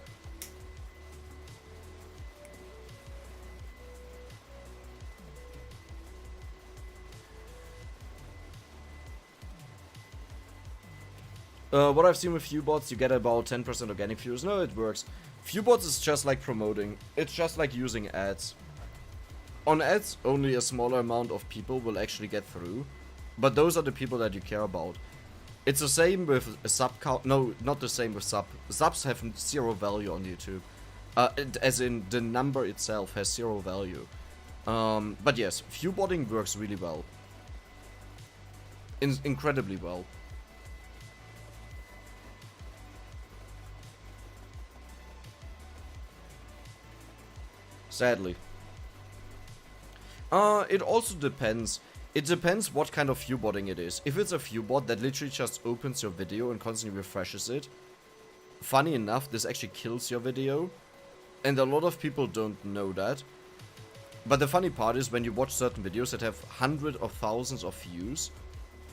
What I've seen with Viewbots, you get about 10% organic views. No, it works. Viewbots is just like promoting. It's just like using ads. On ads, only a smaller amount of people will actually get through. But those are the people that you care about. It's the same with a sub count. No, not the same with sub. Subs have zero value on YouTube. As in, the number itself has zero value. But yes, viewbotting works really well. Incredibly well. Sadly. It also depends. It depends what kind of viewbotting it is. If it's a viewbot that literally just opens your video and constantly refreshes it, funny enough, this actually kills your video. And a lot of people don't know that. But the funny part is when you watch certain videos that have hundreds of thousands of views,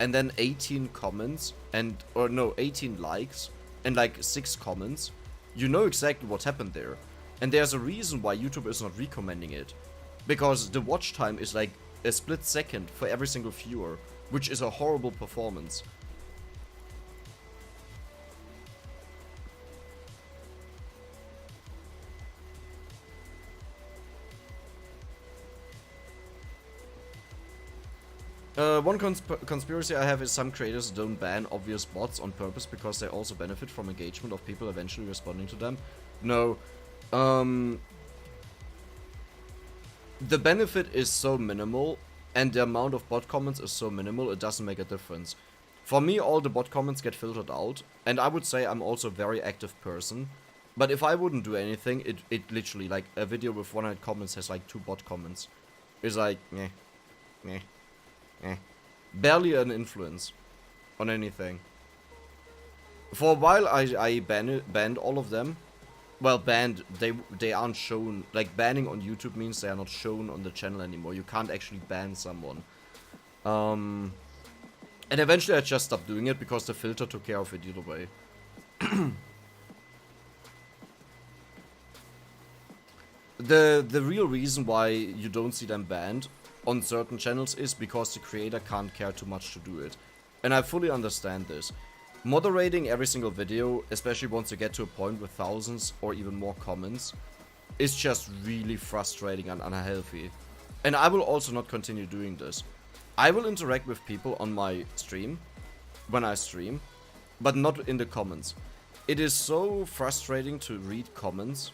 and then 18 comments, or no, 18 likes, and like 6 comments, you know exactly what happened there. And there's a reason why YouTube is not recommending it. Because the watch time is like a split second for every single viewer, which is a horrible performance. One conspiracy I have is some creators don't ban obvious bots on purpose because they also benefit from engagement of people eventually responding to them. No. The benefit is so minimal, and the amount of bot comments is so minimal, it doesn't make a difference. For me, all the bot comments get filtered out, and I would say I'm also a very active person. But if I wouldn't do anything, it literally, like, a video with 100 comments has like 2 bot comments. It's like, meh, meh, meh. Barely an influence on anything. For a while, I banned all of them. Well, banned, they aren't shown. Like, banning on YouTube means they are not shown on the channel anymore. You can't actually ban someone. And eventually I just stopped doing it because the filter took care of it either way. The real reason why you don't see them banned on certain channels is because the creator can't care too much to do it. And I fully understand this. Moderating every single video, especially once you get to a point with thousands or even more comments, is just really frustrating and unhealthy. And I will also not continue doing this. I will interact with people on my stream, when I stream, but not in the comments. It is so frustrating to read comments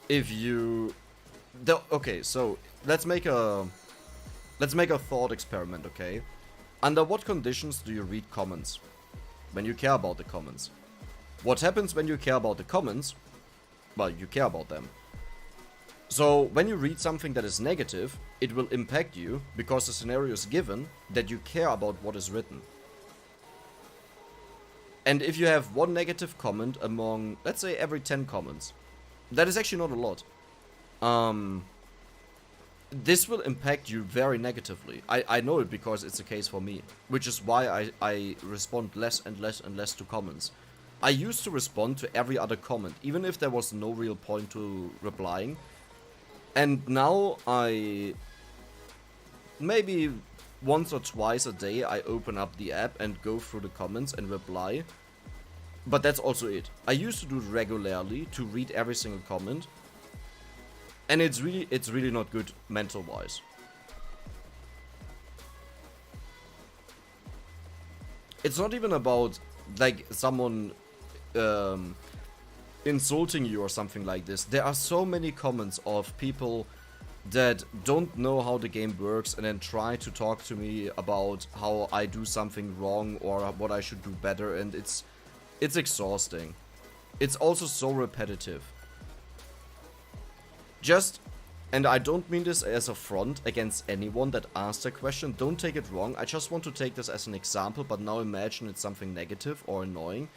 if you... Okay, so let's make a thought experiment, okay? Under what conditions do you read comments? When you care about the comments. What happens when you care about the comments? Well, you care about them. So, when you read something that is negative, it will impact you because the scenario is given that you care about what is written. And if you have one negative comment among, let's say, every 10 comments, that is actually not a lot. This will impact you very negatively. I know it because it's the case for me. Which is why I respond less and less and less to comments. I used to respond to every other comment, even if there was no real point to replying. And now maybe once or twice a day I open up the app and go through the comments and reply. But that's also it. I used to do it regularly to read every single comment. And it's really not good mental-wise. It's not even about, like, someone insulting you or something like this. There are so many comments of people that don't know how the game works and then try to talk to me about how I do something wrong or what I should do better, and it's exhausting. It's also so repetitive. Just, and I don't mean this as a front against anyone that asked a question, don't take it wrong, I just want to take this as an example, but now imagine it's something negative or annoying.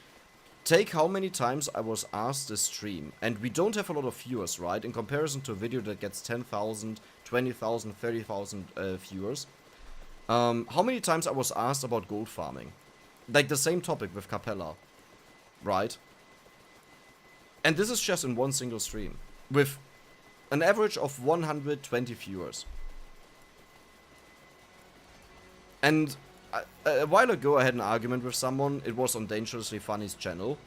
Take how many times I was asked to stream, and we don't have a lot of viewers, right? In comparison to a video that gets 10,000, 20,000, 30,000 viewers. How many times I was asked about gold farming? Like the same topic with Capella, right? And this is just in one single stream, with an average of 120 viewers. And a while ago I had an argument with someone, it was on Dangerously Funny's channel,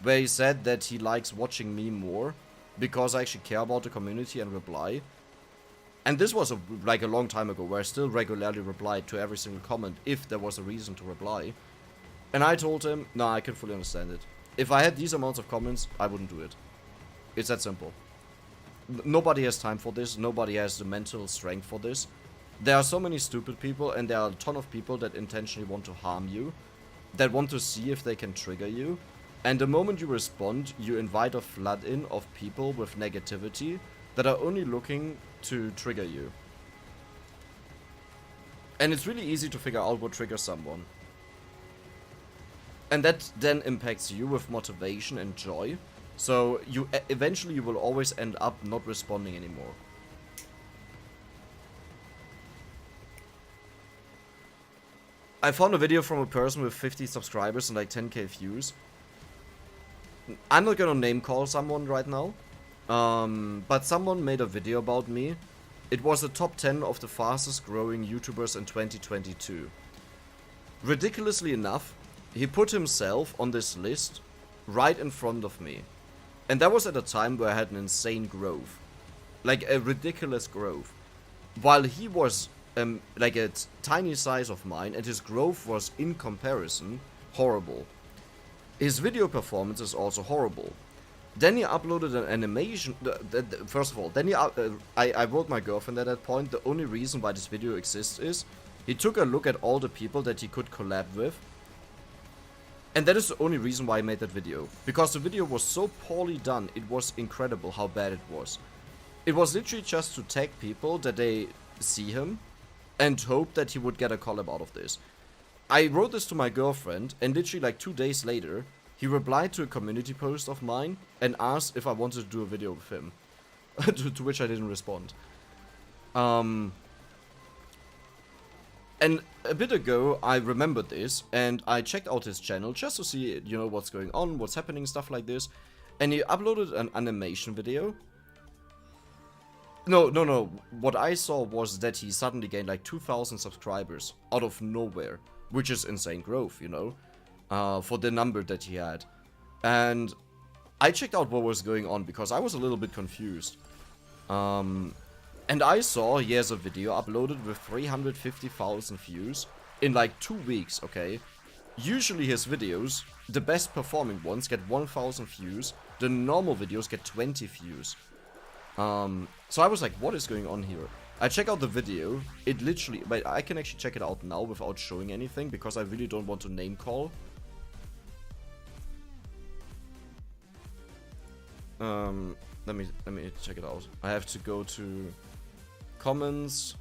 where he said that he likes watching me more, because I actually care about the community and reply. And this was like a long time ago, where I still regularly replied to every single comment, if there was a reason to reply. And I told him, nah, I can fully understand it. If I had these amounts of comments, I wouldn't do it. It's that simple. Nobody has time for this, nobody has the mental strength for this. There are so many stupid people, and there are a ton of people that intentionally want to harm you, that want to see if they can trigger you, and the moment you respond, you invite a flood in of people with negativity that are only looking to trigger you. And it's really easy to figure out what triggers someone. And that then impacts you with motivation and joy, so you eventually you will always end up not responding anymore. I found a video from a person with 50 subscribers and like 10k views. I'm not gonna name call someone right now. But someone made a video about me. It was the top 10 of the fastest growing YouTubers in 2022. Ridiculously enough, he put himself on this list right in front of me. And that was at a time where I had an insane growth. Like a ridiculous growth. While he was like a tiny size of mine, and his growth was in comparison horrible. His video performance is also horrible. Then he uploaded an animation. First of all, then I wrote my girlfriend at that point. The only reason why this video exists is he took a look at all the people that he could collab with, and that is the only reason why I made that video. Because the video was so poorly done, it was incredible how bad it was. It was literally just to tag people that they see him and hope that he would get a collab out of this. I wrote this to my girlfriend, and literally like 2 days later, he replied to a community post of mine and asked if I wanted to do a video with him. to which I didn't respond. And a bit ago, I remembered this, and I checked out his channel just to see, you know, what's going on, what's happening, stuff like this. And he uploaded an animation video. No. What I saw was that he suddenly gained like 2,000 subscribers out of nowhere, which is insane growth, you know, for the number that he had. And I checked out what was going on because I was a little bit confused. And I saw he has a video uploaded with 350,000 views in like 2 weeks, okay? Usually his videos, the best performing ones, get 1,000 views. The normal videos get 20 views. So I was like, what is going on here? I check out the video, it literally, but I can actually check it out now without showing anything, because I really don't want to name call. Let me check it out. I have to go to comments,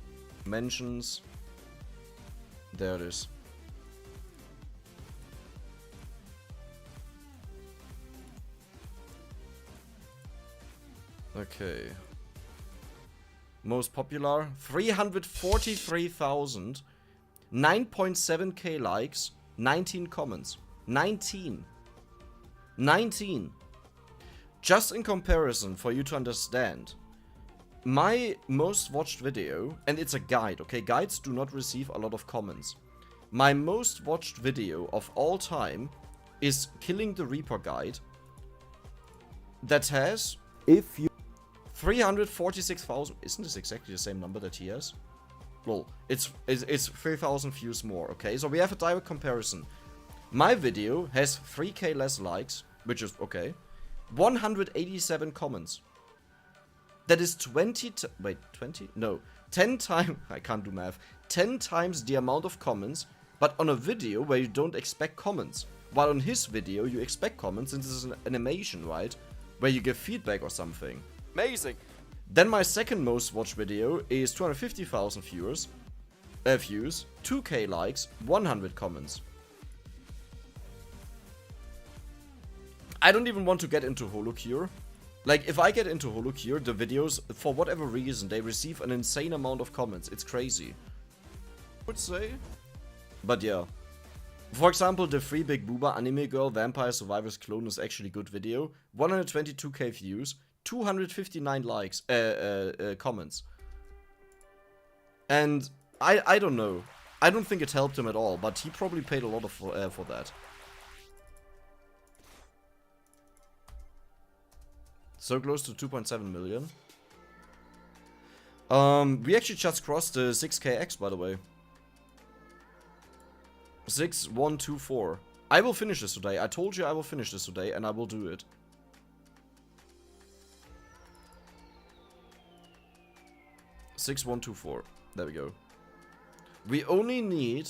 mentions, there it is. Okay. Most popular, 343,000, 9.7k likes, 19 comments. 19. Just in comparison, for you to understand, my most watched video, and it's a guide, okay? Guides do not receive a lot of comments. My most watched video of all time is Killing the Reaper guide. That has, if you 346,000. Isn't this exactly the same number that he has? Well, it's 3,000 views more, okay? So we have a direct comparison. My video has 3k less likes, which is okay. 187 comments. That is 20 wait, 20? No. 10 times, I can't do math. 10 times the amount of comments, but on a video where you don't expect comments. While on his video, you expect comments, and this is an animation, right? Where you give feedback or something. Amazing. Then my second most watched video is 250,000 views, 2k likes, 100 comments. I don't even want to get into HoloCure. Like, if I get into HoloCure, the videos, for whatever reason, they receive an insane amount of comments. It's crazy, I would say. But yeah. For example, the Free Big Booba Anime Girl Vampire Survivors clone is actually a good video. 122k views, 259 likes, comments. And I don't know. I don't think it helped him at all, but he probably paid a lot of for that. So close to 2.7 million. We actually just crossed the 6kx, by the way. 6124. I will finish this today. I told you I will finish this today, and I will do it. $6124. There we go. We only need...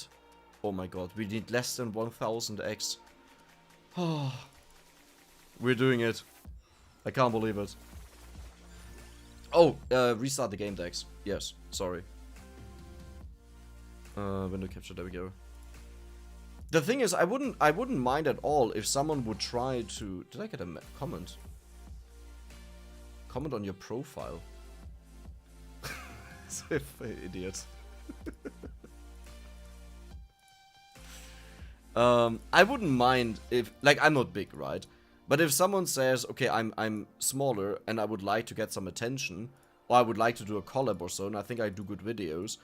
Oh my god, we need less than 1000x. Oh, we're doing it. I can't believe it. Oh, restart the game decks. Yes, sorry. Window capture, there we go. The thing is, I wouldn't mind at all if someone would try to... Did I get a comment? Comment on your profile. Idiot. I wouldn't mind if... Like, I'm not big, right? But if someone says, okay, I'm smaller and I would like to get some attention, or I would like to do a collab or so, and I think I do good videos,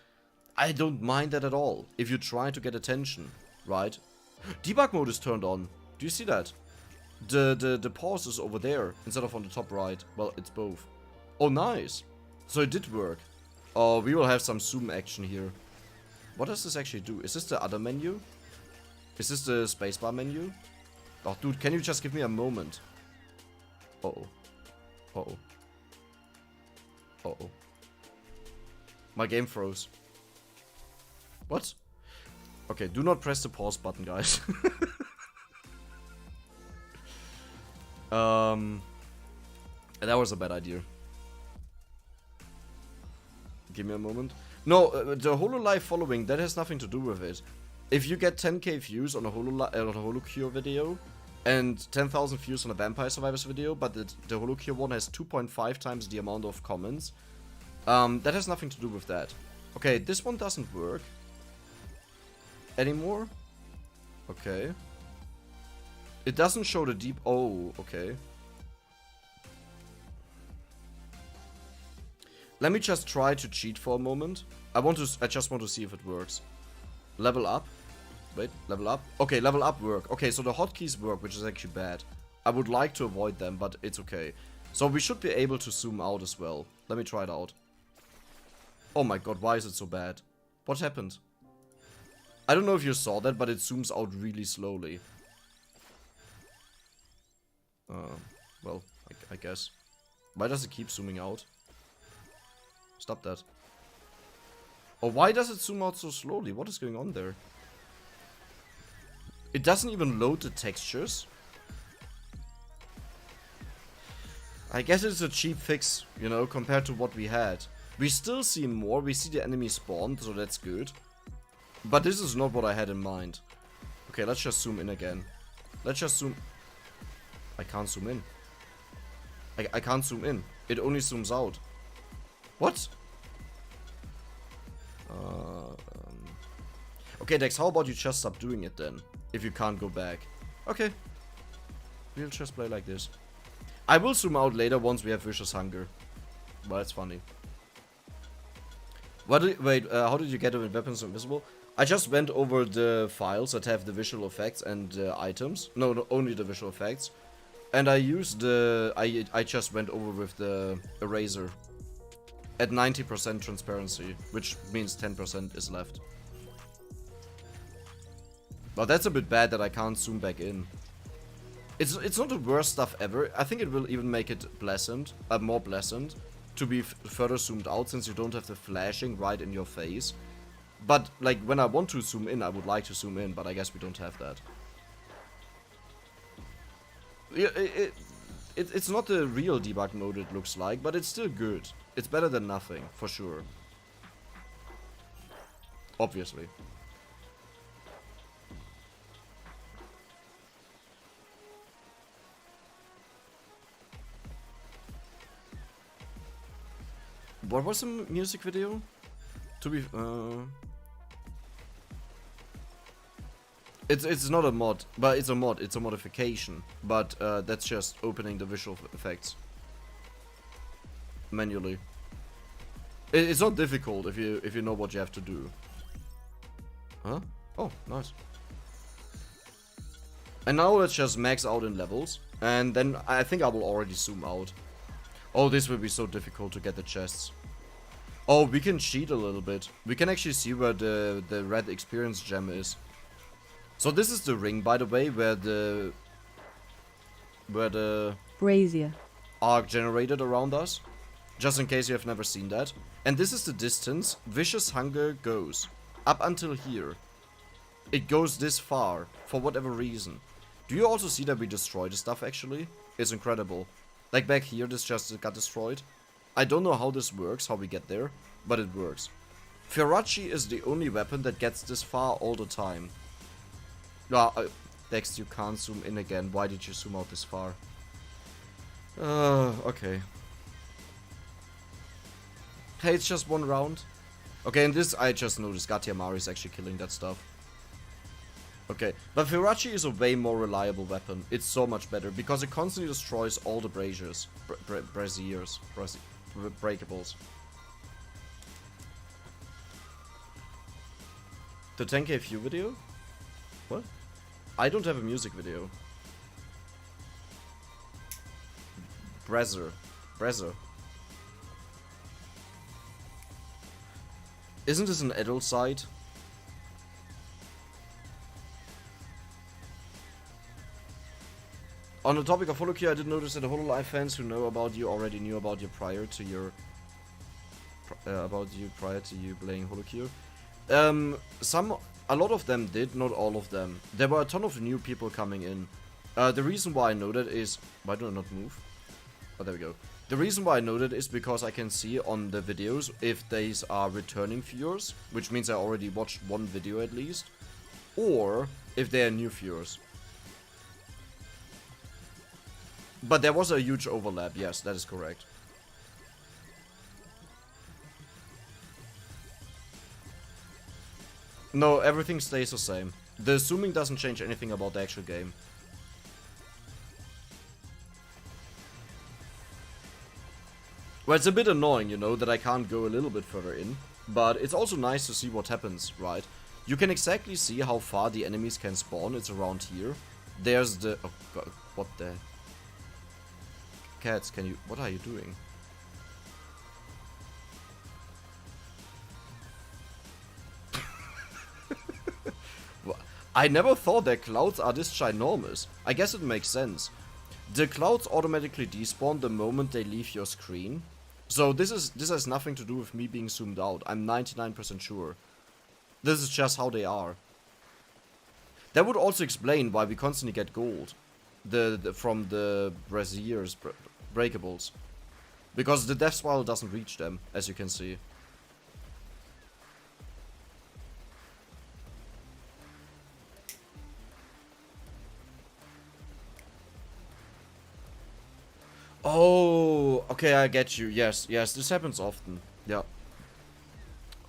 I don't mind that at all. If you try to get attention, right? Debug mode is turned on. Do you see that? The pause is over there instead of on the top right. Well, it's both. Oh, nice. So it did work. Oh, we will have some zoom action here. What does this actually do? Is this the other menu? Is this the spacebar menu? Oh, dude, can you just give me a moment? Uh-oh. Uh-oh. Uh-oh. My game froze. What? Okay, do not press the pause button, guys. That was a bad idea. Give me a moment. No, the HoloLive following, that has nothing to do with it. If you get 10k views on a HoloCure video and 10,000 views on a Vampire Survivors video, but the HoloCure one has 2.5 times the amount of comments, that has nothing to do with that. Okay, this one doesn't work anymore. Okay. It doesn't show the deep... Oh, okay. Let me just try to cheat for a moment. I just want to see if it works. Level up. Wait, level up. Okay, level up work. Okay, so the hotkeys work, which is actually bad. I would like to avoid them, but it's okay. So we should be able to zoom out as well. Let me try it out. Oh my god, why is it so bad? What happened? I don't know if you saw that, but it zooms out really slowly. Well, I guess. Why does it keep zooming out? Stop that. Oh, why does it zoom out so slowly? What is going on there? It doesn't even load the textures. I guess it's a cheap fix, you know, compared to what we had. We still see more, we see the enemy spawn, so that's good. But this is not what I had in mind. Okay, let's just zoom in again. Let's just zoom... I can't zoom in. I can't zoom in. It only zooms out. What? Okay, Dex, how about you just stop doing it then? If you can't go back. Okay. We'll just play like this. I will zoom out later once we have Vicious Hunger. Well, it's funny. Wait, how did you get it with Weapons Invisible? I just went over the files that have the visual effects and items. No, only the visual effects. And I used the... I just went over with the eraser. At 90% transparency, which means 10% is left. But that's a bit bad that I can't zoom back in. It's not the worst stuff ever. I think it will even make it pleasant, more pleasant, to be further zoomed out since you don't have the flashing right in your face. But like when I want to zoom in, I would like to zoom in, but I guess we don't have that. It's not the real debug mode it looks like, but it's still good. It's better than nothing, for sure. Obviously. What was the music video? To be it's not a mod, but it's a mod. It's a modification, but that's just opening the visual effects manually. It's not difficult if you know what you have to do. Huh? Oh, nice. And now let's just max out in levels, and then I think I will already zoom out. Oh, this will be so difficult to get the chests. Oh, we can cheat a little bit. We can actually see where the red experience gem is. So this is the ring, by the way, where the brazier arc generated around us. Just in case you have never seen that. And this is the distance Vicious Hunger goes. Up until here. It goes this far, for whatever reason. Do you also see that we destroy the stuff actually? It's incredible. Like back here, this just got destroyed. I don't know how this works, how we get there, but it works. Firachi is the only weapon that gets this far all the time. Dex, you can't zoom in again. Why did you zoom out this far? Okay. Hey, it's just one round. Okay, and this I just noticed Gatiamari is actually killing that stuff. Okay, but Firachi is a way more reliable weapon. It's so much better because it constantly destroys all the braziers. Breakables. The 10k view video? What? I don't have a music video. Brezzer. Isn't this an adult site? On the topic of HoloQ, I did notice that the HoloLive fans who know about you already knew about you prior to you playing HoloQ. A lot of them did, not all of them. There were a ton of new people coming in. The reason why I know that is... Why do I not move? Oh, there we go. The reason why I know that is because I can see on the videos if these are returning viewers, which means I already watched one video at least, or if they are new viewers. But there was a huge overlap, yes, that is correct. No, everything stays the same. The zooming doesn't change anything about the actual game. Well, it's a bit annoying, you know, that I can't go a little bit further in. But it's also nice to see what happens, right? You can exactly see how far the enemies can spawn. It's around here. There's the... Oh god, what the... Cats, can you... What are you doing? I never thought that clouds are this ginormous. I guess it makes sense. The clouds automatically despawn the moment they leave your screen. So this has nothing to do with me being zoomed out. I'm 99% sure. This is just how they are. That would also explain why we constantly get gold. From the braziers, breakables. Because the death spiral doesn't reach them, as you can see. Oh, okay, I get you. Yes, this happens often. Yeah.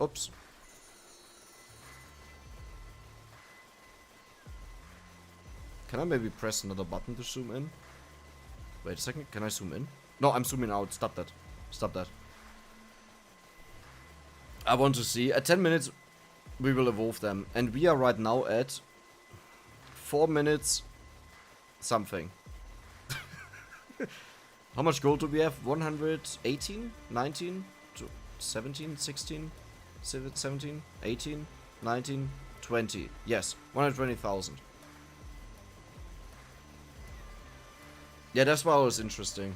Oops. Can I maybe press another button to zoom in? Wait a second, can I zoom in? No, I'm zooming out. Stop that. Stop that. I want to see. At 10 minutes, we will evolve them. And we are right now at 4 minutes something. How much gold do we have? 118? 19? 17? 16? 17? 18? 19? 20. Yes, 120,000. Yeah, that's why it was interesting.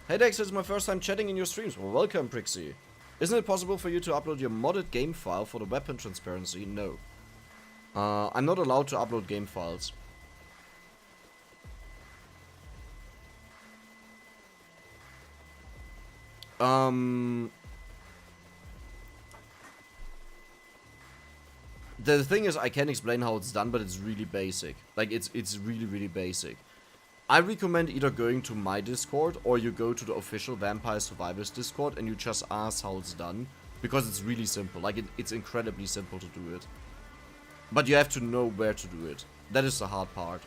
Hey Dex, it's my first time chatting in your streams. Well, welcome, Prixie. Isn't it possible for you to upload your modded game file for the weapon transparency? No. I'm not allowed to upload game files. The thing is, I can explain how it's done, but it's really basic. Like, it's really, really basic. I recommend either going to my Discord or you go to the official Vampire Survivors Discord and you just ask how it's done. Because it's really simple. Like, it's incredibly simple to do it. But you have to know where to do it. That is the hard part.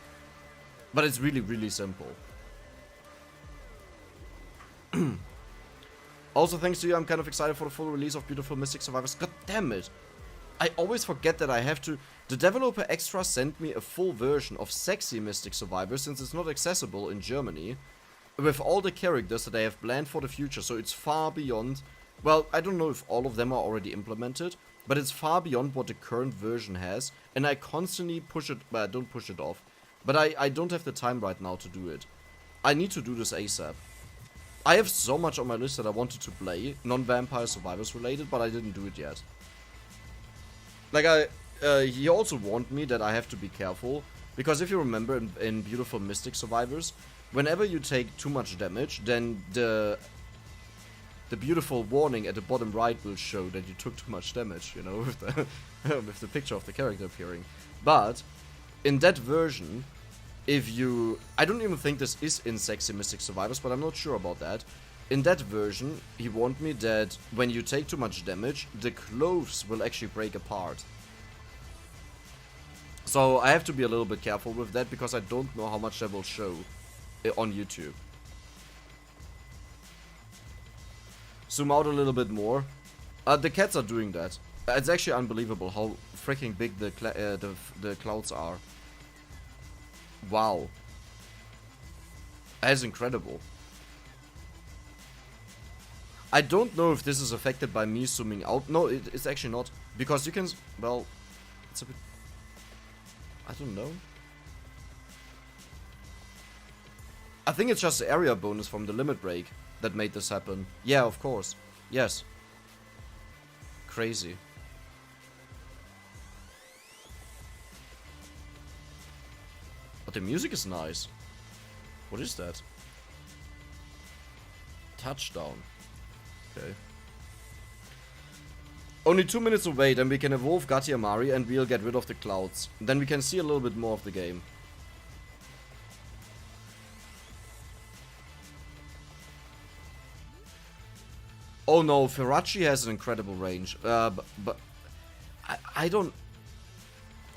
But it's really, really simple. Also, thanks to you, I'm kind of excited for the full release of Beautiful Mystic Survivors. God damn it. I always forget that I have to... The developer extra sent me a full version of Sexy Mystic Survivors since it's not accessible in Germany. With all the characters that I have planned for the future, so it's far beyond... Well, I don't know if all of them are already implemented, but it's far beyond what the current version has, and I constantly push it... Well, I don't push it off, but I don't have the time right now to do it. I need to do this ASAP. I have so much on my list that I wanted to play, non-Vampire Survivors related, but I didn't do it yet. Like, he also warned me that I have to be careful, because if you remember in Beautiful Mystic Survivors, whenever you take too much damage, then the beautiful warning at the bottom right will show that you took too much damage, you know, with the, with the picture of the character appearing. But, in that version, if you... I don't even think this is in Sexy Mystic Survivors, but I'm not sure about that. In that version, he warned me that when you take too much damage, the clothes will actually break apart. So I have to be a little bit careful with that, because I don't know how much that will show on YouTube. Zoom out a little bit more. The cats are doing that. It's actually unbelievable how freaking big the clouds are. Wow. That's incredible. I don't know if this is affected by me zooming out. No, it's actually not. Because you can... Well, it's a bit... I don't know. I think it's just the area bonus from the limit break that made this happen. Yeah, of course. Yes. Crazy. But the music is nice. What is that? Touchdown. Okay. Only 2 minutes to wait and we can evolve Gatiamari and we'll get rid of the clouds. Then we can see a little bit more of the game. Oh no, Firachi has an incredible range. But I don't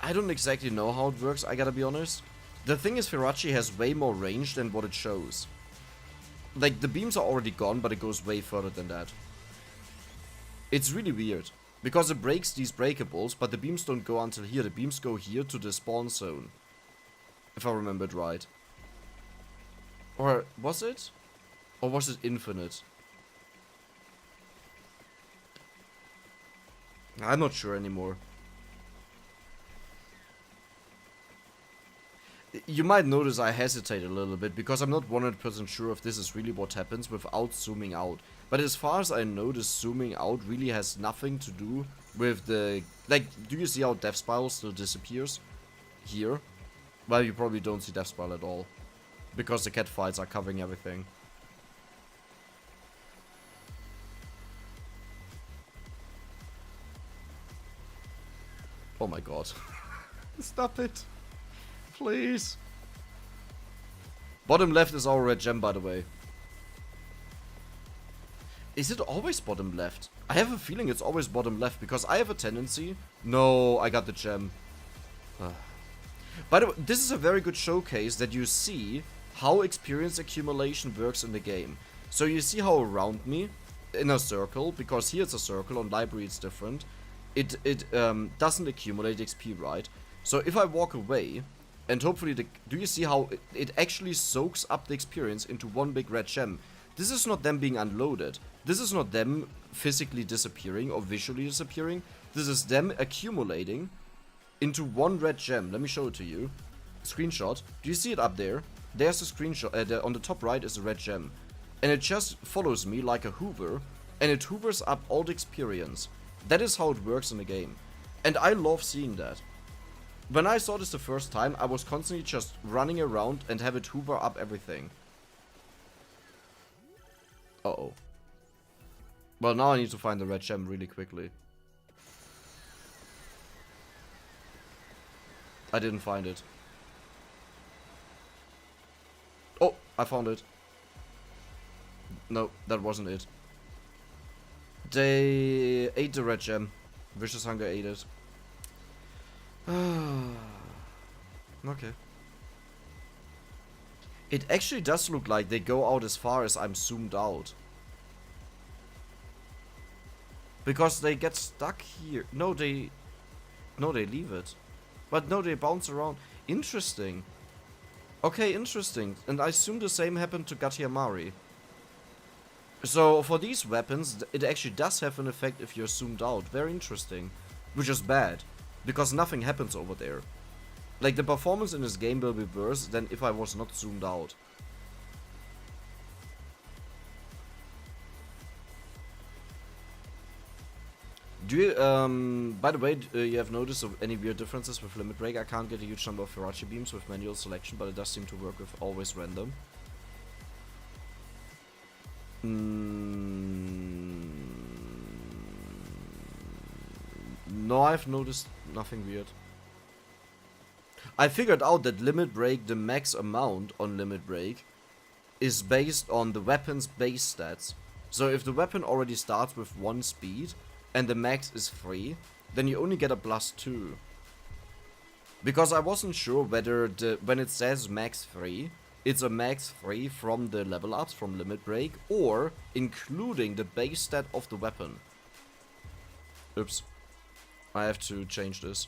exactly know how it works, I gotta be honest. The thing is, Firachi has way more range than what it shows. Like, the beams are already gone, but it goes way further than that. It's really weird. Because it breaks these breakables, but the beams don't go until here. The beams go here to the spawn zone. If I remembered right. Or was it? Or was it infinite? I'm not sure anymore. You might notice I hesitate a little bit, because I'm not 100% sure if this is really what happens without zooming out. But as far as I know, this zooming out really has nothing to do with the... Like, do you see how Death Spiral still disappears? Here? Well, you probably don't see Death Spiral at all. Because the cat fights are covering everything. Oh my god. Stop it. Please. Bottom left is our red gem, by the way. Is it always bottom left? I have a feeling it's always bottom left, because I have a tendency... No, I got the gem. By the way, this is a very good showcase that you see how experience accumulation works in the game. So you see how around me, in a circle, because here it's a circle, on library it's different, it doesn't accumulate XP, right? So if I walk away... And hopefully, do you see how it actually soaks up the experience into one big red gem? This is not them being unloaded. This is not them physically disappearing or visually disappearing. This is them accumulating into one red gem. Let me show it to you. Screenshot. Do you see it up there? There's a screenshot. On the top right is a red gem. And it just follows me like a hoover. And it hoovers up all the experience. That is how it works in the game. And I love seeing that. When I saw this the first time, I was constantly just running around and have it hoover up everything. Uh-oh. Well, now I need to find the red gem really quickly. I didn't find it. Oh, I found it. No, that wasn't it. They ate the red gem. Vicious Hunger ate it. Okay. It actually does look like they go out as far as I'm zoomed out. Because they get stuck here. No, they leave it. But no, they bounce around. Interesting. Okay, interesting. And I assume the same happened to Gatiamari. So, for these weapons, it actually does have an effect if you're zoomed out. Very interesting. Which is bad. Because nothing happens over there. Like, the performance in this game will be worse than if I was not zoomed out. Do you, by the way, you have noticed of any weird differences with Limit Break? I can't get a huge number of Firachi beams with manual selection, but it does seem to work with always random. No, I've noticed nothing weird. I figured out that Limit Break, the max amount on Limit Break, is based on the weapon's base stats. So if the weapon already starts with 1 speed, and the max is 3, then you only get a +2. Because I wasn't sure whether when it says max 3, it's a max 3 from the level ups, from Limit Break, or including the base stat of the weapon. Oops. I have to change this.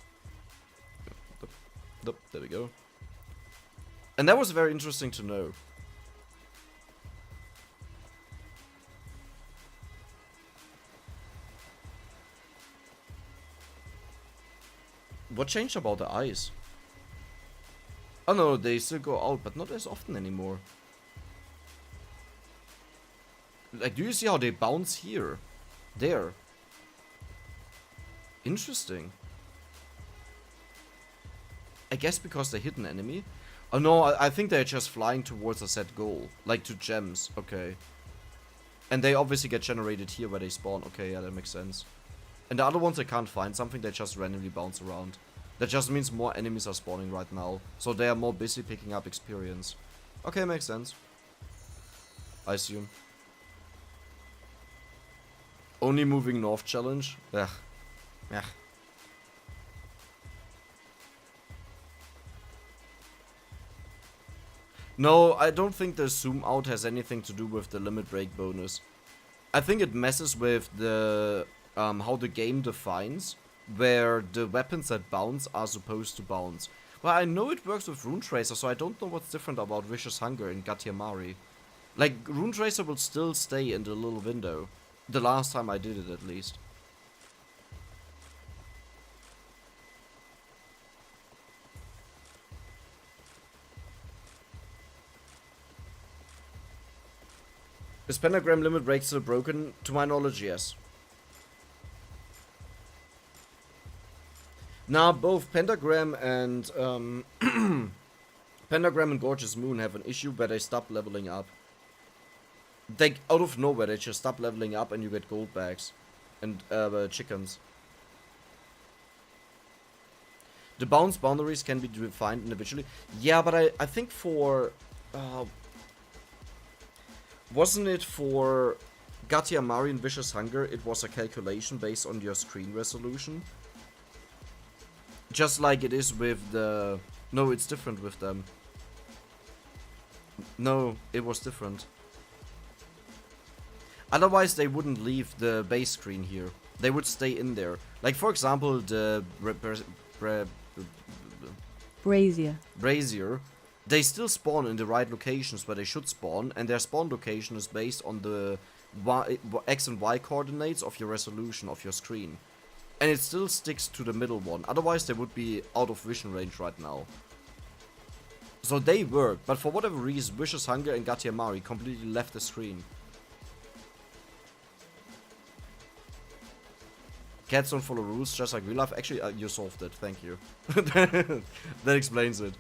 There we go. And that was very interesting to know. What changed about the eyes? Oh no, they still go out, but not as often anymore. Like, do you see how they bounce here? There. Interesting. I guess because they hit an enemy? Oh no, I think they're just flying towards a set goal. Like to gems, okay. And they obviously get generated here where they spawn. Okay, yeah, that makes sense. And the other ones, they can't find something, they just randomly bounce around. That just means more enemies are spawning right now. So they are more busy picking up experience. Okay, makes sense. I assume. Only moving north challenge? Ugh. Ugh. No, I don't think the zoom out has anything to do with the limit break bonus. I think it messes with the how the game defines where the weapons that bounce are supposed to bounce. Well, I know it works with Rune Tracer, so I don't know what's different about Vicious Hunger in Gatiamari. Like, Rune Tracer will still stay in the little window. The last time I did it, at least. Is Pentagram Limit Break still broken? To my knowledge, yes. Now, both Pentagram and Pentagram and Gorgeous Moon have an issue where they stop leveling up. They, out of nowhere, they just stop leveling up and you get gold bags. And chickens. The bounce boundaries can be defined individually. Yeah, but I think for... wasn't it for Gatiamari and Vicious Hunger, it was a calculation based on your screen resolution? Just like it is with the... No, it's different with them. No, it was different. Otherwise, they wouldn't leave the base screen here. They would stay in there. Like, for example, the... Brazier. They still spawn in the right locations where they should spawn, and their spawn location is based on the X and Y coordinates of your resolution of your screen. And it still sticks to the middle one. Otherwise they would be out of vision range right now. So they work, but for whatever reason, Vicious Hunger and Gatiamari completely left the screen. Cats don't follow rules, just like real life. Actually, you solved it. Thank you. That explains it.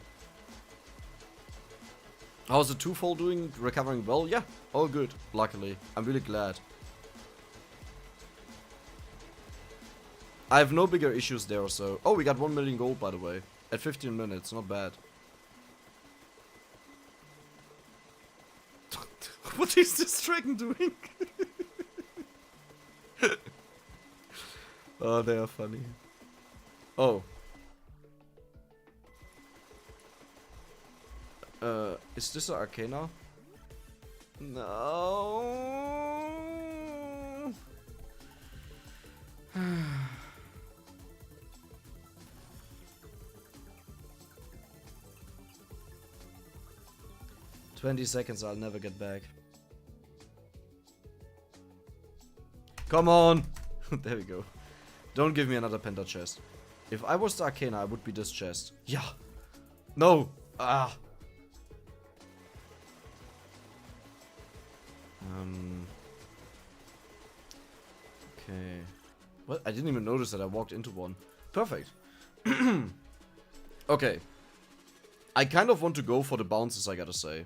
How's the twofold doing? Recovering well? Yeah, all good, luckily. I'm really glad. I have no bigger issues there, so... Oh, we got 1 million gold, by the way. At 15 minutes, not bad. What is this dragon doing? Oh, they are funny. Oh. Is this an Arcana? No. 20 seconds, I'll never get back. Come on! There we go. Don't give me another Penta chest. If I was the Arcana, I would be this chest. Yeah! No! Ah! Okay. What? I didn't even notice that I walked into one. Perfect. Okay. I kind of want to go for the bounces, I gotta say.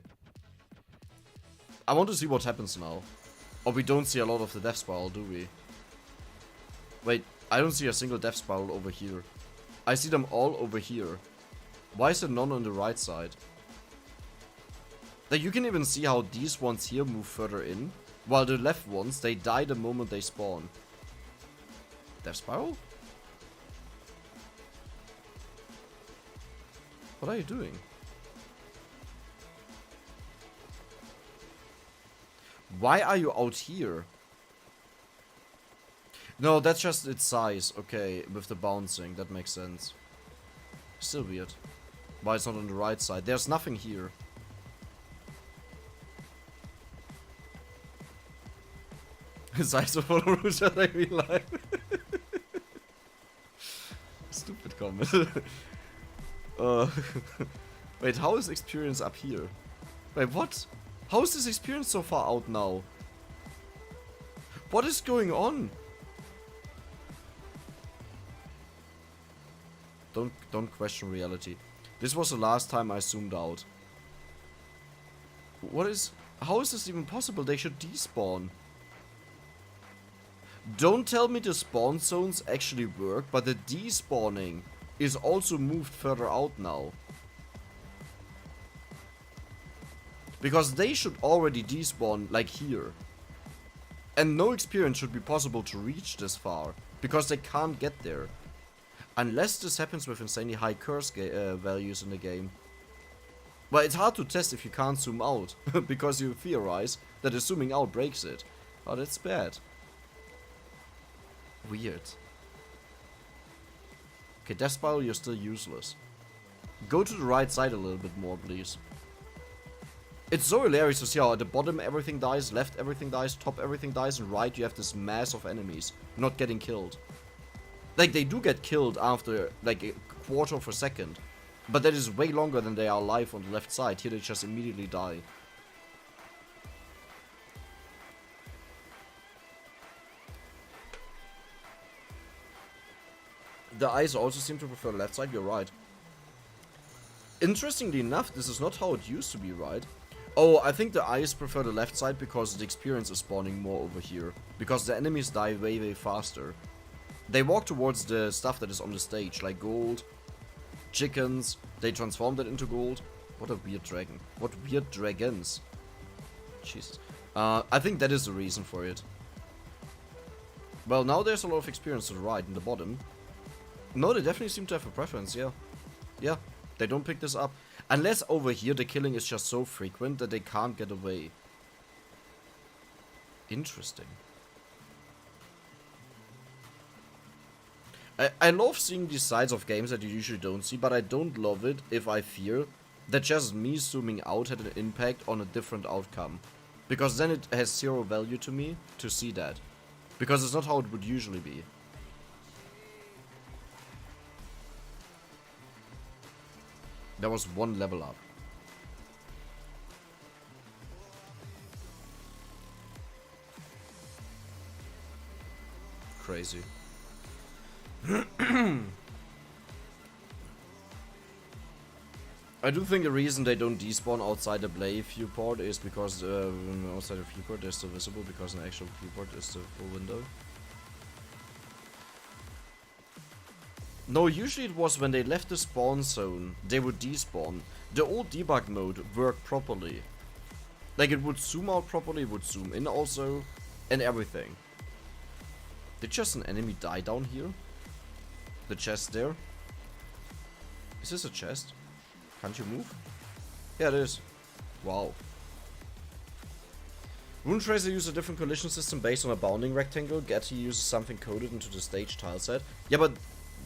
I want to see what happens now. Or we don't see a lot of the death spiral, do we? Wait, I don't see a single death spiral over here. I see them all over here. Why is there none on the right side? Like, you can even see how these ones here move further in, while the left ones, they die the moment they spawn. Death spiral? What are you doing? Why are you out here? No, that's just its size. Okay, with the bouncing, that makes sense. Still weird. Why it's not on the right side? There's nothing here. Size of all rules that I real life. Stupid comment. Wait, how is experience up here? Wait, what? How is this experience so far out now? What is going on? Don't question reality. This was the last time I zoomed out. What is... How is this even possible? They should despawn. Don't tell me the spawn zones actually work, but the despawning is also moved further out now. Because they should already despawn, like here. And no experience should be possible to reach this far, because they can't get there. Unless this happens with insanely high curse values in the game. But it's hard to test if you can't zoom out, because you theorize that the zooming out breaks it. Oh, that's bad. Weird. Okay, Death Spiral, you're still useless. Go to the right side a little bit more, please. It's so hilarious to see how at the bottom everything dies, left everything dies, top everything dies, and right you have this mass of enemies not getting killed. Like, they do get killed after, like, a quarter of a second. But that is way longer than they are alive on the left side. Here they just immediately die. The eyes also seem to prefer the left side, you're right. Interestingly enough, this is not how it used to be, right? Oh, I think the eyes prefer the left side because the experience is spawning more over here. Because the enemies die way, way faster. They walk towards the stuff that is on the stage, like gold, chickens. They transform that into gold. What a weird dragon. What weird dragons. Jesus. I think that is the reason for it. Well, now there's a lot of experience to the right and the bottom. No, they definitely seem to have a preference, yeah. Yeah, they don't pick this up. Unless over here the killing is just so frequent that they can't get away. Interesting. I love seeing these sides of games that you usually don't see, but I don't love it if I fear that just me zooming out had an impact on a different outcome. Because then it has zero value to me to see that. Because it's not how it would usually be. There was one level up. Crazy. I do think the reason they don't despawn outside the play viewport is because outside the viewport they're still visible, because an actual viewport is the full window. No, usually it was when they left the spawn zone, they would despawn. The old debug mode worked properly. Like, it would zoom out properly, it would zoom in also, and everything. Did just an enemy die down here? The chest there? Is this a chest? Can't you move? Yeah, it is. Wow. Rune Tracer uses a different collision system based on a bounding rectangle. Getty uses something coded into the stage tile set. Yeah, but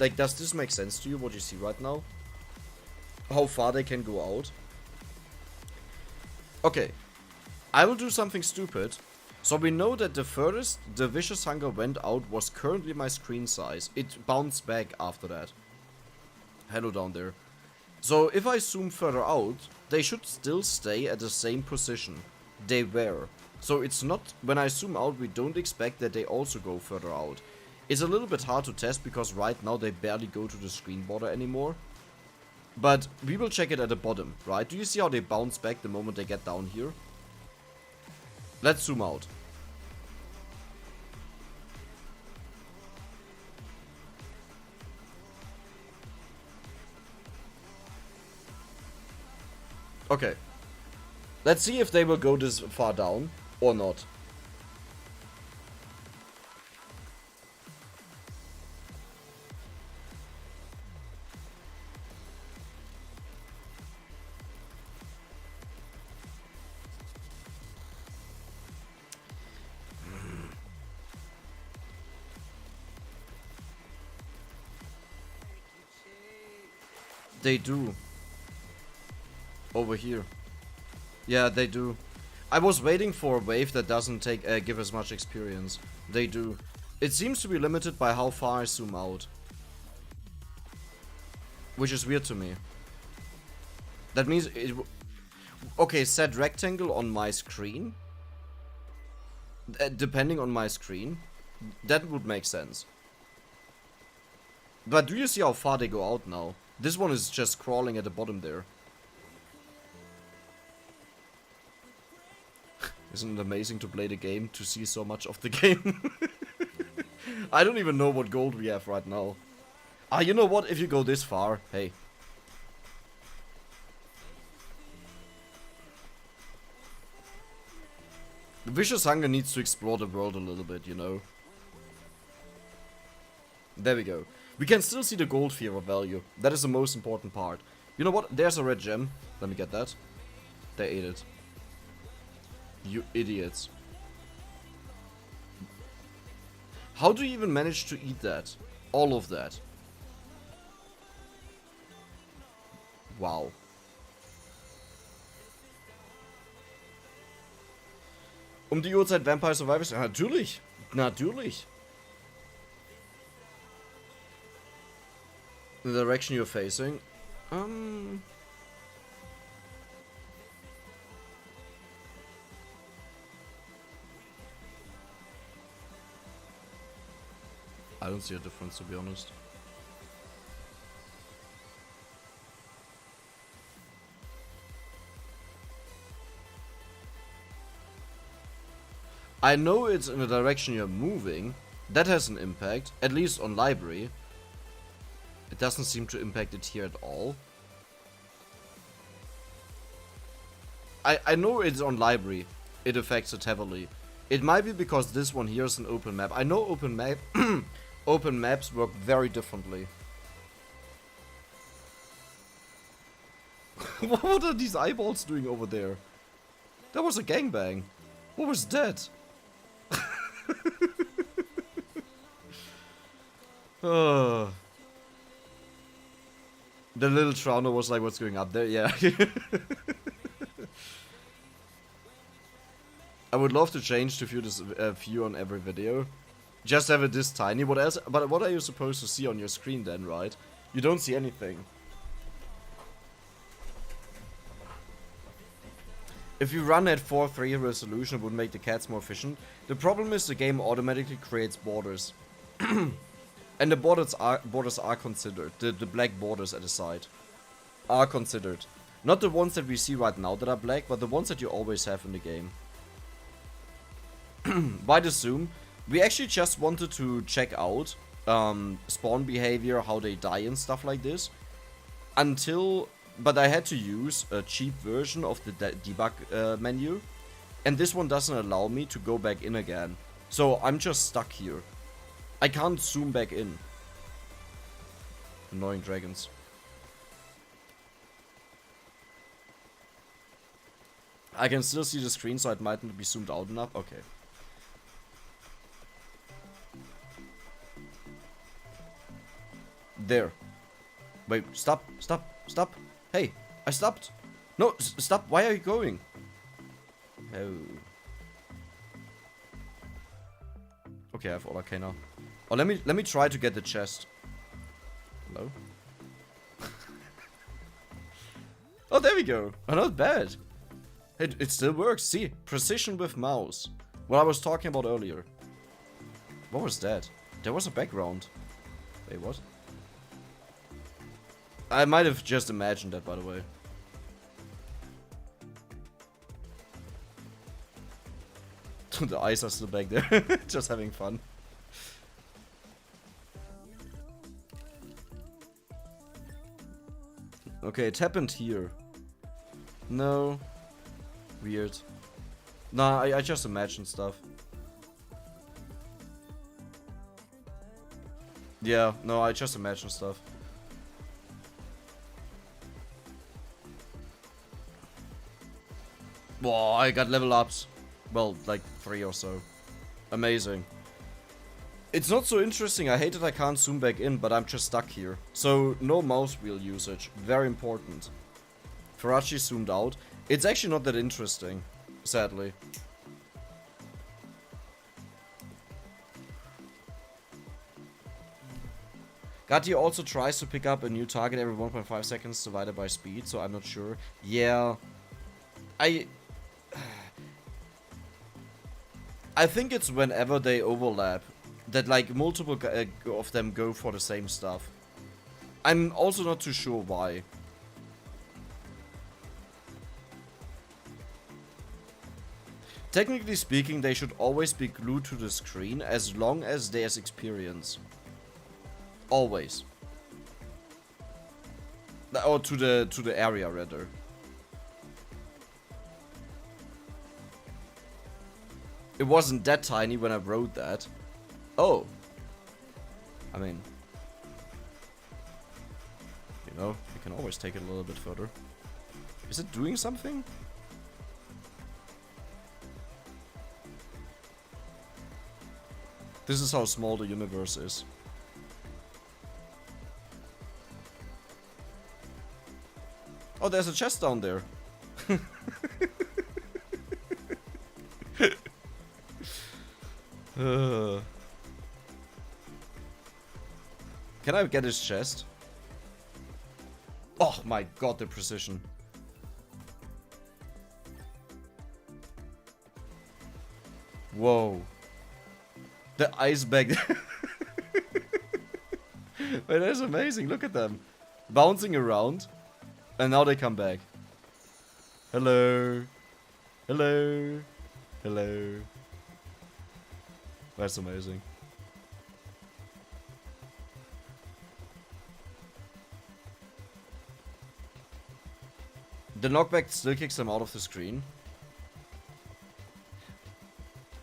like, does this make sense to you, what you see right now? How far they can go out? Okay. I will do something stupid. So we know that the furthest the Vicious Hunger went out was currently my screen size. It bounced back after that. Hello down there. So if I zoom further out, they should still stay at the same position they were. So it's not, when I zoom out, we don't expect that they also go further out. It's a little bit hard to test because right now they barely go to the screen border anymore. But we will check it at the bottom, right? Do you see how they bounce back the moment they get down here? Let's zoom out. Okay. Let's see if they will go this far down or not. They do. Over here. Yeah, they do. I was waiting for a wave that doesn't give as much experience. They do. It seems to be limited by how far I zoom out. Which is weird to me. That means it... Okay, set rectangle on my screen. Depending on my screen. That would make sense. But do you see how far they go out now? This one is just crawling at the bottom there. Isn't it amazing to play the game, to see so much of the game? I don't even know what gold we have right now. Ah, you know what? If you go this far, hey. The Vicious Hunger needs to explore the world a little bit, you know. There we go. We can still see the gold fear of value. That is the most important part. You know what? There's a red gem. Let me get that. They ate it. You idiots. How do you even manage to eat that? All of that. Wow. Die Uhrzeit Vampire Survivors? Ja, natürlich. Natürlich. The direction you're facing. I don't see a difference, to be honest. I know it's in the direction you're moving. That has an impact, at least on library. It doesn't seem to impact it here at all. I know it's on library. It affects it heavily. It might be because this one here is an open map. I know open map open maps work very differently. What are these eyeballs doing over there? That was a gangbang. What was that? The little Trounder was like, what's going up there? Yeah. I would love to change to view on every video. Just have it this tiny. What else? But what are you supposed to see on your screen then, right? You don't see anything. If you run at 4:3 resolution, it would make the cats more efficient. The problem is the game automatically creates borders. And the borders are considered. The black borders at the side are considered. Not the ones that we see right now that are black, but the ones that you always have in the game. By the zoom, we actually just wanted to check out spawn behavior, how they die and stuff like this. But I had to use a cheap version of the debug menu. And this one doesn't allow me to go back in again. So I'm just stuck here. I can't zoom back in. Annoying dragons. I can still see the screen, so it mightn't be zoomed out enough. Okay. There. Wait, stop, stop, stop. Hey, I stopped. No, stop. Why are you going? Oh. Okay, I have all okay now. Oh, let me try to get the chest. Hello? Oh, there we go. Oh, not bad. It still works. See, precision with mouse. What I was talking about earlier. What was that? There was a background. Wait, what? I might have just imagined that, by the way. The eyes are still back there. Just having fun. Okay, it happened here. No. Weird. Nah, I just imagined stuff. Yeah, no, I just imagined stuff. Whoa, I got level ups. Well, like 3 or so. Amazing. It's not so interesting. I hate that I can't zoom back in, but I'm just stuck here. So, no mouse wheel usage. Very important. Farachi zoomed out. It's actually not that interesting, sadly. Gatti also tries to pick up a new target every 1.5 seconds divided by speed, so I'm not sure. Yeah. I think it's whenever they overlap that like multiple of them go for the same stuff. I'm also not too sure why. Technically speaking, they should always be glued to the screen as long as there's experience. Always. Or to the area rather. It wasn't that tiny when I wrote that. Oh. I mean, you know, you can always take it a little bit further. Is it doing something? This is how small the universe is. Oh, there's a chest down there. Can I get his chest? Oh my god, the precision. Whoa. The eyes back there. Wait, that's amazing. Look at them. Bouncing around. And now they come back. Hello. Hello. Hello. That's amazing. The knockback still kicks them out of the screen.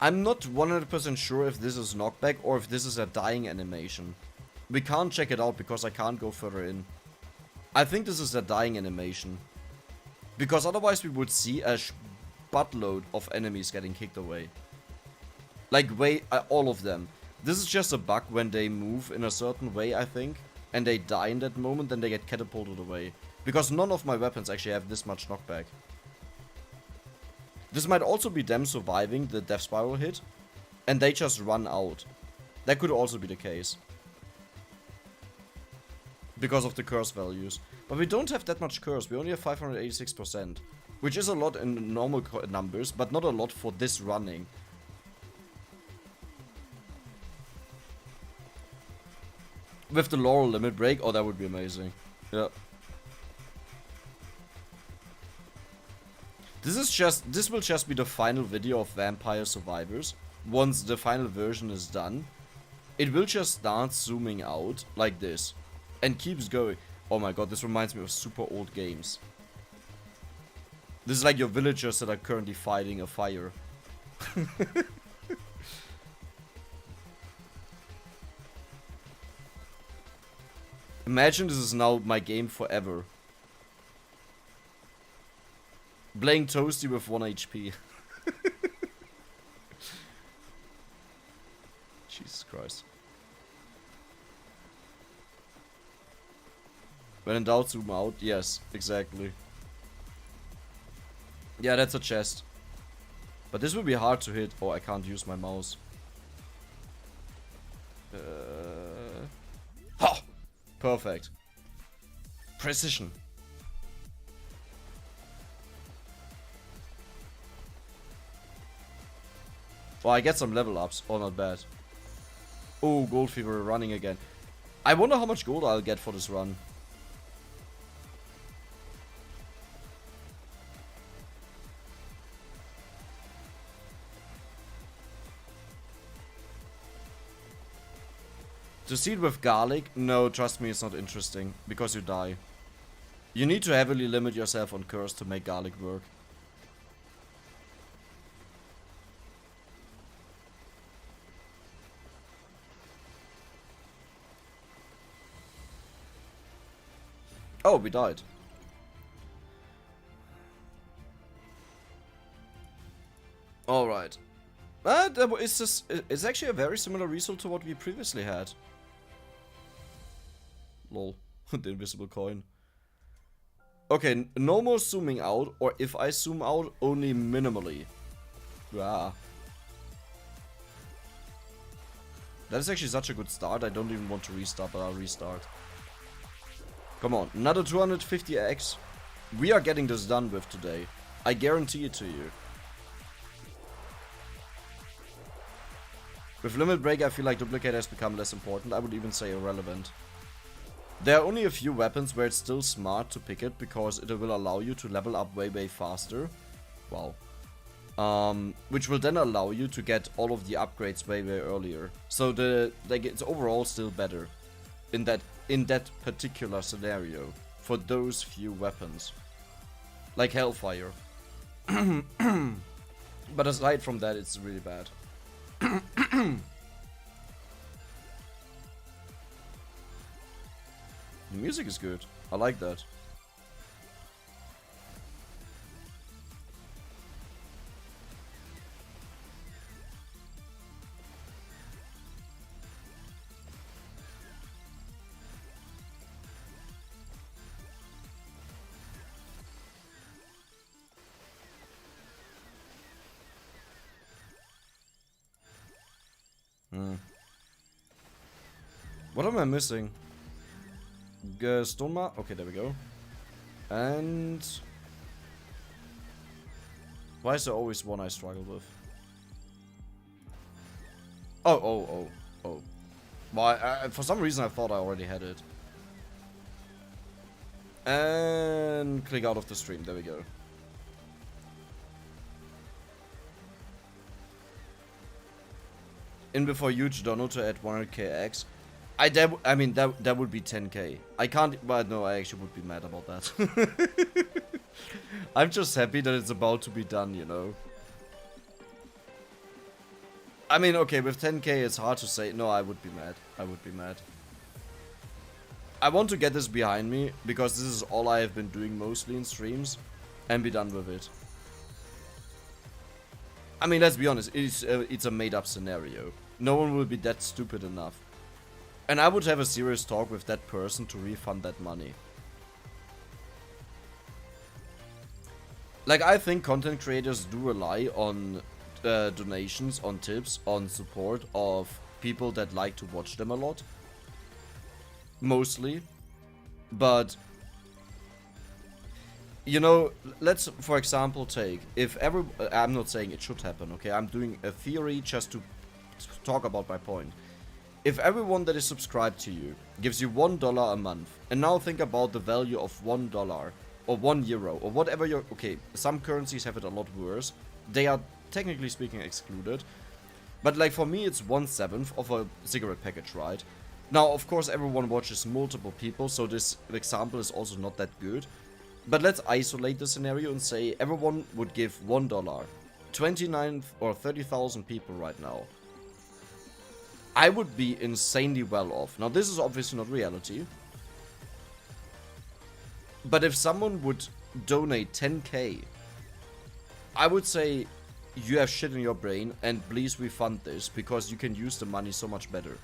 I'm not 100% sure if this is knockback or if this is a dying animation. We can't check it out because I can't go further in. I think this is a dying animation. Because otherwise we would see a buttload of enemies getting kicked away. Like, all of them. This is just a bug when they move in a certain way, I think. And they die in that moment, then they get catapulted away. Because none of my weapons actually have this much knockback. This might also be them surviving the death spiral hit, and they just run out. That could also be the case. Because of the curse values. But we don't have that much curse, we only have 586%. Which is a lot in normal numbers, but not a lot for this running. With the Laurel limit break, oh, that would be amazing. Yeah. This will just be the final video of Vampire Survivors. Once the final version is done, it will just start zooming out like this. And keeps going. Oh my god, this reminds me of super old games. This is like your villagers that are currently fighting a fire. Imagine this is now my game forever. Playing Toasty with 1 HP. Jesus Christ. When in doubt, zoom out. Yes, exactly. Yeah, that's a chest. But this will be hard to hit. Oh, I can't use my mouse. Ha! Perfect. Precision. Oh, I get some level ups. Oh, not bad. Oh, Gold Fever running again. I wonder how much gold I'll get for this run. To seed with garlic? No, trust me, it's not interesting. Because you die. You need to heavily limit yourself on curse to make garlic work. Oh, we died. Alright. But it's actually a very similar result to what we previously had. Lol. The invisible coin. Okay, no more zooming out, or if I zoom out, only minimally. Ah. That is actually such a good start, I don't even want to restart, but I'll restart. Come on, another 250x. We are getting this done with today. I guarantee it to you. With Limit Break, I feel like Duplicate has become less important. I would even say irrelevant. There are only a few weapons where it's still smart to pick it, because it will allow you to level up way faster. Wow. Which will then allow you to get all of the upgrades way earlier. So it's overall still better in that particular scenario for those few weapons, like Hellfire. But aside from that, it's really bad. The music is good. I like that. What am I missing? Stone. Okay, there we go. And why is there always one I struggle with? Oh. Well, for some reason I thought I already had it. And click out of the stream. There we go. In before huge dono to add 100k. I mean, that would be 10k. I can't, but no, I actually would be mad about that. I'm just happy that it's about to be done, you know. I mean, okay, with 10k it's hard to say. No, I would be mad. I would be mad. I want to get this behind me, because this is all I have been doing mostly in streams, and be done with it. I mean, let's be honest, it's a made-up scenario. No one will be that stupid enough. And I would have a serious talk with that person to refund that money. Like, I think content creators do rely on donations, on tips, on support of people that like to watch them a lot. Mostly. But, you know, let's, for example, take, if every, I'm not saying it should happen, okay? I'm doing a theory just to talk about my point. If everyone that is subscribed to you gives you $1 a month, and now think about the value of $1 or €1 or whatever you're, okay, some currencies have it a lot worse. They are technically speaking excluded. But like for me, it's 1/7 of a cigarette package, right? Now, of course, everyone watches multiple people, so this example is also not that good. But let's isolate the scenario and say everyone would give $1. 29 or 30,000 people right now. I would be insanely well off. Now, this is obviously not reality. But if someone would donate 10k, I would say you have shit in your brain and please refund this because you can use the money so much better.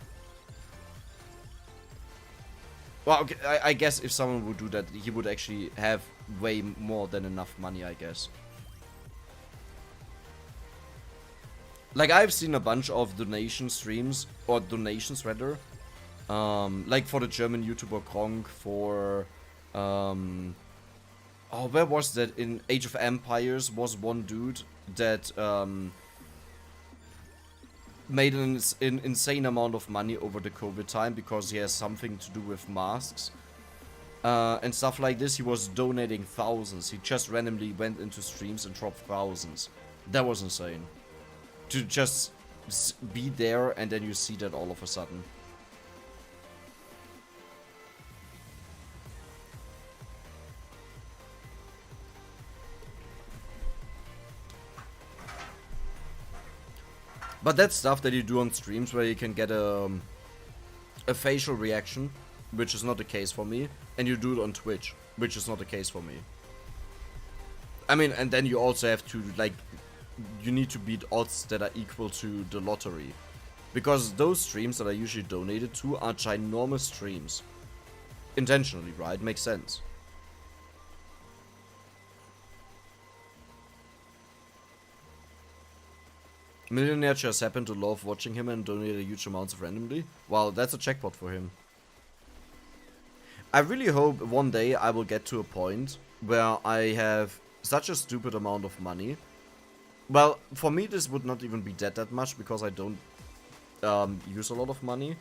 Well, okay, I guess if someone would do that, he would actually have way more than enough money, I guess. Like, I've seen a bunch of donation streams, or donations rather, like for the German YouTuber Kronk, for, oh, where was that? In Age of Empires was one dude that, made an insane amount of money over the COVID time because he has something to do with masks. And stuff like this. He was donating thousands. He just randomly went into streams and dropped thousands. That was insane. To just be there and then you see that all of a sudden. But that's stuff that you do on streams where you can get a facial reaction, which is not the case for me, and you do it on Twitch, which is not the case for me. I mean, and then you also have to, like, you need to beat odds that are equal to the lottery. Because those streams that are usually donated to are ginormous streams. Intentionally, right? Makes sense. Millionaire just happened to love watching him and donated huge amounts of randomly. Wow, that's a jackpot for him. I really hope one day I will get to a point where I have such a stupid amount of money. Well, for me this would not even be that much because I don't use a lot of money.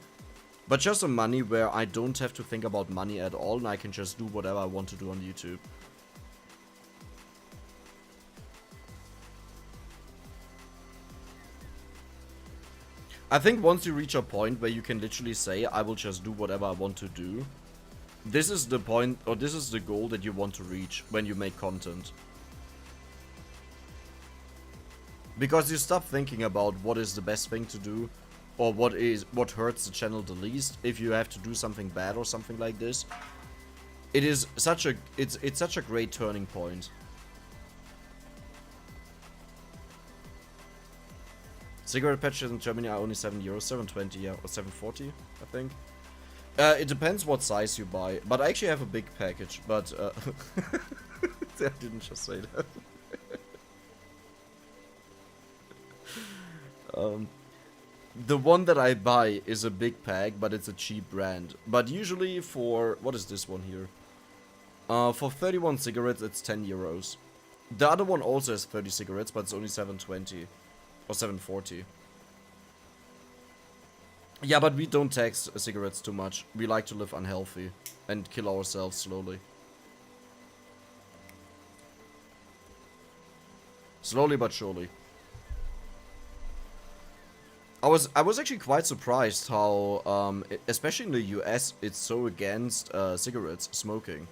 But just a money where I don't have to think about money at all and I can just do whatever I want to do on YouTube. I think once you reach a point where you can literally say, I will just do whatever I want to do, this is the point, or this is the goal that you want to reach when you make content. Because you stop thinking about what is the best thing to do, or what hurts the channel the least if you have to do something bad or something like this. It is such a, it's such a great turning point. Cigarette patches in Germany are only €7, €7.20, yeah, or €7.40, I think. It depends what size you buy, but I actually have a big package, but I didn't just say that. The one that I buy is a big pack, but it's a cheap brand. But usually for, what is this one here? For 31 cigarettes, it's €10. The other one also has 30 cigarettes, but it's only $7.20. Or $7.40. Yeah, but we don't tax cigarettes too much. We like to live unhealthy and kill ourselves slowly. Slowly but surely. I was actually quite surprised how, especially in the US, it's so against cigarettes, smoking.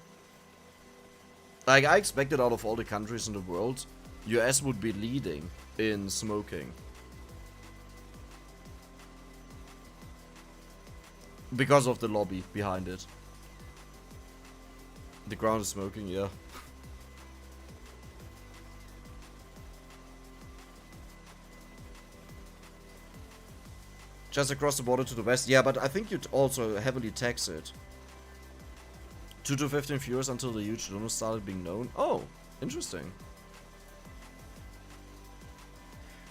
Like, I expected out of all the countries in the world, US would be leading in smoking. Because of the lobby behind it. The ground is smoking, yeah. Just across the border to the west. Yeah, but I think you'd also heavily tax it. 2 to 15 viewers until the huge donor started being known. Oh, interesting.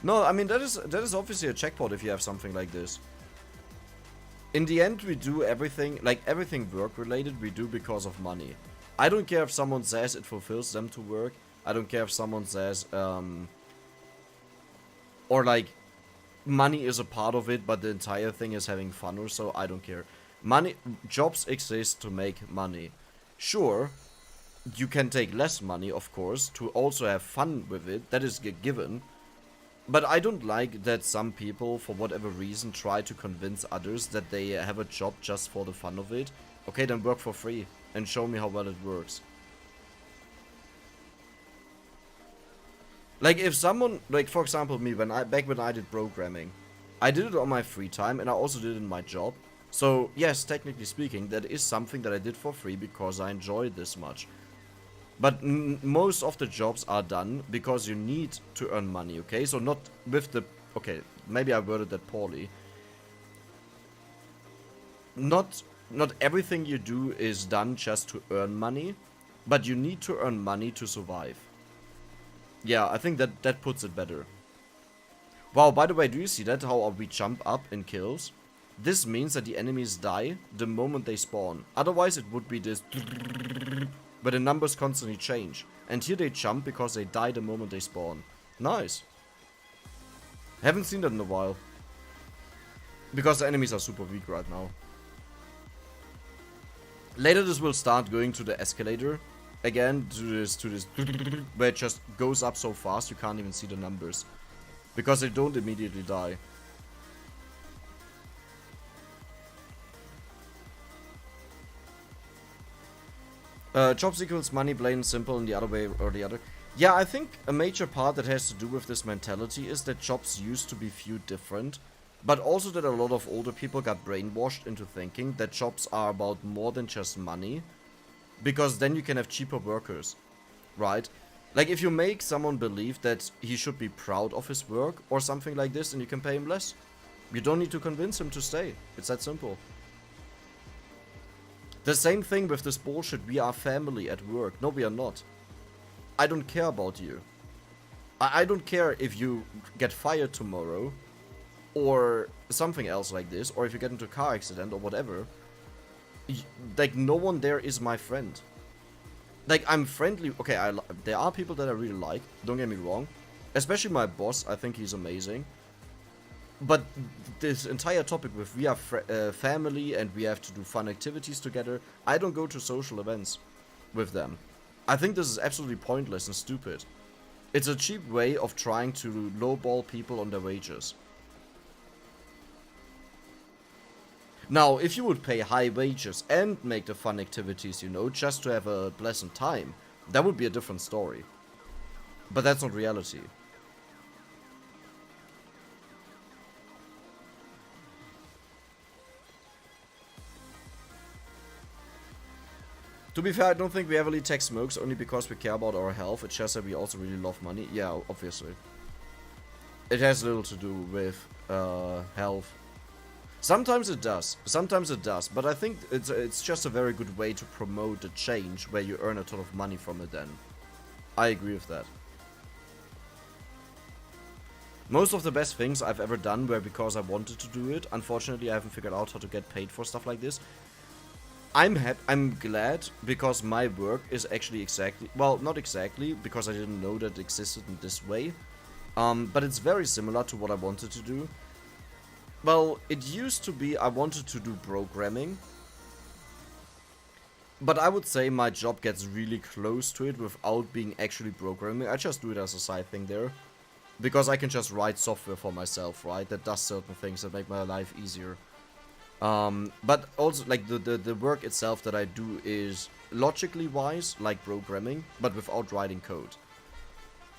No, I mean, that is obviously a jackpot if you have something like this. In the end, we do everything, like everything work-related, we do because of money. I don't care if someone says it fulfills them to work. I don't care if someone says, or like, money is a part of it, but the entire thing is having fun or so. I don't care. Jobs exist to make money. Sure, you can take less money, of course, to also have fun with it. That is a given. But I don't like that some people, for whatever reason, try to convince others that they have a job just for the fun of it. Okay, then work for free and show me how well it works. Like, if someone, like, for example, me, back when I did programming, I did it on my free time, and I also did it in my job. So, yes, technically speaking, that is something that I did for free because I enjoyed this much. But most of the jobs are done because you need to earn money, okay? So not with the... Okay, maybe I worded that poorly. Not everything you do is done just to earn money, but you need to earn money to survive. Yeah, I think that puts it better. Wow, by the way, do you see that? How we jump up in kills? This means that the enemies die the moment they spawn. Otherwise, it would be this... But the numbers constantly change. And here they jump because they die the moment they spawn. Nice. Haven't seen that in a while. Because the enemies are super weak right now. Later this will start going to the escalator. Again, to this, where it just goes up so fast you can't even see the numbers. Because they don't immediately die. Jobs equals money, plain and simple, in the other way or the other. Yeah, I think a major part that has to do with this mentality is that jobs used to be viewed different. But also that a lot of older people got brainwashed into thinking that jobs are about more than just money. Because then you can have cheaper workers, right? Like if you make someone believe that he should be proud of his work or something like this, and you can pay him less. You don't need to convince him to stay. It's that simple. The same thing with this bullshit, we are family at work. No, we are not. I don't care about you. I don't care if you get fired tomorrow or something else like this, or if you get into a car accident or whatever. Like, no one there is my friend. Like, I'm friendly. Okay, there are people that I really like, don't get me wrong. Especially my boss, I think he's amazing. But this entire topic with we are family and we have to do fun activities together, I don't go to social events with them. I think this is absolutely pointless and stupid. It's a cheap way of trying to lowball people on their wages. Now, if you would pay high wages and make the fun activities, you know, just to have a pleasant time, that would be a different story. But that's not reality. To be fair, I don't think we heavily take smokes only because we care about our health. It's just that we also really love money. Yeah, obviously. It has little to do with health. Sometimes it does. Sometimes it does. But I think it's just a very good way to promote a change where you earn a ton of money from it then. I agree with that. Most of the best things I've ever done were because I wanted to do it. Unfortunately, I haven't figured out how to get paid for stuff like this. I'm glad because my work is actually exactly, well, not exactly, because I didn't know that it existed in this way. But it's very similar to what I wanted to do. Well, it used to be I wanted to do programming. But I would say my job gets really close to it without being actually programming. I just do it as a side thing there. Because I can just write software for myself, right? That does certain things that make my life easier. But also, like, the work itself that I do is logically wise, like programming, but without writing code.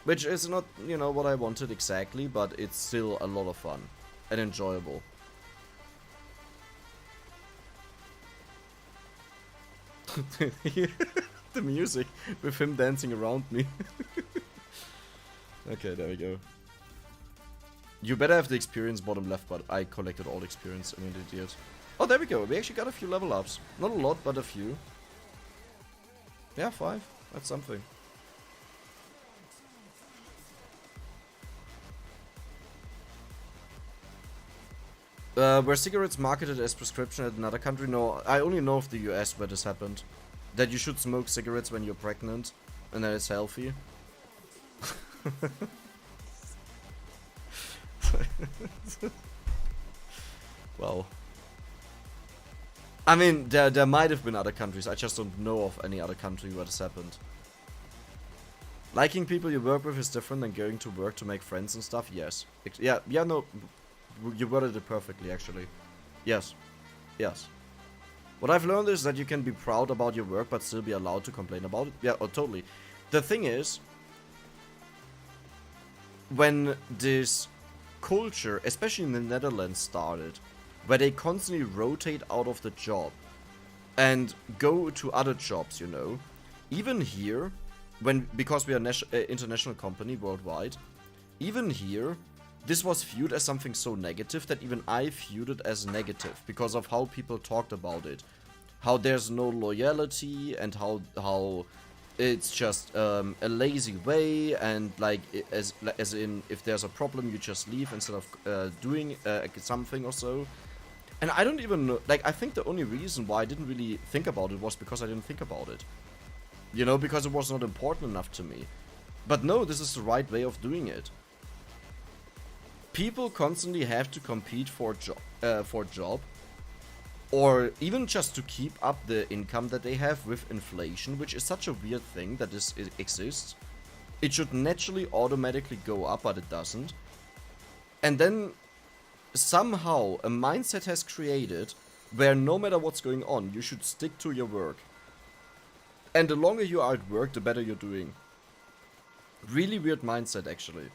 Which is not, you know, what I wanted exactly, but it's still a lot of fun and enjoyable. The music with him dancing around me. Okay, there we go. You better have the experience bottom left, but I collected all experience. I'm an idiot. Oh, there we go. We actually got a few level ups. Not a lot, but a few. Yeah, 5. That's something. Were cigarettes marketed as prescription at another country? No, I only know of the US where this happened. That you should smoke cigarettes when you're pregnant, and that it's healthy. Well, I mean, there might have been other countries. I just don't know of any other country where this happened. Liking people you work with is different than going to work to make friends and stuff. Yes. Yeah. No. You worded it perfectly, actually. Yes. Yes. What I've learned is that you can be proud about your work, but still be allowed to complain about it. Yeah. Oh, totally. The thing is, when this culture, especially in the Netherlands, started, where they constantly rotate out of the job and go to other jobs, you know, even here, because we are an international company worldwide, even here, this was viewed as something so negative that even I viewed it as negative because of how people talked about it, how there's no loyalty and how it's just a lazy way, and like as in if there's a problem you just leave instead of doing something or so. And I don't even know, like I think the only reason why I didn't really think about it was because I didn't think about it. You know, because it was not important enough to me. But no, this is the right way of doing it. People constantly have to compete for a job, or even just to keep up the income that they have with inflation, which is such a weird thing that it exists. It should naturally automatically go up, but it doesn't. And then somehow a mindset has created where no matter what's going on, you should stick to your work. And the longer you are at work, the better you're doing. Really weird mindset, actually.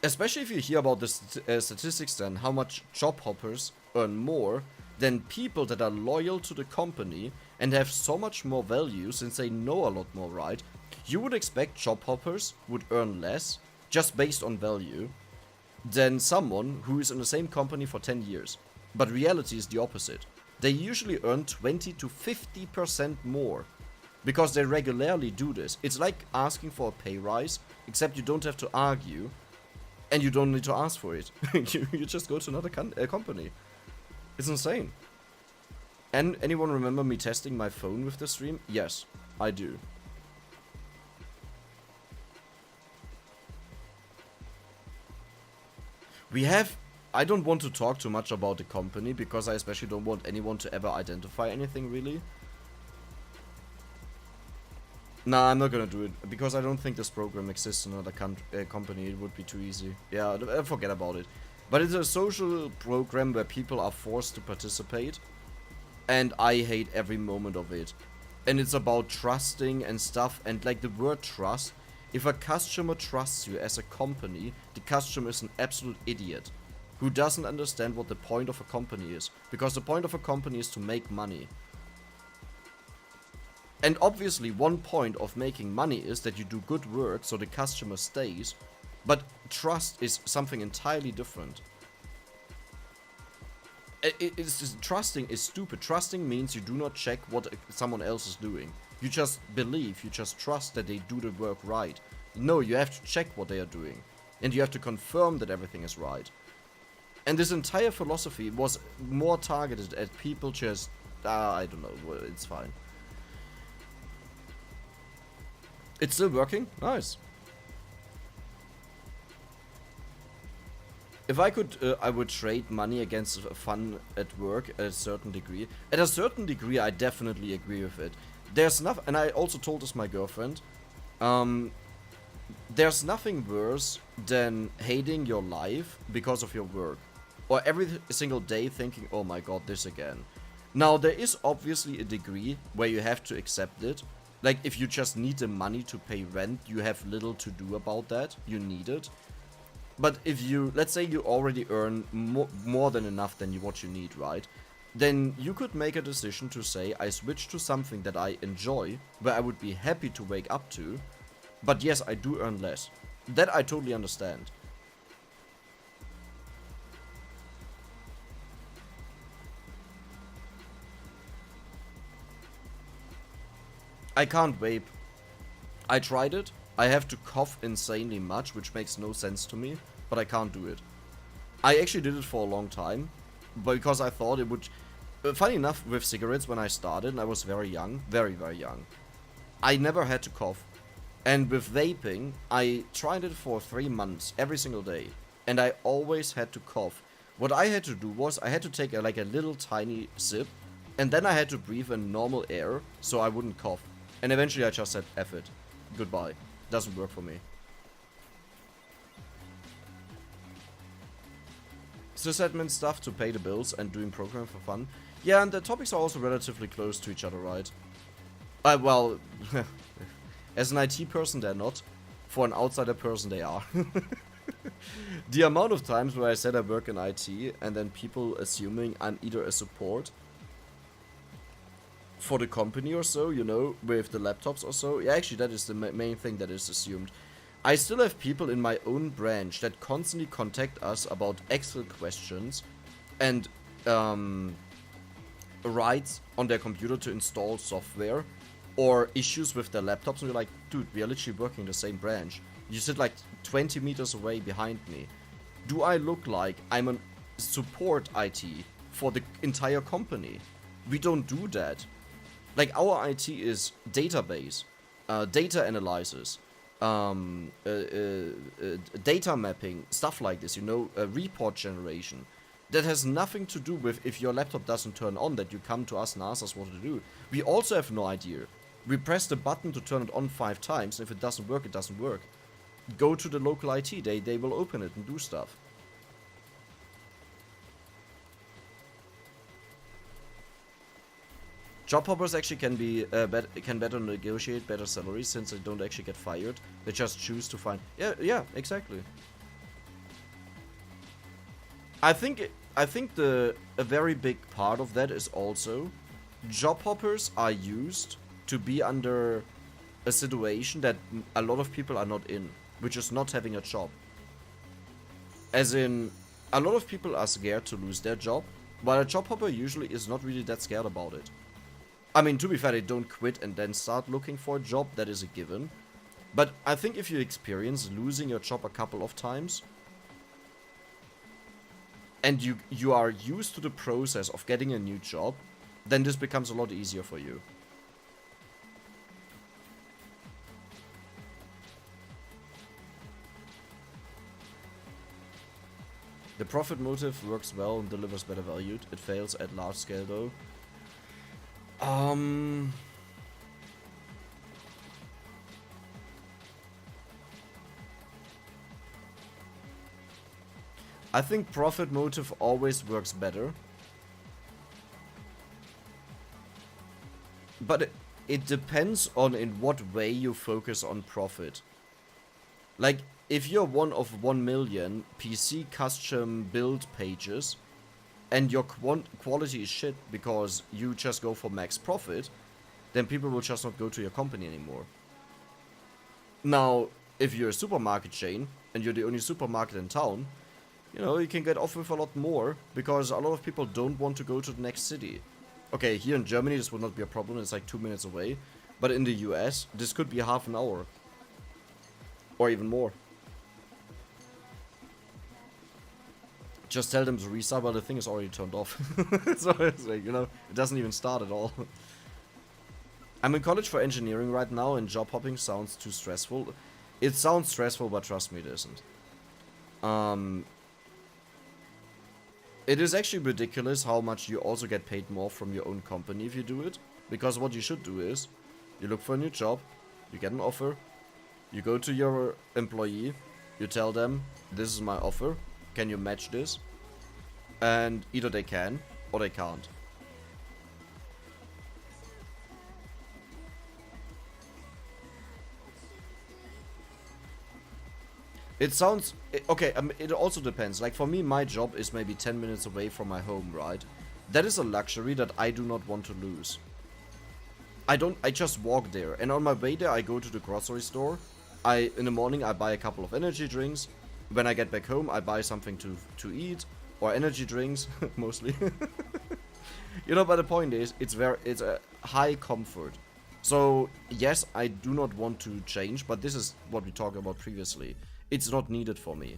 Especially if you hear about the statistics then, how much job hoppers earn more than people that are loyal to the company and have so much more value since they know a lot more, right? You would expect job hoppers would earn less, just based on value, than someone who is in the same company for 10 years. But reality is the opposite. They usually earn 20 to 50% more, because they regularly do this. It's like asking for a pay rise, except you don't have to argue, and you don't need to ask for it. you just go to another company. It's insane. And anyone remember me testing my phone with the stream? Yes, I do. I don't want to talk too much about the company, because I especially don't want anyone to ever identify anything, really. Nah, I'm not gonna do it, because I don't think this program exists in another company. It would be too easy. Yeah, forget about it. But it's a social program where people are forced to participate, and I hate every moment of it. And it's about trusting and stuff, and like the word trust, if a customer trusts you as a company, the customer is an absolute idiot who doesn't understand what the point of a company is, because the point of a company is to make money. And obviously one point of making money is that you do good work so the customer stays, but trust is something entirely different. Trusting is stupid. Trusting means you do not check what someone else is doing. You just believe, you just trust that they do the work right. No, you have to check what they are doing, and you have to confirm that everything is right. And this entire philosophy was more targeted at people just, I don't know, it's fine. It's still working? Nice. If I could, I would trade money against fun at work at a certain degree. At a certain degree, I definitely agree with it. There's nothing, and I also told this my girlfriend, there's nothing worse than hating your life because of your work. Or every single day thinking, oh my god, this again. Now, there is obviously a degree where you have to accept it. Like, if you just need the money to pay rent, you have little to do about that. You need it. But if you, let's say you already earn more than enough than what you need, right? Then you could make a decision to say, I switch to something that I enjoy, where I would be happy to wake up to. But yes, I do earn less. That I totally understand. I can't vape. I tried it. I have to cough insanely much, which makes no sense to me, but I can't do it. I actually did it for a long time, but because I thought it would... funny enough, with cigarettes, when I started, and I was very young, very, very young, I never had to cough. And with vaping, I tried it for 3 months, every single day, and I always had to cough. What I had to do was, I had to take like a little tiny sip, and then I had to breathe in normal air, so I wouldn't cough. And eventually I just said, F it. Goodbye. Doesn't work for me. Sysadmin stuff to pay the bills and doing programming for fun. Yeah, and the topics are also relatively close to each other, right? Well, as an IT person, they're not. For an outsider person, they are. The amount of times where I said I work in IT, and then people assuming I'm either a support for the company or so, you know, with the laptops or so. Yeah, actually, that is the main thing that is assumed. I still have people in my own branch that constantly contact us about Excel questions and rights on their computer to install software or issues with their laptops, and we're like, dude, we are literally working in the same branch. You sit like 20 meters away behind me. Do I look like I'm a support IT for the entire company? We don't do that. Like, our IT is database, data analysis, data mapping, stuff like this, you know, report generation. That has nothing to do with if your laptop doesn't turn on, that you come to us and ask us what to do. We also have no idea. We press the button to turn it on 5 times, and if it doesn't work, it doesn't work. Go to the local IT, they will open it and do stuff. Job hoppers actually can be can better negotiate better salaries since they don't actually get fired. They just choose to find. Yeah, exactly. I think a very big part of that is also job hoppers are used to be under a situation that a lot of people are not in, which is not having a job. As in, a lot of people are scared to lose their job, while a job hopper usually is not really that scared about it. I mean, to be fair, they don't quit and then start looking for a job, that is a given. But I think if you experience losing your job a couple of times, and you are used to the process of getting a new job, then this becomes a lot easier for you. The profit motive works well and delivers better value. It fails at large scale though. I think profit motive always works better. But it depends on in what way you focus on profit. Like, if you're one of 1 million PC custom build pages, and your quality is shit because you just go for max profit, then people will just not go to your company anymore. Now, if you're a supermarket chain, and you're the only supermarket in town, you know, you can get off with a lot more, because a lot of people don't want to go to the next city. Okay, here in Germany this would not be a problem, it's like 2 minutes away, but in the US, this could be half an hour. Or even more. Just tell them to restart, but the thing is already turned off. So it's like, you know, it doesn't even start at all. I'm in college for engineering right now, and job hopping sounds too stressful. It sounds stressful, but trust me, it isn't. It is actually ridiculous how much you also get paid more from your own company if you do it. Because what you should do is, you look for a new job, you get an offer, you go to your employee, you tell them, this is my offer, can you match this? And either they can, or they can't. It sounds... okay, it also depends. Like, for me, my job is maybe 10 minutes away from my home, right? That is a luxury that I do not want to lose. I just walk there, and on my way there, I go to the grocery store. In the morning, I buy a couple of energy drinks. When I get back home, I buy something to eat, or energy drinks, mostly. You know, but the point is, it's a high comfort. So, yes, I do not want to change, but this is what we talked about previously. It's not needed for me.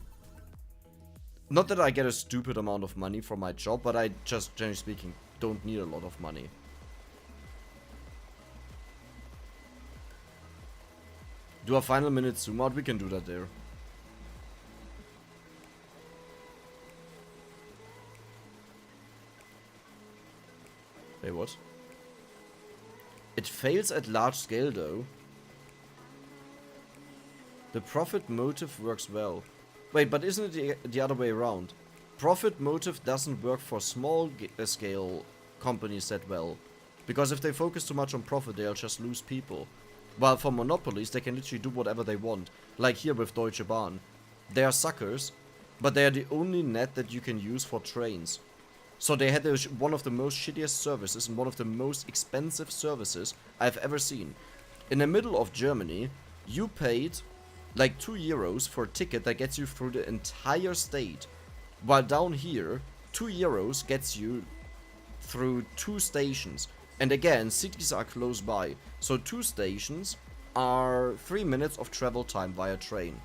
Not that I get a stupid amount of money from my job, but I just, generally speaking, don't need a lot of money. Do a final minute zoom out? We can do that there. Wait, what? It fails at large scale though. The profit motive works well. Wait, but isn't it the other way around? Profit motive doesn't work for small scale companies that well. Because if they focus too much on profit, they'll just lose people. While for monopolies, they can literally do whatever they want. Like here with Deutsche Bahn. They are suckers, but they are the only net that you can use for trains. So they had one of the most shittiest services and one of the most expensive services I've ever seen. In the middle of Germany, you paid like €2 for a ticket that gets you through the entire state. While down here, €2 gets you through 2 stations. And again, cities are close by. So 2 stations are 3 minutes of travel time via train.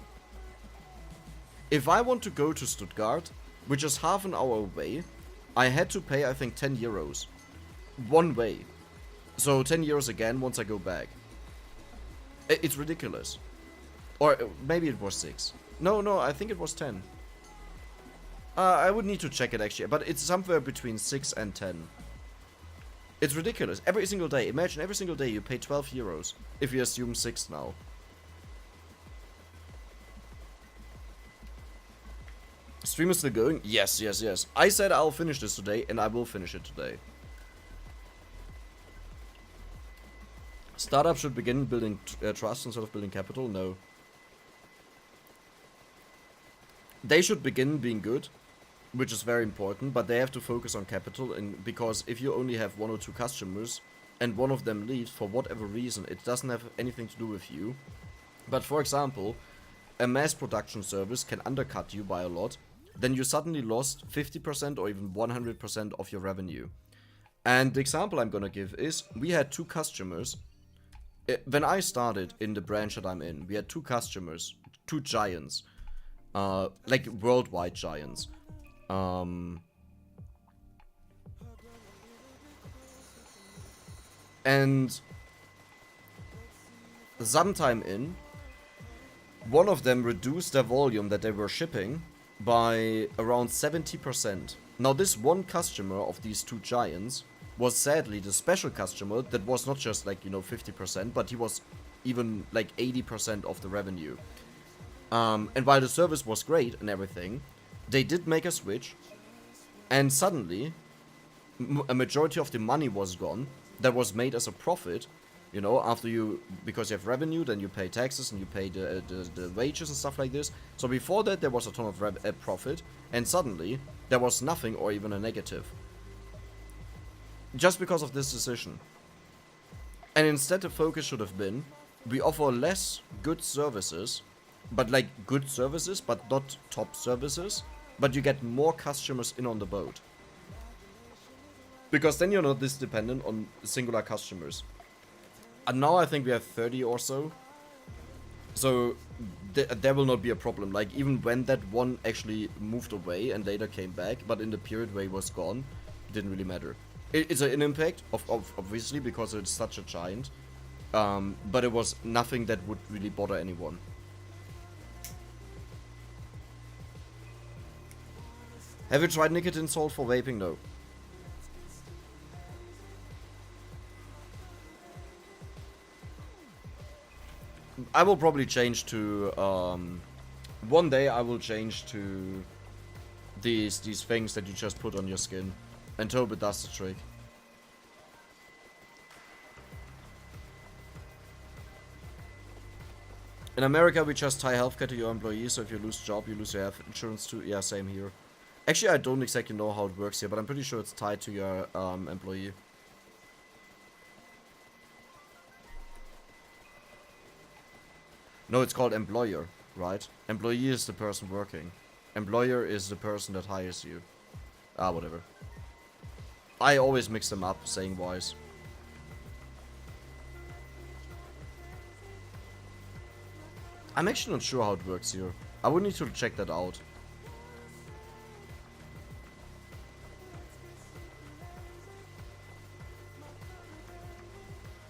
If I want to go to Stuttgart, which is half an hour away, I had to pay, I think, €10. One way. So €10 again once I go back. It's ridiculous. Or maybe it was 6. No, I think it was 10. I would need to check it actually, but it's somewhere between 6 and 10. It's ridiculous. Every single day. Imagine every single day you pay €12. If you assume 6 now. Stream is still going? Yes. I said I'll finish this today, and I will finish it today. Startup should begin building trust instead of building capital? No. They should begin being good, which is very important, but they have to focus on capital, and because if you only have 1 or 2 customers, and one of them leaves for whatever reason, it doesn't have anything to do with you. But for example, a mass production service can undercut you by a lot, then you suddenly lost 50% or even 100% of your revenue. And the example I'm gonna give is, we had 2 customers. When I started in the branch that I'm in, we had 2 customers, 2 giants, like worldwide giants. And sometime in, one of them reduced their volume that they were shipping by around 70%. Now this one customer of these 2 giants was sadly the special customer that was not just like, 50%, but he was even like 80% of the revenue. And while the service was great and everything, they did make a switch, and suddenly a majority of the money was gone that was made as a profit. After because you have revenue, then you pay taxes and you pay the wages and stuff like this. So before that there was a ton of profit, and suddenly there was nothing or even a negative. Just because of this decision. And instead the focus should have been, we offer less good services, but like good services, but not top services, but you get more customers in on the boat. Because then you're not this dependent on singular customers. And now I think we have 30 or so. So there will not be a problem. Like even when that one actually moved away and later came back, but in the period where he was gone, it didn't really matter. It's an impact, obviously, because it's such a giant. But it was nothing that would really bother anyone. Have you tried nicotine salt for vaping? No. I will probably change to, one day I will change to these things that you just put on your skin, and hope it does the trick. In America we just tie healthcare to your employees, so if you lose job you lose your health insurance too. Yeah, same here. Actually I don't exactly know how it works here, but I'm pretty sure it's tied to your employee. No, it's called employer, right? Employee is the person working. Employer is the person that hires you. Whatever. I always mix them up, saying wise. I'm actually not sure how it works here. I would need to check that out.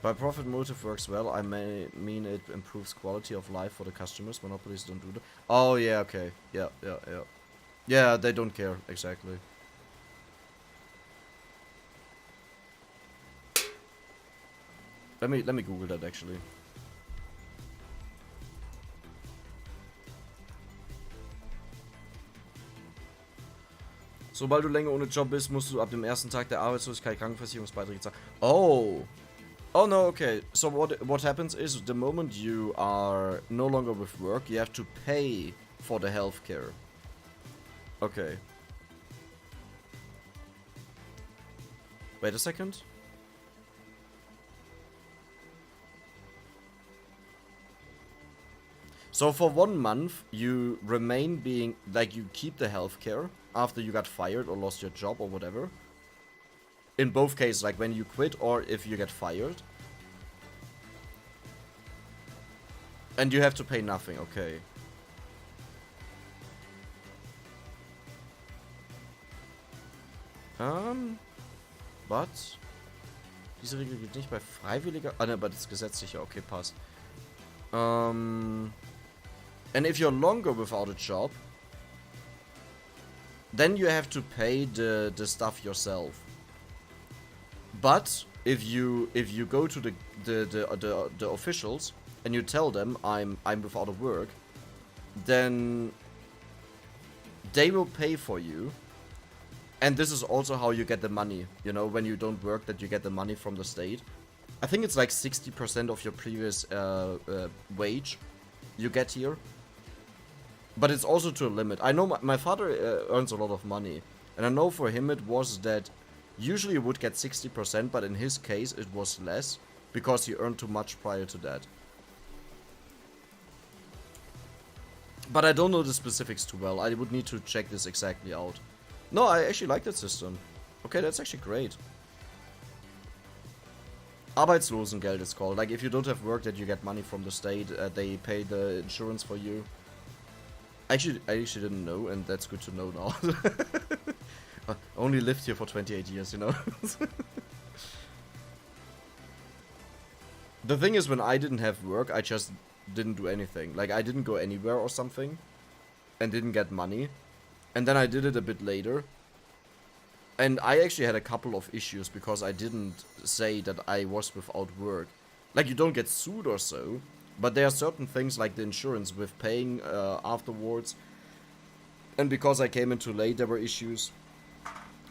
By profit motive works well, I may mean it improves quality of life for the customers. Monopolies don't do that. Oh yeah, okay. Yeah. Yeah, they don't care, exactly. Let me Google that actually. Sobald du länger ohne Job bist, musst du ab dem ersten Tag der Arbeitslosigkeit Krankenversicherungsbeiträge zahlen. Oh. Oh no, okay. So what happens is the moment you are no longer with work, you have to pay for the healthcare. Okay. Wait a second. So for 1 month, you remain being, like, you keep the healthcare after you got fired or lost your job or whatever. In both cases, like when you quit or if you get fired. And you have to pay nothing, okay. But diese Regel gilt nicht bei freiwilliger. Ah ne, aber das ist gesetzlich, ja, okay, passt. And if you're longer without a job, then you have to pay the stuff yourself. But if you go to the officials and you tell them I'm without a work, then they will pay for you. And this is also how you get the money, you know, when you don't work, that you get the money from the state. I think it's like 60% of your previous wage you get here. But it's also to a limit. I know my father earns a lot of money. And I know for him it was that usually you would get 60%, but in his case it was less. Because he earned too much prior to that. But I don't know the specifics too well. I would need to check this exactly out. No, I actually like that system. Okay, that's actually great. Arbeitslosengeld it's called. Like if you don't have work, that you get money from the state. They pay the insurance for you. I actually didn't know, and that's good to know now. I only lived here for 28 years, you know. The thing is, when I didn't have work, I just didn't do anything. Like I didn't go anywhere or something, and didn't get money. And then I did it a bit later. And I actually had a couple of issues because I didn't say that I was without work. Like you don't get sued or so. But there are certain things like the insurance with paying afterwards. And because I came in too late, there were issues.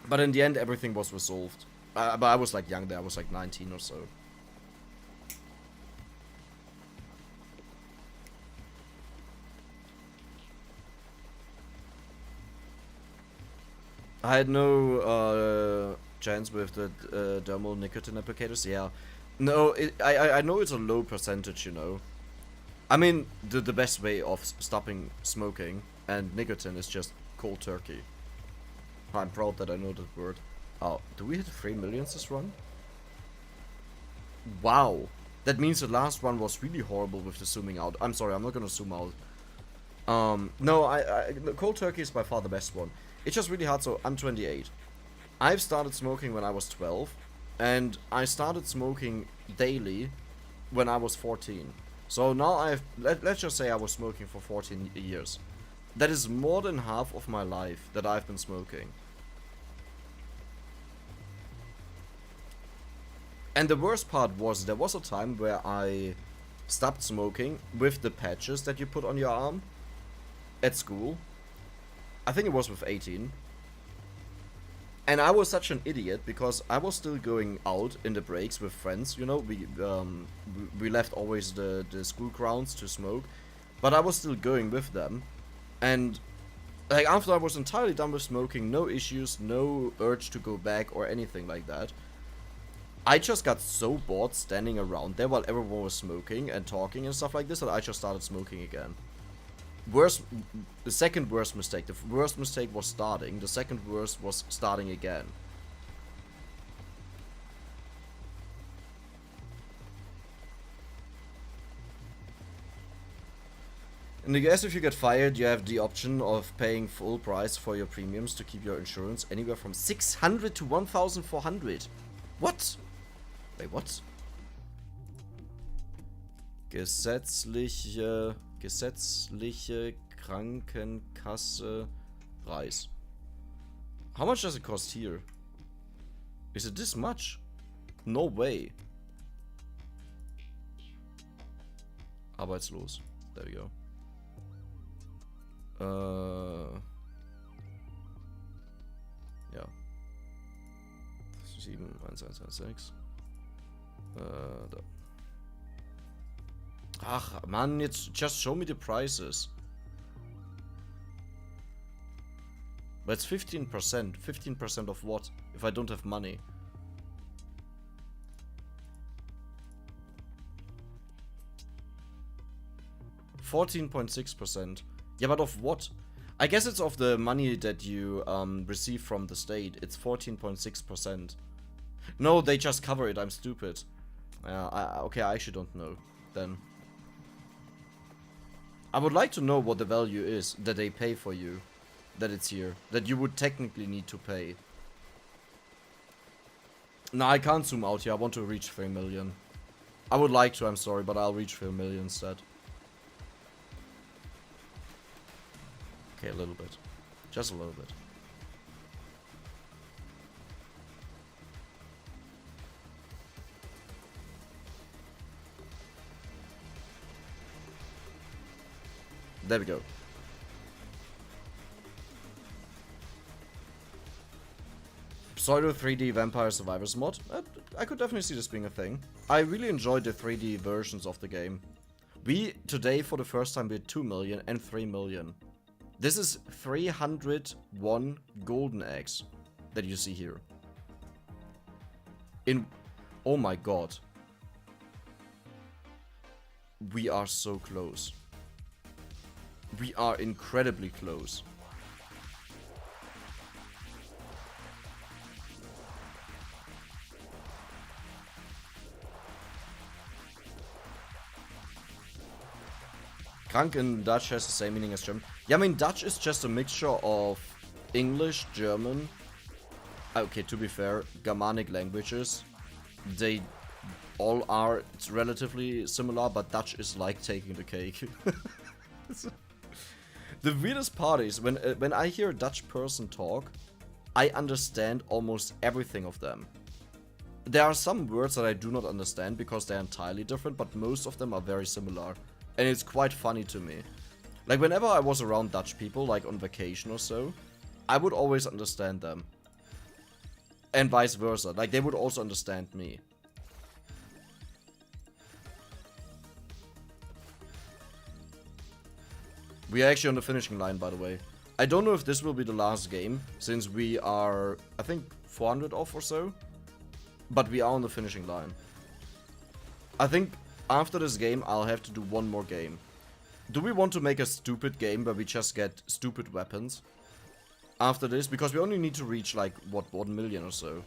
But in the end, everything was resolved. But I was like young there. I was like 19 or so. I had no chance with the dermal nicotine applicators. Yeah. No, I know it's a low percentage, you know. I mean, the best way of stopping smoking and nicotine is just cold turkey. I'm proud that I know that word. Oh, do we hit 3 millions this run? Wow. That means the last one was really horrible with the zooming out. I'm sorry, I'm not gonna zoom out. No, cold turkey is by far the best one. It's just really hard, so I'm 28. I've started smoking when I was 12. And I started smoking daily when I was 14. So now let's just say I was smoking for 14 years. That is more than half of my life that I've been smoking. And the worst part was, there was a time where I stopped smoking with the patches that you put on your arm at school. I think it was with 18. And I was such an idiot because I was still going out in the breaks with friends, you know, we left always the school grounds to smoke, but I was still going with them. And like after I was entirely done with smoking, no issues, no urge to go back or anything like that, I just got so bored standing around there while everyone was smoking and talking and stuff like this that I just started smoking again. The second worst mistake. The worst mistake was starting. The second worst was starting again. In the US, if you get fired, you have the option of paying full price for your premiums to keep your insurance, anywhere from 600 to 1,400. What? Wait, what? Gesetzliche Krankenkasse Preis. How much does it cost here? Is it this much? No way. Arbeitslos. There we go. 71116. Da. Ach, man, jetzt just show me the prices. But it's 15%. 15% of what? If I don't have money. %14.6%. Yeah, but of what? I guess it's of the money that you receive from the state. It's 14.6%. No, they just cover it. I'm stupid. Okay, I actually don't know then. I would like to know what the value is that they pay for you. That it's here. That you would technically need to pay. No, I can't zoom out here. I want to reach 3 million. I would like to, I'm sorry, but I'll reach 3 million instead. Okay, a little bit. Just a little bit. There we go. Pseudo 3D Vampire Survivors mod. I could definitely see this being a thing. I really enjoyed the 3D versions of the game. We, today, for the first time, did 2 million and 3 million. This is 301 golden eggs that you see here. Oh my god. We are so close. We are incredibly close. Krank in Dutch has the same meaning as German. Yeah, I mean, Dutch is just a mixture of English, German. Okay, to be fair, Germanic languages. They all are relatively similar, but Dutch is like taking the cake. The weirdest part is when I hear a Dutch person talk, I understand almost everything of them. There are some words that I do not understand because they're entirely different, but most of them are very similar. And it's quite funny to me. Like, whenever I was around Dutch people, like on vacation or so, I would always understand them. And vice versa. Like, they would also understand me. We are actually on the finishing line, by the way. I don't know if this will be the last game, since we are, I think, 400 off or so. But we are on the finishing line. I think after this game, I'll have to do one more game. Do we want to make a stupid game where we just get stupid weapons after this? Because we only need to reach, like, what, 1 million or so.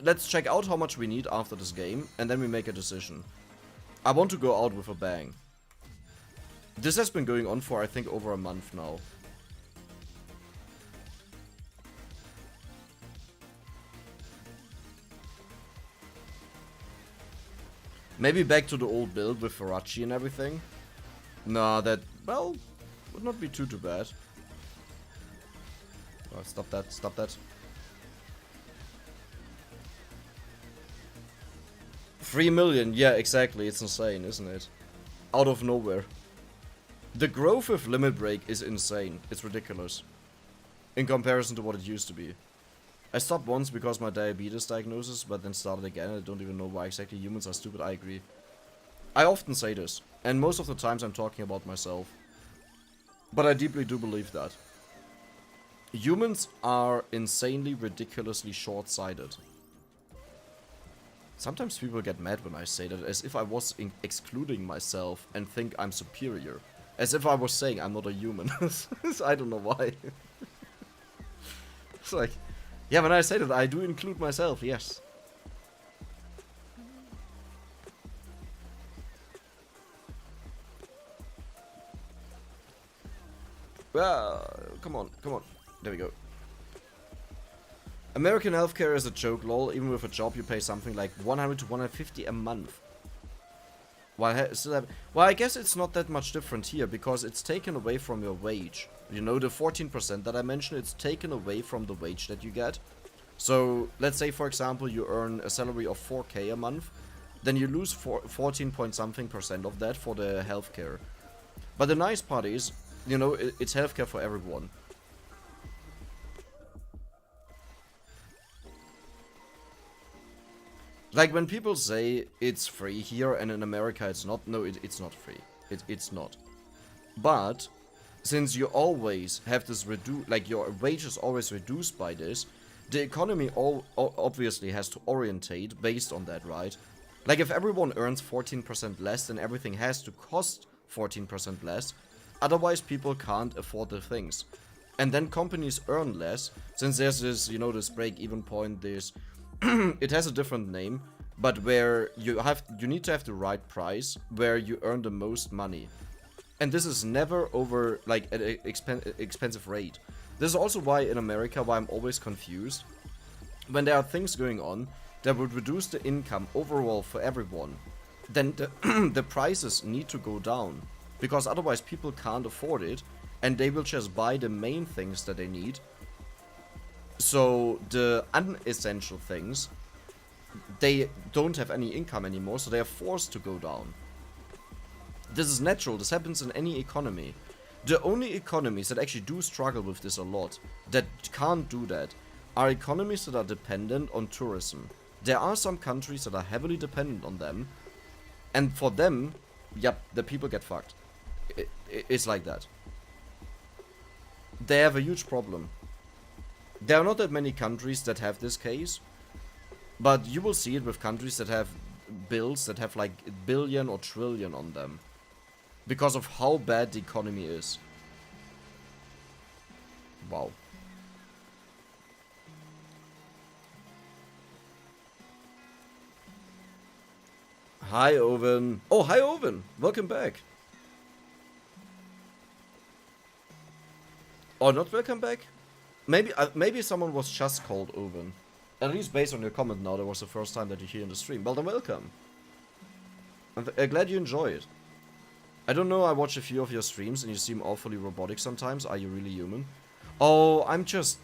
Let's check out how much we need after this game, and then we make a decision. I want to go out with a bang. This has been going on for, I think, over a month now. Maybe back to the old build with Farachi and everything. Nah, that, well, would not be too bad. Oh, stop that, stop that. 3 million, yeah, exactly, it's insane, isn't it? Out of nowhere. The growth with Limit Break is insane, it's ridiculous. In comparison to what it used to be. I stopped once because my diabetes diagnosis, but then started again. I don't even know why exactly. Humans are stupid, I agree. I often say this, and most of the times I'm talking about myself. But I deeply do believe that. Humans are insanely, ridiculously short-sighted. Sometimes people get mad when I say that, as if I was excluding myself and think I'm superior. As if I was saying I'm not a human. I don't know why. It's like... Yeah, when I say that, I do include myself, yes. Well, come on, come on. There we go. American healthcare is a joke, lol. Even with a job, you pay something like 100 to 150 a month. Well, I guess it's not that much different here, because it's taken away from your wage. You know, the 14% that I mentioned, it's taken away from the wage that you get. So, let's say, for example, you earn a salary of 4k a month, then you lose 14 point something percent of that for the healthcare. But the nice part is, you know, it's healthcare for everyone. Like, when people say it's free here and in America it's not, no, it's not free. It's not. But, since you always have this like, your wage is always reduced by this, the economy obviously has to orientate based on that, right? Like, if everyone earns 14% less, then everything has to cost 14% less. Otherwise, people can't afford the things. And then companies earn less, since there's this, you know, this break-even point, this... it has a different name, but where you need to have the right price, where you earn the most money. And this is never over, like, an expensive rate. This is also why in America, why I'm always confused. When there are things going on that would reduce the income overall for everyone, then the prices need to go down. Because otherwise people can't afford it, and they will just buy the main things that they need. So the unessential things, they don't have any income anymore, so they are forced to go down. This is natural, this happens in any economy. The only economies that actually do struggle with this a lot, that can't do that, are economies that are dependent on tourism. There are some countries that are heavily dependent on them, and for them, yep, the people get fucked. It's like that. They have a huge problem. There are not that many countries that have this case, but you will see it with countries that have bills that have like a billion or trillion on them, because of how bad the economy is. Wow. Hi, Owen. Oh, hi, Owen. Welcome back. Or not welcome back? Maybe someone was just called Owen. At least based on your comment now, that was the first time that you're here in the stream. Well then, welcome. I'm glad you enjoy it. I don't know, I watch a few of your streams and you seem awfully robotic sometimes. Are you really human? Oh, I'm just...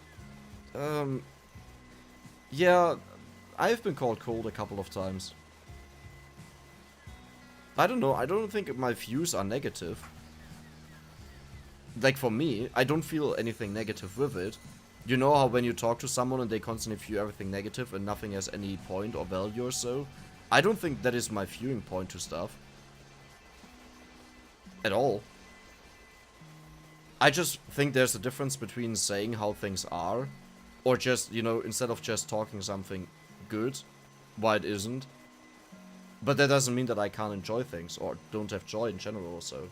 yeah, I've been called cold a couple of times. I don't know, I don't think my views are negative. Like, for me, I don't feel anything negative with it. You know how when you talk to someone and they constantly view everything negative and nothing has any point or value or so? I don't think that is my viewing point to stuff. At all. I just think there's a difference between saying how things are, or just, you know, instead of just talking something good, why it isn't. But that doesn't mean that I can't enjoy things, or don't have joy in general or so.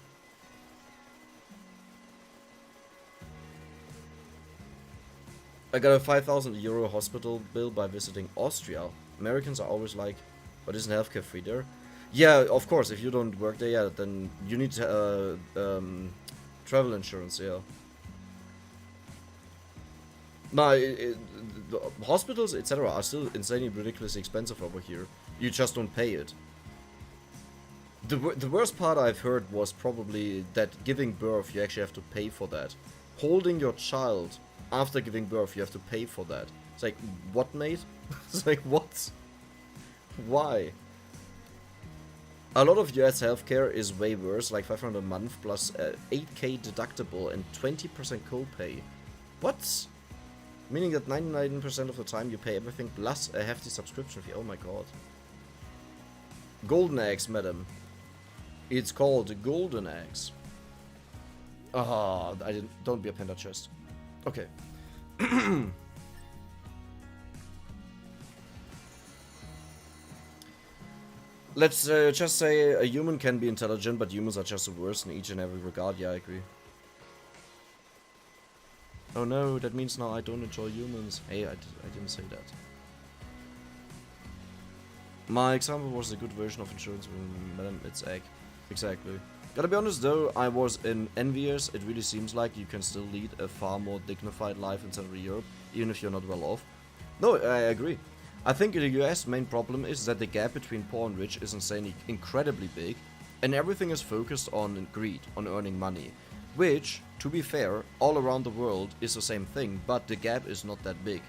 I got a 5,000 euro hospital bill by visiting Austria. Americans are always like, but isn't healthcare free there? Yeah, of course, if you don't work there, yeah, then you need travel insurance, yeah. No, the hospitals, etc. are still insanely ridiculously expensive over here. You just don't pay it. The worst part I've heard was probably that giving birth, you actually have to pay for that. Holding your child after giving birth, you have to pay for that. It's like, what, mate? It's like, what? Why? A lot of US healthcare is way worse, like 500 a month plus 8k deductible and 20% copay. What? Meaning that 99% of the time you pay everything plus a hefty subscription fee. Oh my god. Golden eggs, madam. It's called golden eggs. Ah, don't be a panda chest. Okay. Let's just say a human can be intelligent, but humans are just the worst in each and every regard. Yeah, I agree. Oh no, that means now I don't enjoy humans. Hey, I didn't say that. My example was a good version of insurance, madam, it's egg. Exactly. Gotta be honest though, I was envious. It really seems like you can still lead a far more dignified life in Central Europe, even if you're not well off. No, I agree. I think in the US main problem is that the gap between poor and rich is insanely incredibly big, And everything is focused on greed, on earning money. Which, to be fair, all around the world is the same thing, but the gap is not that big.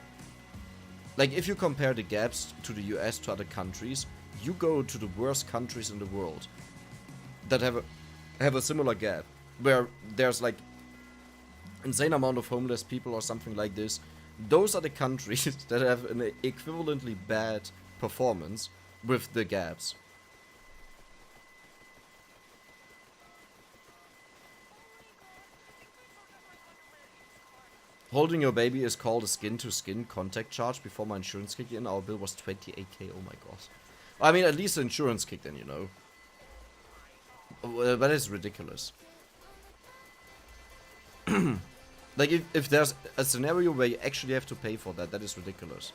Like, if you compare the gaps to the US to other countries, you go to the worst countries in the world that have a similar gap, where there's like insane amount of homeless people or something like this. Those are the countries that have an equivalently bad performance with the gaps. Holding your baby is called a skin-to-skin contact charge. Before my insurance kicked in, our bill was 28k. Oh my god. I mean, at least the insurance kicked in, you know. That is ridiculous. Like, if there's a scenario where you actually have to pay for that, that is ridiculous.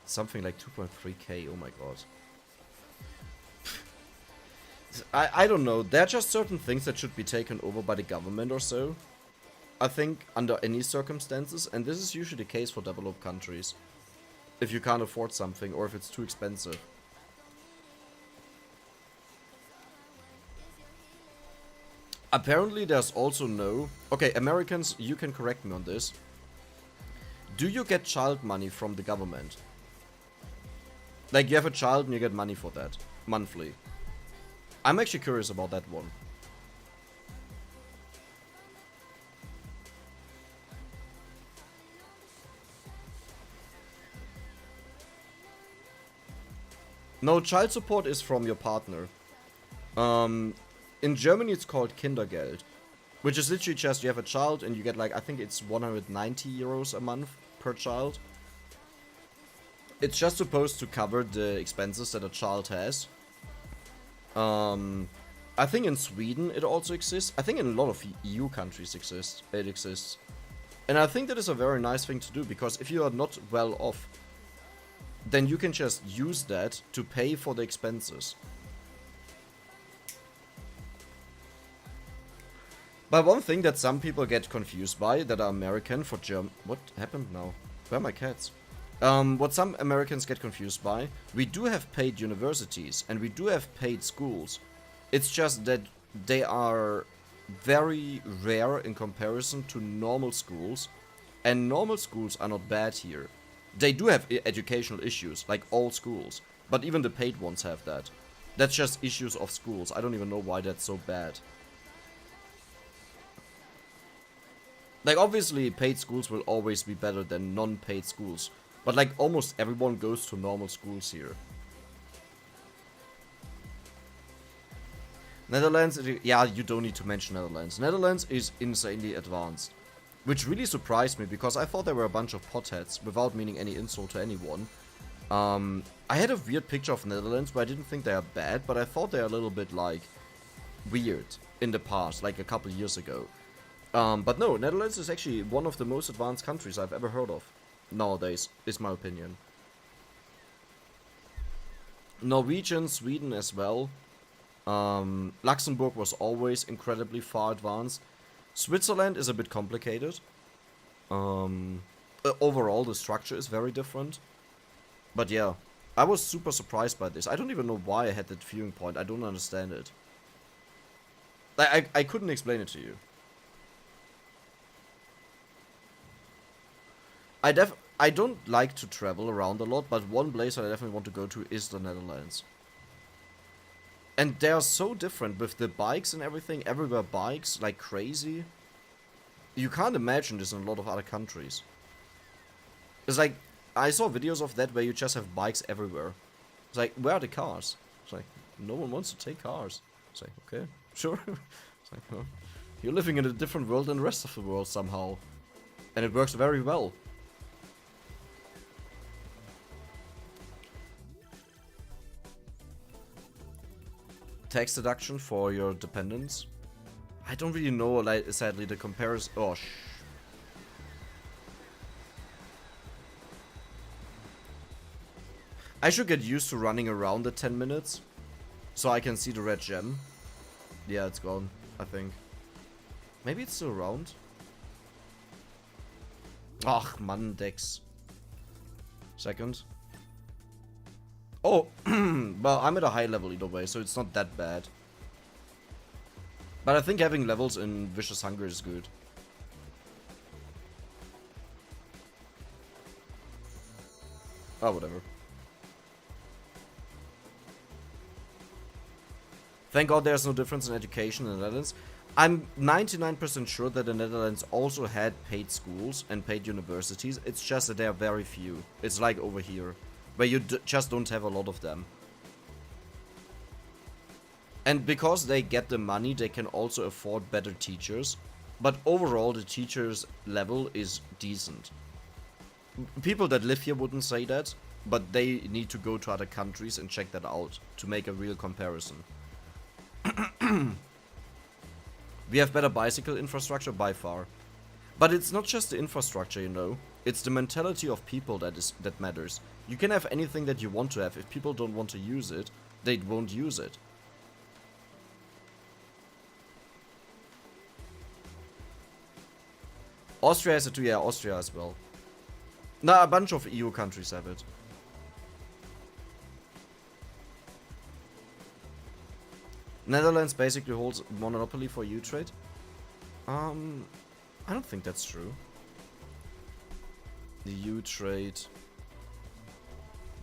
Something like 2.3k. Oh my god. I don't know. There are just certain things that should be taken over by the government or so. I think under any circumstances, and this is usually the case for developed countries. If you can't afford something or if it's too expensive. Apparently there's also no... Okay, Americans, you can correct me on this. Do you get child money from the government? Like, you have a child and you get money for that, monthly. I'm actually curious about that one. No, child support is from your partner. In Germany it's called Kindergeld, which is literally just you have a child and you get like, I think it's 190 euros a month per child. It's just supposed to cover the expenses that a child has. I think in Sweden it also exists. I think in a lot of EU countries it exists. And I think that is a very nice thing to do, because if you are not well off, then you can just use that to pay for the expenses. But one thing that some people get confused by that are American for German... What happened now? Where are my cats? What some Americans get confused by, we do have paid universities and we do have paid schools. It's just that they are very rare in comparison to normal schools, and normal schools are not bad here. They do have educational issues, like all schools, but even the paid ones have that. That's just issues of schools. I don't even know why that's so bad. Like, obviously, paid schools will always be better than non-paid schools. But, like, almost everyone goes to normal schools here. Netherlands, yeah, you don't need to mention Netherlands. Netherlands is insanely advanced. Which really surprised me, because I thought they were a bunch of potheads, without meaning any insult to anyone. I had a weird picture of Netherlands where I didn't think they are bad, but I thought they are a little bit, like, weird in the past, like a couple years ago. But no, Netherlands is actually one of the most advanced countries I've ever heard of. Nowadays, is my opinion. Norwegian, Sweden as well. Luxembourg was always incredibly far advanced. Switzerland is a bit complicated. Overall, the structure is very different. But yeah, I was super surprised by this. I don't even know why I had that viewing point. I don't understand it. I couldn't explain it to you. I don't like to travel around a lot, but one place I definitely want to go to is the Netherlands. And they are so different with the bikes and everything. Everywhere bikes, like crazy. You can't imagine this in a lot of other countries. It's like, I saw videos of that where you just have bikes everywhere. It's like, where are the cars? It's like, no one wants to take cars. It's like, okay, sure. It's like, huh? You're living in a different world than the rest of the world somehow. And it works very well. Tax deduction for your dependents. I don't really know, like, sadly, the comparison. Oh, I should get used to running around at 10 minutes, so I can see the red gem. Yeah, it's gone, I think. Maybe it's still around. Ach, Mann, Dex. Second. Oh, well, I'm at a high level either way, so it's not that bad. But I think having levels in Vicious Hunger is good. Oh, whatever. Thank God there's no difference in education in the Netherlands. I'm 99% sure that the Netherlands also had paid schools and paid universities. It's just that there are very few. It's like over here, where you just don't have a lot of them. And because they get the money, they can also afford better teachers. But overall, the teachers' level is decent. People that live here wouldn't say that, but they need to go to other countries and check that out to make a real comparison. We have better bicycle infrastructure by far. But it's not just the infrastructure, you know. It's the mentality of people that matters. You can have anything that you want to have. If people don't want to use it, they won't use it. Austria has it too, yeah, Austria as well. Nah, a bunch of EU countries have it. Netherlands basically holds monopoly for EU trade. I don't think that's true. The EU trade,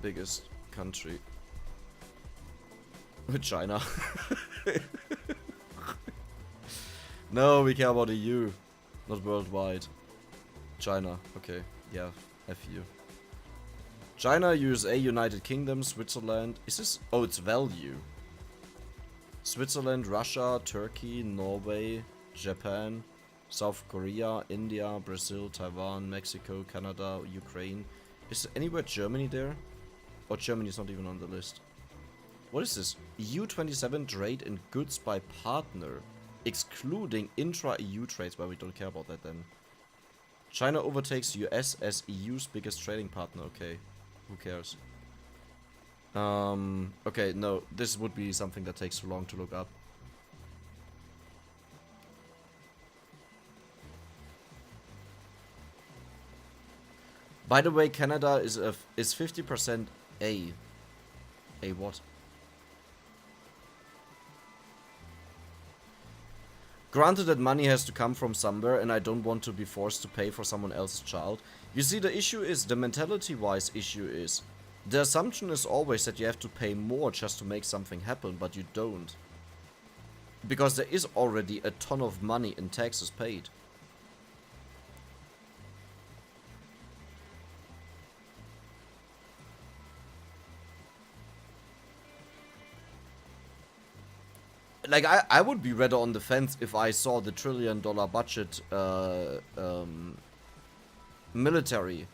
biggest country with China. No, we care about EU, not worldwide. China, okay, yeah, FU. China, USA, United Kingdom, Switzerland. Is this? Oh, it's value. Switzerland, Russia, Turkey, Norway, Japan, South Korea, India, Brazil, Taiwan, Mexico, Canada, Ukraine. Is anywhere Germany there? Or Germany's not even on the list. What is this? EU27 trade in goods by partner, excluding intra-EU trades. Well, we don't care about that then. China overtakes US as EU's biggest trading partner. Okay, who cares? Okay, no, this would be something that takes too long to look up. By the way, Canada is 50% A. A what? Granted that money has to come from somewhere and I don't want to be forced to pay for someone else's child. You see, the issue is, the mentality-wise issue is, the assumption is always that you have to pay more just to make something happen, but you don't. Because there is already a ton of money in taxes paid. Like, I would be rather on the fence if I saw the $1 trillion budget military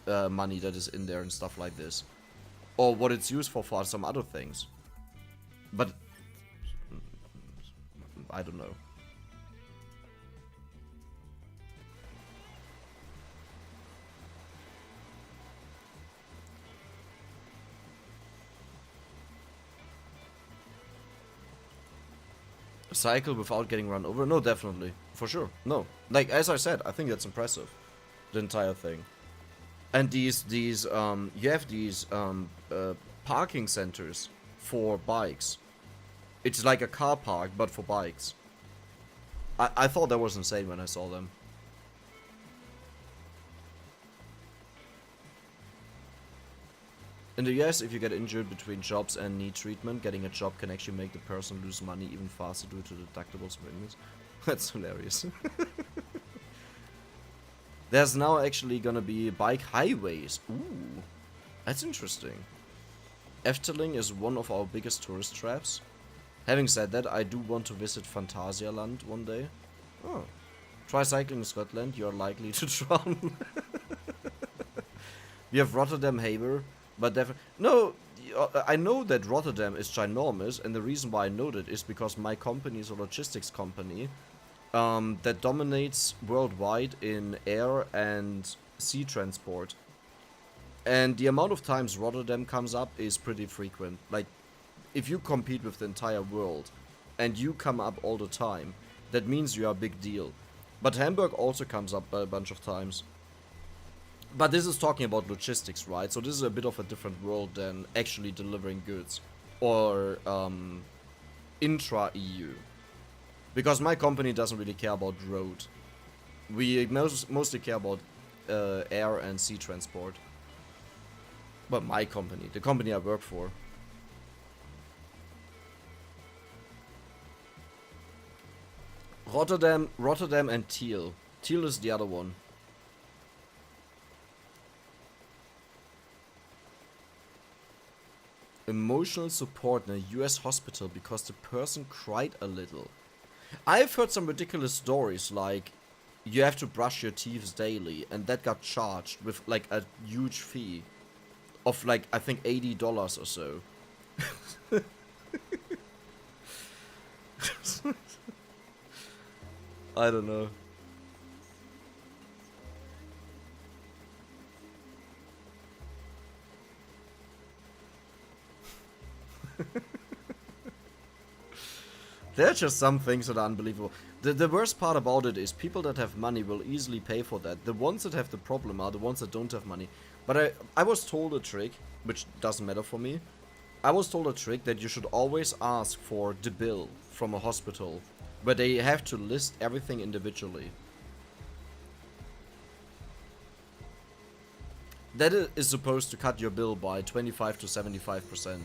money that is in there and stuff like this. Or what it's used for some other things. But I don't know. Cycle without getting run over? No, definitely. For sure. No. Like, as I said, I think that's impressive. The entire thing. And you have these parking centers for bikes. It's like a car park, but for bikes. I thought that was insane when I saw them. In the US, if you get injured between jobs and need treatment, getting a job can actually make the person lose money even faster due to deductibles and premiums. That's hilarious. There's now actually gonna be bike highways. Ooh, that's interesting. Efteling is one of our biggest tourist traps. Having said that, I do want to visit Phantasialand one day. Oh. Try cycling in Scotland, you're likely to drown. We have Rotterdam Haber. But definitely, no, I know that Rotterdam is ginormous, and the reason why I know that is because my company is a logistics company that dominates worldwide in air and sea transport. And the amount of times Rotterdam comes up is pretty frequent. Like, if you compete with the entire world and you come up all the time, that means you are a big deal. But Hamburg also comes up a bunch of times. But this is talking about logistics, right? So this is a bit of a different world than actually delivering goods or intra-EU. Because my company doesn't really care about road. We mostly care about air and sea transport. But my company, the company I work for. Rotterdam and Tiel. Tiel is the other one. Emotional support in a US hospital because the person cried a little. I've heard some ridiculous stories like you have to brush your teeth daily and that got charged with like a huge fee of like I think $80 or so. I don't know. There are just some things that are unbelievable. The worst part about it is people that have money will easily pay for that. The ones that have the problem are the ones that don't have money. But I was told a trick, which doesn't matter for me. I was told a trick that you should always ask for the bill from a hospital, where they have to list everything individually. That is supposed to cut your bill by 25 to 75%.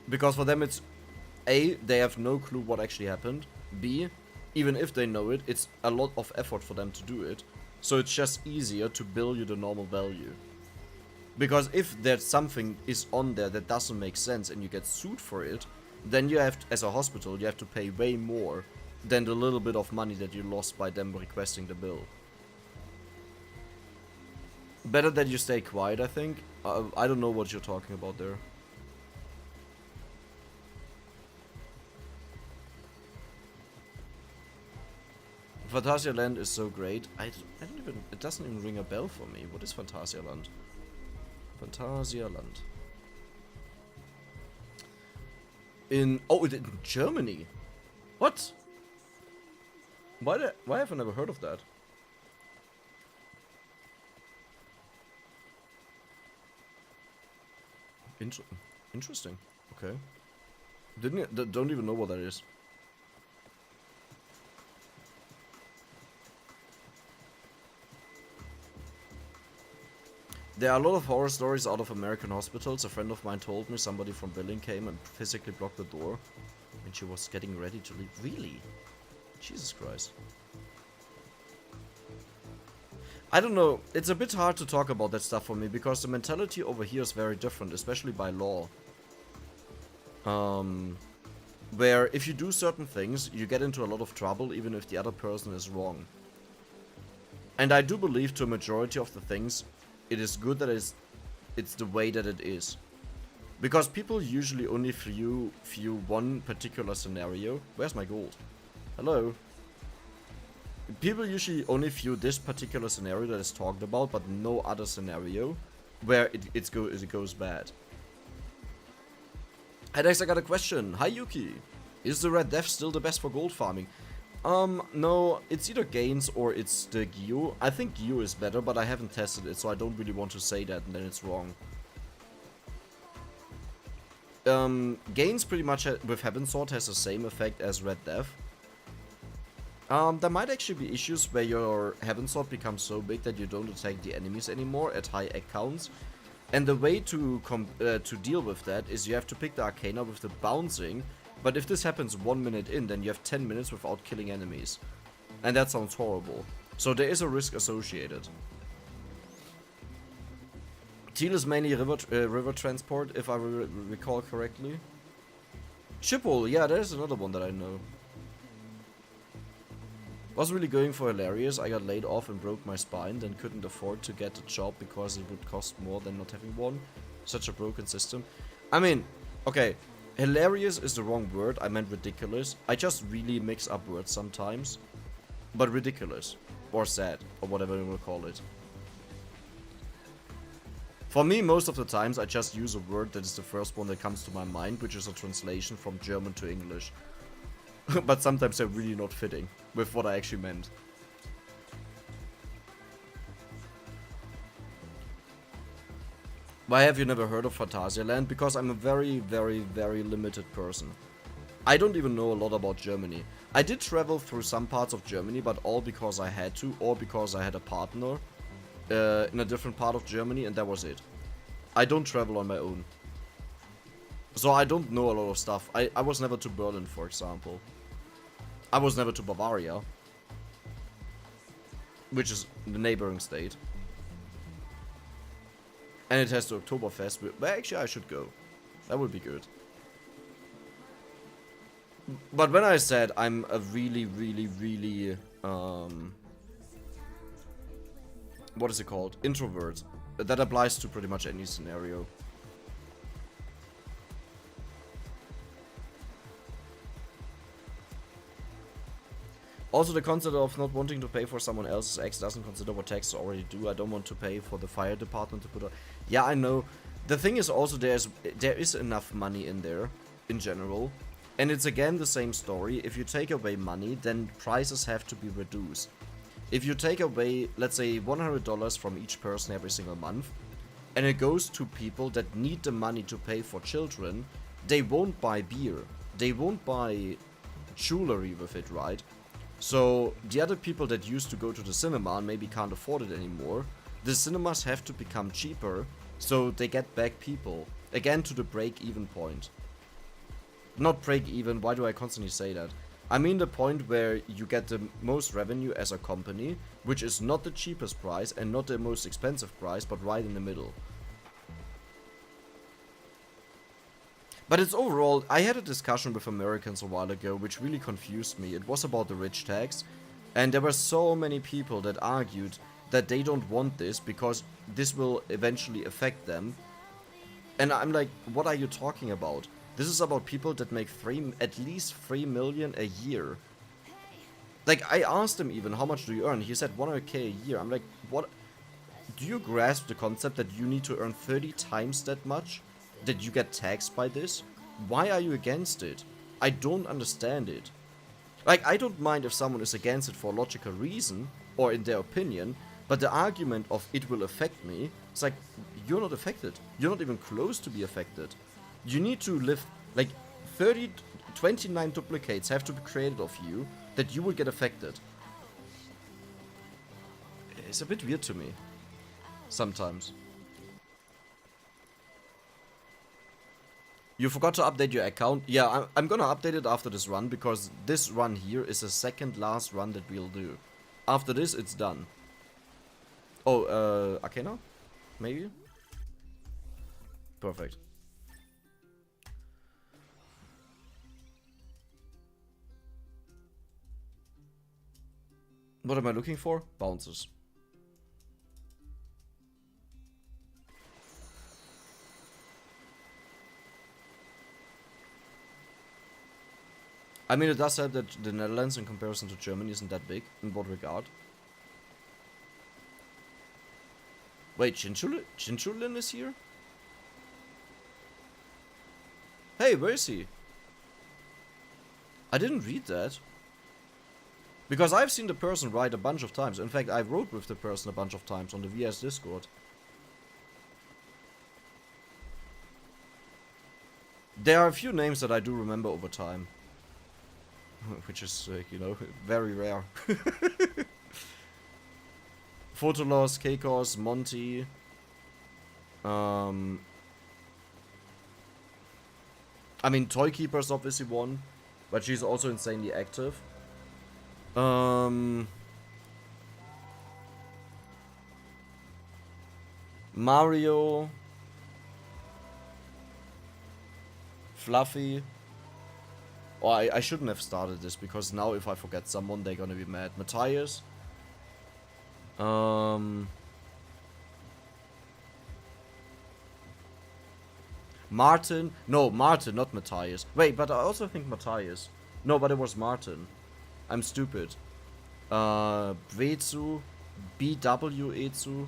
Because for them it's A, they have no clue what actually happened. B, even if they know it, it's a lot of effort for them to do it. So it's just easier to bill you the normal value. Because if there's something is on there that doesn't make sense and you get sued for it, then you have to, as a hospital, you have to pay way more than the little bit of money that you lost by them requesting the bill. Better that you stay quiet, I think. I don't know what you're talking about there. Fantasia Land is so great. I don't even. It doesn't even ring a bell for me. What is Fantasia Land? Fantasia Land. In Germany. What? Why have I never heard of that? Interesting. Okay. Don't even know what that is. There are a lot of horror stories out of American hospitals. A friend of mine told me somebody from billing came and physically blocked the door when she was getting ready to leave. Really? Jesus Christ. I don't know. It's a bit hard to talk about that stuff for me because the mentality over here is very different, especially by law. Where if you do certain things, you get into a lot of trouble even if the other person is wrong. And I do believe to a majority of the things, it is good that it's the way that it is. Because people usually only view one particular scenario. Where's my gold? Hello? People usually only view this particular scenario that is talked about, but no other scenario where it goes bad. Headaches, I got a question. Hi Yuki. Is the Red Death still the best for gold farming? No, it's either Gains or it's the Gyu. I think Gyu is better, but I haven't tested it, so I don't really want to say that and then it's wrong. Gains pretty much with Heaven Sword has the same effect as Red Death. There might actually be issues where your Heaven Sword becomes so big that you don't attack the enemies anymore at high egg counts. And the way to deal with that is you have to pick the Arcana with the bouncing. But if this happens 1 minute in, then you have 10 minutes without killing enemies. And that sounds horrible. So there is a risk associated. Teal is mainly river transport, if I recall correctly. Schiphol, yeah, there's another one that I know. Was really going for hilarious. I got laid off and broke my spine, then couldn't afford to get a job because it would cost more than not having one. Such a broken system. I mean, okay. Hilarious is the wrong word, I meant ridiculous. I just really mix up words sometimes. But ridiculous. Or sad. Or whatever you will call it. For me, most of the times, I just use a word that is the first one that comes to my mind, which is a translation from German to English. But sometimes they're really not fitting with what I actually meant. Why have you never heard of Phantasialand? Because I'm a very, very, very limited person. I don't even know a lot about Germany. I did travel through some parts of Germany, but all because I had to, or because I had a partner in a different part of Germany, and that was it. I don't travel on my own. So I don't know a lot of stuff. I was never to Berlin, for example. I was never to Bavaria, which is the neighboring state. And it has the Oktoberfest, but actually I should go. That would be good. But when I said I'm a really, really, really, what is it called? Introvert. That applies to pretty much any scenario. Also, the concept of not wanting to pay for someone else's ex doesn't consider what taxes already do. I don't want to pay for the fire department to put on. Yeah, I know. The thing is also there is enough money in there, in general. And it's again the same story. If you take away money, then prices have to be reduced. If you take away, let's say, $100 from each person every single month, and it goes to people that need the money to pay for children, they won't buy beer. They won't buy jewelry with it, right? So the other people that used to go to the cinema and maybe can't afford it anymore, the cinemas have to become cheaper, so they get back people. Again, to the break-even point. Not break-even, why do I constantly say that? I mean the point where you get the most revenue as a company, which is not the cheapest price and not the most expensive price, but right in the middle. But it's overall, I had a discussion with Americans a while ago, which really confused me. It was about the rich tax, and there were so many people that argued that they don't want this because this will eventually affect them. And I'm like, what are you talking about? This is about people that make at least 3 million a year. Like, I asked him even, how much do you earn? He said 100k a year. I'm like, what? Do you grasp the concept that you need to earn 30 times that much? That you get taxed by this? Why are you against it? I don't understand it. Like, I don't mind if someone is against it for a logical reason, or in their opinion, but the argument of it will affect me, it's like, you're not affected. You're not even close to be affected. You need to live, like, 29 duplicates have to be created of you, that you will get affected. It's a bit weird to me. Sometimes. You forgot to update your account? Yeah, I'm gonna update it after this run, because this run here is the second last run that we'll do. After this, it's done. Oh, Arcana? Maybe? Perfect. What am I looking for? Bounces. I mean, it does help that the Netherlands, in comparison to Germany, isn't that big. In what regard? Wait, Chinchulin is here? Hey, where is he? I didn't read that. Because I've seen the person write a bunch of times. In fact, I wrote with the person a bunch of times on the VS Discord. There are a few names that I do remember over time. Which is, you know, very rare. Photolos, Keikos, Monty. I mean, Toy Keeper's obviously one. But she's also insanely active. Mario. Fluffy. Oh, I shouldn't have started this, because now if I forget someone, they're gonna be mad. Matthias. Martin. No, Martin, not Matthias. Wait, but I also think Matthias. No, but it was Martin. I'm stupid. Bezu. BW Ezu.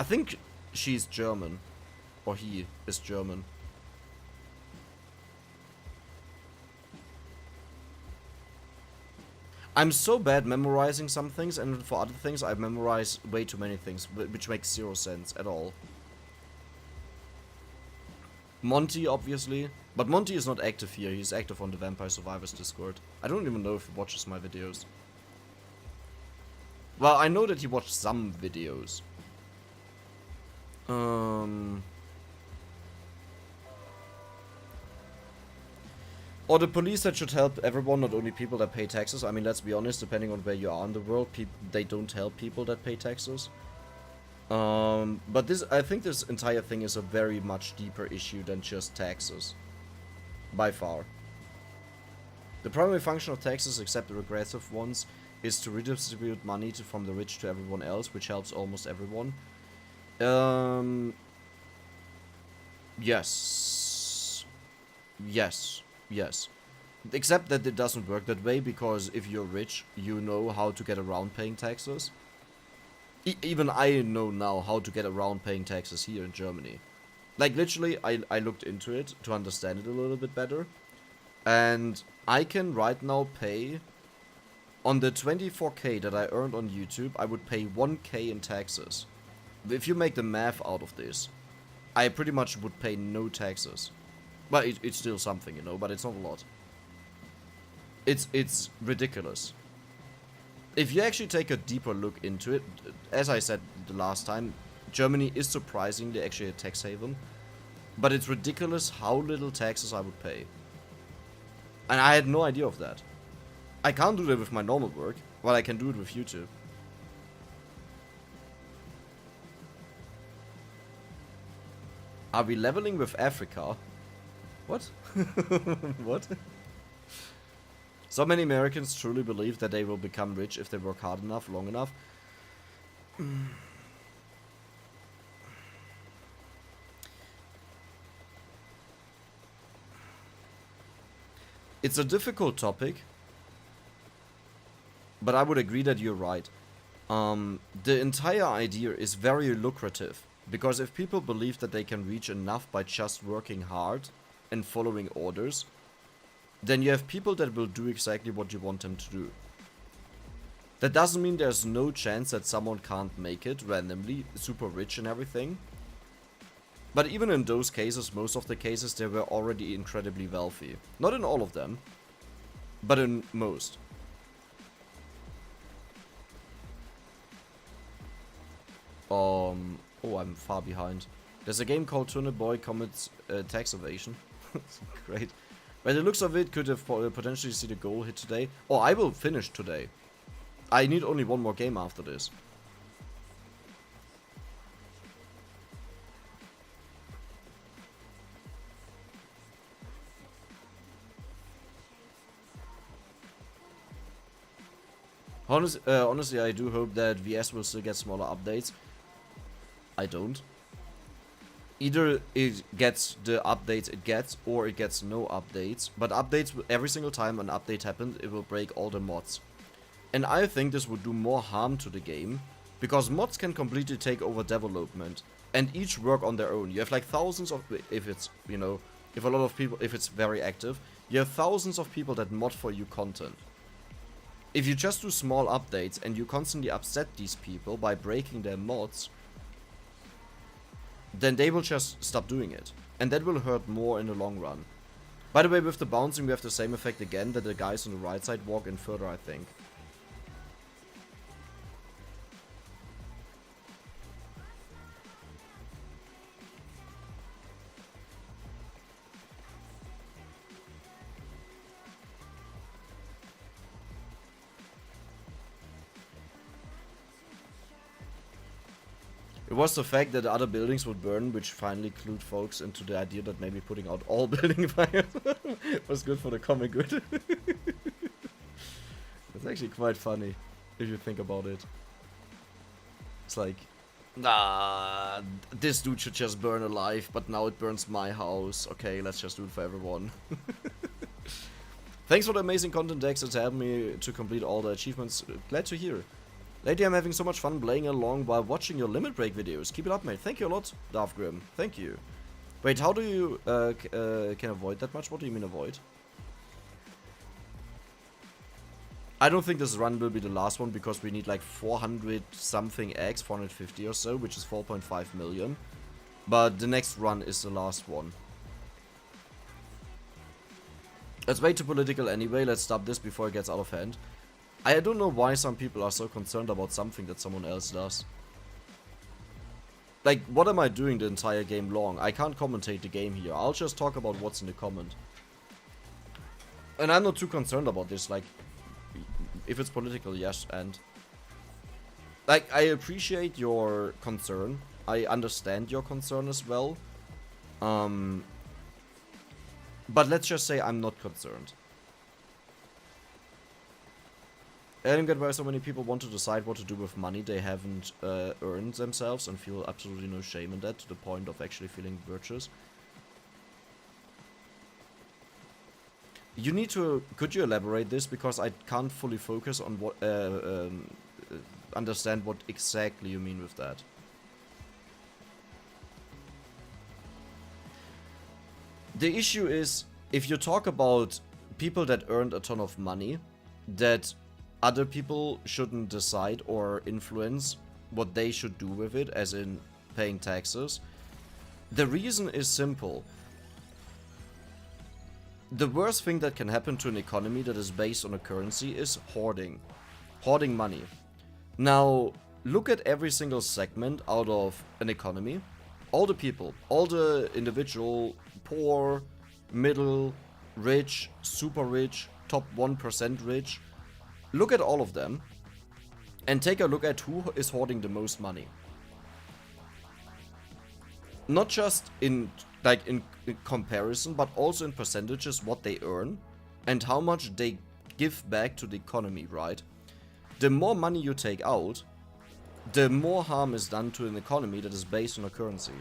I think she's German. Or he is German. I'm so bad memorizing some things, and for other things I memorize way too many things, which makes zero sense at all. Monty, obviously. But Monty is not active here. He's active on the Vampire Survivors Discord. I don't even know if he watches my videos. Well, I know that he watched some videos. Or the police that should help everyone, not only people that pay taxes. I mean, let's be honest, depending on where you are in the world, they don't help people that pay taxes. But I think this entire thing is a very much deeper issue than just taxes. By far. The primary function of taxes, except the regressive ones, is to redistribute money from the rich to everyone else, which helps almost everyone. Yes. Yes. Yes. Except that it doesn't work that way, because if you're rich, you know how to get around paying taxes. Even I know now how to get around paying taxes here in Germany. Like, literally, I looked into it to understand it a little bit better. And I can right now pay... On the 24k that I earned on YouTube, I would pay 1k in taxes. If you make the math out of this, I pretty much would pay no taxes. But it's still something, you know, but it's not a lot. It's ridiculous. If you actually take a deeper look into it, as I said the last time, Germany is surprisingly actually a tax haven. But it's ridiculous how little taxes I would pay. And I had no idea of that. I can't do that with my normal work, while I can do it with YouTube. Are we leveling with Africa? What? What? So many Americans truly believe that they will become rich if they work hard enough, long enough. It's a difficult topic, but I would agree that you're right. The entire idea is very lucrative, because if people believe that they can reach enough by just working hard and following orders, then you have people that will do exactly what you want them to do. That doesn't mean there's no chance that someone can't make it randomly, super rich and everything. But even in those cases, most of the cases, they were already incredibly wealthy. Not in all of them, but in most. Oh, I'm far behind. There's a game called Turnip Boy Commits Tax Evasion. Great. By the looks of it, could have potentially see the goal hit today. Oh, I will finish today. I need only one more game after this. Honestly, I do hope that VS will still get smaller updates. I don't. Either it gets the updates it gets, or it gets no updates. But updates, every single time an update happens, it will break all the mods. And I think this would do more harm to the game, because mods can completely take over development, and each work on their own. You have like thousands of, if it's, you know, if a lot of people, if it's very active, you have thousands of people that mod for you content. If you just do small updates and you constantly upset these people by breaking their mods, then they will just stop doing it. And that will hurt more in the long run. By the way, with the bouncing we have the same effect again, that the guys on the right side walk in further, I think. It was the fact that other buildings would burn, which finally clued folks into the idea that maybe putting out all building fires was good for the common good. It's actually quite funny, if you think about it. It's like, nah, this dude should just burn alive, but now it burns my house. Okay, let's just do it for everyone. Thanks for the amazing content, Dex. It's helped me to complete all the achievements. Glad to hear. Lately I'm having so much fun playing along while watching your Limit Break videos. Keep it up, mate. Thank you a lot, Darth Grim. Thank you. Wait, how do you can avoid that much? What do you mean avoid? I don't think this run will be the last one, because we need like 400 something eggs, 450 or so, which is 4.5 million. But the next run is the last one. It's way too political anyway. Let's stop this before it gets out of hand. I don't know why some people are so concerned about something that someone else does. Like, what am I doing the entire game long? I can't commentate the game here. I'll just talk about what's in the comment. And I'm not too concerned about this. Like, if it's political, yes, and... Like, I appreciate your concern. I understand your concern as well. But let's just say I'm not concerned. I don't get why so many people want to decide what to do with money they haven't earned themselves and feel absolutely no shame in that, to the point of actually feeling virtuous. You need to... Could you elaborate this? Because I can't fully focus on what... understand what exactly you mean with that. The issue is, if you talk about people that earned a ton of money, that other people shouldn't decide or influence what they should do with it, as in paying taxes. The reason is simple. The worst thing that can happen to an economy that is based on a currency is hoarding. Hoarding money. Now, look at every single segment out of an economy. All the people, all the individual, poor, middle, rich, super rich, top 1% rich. Look at all of them and take a look at who is hoarding the most money. Not just in comparison, but also in percentages what they earn and how much they give back to the economy, right? The more money you take out, the more harm is done to an economy that is based on a currency.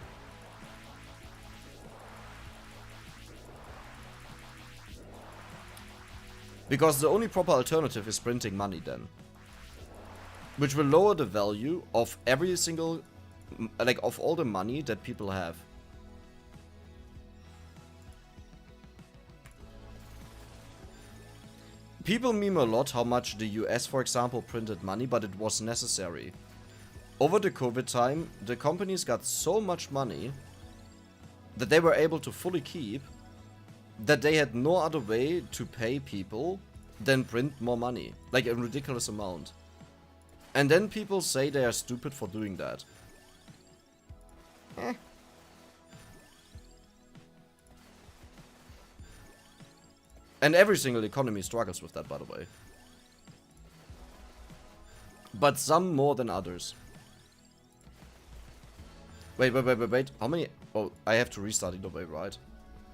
Because the only proper alternative is printing money then. Which will lower the value of every single, like, of all the money that people have. People meme a lot how much the US, for example, printed money, but it was necessary. Over the COVID time, the companies got so much money that they were able to fully keep, that they had no other way to pay people than print more money. Like a ridiculous amount. And then people say they are stupid for doing that. And every single economy struggles with that, by the way. But some more than others. Wait. How many... Oh, I have to restart either way, right?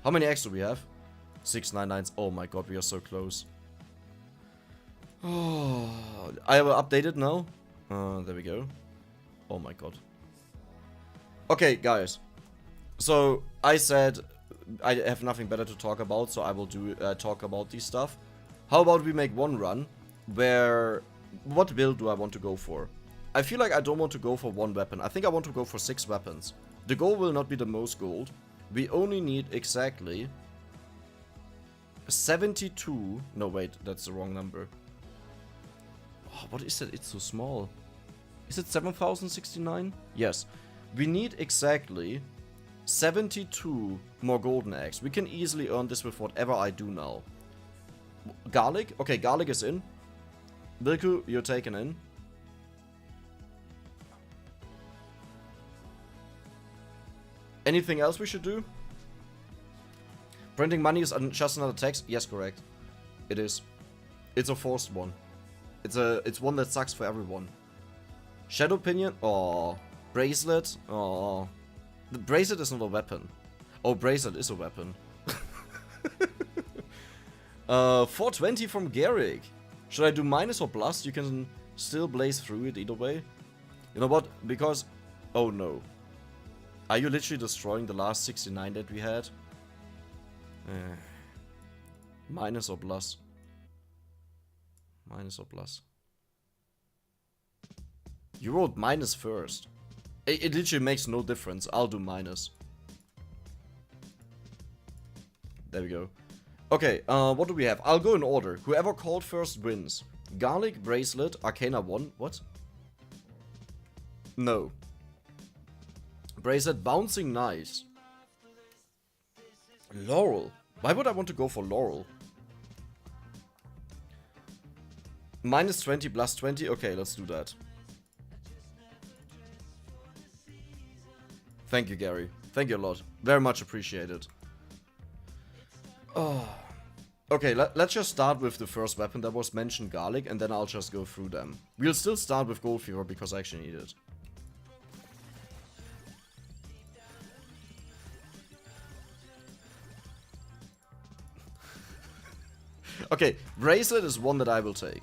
How many eggs do we have? 699s. Oh my god, we are so close. Oh, I will update it now. There we go. Oh my god. Okay, guys. So, I said I have nothing better to talk about, so I will talk about this stuff. How about we make one run where... What build do I want to go for? I feel like I don't want to go for one weapon. I think I want to go for 6 weapons. The goal will not be the most gold. We only need exactly 72... No, wait, that's the wrong number. Oh, what is that? It's so small. Is it 7069? Yes. We need exactly 72 more golden eggs. We can easily earn this with whatever I do now. Garlic? Okay, garlic is in. Bilku, you're taken in. Anything else we should do? Printing money is just another tax? Yes, correct. It is. It's a forced one. It's one that sucks for everyone. Shadow Pinion? Oh. Bracelet? Oh. The bracelet is not a weapon. Oh, bracelet is a weapon. 420 from Garrick. Should I do minus or plus? You can still blaze through it either way. You know what? Because... Oh no. Are you literally destroying the last 69 that we had? Minus or plus? Minus or plus? You wrote minus first. It literally makes no difference. I'll do minus. There we go. Okay, what do we have? I'll go in order. Whoever called first wins. Garlic, Bracelet, Arcana 1. What? No. Bracelet, Bouncing Nice. Laurel. Why would I want to go for Laurel? Minus 20 plus 20? Okay, let's do that. Thank you, Gary. Thank you a lot. Very much appreciated. Oh. Okay, let's just start with the first weapon that was mentioned, garlic, and then I'll just go through them. We'll still start with gold fever because I actually need it. Okay, bracelet is one that I will take.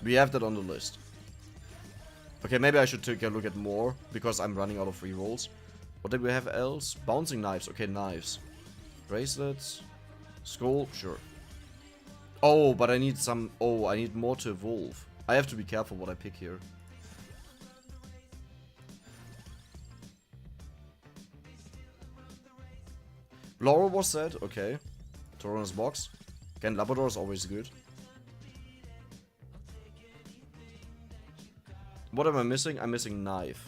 We have that on the list. Okay, maybe I should take a look at more because I'm running out of rerolls. What did we have else? Bouncing knives. Okay, knives. Bracelets. Skull. Sure. Oh, but I need some... Oh, I need more to evolve. I have to be careful what I pick here. Laurel was said. Okay. Tauron's box. Again, Labrador is always good. What am I missing? I'm missing knife.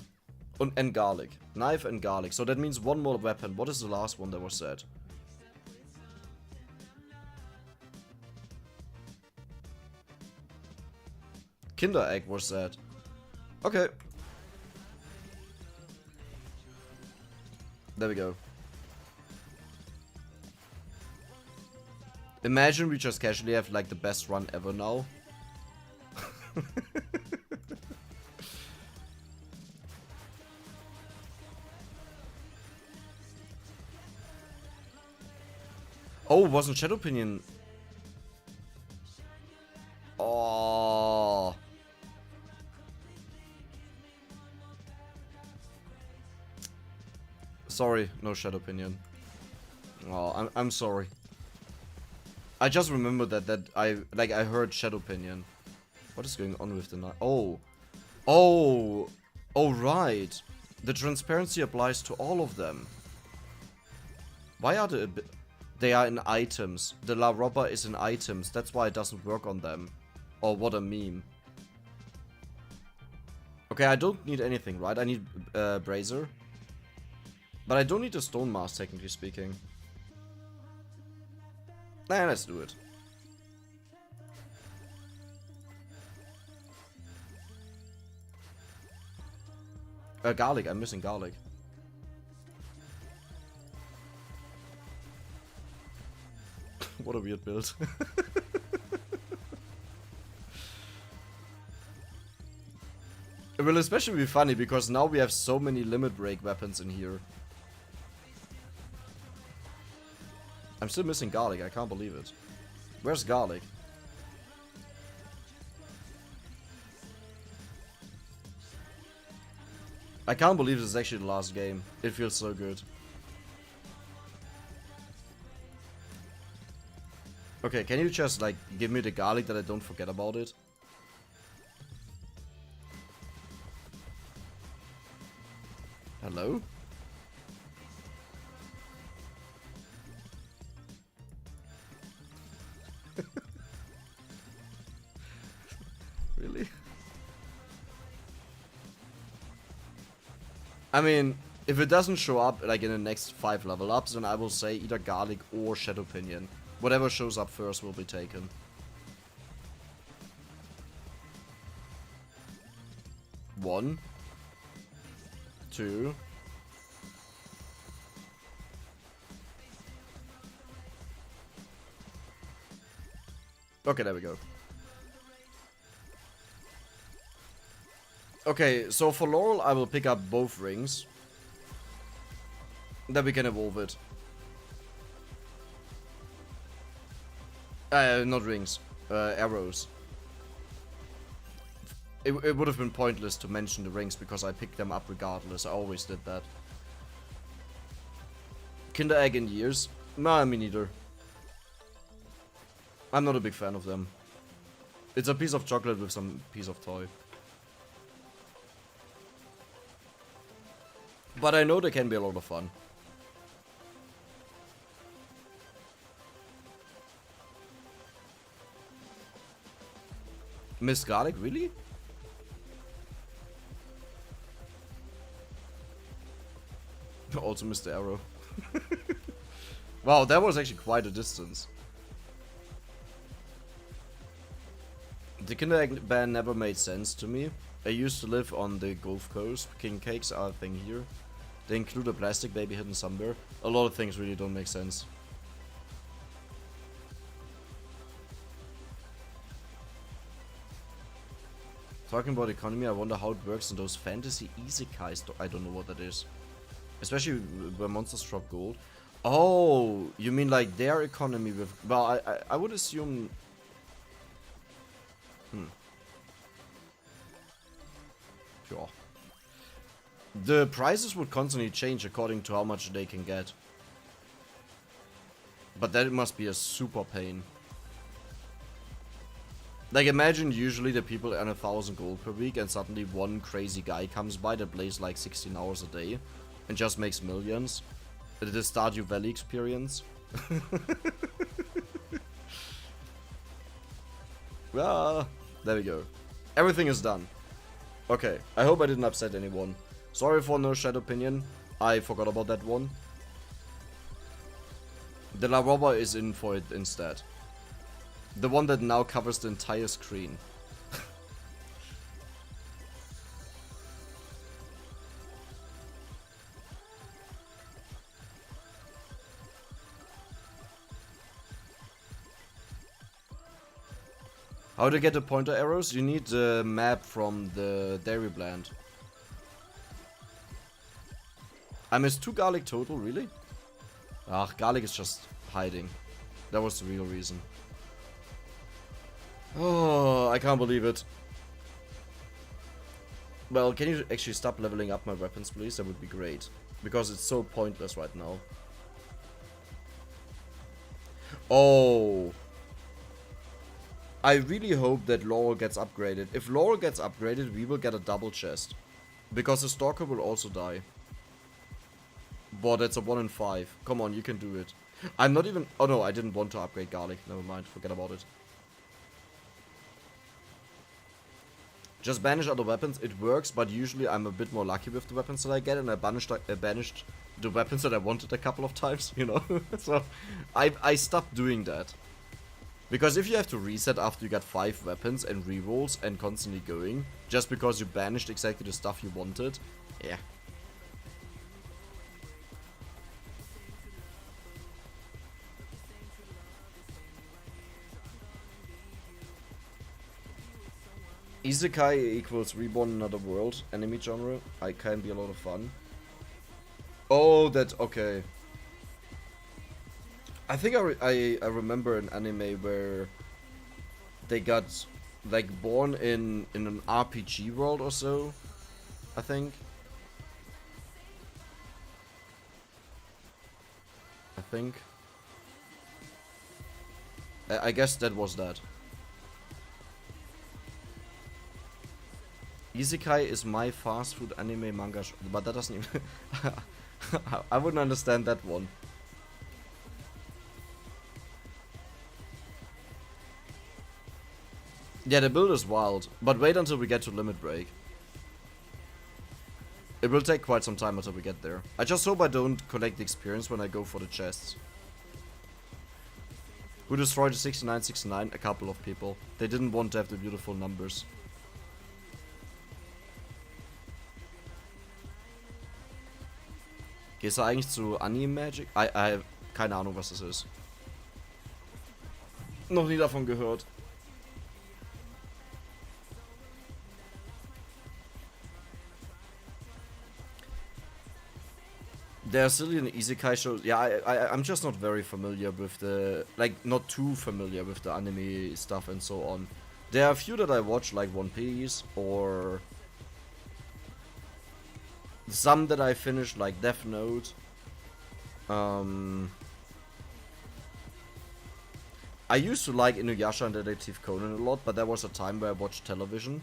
And garlic. Knife and garlic. So that means one more weapon. What is the last one that was said? Kinder egg was said. Okay. There we go. Imagine we just casually have like the best run ever now. Oh, wasn't Shadow Pinion? Oh. Sorry, no Shadow Pinion. Oh, I'm sorry. I just remembered that I heard Shadow Pinion. What is going on with the knife? Oh. Oh. Oh, right. The transparency applies to all of them. Why are they are in items. The La Robba is in items. That's why it doesn't work on them. Oh, what a meme. Okay, I don't need anything, right? I need Brazier. But I don't need a Stone Mask, technically speaking. Nah, let's do it. Garlic. I'm missing garlic. What a weird build. It will especially be funny because now we have so many limit break weapons in here. I'm still missing garlic, I can't believe it. Where's garlic? I can't believe this is actually the last game. It feels so good. Okay, can you just like give me the garlic that I don't forget about it? Hello? Really? I mean, if it doesn't show up like in the next 5 level ups, then I will say either garlic or Shadow Pinion. Whatever shows up first will be taken. One. 2. Okay, there we go. Okay, so for Laurel, I will pick up both rings. Then we can evolve it. Not rings. Arrows. It would have been pointless to mention the rings because I picked them up regardless. I always did that. Kinder Egg in years? Nah, me neither. I'm not a big fan of them. It's a piece of chocolate with some piece of toy. But I know they can be a lot of fun. Miss Garlic, really? Also missed the arrow. Wow, that was actually quite a distance. The Kinect ban never made sense to me. I used to live on the Gulf Coast. King cakes are a thing here. They include a plastic baby hidden somewhere. A lot of things really don't make sense. Talking about economy, I wonder how it works in those fantasy isekais. I don't know what that is. Especially where monsters drop gold. Oh, you mean like their economy with... Well, I would assume... Sure. The prices would constantly change according to how much they can get. But that must be a super pain. Like, imagine usually the people earn 1,000 gold per week and suddenly one crazy guy comes by that plays like 16 hours a day and just makes millions. The Stardew Valley experience. Well, there we go. Everything is done. Okay, I hope I didn't upset anyone. Sorry for no shed opinion. I forgot about that one. The La Roba is in for it instead. The one that now covers the entire screen. How to get the pointer arrows? You need the map from the Dairy Blend. I missed 2 garlic total, really? Ah, garlic is just hiding. That was the real reason. Oh, I can't believe it. Well, can you actually stop leveling up my weapons, please? That would be great. Because it's so pointless right now. Oh. I really hope that Laurel gets upgraded. If Laurel gets upgraded, we will get a double chest. Because the Stalker will also die. But it's a 1 in 5. Come on, you can do it. I'm not even... Oh no, I didn't want to upgrade garlic. Never mind, forget about it. Just banish other weapons, it works, but usually I'm a bit more lucky with the weapons that I get, and I banished the weapons that I wanted a couple of times, you know? So, I stopped doing that. Because if you have to reset after you got 5 weapons and rerolls and constantly going, just because you banished exactly the stuff you wanted, yeah. Isekai equals Reborn in Another World, anime genre. I can be a lot of fun. Oh, that, okay. I think I remember an anime where they got, like, born in an RPG world or so, I think. I guess that was that. Isekai is my fast food anime manga but that doesn't even... I wouldn't understand that one. Yeah, the build is wild, but wait until we get to Limit Break. It will take quite some time until we get there. I just hope I don't collect the experience when I go for the chests. Who destroyed the 6969? A couple of people. They didn't want to have the beautiful numbers. Gehst du eigentlich zu Anime-Magic? I keine Ahnung, was das ist. Noch nie davon gehört. There are still an Isekai shows. Yeah, I'm just not very familiar with the... Like, not too familiar with the anime stuff and so on. There are a few that I watch, like One Piece, or... Some that I finished, like Death Note. I used to like Inuyasha and Detective Conan a lot, but there was a time where I watched television.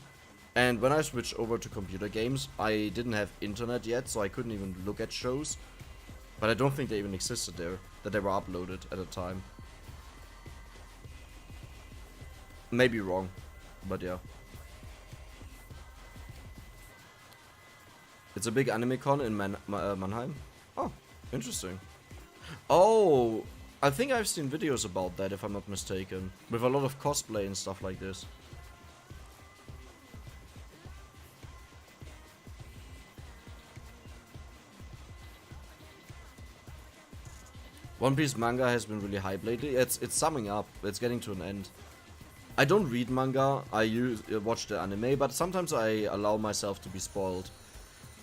And when I switched over to computer games, I didn't have internet yet, so I couldn't even look at shows. But I don't think they even existed there, that they were uploaded at the time. Maybe wrong, but yeah. It's a big anime con in Mannheim. Oh, interesting. Oh, I think I've seen videos about that, if I'm not mistaken. With a lot of cosplay and stuff like this. One Piece manga has been really hyped lately. It's summing up. It's getting to an end. I don't read manga. I watch the anime, but sometimes I allow myself to be spoiled.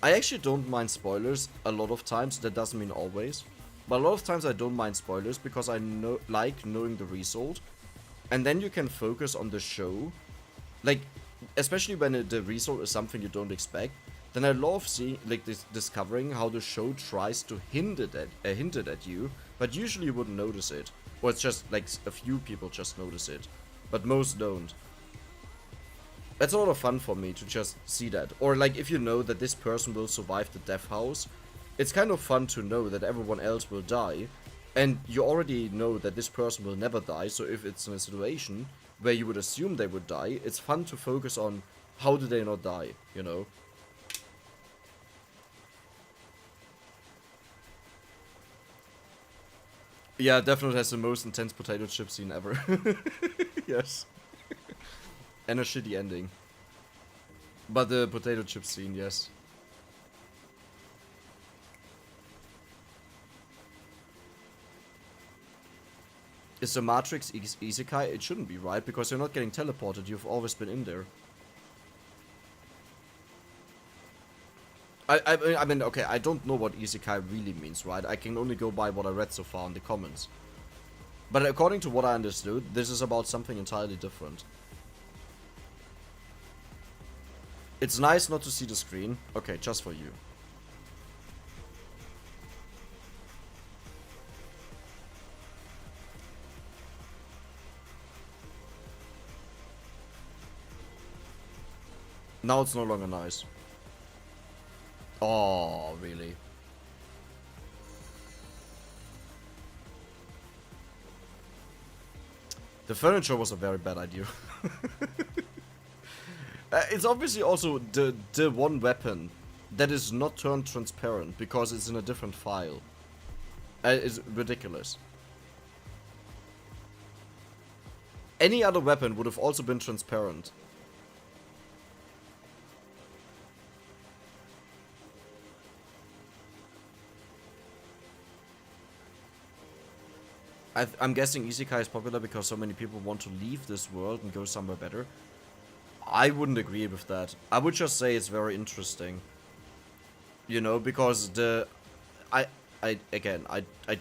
I actually don't mind spoilers a lot of times. That doesn't mean always, but a lot of times I don't mind spoilers because I like knowing the result, and then you can focus on the show. Like, especially when the result is something you don't expect. Then I love seeing, like, discovering how the show tries to hint it at you, but usually you wouldn't notice it, or it's just like a few people just notice it, but most don't. That's a lot of fun for me to just see that. Or like if you know that this person will survive the death house, it's kind of fun to know that everyone else will die, and you already know that this person will never die. So if it's in a situation where you would assume they would die, it's fun to focus on how do they not die, you know. Yeah, definitely has the most intense potato chip scene ever. Yes. And a shitty ending. But the potato chip scene, yes. Is the Matrix Isekai? It shouldn't be, right? Because you're not getting teleported, you've always been in there. I mean, okay, I don't know what Isekai really means, right? I can only go by what I read so far in the comments. But according to what I understood, this is about something entirely different. It's nice not to see the screen. Okay, just for you. Now it's no longer nice. Oh, really? The furniture was a very bad idea. It's obviously also the one weapon that is not turned transparent because it's in a different file. It's ridiculous. Any other weapon would have also been transparent. I'm guessing Isekai is popular because so many people want to leave this world and go somewhere better. I wouldn't agree with that. I would just say it's very interesting. You know, because I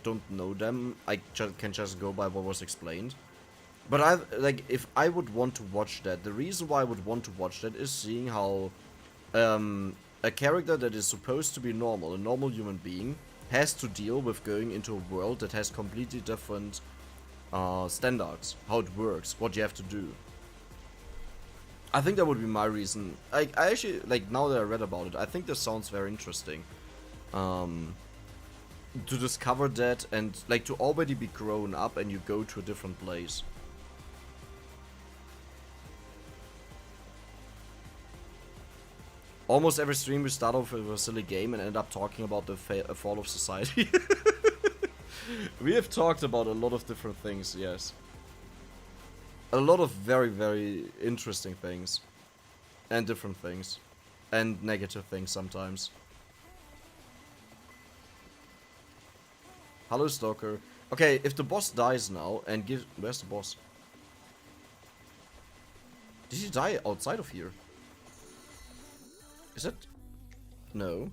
don't know them. I can just go by what was explained. But if I would want to watch that, the reason why I would want to watch that is seeing how a character that is supposed to be normal, a normal human being, has to deal with going into a world that has completely different standards, how it works, what you have to do. I think that would be my reason. I actually, like, now that I read about it, I think this sounds very interesting. To discover that and, like, to already be grown up and you go to a different place. Almost every stream we start off with a silly game and end up talking about the fall of society. We have talked about a lot of different things, yes. A lot of very, very interesting things. And different things. And negative things sometimes. Hello, Stalker. Okay, if the boss dies now and gives... Where's the boss? Did he die outside of here? Is it? No.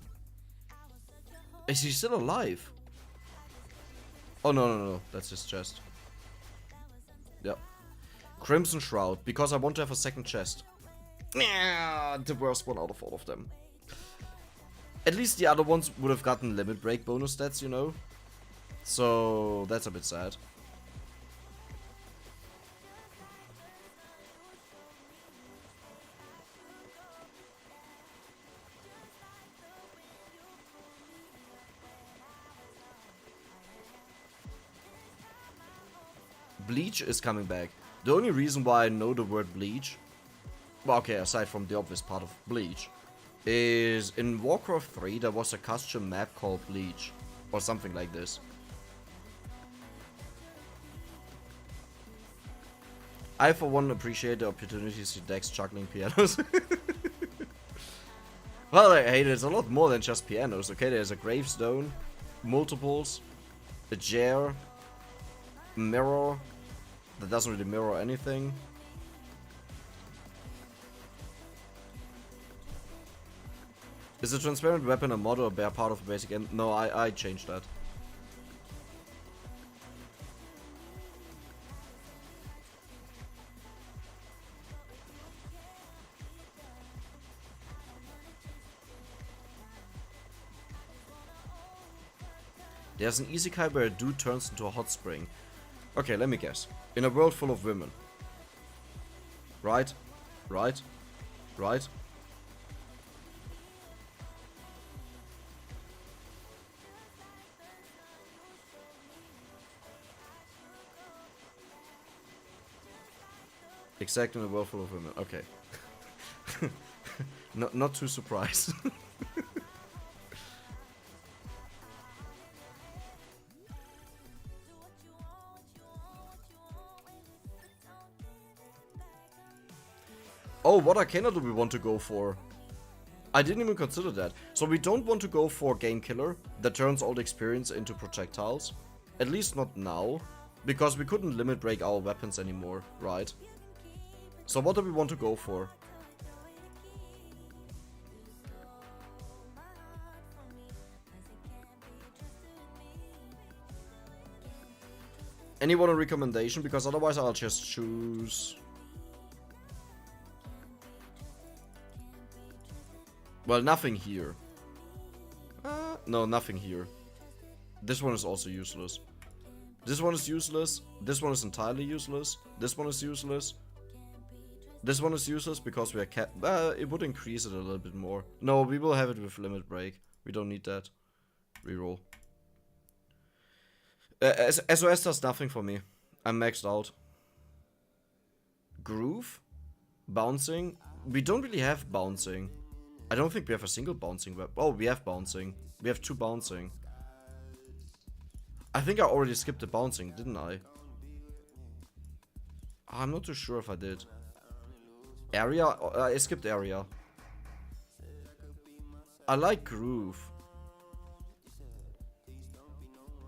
Is he still alive? Oh, no. That's his chest. Yep. Crimson Shroud, because I want to have a second chest. Yeah, the worst one out of all of them. At least the other ones would have gotten limit break bonus stats, you know? So, that's a bit sad. Bleach is coming back. The only reason why I know the word Bleach, well, okay, aside from the obvious part of Bleach, is in Warcraft 3 there was a custom map called Bleach, or something like this. I for one appreciate the opportunity to see Dex juggling pianos. Well, hey, there's a lot more than just pianos, okay? There's a gravestone, multiples, A chair. Mirror. That doesn't really mirror anything. Is a transparent weapon a mod or a part of the basic end? No, I changed that. There's an isekai where a dude turns into a hot spring. Okay, let me guess. In a world full of women. Right? Right? Right? Exactly, in a world full of women. Okay. Not too surprised. Oh, what arcana do we want to go for? I didn't even consider that. So we don't want to go for Game Killer that turns all the experience into projectiles. At least not now. Because we couldn't limit break our weapons anymore, right? So what do we want to go for? Anyone a recommendation? Because otherwise I'll just choose... Well, nothing here. No, nothing here. This one is also useless. This one is useless. This one is entirely useless. This one is useless. This one is useless because we are it would increase it a little bit more. No, we will have it with limit break. We don't need that. Reroll. SOS does nothing for me. I'm maxed out. Groove? Bouncing? We don't really have bouncing. I don't think we have a single bouncing weapon. Oh, we have bouncing. We have 2 bouncing. I think I already skipped the bouncing, didn't I? I'm not too sure if I did. Area? I skipped area. I like groove.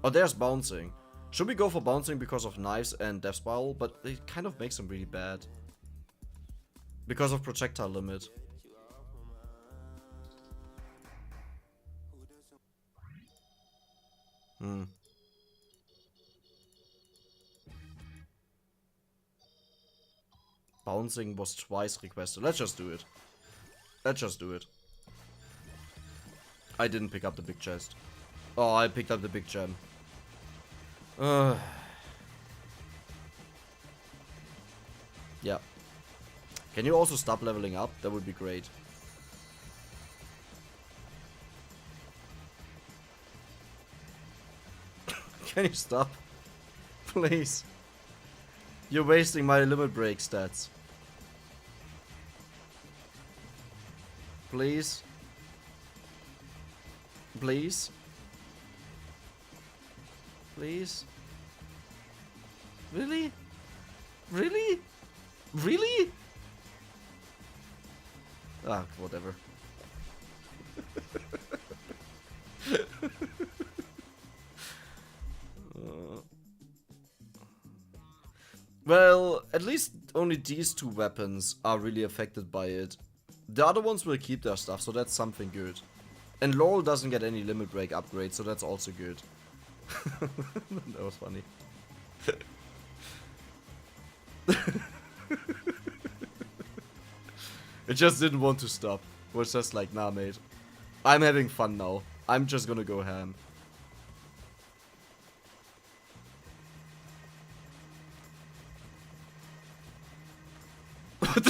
Oh, there's bouncing. Should we go for bouncing because of knives and death spiral? But it kind of makes them really bad. Because of projectile limit. Bouncing was twice requested. Let's just do it. Let's just do it. I didn't pick up the big chest. Oh, I picked up the big gem. Yeah. Can you also stop leveling up? That would be great. Can you stop? Please. You're wasting my limit break stats. Please. Please. Please. Really? Really? Really? Ah, whatever. Well, at least only these 2 weapons are really affected by it. The other ones will keep their stuff, so that's something good. And Laurel doesn't get any limit break upgrades, so that's also good. That was funny. It just didn't want to stop. It was just like, nah mate. I'm having fun now. I'm just gonna go ham.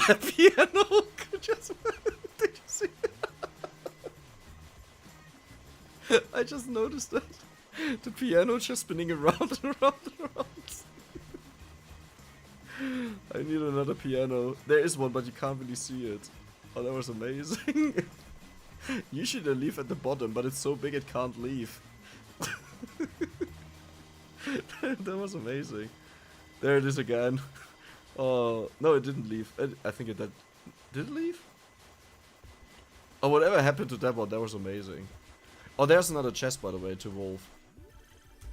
That piano just... Did you see that? I just noticed that. The piano just spinning around and around and around. I need another piano. There is one, but you can't really see it. Oh, that was amazing. Usually they leave at the bottom, but it's so big it can't leave. That was amazing. There it is again. Oh, no, it didn't leave. I think it did. Did it leave? Oh, whatever happened to that one, that was amazing. Oh, there's another chest, by the way, to Wolf.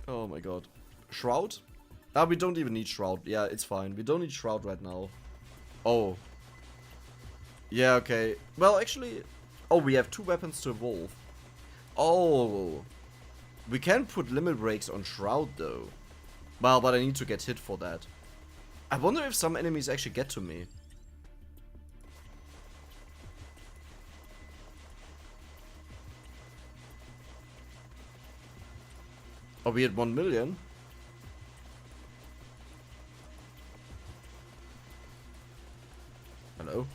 Oh my god. Shroud? Ah, we don't even need Shroud. Yeah, it's fine. We don't need Shroud right now. Oh. Yeah, okay. Well, actually... Oh, we have 2 weapons to evolve. Oh. We can put limit breaks on Shroud, though. Well, but I need to get hit for that. I wonder if some enemies actually get to me. Are we at 1 million? Hello?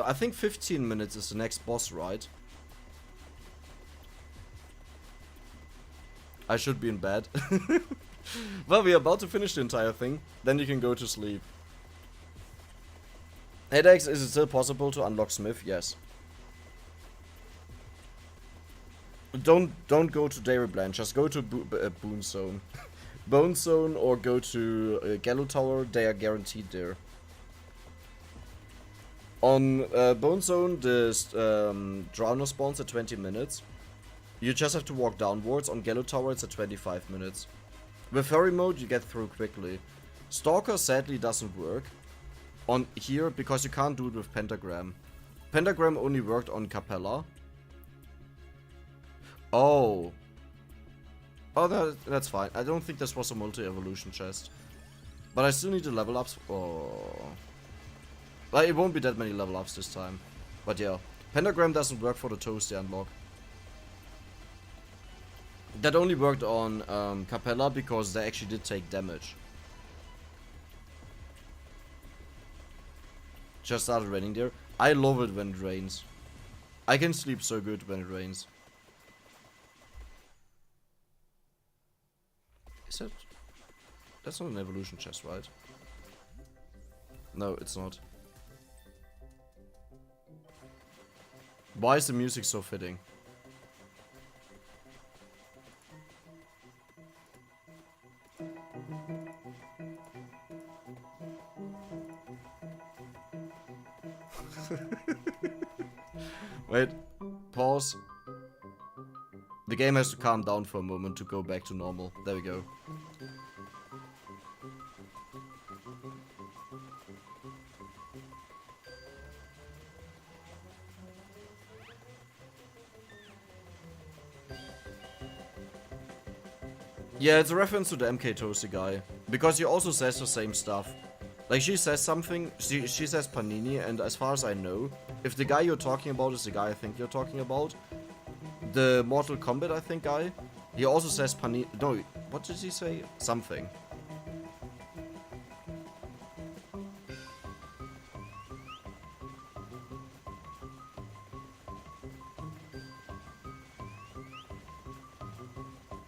I think 15 minutes is the next boss, right? I should be in bed. Well, we're about to finish the entire thing. Then you can go to sleep. Headaches, is it still possible to unlock Smith? Yes. Don't go to Dairyland. Just go to Boone Zone. Bone Zone or go to Gallow Tower. They are guaranteed there. On Bone Zone, the Drowner spawns at 20 minutes. You just have to walk downwards. On Gallow Tower, it's at 25 minutes. With Furry mode, you get through quickly. Stalker sadly doesn't work on here because you can't do it with Pentagram. Pentagram only worked on Capella. Oh. Oh, that's fine. I don't think this was a multi-evolution chest. But I still need the level ups. Oh. Like, it won't be that many level ups this time. But yeah. Pentagram doesn't work for the Toasty unlock. That only worked on Capella because they actually did take damage. Just started raining there. I love it when it rains. I can sleep so good when it rains. Is that... That's not an evolution chest, right? No, it's not. Why is the music so fitting? Wait, pause. The game has to calm down for a moment to go back to normal. There we go. Yeah, it's a reference to the MK Toasty guy. Because he also says the same stuff. Like, she says something, she says Panini, and as far as I know, if the guy you're talking about is the guy I think you're talking about, the Mortal Kombat, I think, guy, he also says Panini. No, what did he say? Something.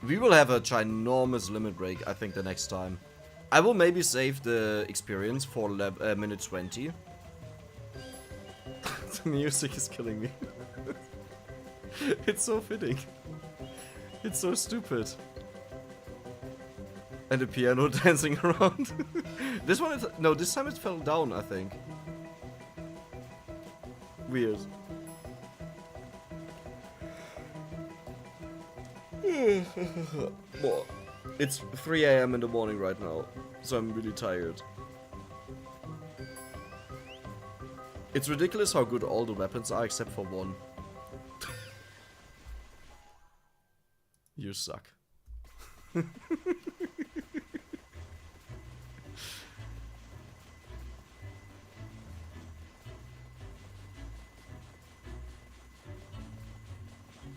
We will have a ginormous limit break, I think, the next time. I will maybe save the experience for minute 20. The music is killing me. It's so fitting. It's so stupid. And the piano dancing around. This one is... No, this time it fell down, I think. Weird. Well, it's 3 AM in the morning right now, so I'm really tired. It's ridiculous how good all the weapons are except for one. You suck.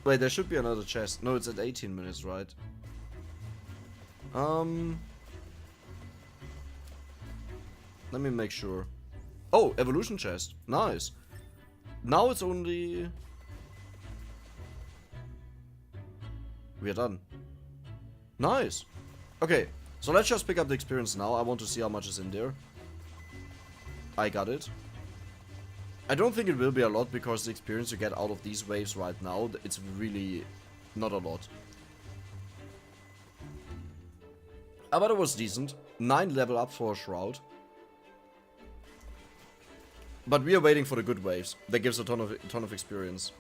Wait, there should be another chest. No, it's at 18 minutes, right? Let me make sure. Oh, evolution chest. Nice. Now it's only... We are done. Nice. Okay, so let's just pick up the experience now. I want to see how much is in there. I got it. I don't think it will be a lot because the experience you get out of these waves right now, it's really not a lot. But it was decent. 9 level up for a Shroud. But we are waiting for the good waves. That gives a ton of experience.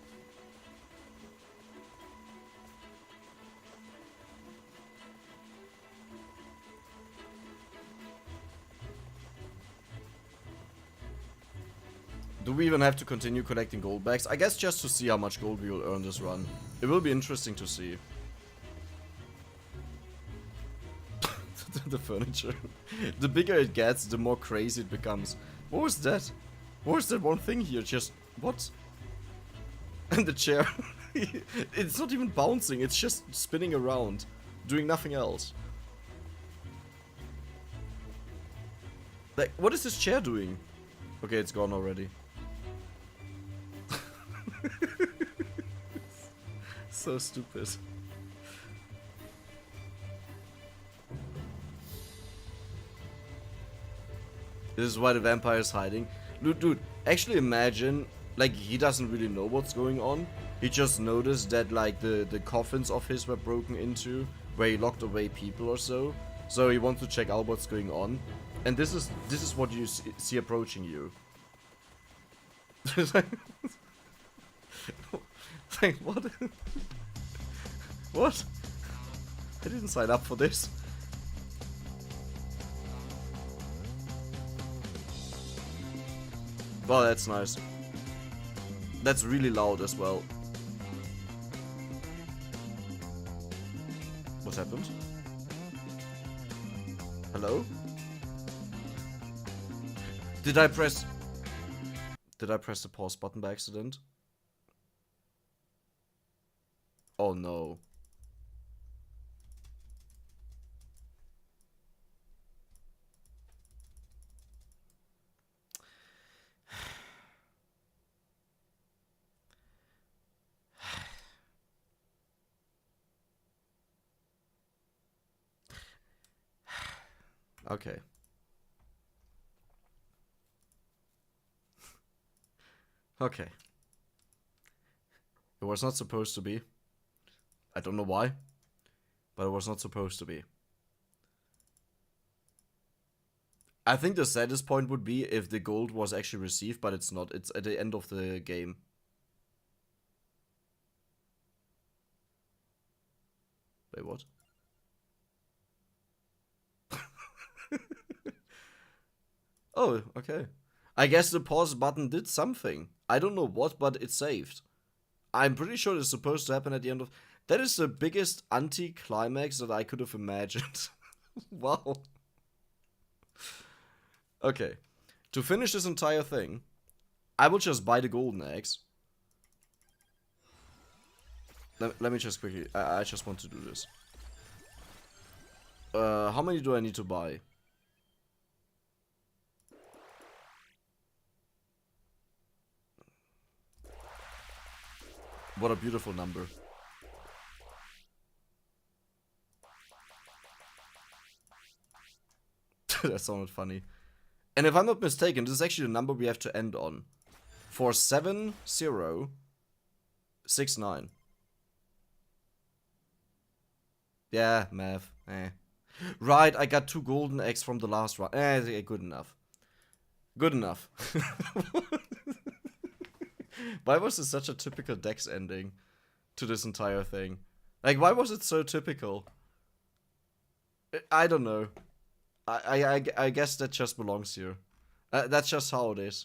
Do we even have to continue collecting gold bags? I guess just to see how much gold we will earn this run. It will be interesting to see. The furniture. The bigger it gets, the more crazy it becomes. What was that? What was that one thing here? Just... what? And the chair. It's not even bouncing, it's just spinning around. Doing nothing else. Like, what is this chair doing? Okay, it's gone already. So stupid. This is why the vampire is hiding. Dude, actually imagine, like, he doesn't really know what's going on. He just noticed that, like, the coffins of his were broken into, where he locked away people or so. So he wants to check out what's going on. And this is what you see approaching you. Like, what? What? I didn't sign up for this. Wow, that's nice. That's really loud as well. What happened? Hello? Did I press the pause button by accident? Oh no. Okay. Okay. It was not supposed to be. I don't know why, but it was not supposed to be. I think the saddest point would be if the gold was actually received, but it's not. It's at the end of the game. Wait, what? Oh, okay. I guess the pause button did something. I don't know what, but it saved. I'm pretty sure it's supposed to happen at the end of... That is the biggest anti-climax that I could have imagined. Wow. Okay. To finish this entire thing, I will just buy the golden eggs. Let me just quickly... I just want to do this. How many do I need to buy? What a beautiful number. That sounded funny. And if I'm not mistaken, this is actually the number we have to end on. For 7069. Yeah, math. Right, I got 2 golden eggs from the last run. Good enough. Good enough. Why was this such a typical Dex ending to this entire thing? Like, why was it so typical? I don't know. I guess that just belongs here. That's just how it is.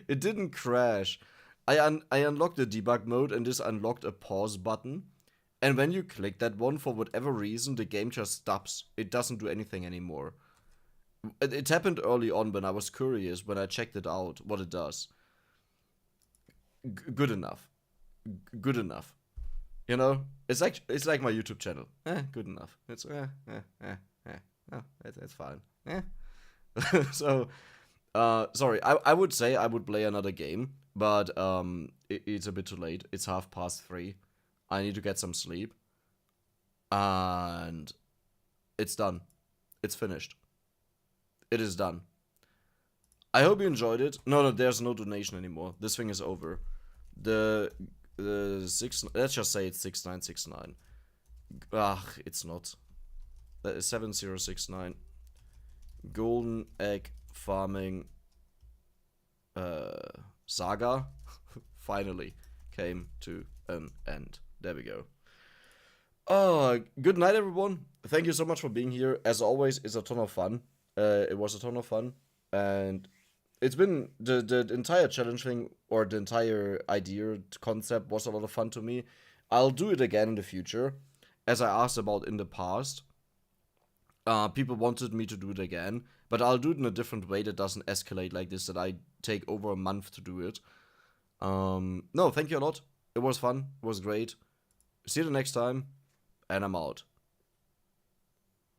It didn't crash. I unlocked the debug mode and this unlocked a pause button. And when you click that one, for whatever reason, the game just stops. It doesn't do anything anymore. It happened early on when I was curious, when I checked it out, what it does. Good enough. Good enough. You know? It's like my YouTube channel. Good enough. It's oh, it's fine. So, sorry, I would say I would play another game, but it's a bit too late. It's 3:30. I need to get some sleep. And it's done. It's finished. It is done. I hope you enjoyed it. No, there's no donation anymore. This thing is over. The 6, let's just say it's 6969. It's not. That is 7069. Golden egg farming saga finally came to an end. There we go. Good night, everyone. Thank you so much for being here. As always, it's a ton of fun. It was a ton of fun, and it's been the entire challenge thing or the entire idea concept was a lot of fun to me. I'll do it again in the future, as I asked about in the past. People wanted me to do it again, but I'll do it in a different way that doesn't escalate like this. That I take over a month to do it. No, thank you a lot. It was fun. It was great. See you the next time, and I'm out.